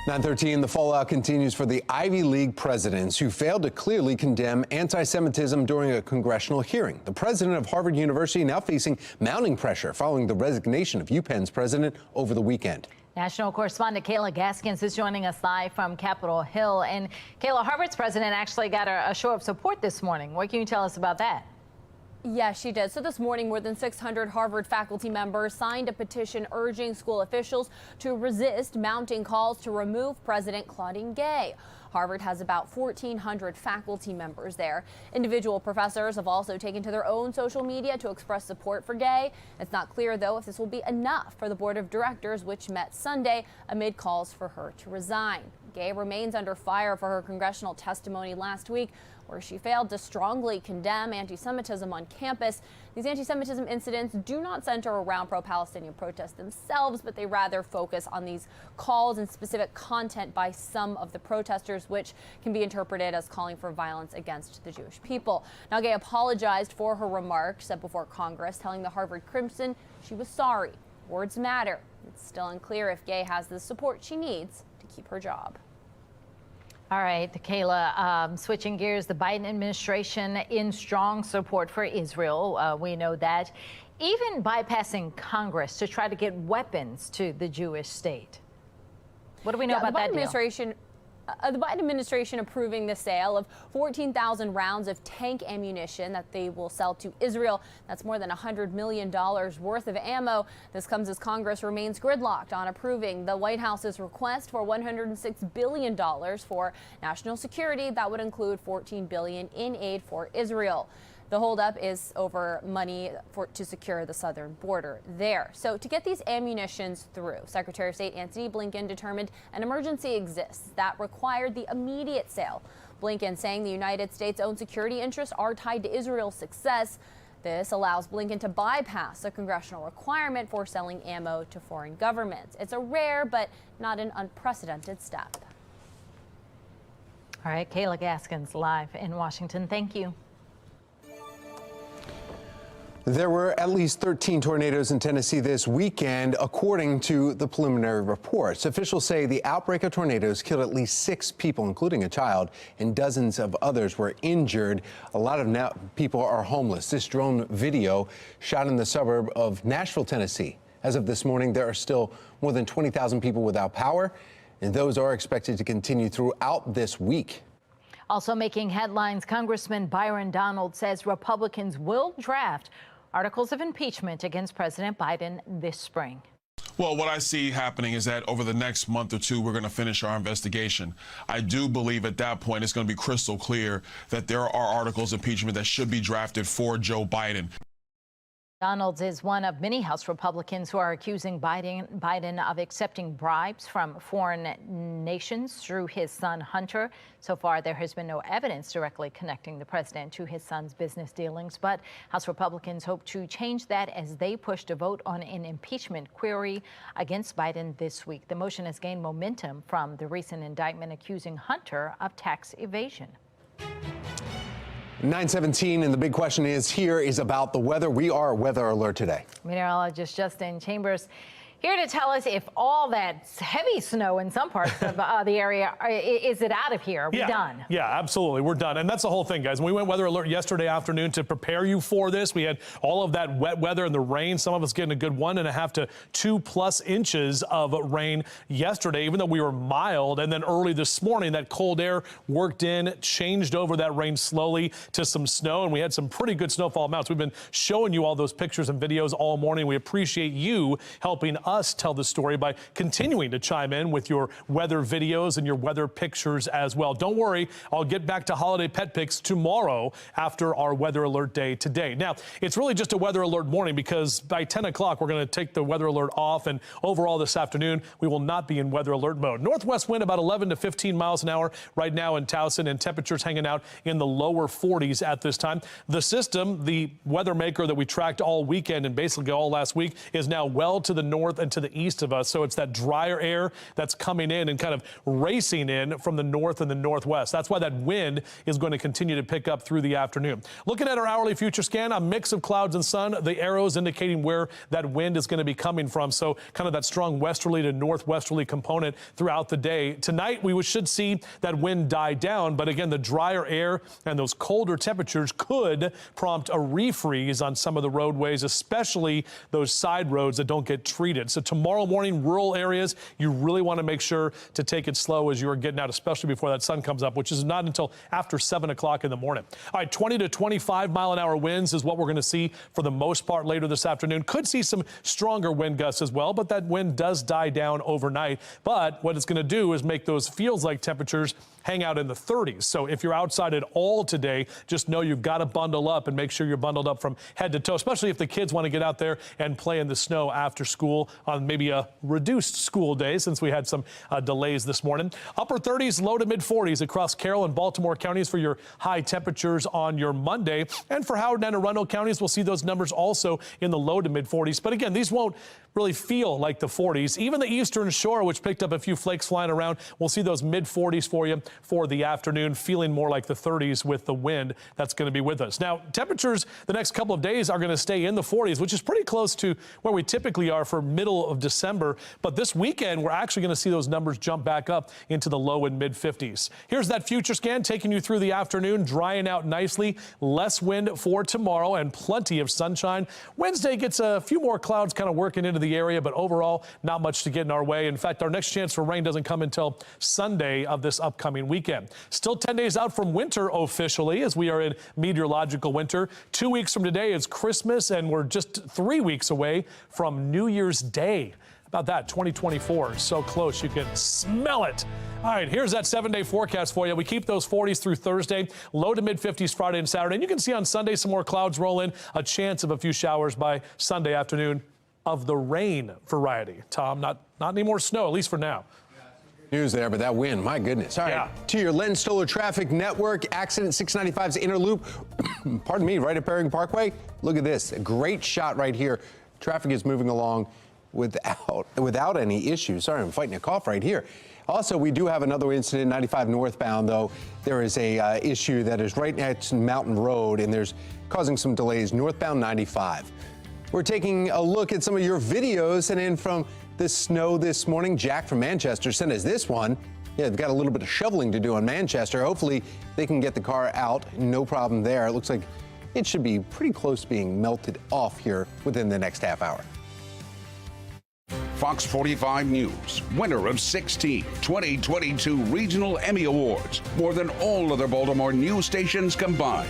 S4: 9:13, the fallout continues for the Ivy League presidents who failed to clearly condemn anti-Semitism during a congressional hearing. The president of Harvard University now facing mounting pressure following the resignation of UPenn's president over the weekend.
S21: National correspondent Kayla Gaskins is joining us live from Capitol Hill. And Kayla, Harvard's president actually got a show of support this morning. What can you tell us about that?
S7: Yes, she did. So this morning, more than 600 Harvard faculty members signed a petition urging school officials to resist mounting calls to remove President Claudine Gay. Harvard has about 1,400 faculty members there. Individual professors have also taken to their own social media to express support for Gay. It's not clear, though, if this will be enough for the board of directors, which met Sunday amid calls for her to resign. Gay remains under fire for her congressional testimony last week, where she failed to strongly condemn anti-Semitism on campus. These anti-Semitism incidents do not center around pro-Palestinian protests themselves, but they rather focus on these calls and specific content by some of the protesters, which can be interpreted as calling for violence against the Jewish people. Now, Gay apologized for her remarks said before Congress, telling the Harvard Crimson she was sorry. Words matter. It's still unclear if Gay has the support she needs to keep her job.
S21: All right, Kayla, switching gears, the Biden administration in strong support for Israel. We know that. Even bypassing Congress to try to get weapons to the Jewish state. What do we know about that deal?
S7: The Biden administration approving the sale of 14,000 rounds of tank ammunition that they will sell to Israel. That's more than $100 million worth of ammo. This comes as Congress remains gridlocked on approving the White House's request for $106 billion for national security. That would include $14 billion in aid for Israel. The holdup is over money to secure the southern border there. So to get these ammunitions through, Secretary of State Antony Blinken determined an emergency exists that required the immediate sale. Blinken saying the United States' own security interests are tied to Israel's success. This allows Blinken to bypass a congressional requirement for selling ammo to foreign governments. It's a rare but not an unprecedented step.
S21: All right, Kayla Gaskins live in Washington. Thank you.
S4: There were at least 13 tornadoes in Tennessee this weekend, according to the preliminary reports. Officials say the outbreak of tornadoes killed at least 6 people, including a child, and dozens of others were injured. A lot of people are homeless. This drone video shot in the suburb of Nashville, Tennessee. As of this morning, there are still more than 20,000 people without power, and those are expected to continue throughout this week.
S21: Also making headlines, Congressman Byron Donald says Republicans will draft articles of impeachment against President Biden this spring.
S22: Well, what I see happening is that over the next month or two, we're going to finish our investigation. I do believe at that point it's going to be crystal clear that there are articles of impeachment that should be drafted for Joe Biden.
S21: Donalds is one of many House Republicans who are accusing Biden of accepting bribes from foreign nations through his son Hunter. So far, there has been no evidence directly connecting the president to his son's business dealings, but House Republicans hope to change that as they push to vote on an impeachment query against Biden this week. The motion has gained momentum from the recent indictment accusing Hunter of tax evasion.
S4: 9:17, and the big question here is about the weather. We are weather alert today.
S21: Meteorologist Justin Chambers here to tell us if all that heavy snow in some parts of the area, is it out of here? Are we done?
S3: Yeah, absolutely. We're done. And that's the whole thing, guys. We went weather alert yesterday afternoon to prepare you for this. We had all of that wet weather and the rain. Some of us getting a good 1.5 to 2+ inches of rain yesterday, even though we were mild. And then early this morning, that cold air worked in, changed over that rain slowly to some snow. And we had some pretty good snowfall amounts. We've been showing you all those pictures and videos all morning. We appreciate you helping us tell the story by continuing to chime in with your weather videos and your weather pictures as well. Don't worry, I'll get back to holiday pet pics tomorrow after our weather alert day today. Now, it's really just a weather alert morning because by 10 o'clock, we're going to take the weather alert off, and overall this afternoon, we will not be in weather alert mode. Northwest wind about 11 to 15 miles an hour right now in Towson, and temperatures hanging out in the lower 40s at this time. The system, the weather maker that we tracked all weekend and basically all last week, is now well to the north north and to the east of us. So it's that drier air that's coming in and kind of racing in from the north and the northwest. That's why that wind is going to continue to pick up through the afternoon. Looking at our hourly future scan, a mix of clouds and sun, the arrows indicating where that wind is going to be coming from. So kind of that strong westerly to northwesterly component throughout the day. Tonight, we should see that wind die down. But again, the drier air and those colder temperatures could prompt a refreeze on some of the roadways, especially those side roads that don't get treated. So tomorrow morning, rural areas, you really want to make sure to take it slow as you are getting out, especially before that sun comes up, which is not until after 7 o'clock in the morning. All right, 20 to 25 mile an hour winds is what we're going to see for the most part later this afternoon. Could see some stronger wind gusts as well, but that wind does die down overnight. But what it's going to do is make those feels like temperatures hang out in the 30s. So if you're outside at all today, just know you've got to bundle up and make sure you're bundled up from head to toe, especially if the kids want to get out there and play in the snow after school on maybe a reduced school day, since we had some delays this morning. Upper 30s, low to mid 40s across Carroll and Baltimore counties for your high temperatures on your Monday. And for Howard and Anne Arundel counties, we'll see those numbers also in the low to mid 40s. But again, these won't really feel like the 40s. Even the Eastern Shore, which picked up a few flakes flying around, we'll see those mid 40s for you for the afternoon, feeling more like the 30s with the wind that's going to be with us. Now, temperatures the next couple of days are going to stay in the 40s, which is pretty close to where we typically are for middle of December. But this weekend, we're actually going to see those numbers jump back up into the low and mid 50s. Here's that future scan taking you through the afternoon, drying out nicely. Less wind for tomorrow and plenty of sunshine. Wednesday gets a few more clouds kind of working into the area, but overall, not much to get in our way. In fact, our next chance for rain doesn't come until Sunday of this upcoming weekend. Still 10 days out from winter officially, as we are in meteorological winter. 2 weeks from today is Christmas, and we're just 3 weeks away from New Year's Day. About that, 2024, so close you can smell it. All right, here's that 7-day forecast for you. We keep those 40s through Thursday, low to mid 50s Friday and Saturday. And you can see on Sunday some more clouds roll in, a chance of a few showers by Sunday afternoon of the rain variety. Tom, not any more snow, at least for now.
S4: News there, but that wind, my goodness. All right, yeah. To your Len Stoller Traffic Network, accident 695's inner loop, pardon me, right at Perry Parkway. Look at this, a great shot right here. Traffic is moving along without any issues. Sorry, I'm fighting a cough right here. Also, we do have another incident, 95 northbound, though. There is a issue that is right next to Mountain Road, and there's causing some delays northbound 95. We're taking a look at some of your videos sent in from the snow this morning. Jack from Manchester sent us this one. Yeah, they've got a little bit of shoveling to do on Manchester. Hopefully they can get the car out. No problem there. It looks like it should be pretty close to being melted off here within the next half hour.
S1: Fox 45 News, winner of 16 2022 Regional Emmy Awards, more than all other Baltimore news stations combined.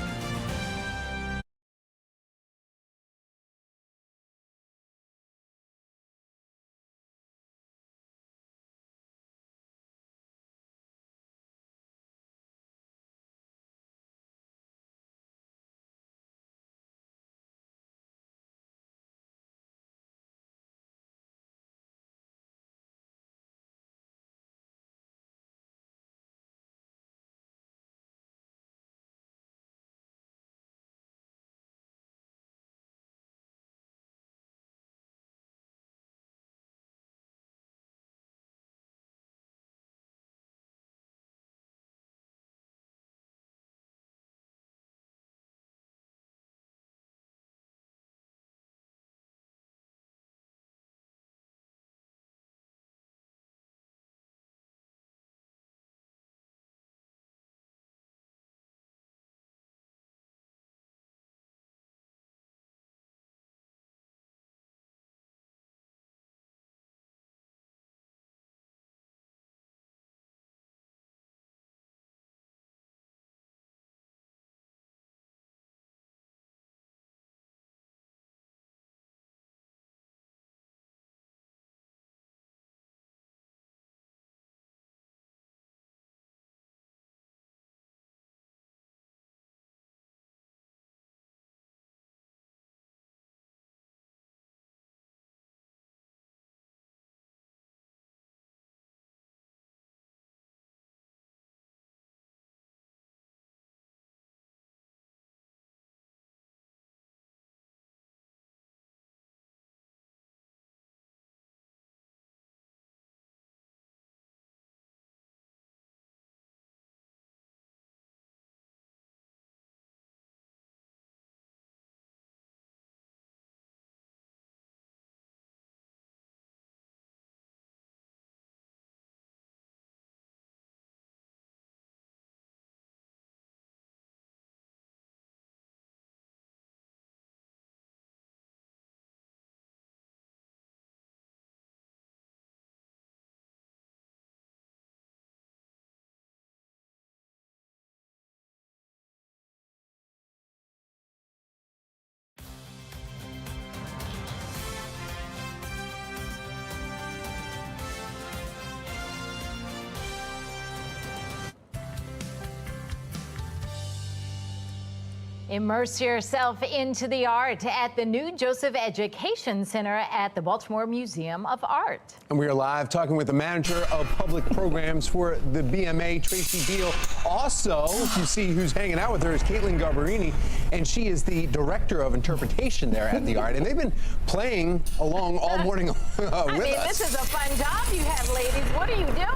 S21: Immerse yourself into the art at the new Joseph Education Center at the Baltimore Museum of Art.
S4: And we are live talking with the manager of public programs for the BMA, Tracy Beal. Also, if you see who's hanging out with her, is Caitlin Garbarini, and she is the director of interpretation there at the art. And they've been playing along all morning with us.
S21: This is a fun job you have, ladies. What are you doing?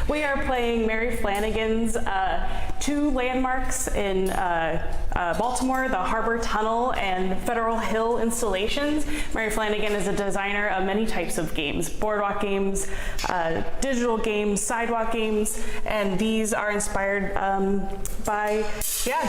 S8: We are playing Mary Flanagan's two landmarks in Baltimore, the Harbor Tunnel and Federal Hill installations. Mary Flanagan is a designer of many types of games, boardwalk games, digital games, sidewalk games, and these are inspired by,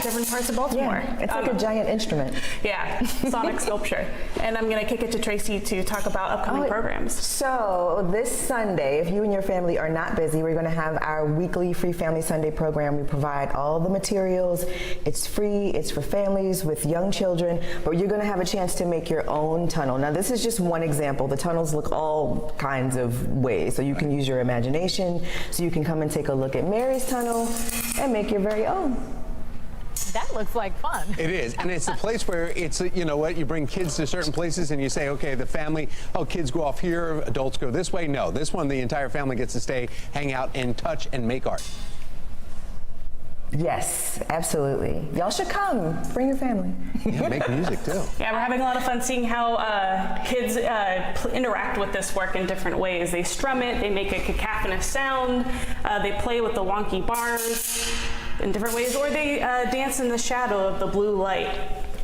S8: different parts of Baltimore.
S13: Yeah, it's like a giant instrument.
S8: Yeah, sonic sculpture. And I'm gonna kick it to Tracy to talk about upcoming programs.
S13: So this Sunday, if you and your family are not busy, we're gonna have our weekly Free Family Sunday program. We provide all the materials. It's free, it's for families with young children, but you're gonna have a chance to make your own tunnel. Now this is just one example. The tunnels look all kinds of ways, so you can use your imagination, so you can come and take a look at Mary's tunnel and make your very own.
S21: That looks like fun.
S4: It is, and it's a place where it's, you know what, you bring kids to certain places and you say, okay, the family, kids go off here, adults go this way. No, this one, the entire family gets to stay, hang out, and touch and make art.
S13: Yes, absolutely. Y'all should come. Bring your family.
S4: Yeah, make music too.
S8: Yeah, we're having a lot of fun seeing how kids interact with this work in different ways. They strum it, they make a cacophonous sound, they play with the wonky bars in different ways, or they dance in the shadow of the blue light.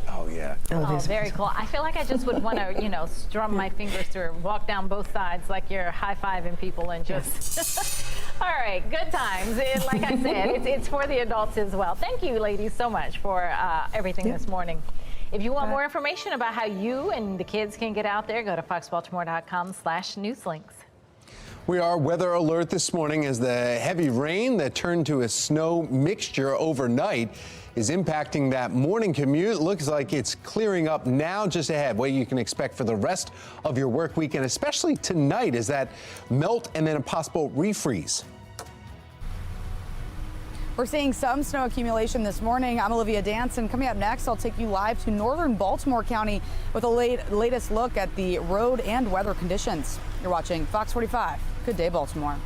S4: Oh, yeah.
S21: Oh, very cool. I feel like I just would want to, strum my fingers through, walk down both sides like you're high-fiving people and just... All right, good times. Like I said, it's for the adults as well. Thank you, ladies, so much for everything this morning. If you want more information about how you and the kids can get out there, go to foxbaltimore.com/newslinks.
S4: We are weather alert this morning as the heavy rain that turned to a snow mixture overnight is impacting that morning commute. Looks like it's clearing up now just ahead. What you can expect for the rest of your work week, and especially tonight, is that melt and then a possible refreeze.
S14: We're seeing some snow accumulation this morning. I'm Olivia Danson. Coming up next, I'll take you live to northern Baltimore County with a latest look at the road and weather conditions. You're watching Fox 45. Good day, Baltimore.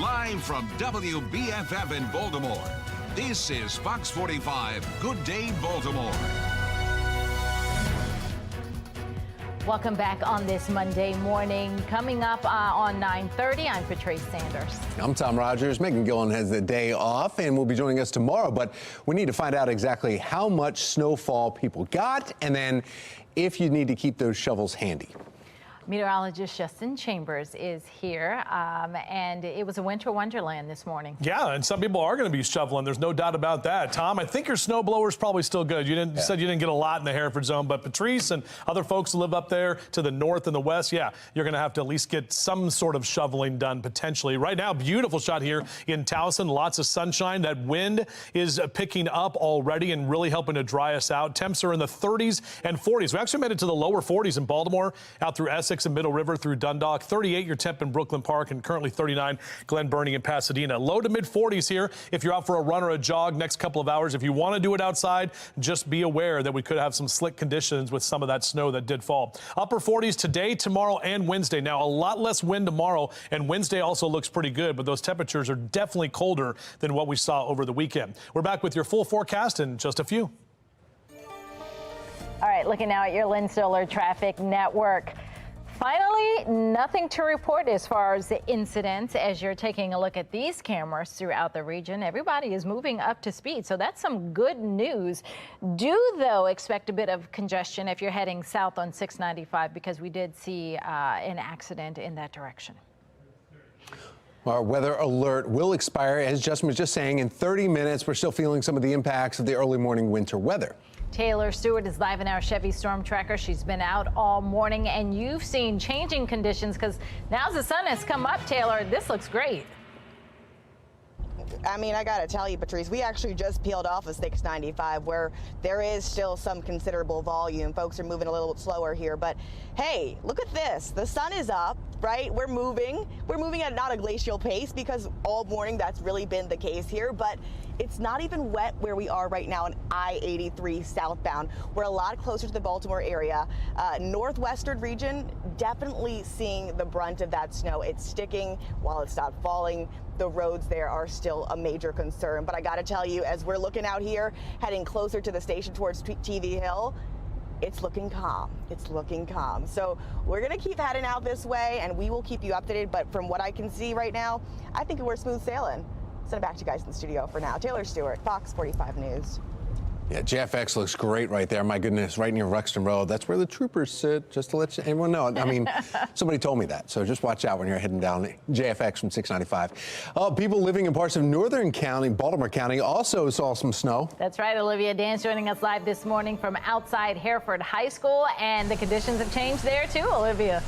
S1: Live from WBFF in Baltimore, this is Fox 45 Good Day Baltimore.
S21: Welcome back on this Monday morning. Coming up on 9:30, I'm Patrice Sanders.
S4: I'm Tom Rogers. Megan Gillen has the day off and will be joining us tomorrow, but we need to find out exactly how much snowfall people got and then if you need to keep those shovels handy.
S21: Meteorologist Justin Chambers is here, and it was a winter wonderland this morning.
S3: Yeah, and some people are going to be shoveling. There's no doubt about that. Tom, I think your snow blower is probably still good. You said you didn't get a lot in the Hereford zone, but Patrice and other folks who live up there to the north and the west, yeah, you're going to have to at least get some sort of shoveling done potentially. Right now, beautiful shot here in Towson. Lots of sunshine. That wind is picking up already and really helping to dry us out. Temps are in the 30s and 40s. We actually made it to the lower 40s in Baltimore, out through Essex and Middle River through Dundalk. 38 your temp in Brooklyn Park, and currently 39 Glen Burnie and Pasadena. Low to mid 40s here if you're out for a run or a jog next couple of hours. If you want to do it outside, just be aware that we could have some slick conditions with some of that snow that did fall. Upper 40s today, tomorrow, and Wednesday. Now, a lot less wind tomorrow, and Wednesday also looks pretty good, but those temperatures are definitely colder than what we saw over the weekend. We're back with your full forecast in just a few.
S21: All right, looking now at your Lynn Solar Traffic Network. Finally, nothing to report as far as the incidents. As you're taking a look at these cameras throughout the region, everybody is moving up to speed, so that's some good news. Do, though, expect a bit of congestion if you're heading south on 695, because we did see an accident in that direction.
S4: Our weather alert will expire, as Justin was just saying, in 30 minutes. We're still feeling some of the impacts of the early morning winter weather.
S21: Taylor Stewart is live in our Chevy Storm Tracker. She's been out all morning, and you've seen changing conditions because now as the sun has come up, Taylor, this looks great.
S2: I mean, I got to tell you, Patrice, we actually just peeled off of 695 where there is still some considerable volume. Folks are moving a little slower here, but hey, look at this. The sun is up, right? We're moving at not a glacial pace because all morning that's really been the case here, but it's not even wet where we are right now in I-83 southbound. We're a lot closer to the Baltimore area. Northwestern region, definitely seeing the brunt of that snow. It's sticking while it's not falling. The roads there are still a major concern. But I got to tell you, as we're looking out here, heading closer to the station towards TV Hill, it's looking calm. It's looking calm. So we're going to keep heading out this way, and we will keep you updated. But from what I can see right now, I think we're smooth sailing. Send it back to you guys in the studio for now. Taylor Stewart, Fox 45 News.
S4: Yeah, JFX looks great right there. My goodness, right near Ruxton Road. That's where the troopers sit, just to let everyone know. I mean, somebody told me that, so just watch out when you're heading down JFX from 695. People living in parts of Northern County, Baltimore County, also saw some snow.
S21: That's right. Olivia Dance joining us live this morning from outside Hereford High School, and the conditions have changed there too, Olivia.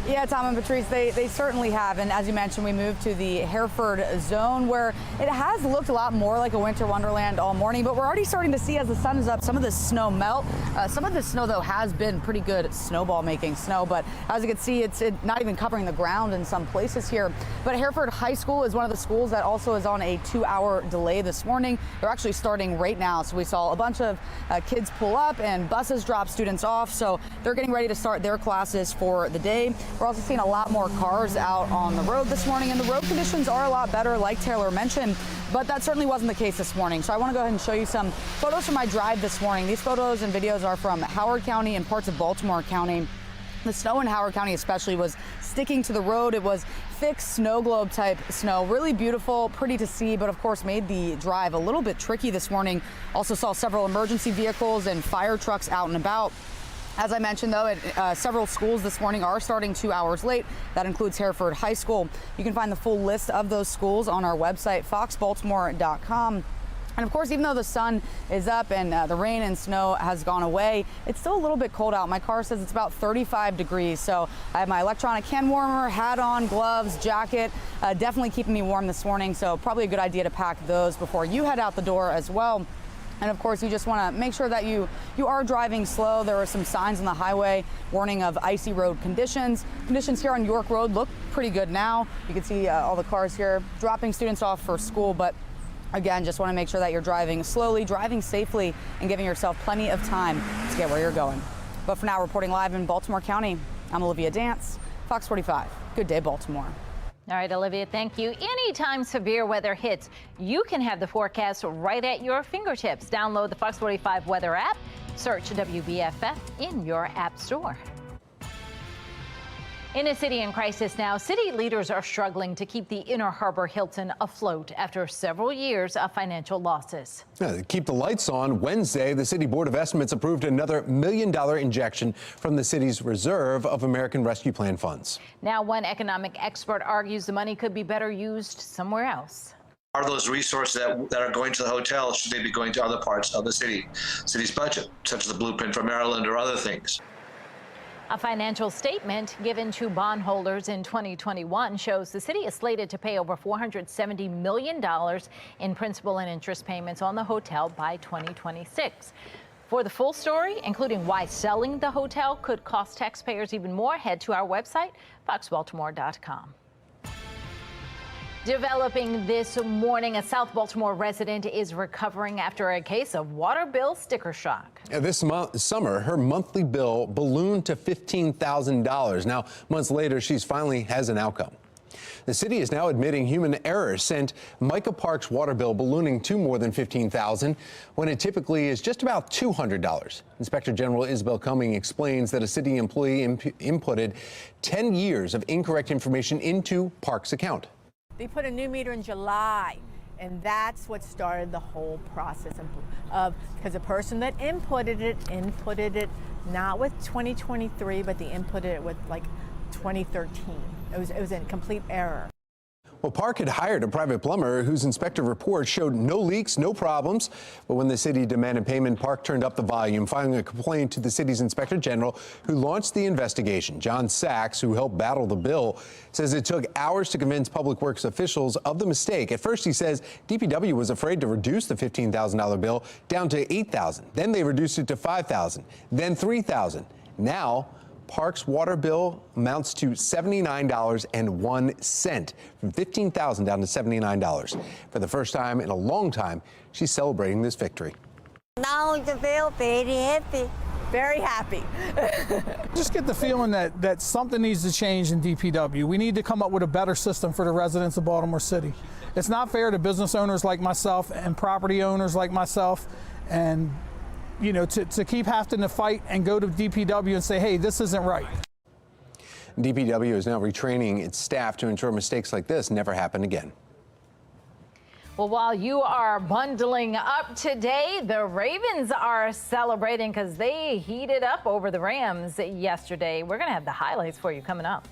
S14: Yeah, Tom and Patrice, they certainly have. And as you mentioned, we moved to the Hereford zone where it has looked a lot more like a winter wonderland all morning. But we're already starting to see, as the sun is up, some of the snow melt. Some of the snow, though, has been pretty good snowball making snow. But as you can see, it's not even covering the ground in some places here. But Hereford High School is one of the schools that also is on a 2-hour delay this morning. They're actually starting right now. So we saw a bunch of kids pull up and buses drop students off. So they're getting ready to start their classes for the day. We're also seeing a lot more cars out on the road this morning, and the road conditions are a lot better, like Taylor mentioned, but that certainly wasn't the case this morning. So I want to go ahead and show you some photos from my drive this morning. These photos and videos are from Howard County and parts of Baltimore County. The snow in Howard County especially was sticking to the road. It was thick snow globe type snow, really beautiful, pretty to see, but of course made the drive a little bit tricky this morning. Also saw several emergency vehicles and fire trucks out and about. As I mentioned, though, several schools this morning are starting 2 hours late. That includes Hereford High School. You can find the full list of those schools on our website, foxbaltimore.com. And of course, even though the sun is up and the rain and snow has gone away, it's still a little bit cold out. My car says it's about 35 degrees. So I have my electronic hand warmer, hat on, gloves, jacket, definitely keeping me warm this morning. So probably a good idea to pack those before you head out the door as well. And of course, you just want to make sure that you are driving slow. There are some signs on the highway warning of icy road conditions. Conditions here on York Road look pretty good now. You can see all the cars here dropping students off for school. But again, just want to make sure that you're driving slowly, driving safely, and giving yourself plenty of time to get where you're going. But for now, reporting live in Baltimore County, I'm Olivia Dance, Fox 45. Good day, Baltimore.
S21: All right, Olivia, thank you. Anytime severe weather hits, you can have the forecast right at your fingertips. Download the Fox 45 weather app, search WBFF in your app store. In a city in crisis now, city leaders are struggling to keep the Inner Harbor Hilton afloat after several years of financial losses.
S4: To keep the lights on, Wednesday, the City Board of Estimates approved another $1 million injection from the city's reserve of American Rescue Plan funds.
S21: Now, one economic expert argues the money could be better used somewhere else.
S6: Are those resources that are going to the hotel, should they be going to other parts of the city's budget, such as the blueprint for Maryland or other things?
S21: A financial statement given to bondholders in 2021 shows the city is slated to pay over $470 million in principal and interest payments on the hotel by 2026. For the full story, including why selling the hotel could cost taxpayers even more, head to our website, foxbaltimore.com. Developing this morning, a South Baltimore resident is recovering after a case of water bill sticker shock.
S4: This summer, her monthly bill ballooned to $15,000. Now, months later, she finally has an outcome. The city is now admitting human error sent Micah Park's water bill ballooning to more than $15,000 when it typically is just about $200. Inspector General Isabel Cumming explains that a city employee inputted 10 years of incorrect information into Park's account.
S10: They put a new meter in July, and that's what started the whole process of because the person that inputted it not with 2023, but they inputted it with like 2013. It was a complete error.
S4: Well, Park had hired a private plumber whose inspective report showed no leaks, no problems. But when the city demanded payment, Park turned up the volume, filing a complaint to the city's inspector general, who launched the investigation. John Sachs, who helped battle the bill, says it took hours to convince public works officials of the mistake. At first, he says DPW was afraid to reduce the $15,000 bill down to $8,000. Then they reduced it to $5,000, then $3,000. Now, Park's water bill amounts to $79.01, from $15,000 down to $79. For the first time in a long time, she's celebrating this victory.
S10: Now I feel very happy. Very happy.
S23: Just get the feeling that something needs to change in DPW. We need to come up with a better system for the residents of Baltimore City. It's not fair to business owners like myself and property owners like myself, and you know, to keep having to fight and go to DPW and say, hey, this isn't right.
S4: DPW is now retraining its staff to ensure mistakes like this never happen again.
S21: Well, while you are bundling up today, the Ravens are celebrating because they heated up over the Rams yesterday. We're going to have the highlights for you coming up.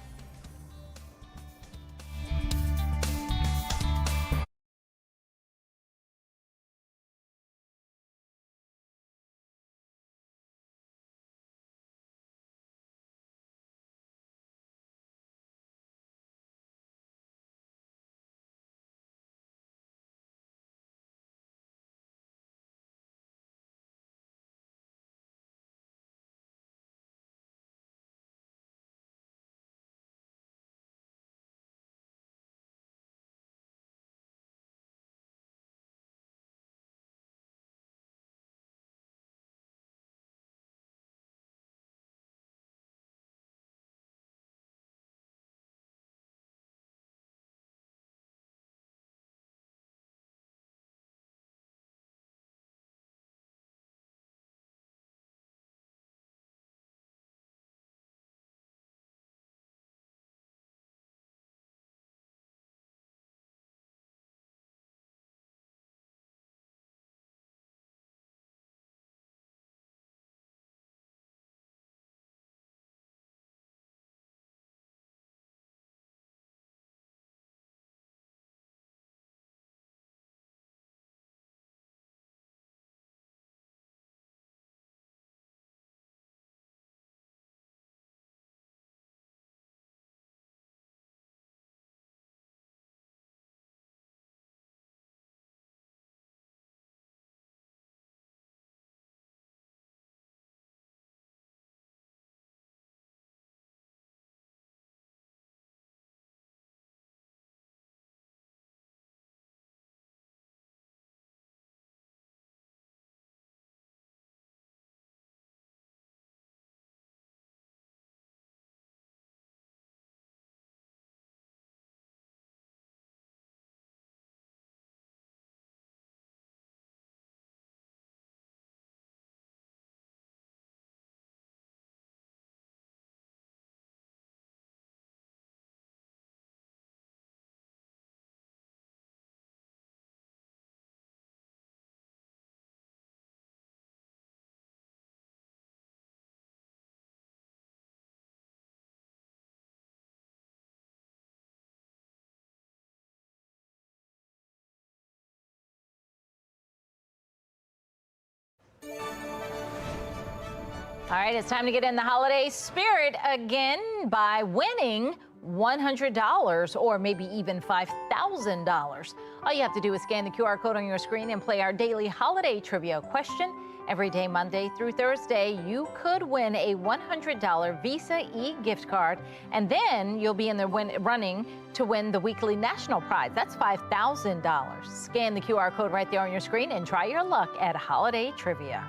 S21: All right, it's time to get in the holiday spirit again by winning $100 or maybe even $5,000. All you have to do is scan the QR code on your screen and play our daily holiday trivia question. Every day, Monday through Thursday, you could win a $100 Visa e-gift card, and then you'll be in the running to win the weekly national prize. That's $5,000. Scan the QR code right there on your screen and try your luck at holiday trivia.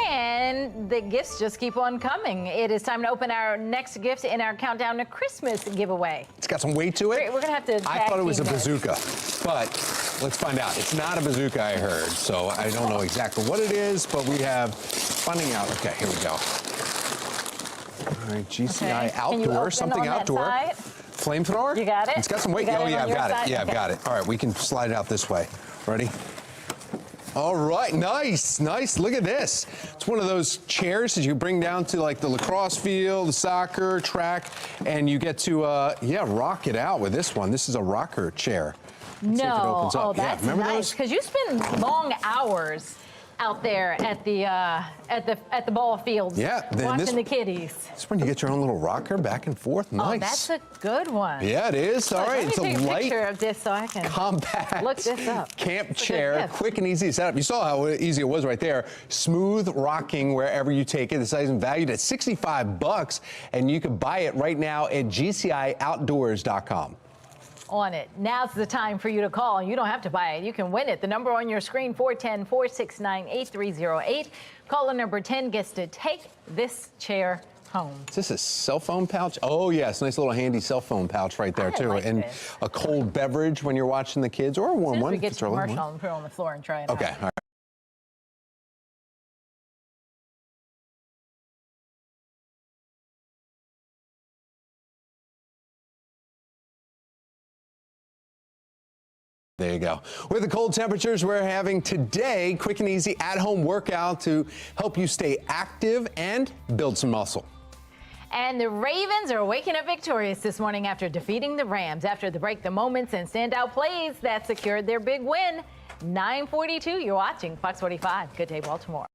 S21: And the gifts just keep on coming. It is time to open our next gift in our countdown to Christmas giveaway.
S4: It's got some weight to it.
S21: We're gonna have to.
S4: I thought it was a bazooka, but let's find out. It's not a bazooka, I heard. So I don't know exactly what it is, but we have finding out. Okay, here we go. All right, GCI outdoor, something outdoor. Flamethrower?
S21: You got it?
S4: It's got some weight. Oh, yeah, I've got it. Yeah, I've got it. All right, we can slide it out this way. Ready? All right, nice, nice. Look at this. It's one of those chairs that you bring down to like the lacrosse field, the soccer track, and you get to, rock it out with this one. This is a rocker chair. Let's see if it opens up.
S21: Oh, that's nice, because you spend long hours out there at the ball fields, watching the kiddies.
S4: This one, you get your own little rocker back and forth. Nice.
S21: Oh, that's a good one.
S4: Yeah, it is. All right, it's a
S21: take
S4: light,
S21: picture of this so I can
S4: compact
S21: look this up.
S4: Camp chair, quick and easy to set up. You saw how easy it was right there. Smooth rocking wherever you take it. This item valued at $65, and you can buy it right now at GCIOutdoors.com.
S21: On it. Now's the time for you to call. You don't have to buy it. You can win it. The number on your screen, 410-469-8308. Caller number 10 gets to take this chair home.
S4: Is this a cell phone pouch? Oh, yes. Nice little handy cell phone pouch right there, too.
S21: Like
S4: and
S21: this.
S4: A cold beverage when you're watching the kids, or a warm one.
S21: We get to commercial and put it on the floor and try it out.
S4: Okay. All right. There you go. With the cold temperatures we're having today, quick and easy at-home workout to help you stay active and build some muscle.
S21: And the Ravens are waking up victorious this morning after defeating the Rams. After the break, the moments and standout plays that secured their big win. 9:42, you're watching Fox 45. Good day, Baltimore.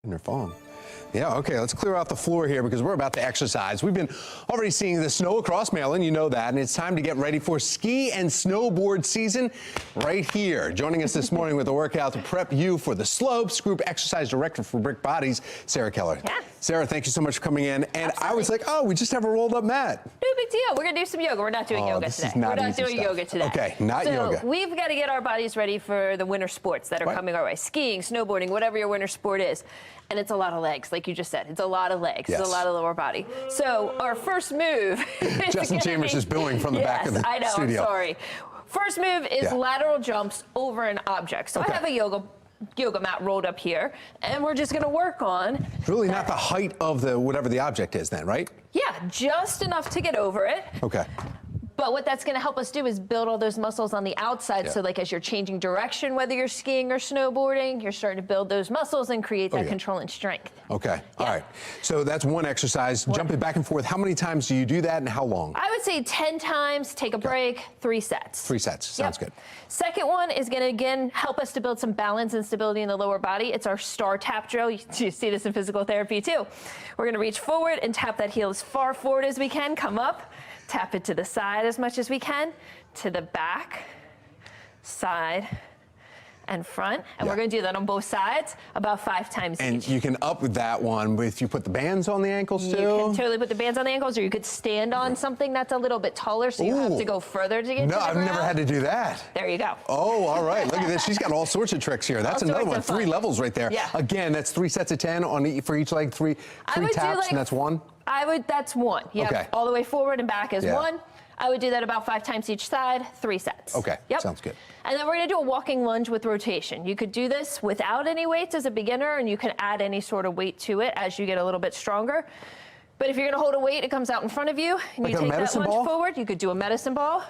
S4: In their phone. Yeah, okay, let's clear out the floor here because we're about to exercise. We've been already seeing the snow across Maryland, you know that, and it's time to get ready for ski and snowboard season right here. Joining us this morning with a workout to prep you for the slopes, Group Exercise Director for Brick Bodies, Sarah Keller.
S9: Yeah.
S4: Sarah, thank you so much for coming in. And
S9: Absolutely.
S4: I was like, oh, we just have a rolled up mat.
S9: No big deal. We're going to do some yoga. We're not doing yoga
S4: this
S9: today.
S4: is not
S9: We're not
S4: easy
S9: doing
S4: stuff.
S9: yoga today.
S4: Okay, not yoga.
S9: So we've got to get our bodies ready for the winter sports that are coming our way. Skiing, snowboarding, whatever your winter sport is. And it's a lot of legs, like you just said. It's a lot of legs.
S4: Yes.
S9: It's a lot of lower body. So our first move is
S4: Justin Chambers is booing from the back of the
S9: I know,
S4: studio.
S9: I'm sorry. First move is
S4: Yeah.
S9: lateral jumps over an object. So I have a yoga mat rolled up here, and we're just going to work on
S4: Really not the height of the whatever the object is then, right?
S9: yeah, just enough to get over it.
S4: Okay.
S9: But what that's going to help us do is build all those muscles on the outside.
S4: Yeah.
S9: So like as you're changing direction, whether you're skiing or snowboarding, you're starting to build those muscles and create that control and strength.
S4: Okay. All right. So that's one exercise. Jumping back and forth. How many times do you do that and how long?
S9: I would say 10 times, take a break, 3 sets.
S4: 3 sets. Sounds good.
S9: Second one is going to, again, help us to build some balance and stability in the lower body. It's our star tap drill. You see this in physical therapy, too. We're going to reach forward and tap that heel as far forward as we can. Come up. Tap it to the side as much as we can, to the back, side, and front. And we're going to do that on both sides about 5 times
S4: And
S9: each.
S4: you can up with that one if you put the bands on the ankles too.
S9: You can totally put the bands on the ankles, or you could stand on something that's a little bit taller, so you have to go further to get to the
S4: I've
S9: ground.
S4: never had to do that.
S9: There you go.
S4: Oh, all right. Look at this. She's got all sorts of tricks here. That's
S9: All
S4: another
S9: sorts
S4: one.
S9: of
S4: 3
S9: fun.
S4: levels right there.
S9: Yeah.
S4: Again, that's 3 sets of 10 on for each leg. Three
S9: would do
S4: taps,
S9: like-
S4: and that's 1.
S9: That's 1. Yeah,
S4: Okay.
S9: all the way forward and back is
S4: Yeah.
S9: 1. I would do that about 5 times each side, 3 sets.
S4: Okay.
S9: Yep.
S4: Sounds good.
S9: And then we're going to do a walking lunge with rotation. You could do this without any weights as a beginner, and you can add any sort of weight to it as you get a little bit stronger. But if you're going to hold a weight, it comes out in front of you, and
S4: Like
S9: you
S4: a
S9: take that
S4: medicine
S9: lunge
S4: ball?
S9: forward. You could do a medicine ball,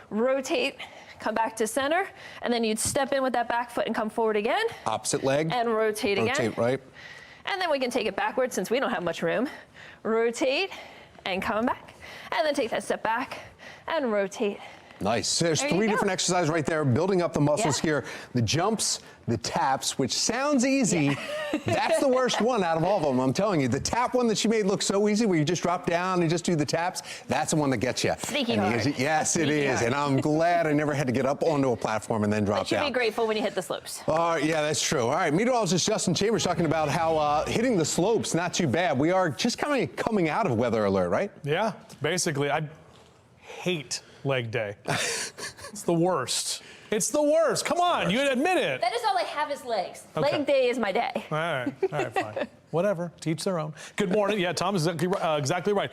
S9: rotate, come back to center, and then you'd step in with that back foot and come forward again.
S4: Opposite leg.
S9: And rotate again.
S4: Rotate right.
S9: And then we can take it backwards since we don't have much room. Rotate and come back. And then take that step back and rotate.
S4: Nice. There's
S9: There you
S4: 3
S9: go.
S4: different exercises right there, building up the muscles here. The jumps, the taps, which sounds easy. That's the worst one out of all of them, I'm telling you. The tap one that she made look so easy, where you just drop down and just do the taps, that's the one that gets you.
S9: Sneaky
S4: And
S9: hard.
S4: yes, it
S9: Sneaky
S4: is.
S9: hard.
S4: And I'm glad I never had to get up onto a platform and then drop
S9: But you'd
S4: down.
S9: be grateful when you hit the slopes.
S4: Yeah, that's true. All right, meteorologist Justin Chambers talking about how hitting the slopes, not too bad. We are just coming out of weather alert, right?
S3: Yeah, basically. I hate leg day. It's the worst. It's the worst. Come on, you admit it.
S9: That is all I have is legs.
S3: Okay.
S9: Leg day is my day.
S3: All right, fine. Whatever, teach their own. Good morning. Yeah, Tom is exactly right.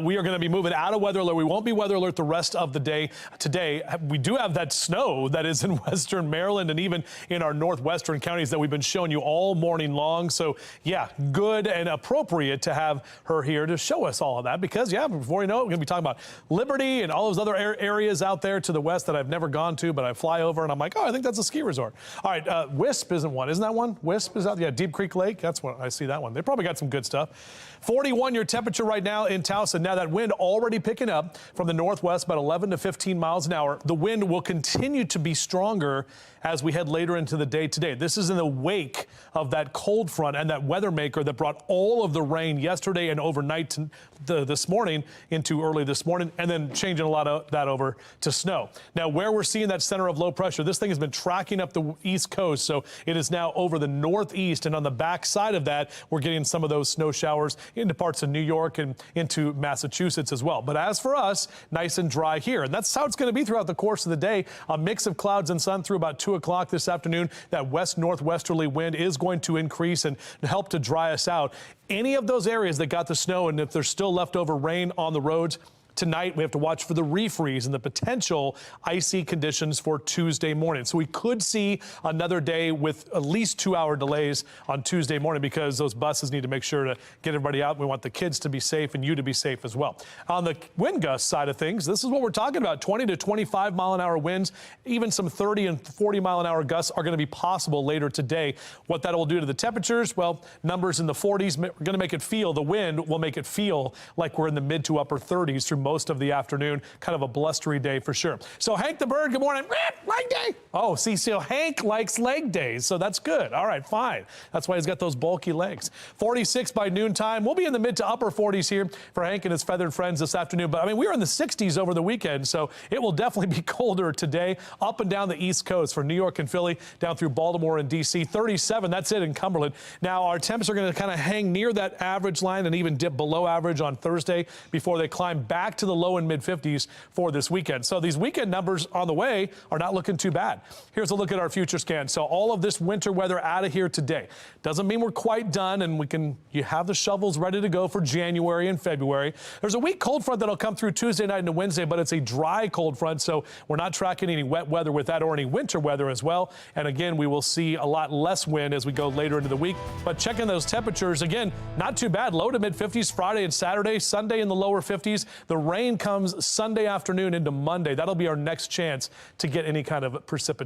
S3: We are going to be moving out of weather alert. We won't be weather alert the rest of the day today. We do have that snow that is in western Maryland and even in our northwestern counties that we've been showing you all morning long. So, yeah, good and appropriate to have her here to show us all of that because, yeah, before you know it, we're going to be talking about Liberty and all those other areas out there to the west that I've never gone to, but I fly over and I'm like, oh, I think that's a ski resort. All right, Wisp isn't one. Isn't that one? Wisp is out. Yeah, Deep Creek Lake. That's what I see. That one. They probably got some good stuff. 41 your temperature right now in Towson. Now that wind already picking up from the northwest, about 11 to 15 miles an hour. The wind will continue to be stronger as we head later into the day today. This is in the wake of that cold front and that weather maker that brought all of the rain yesterday and overnight this morning into early this morning, and then changing a lot of that over to snow. Now, where we're seeing that center of low pressure, this thing has been tracking up the east coast, so it is now over the northeast, and on the back side of that, we're getting some of those snow showers into parts of New York and into Massachusetts as well. But as for us, nice and dry here, and that's how it's going to be throughout the course of the day. A mix of clouds and sun through about 2 o'clock this afternoon. That west-northwesterly wind is going to increase and help to dry us out. Any of those areas that got the snow, and if there's still leftover rain on the roads, tonight we have to watch for the refreeze and the potential icy conditions for Tuesday morning. So we could see another day with at least 2-hour delays on Tuesday morning because those buses need to make sure to get everybody out. We want the kids to be safe and you to be safe as well. On the wind gust side of things, this is what we're talking about. 20 to 25 mile an hour winds, even some 30 and 40 mile an hour gusts are going to be possible later today. What that will do to the temperatures, well, numbers in the 40s, we're going to make it feel, the wind will make it feel like we're in the mid to upper 30s through most of the afternoon. Kind of a blustery day for sure. So Hank the Bird, good morning. Leg day. Oh, see, so Hank likes leg days, so that's good. All right, fine. That's why he's got those bulky legs. 46 by noontime. We'll be in the mid to upper 40s here for Hank and his feathered friends this afternoon. But, I mean, we were in the 60s over the weekend, so it will definitely be colder today up and down the East Coast for New York and Philly, down through Baltimore and D.C. 37, that's it in Cumberland. Now, our temps are going to kind of hang near that average line and even dip below average on Thursday before they climb back to the low and mid 50s for this weekend. So these weekend numbers on the way are not looking too bad. Here's a look at our future scan. So all of this winter weather out of here today. Doesn't mean we're quite done and you have the shovels ready to go for January and February. There's a weak cold front that'll come through Tuesday night into Wednesday, but it's a dry cold front, so we're not tracking any wet weather with that or any winter weather as well. And again, we will see a lot less wind as we go later into the week. But checking those temperatures, again, not too bad. Low to mid 50s Friday and Saturday, Sunday in the lower 50s. The rain comes Sunday afternoon into Monday. That'll be our next chance to get any kind of precipitation.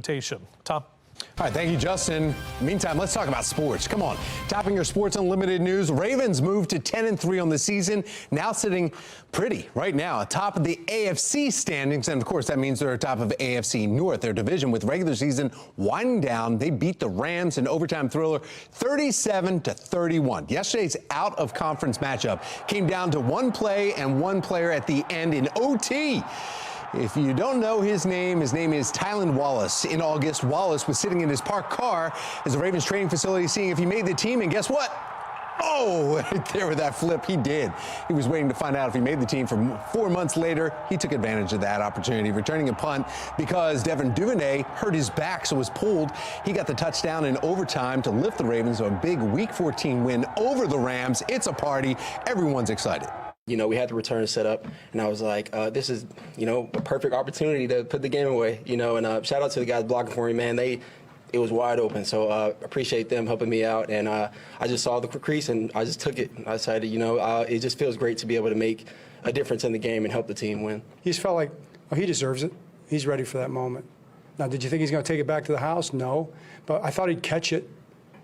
S3: Tom?
S4: All right, thank you, Justin. Meantime, let's talk about sports. Come on. Topping your Sports Unlimited news, Ravens moved to 10-3 on the season, now sitting pretty right now atop of the AFC standings. And, of course, that means they're atop of AFC North, their division. With regular season winding down, they beat the Rams in overtime thriller 37-31. Yesterday's out-of-conference matchup came down to one play and one player at the end in OT. If you don't know his name is Tylan Wallace. In August, Wallace was sitting in his parked car as the Ravens training facility seeing if he made the team, and guess what? Oh, right there with that flip, he did. He was waiting to find out if he made the team. For 4 months later, he took advantage of that opportunity, returning a punt because Devin Duvernay hurt his back, so was pulled. He got the touchdown in overtime to lift the Ravens to a big Week 14 win over the Rams. It's a party. Everyone's excited.
S11: You know, we had the return set up, and I was like, this is, a perfect opportunity to put the game away, and shout out to the guys blocking for me, man. It was wide open, so appreciate them helping me out, and I just saw the crease, and I just took it. I decided, it just feels great to be able to make a difference in the game and help the team win.
S15: He just felt like, he deserves it. He's ready for that moment. Now, did you think he's going to take it back to the house? No, but I thought he'd catch it,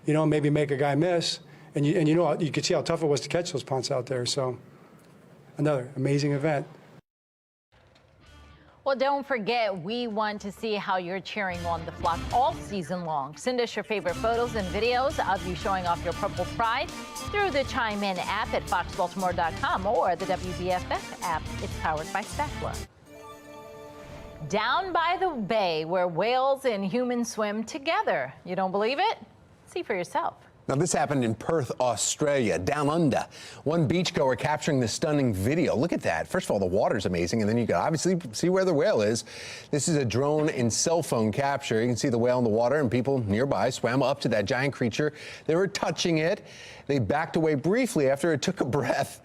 S15: maybe make a guy miss, and you could see how tough it was to catch those punts out there, so. Another amazing event.
S21: Well, don't forget, we want to see how you're cheering on the Flock all season long. Send us your favorite photos and videos of you showing off your purple pride through the Chime In app at foxbaltimore.com or the WBFF app. It's powered by Spackler. Down by the bay where whales and humans swim together. You don't believe it? See for yourself.
S4: Now, this happened in Perth, Australia, down under. One beachgoer capturing the stunning video. Look at that. First of all, the water's amazing, and then you can obviously see where the whale is. This is a drone and cell phone capture. You can see the whale in the water, and people nearby swam up to that giant creature. They were touching it. They backed away briefly after it took a breath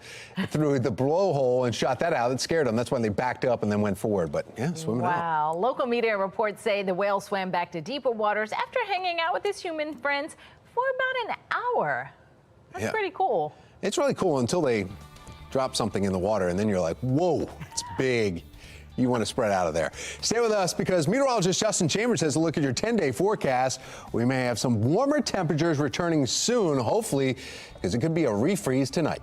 S4: through the blowhole and shot that out. It scared them. That's when they backed up and then went forward. But, yeah, swimming out.
S21: Wow. Local media reports say the whale swam back to deeper waters after hanging out with his human friends for about an hour. That's pretty cool.
S4: It's really cool until they drop something in the water, and then you're like, whoa, it's big. You want to spread out of there. Stay with us because meteorologist Justin Chambers has a look at your 10-day forecast. We may have some warmer temperatures returning soon, hopefully, because it could be a refreeze tonight.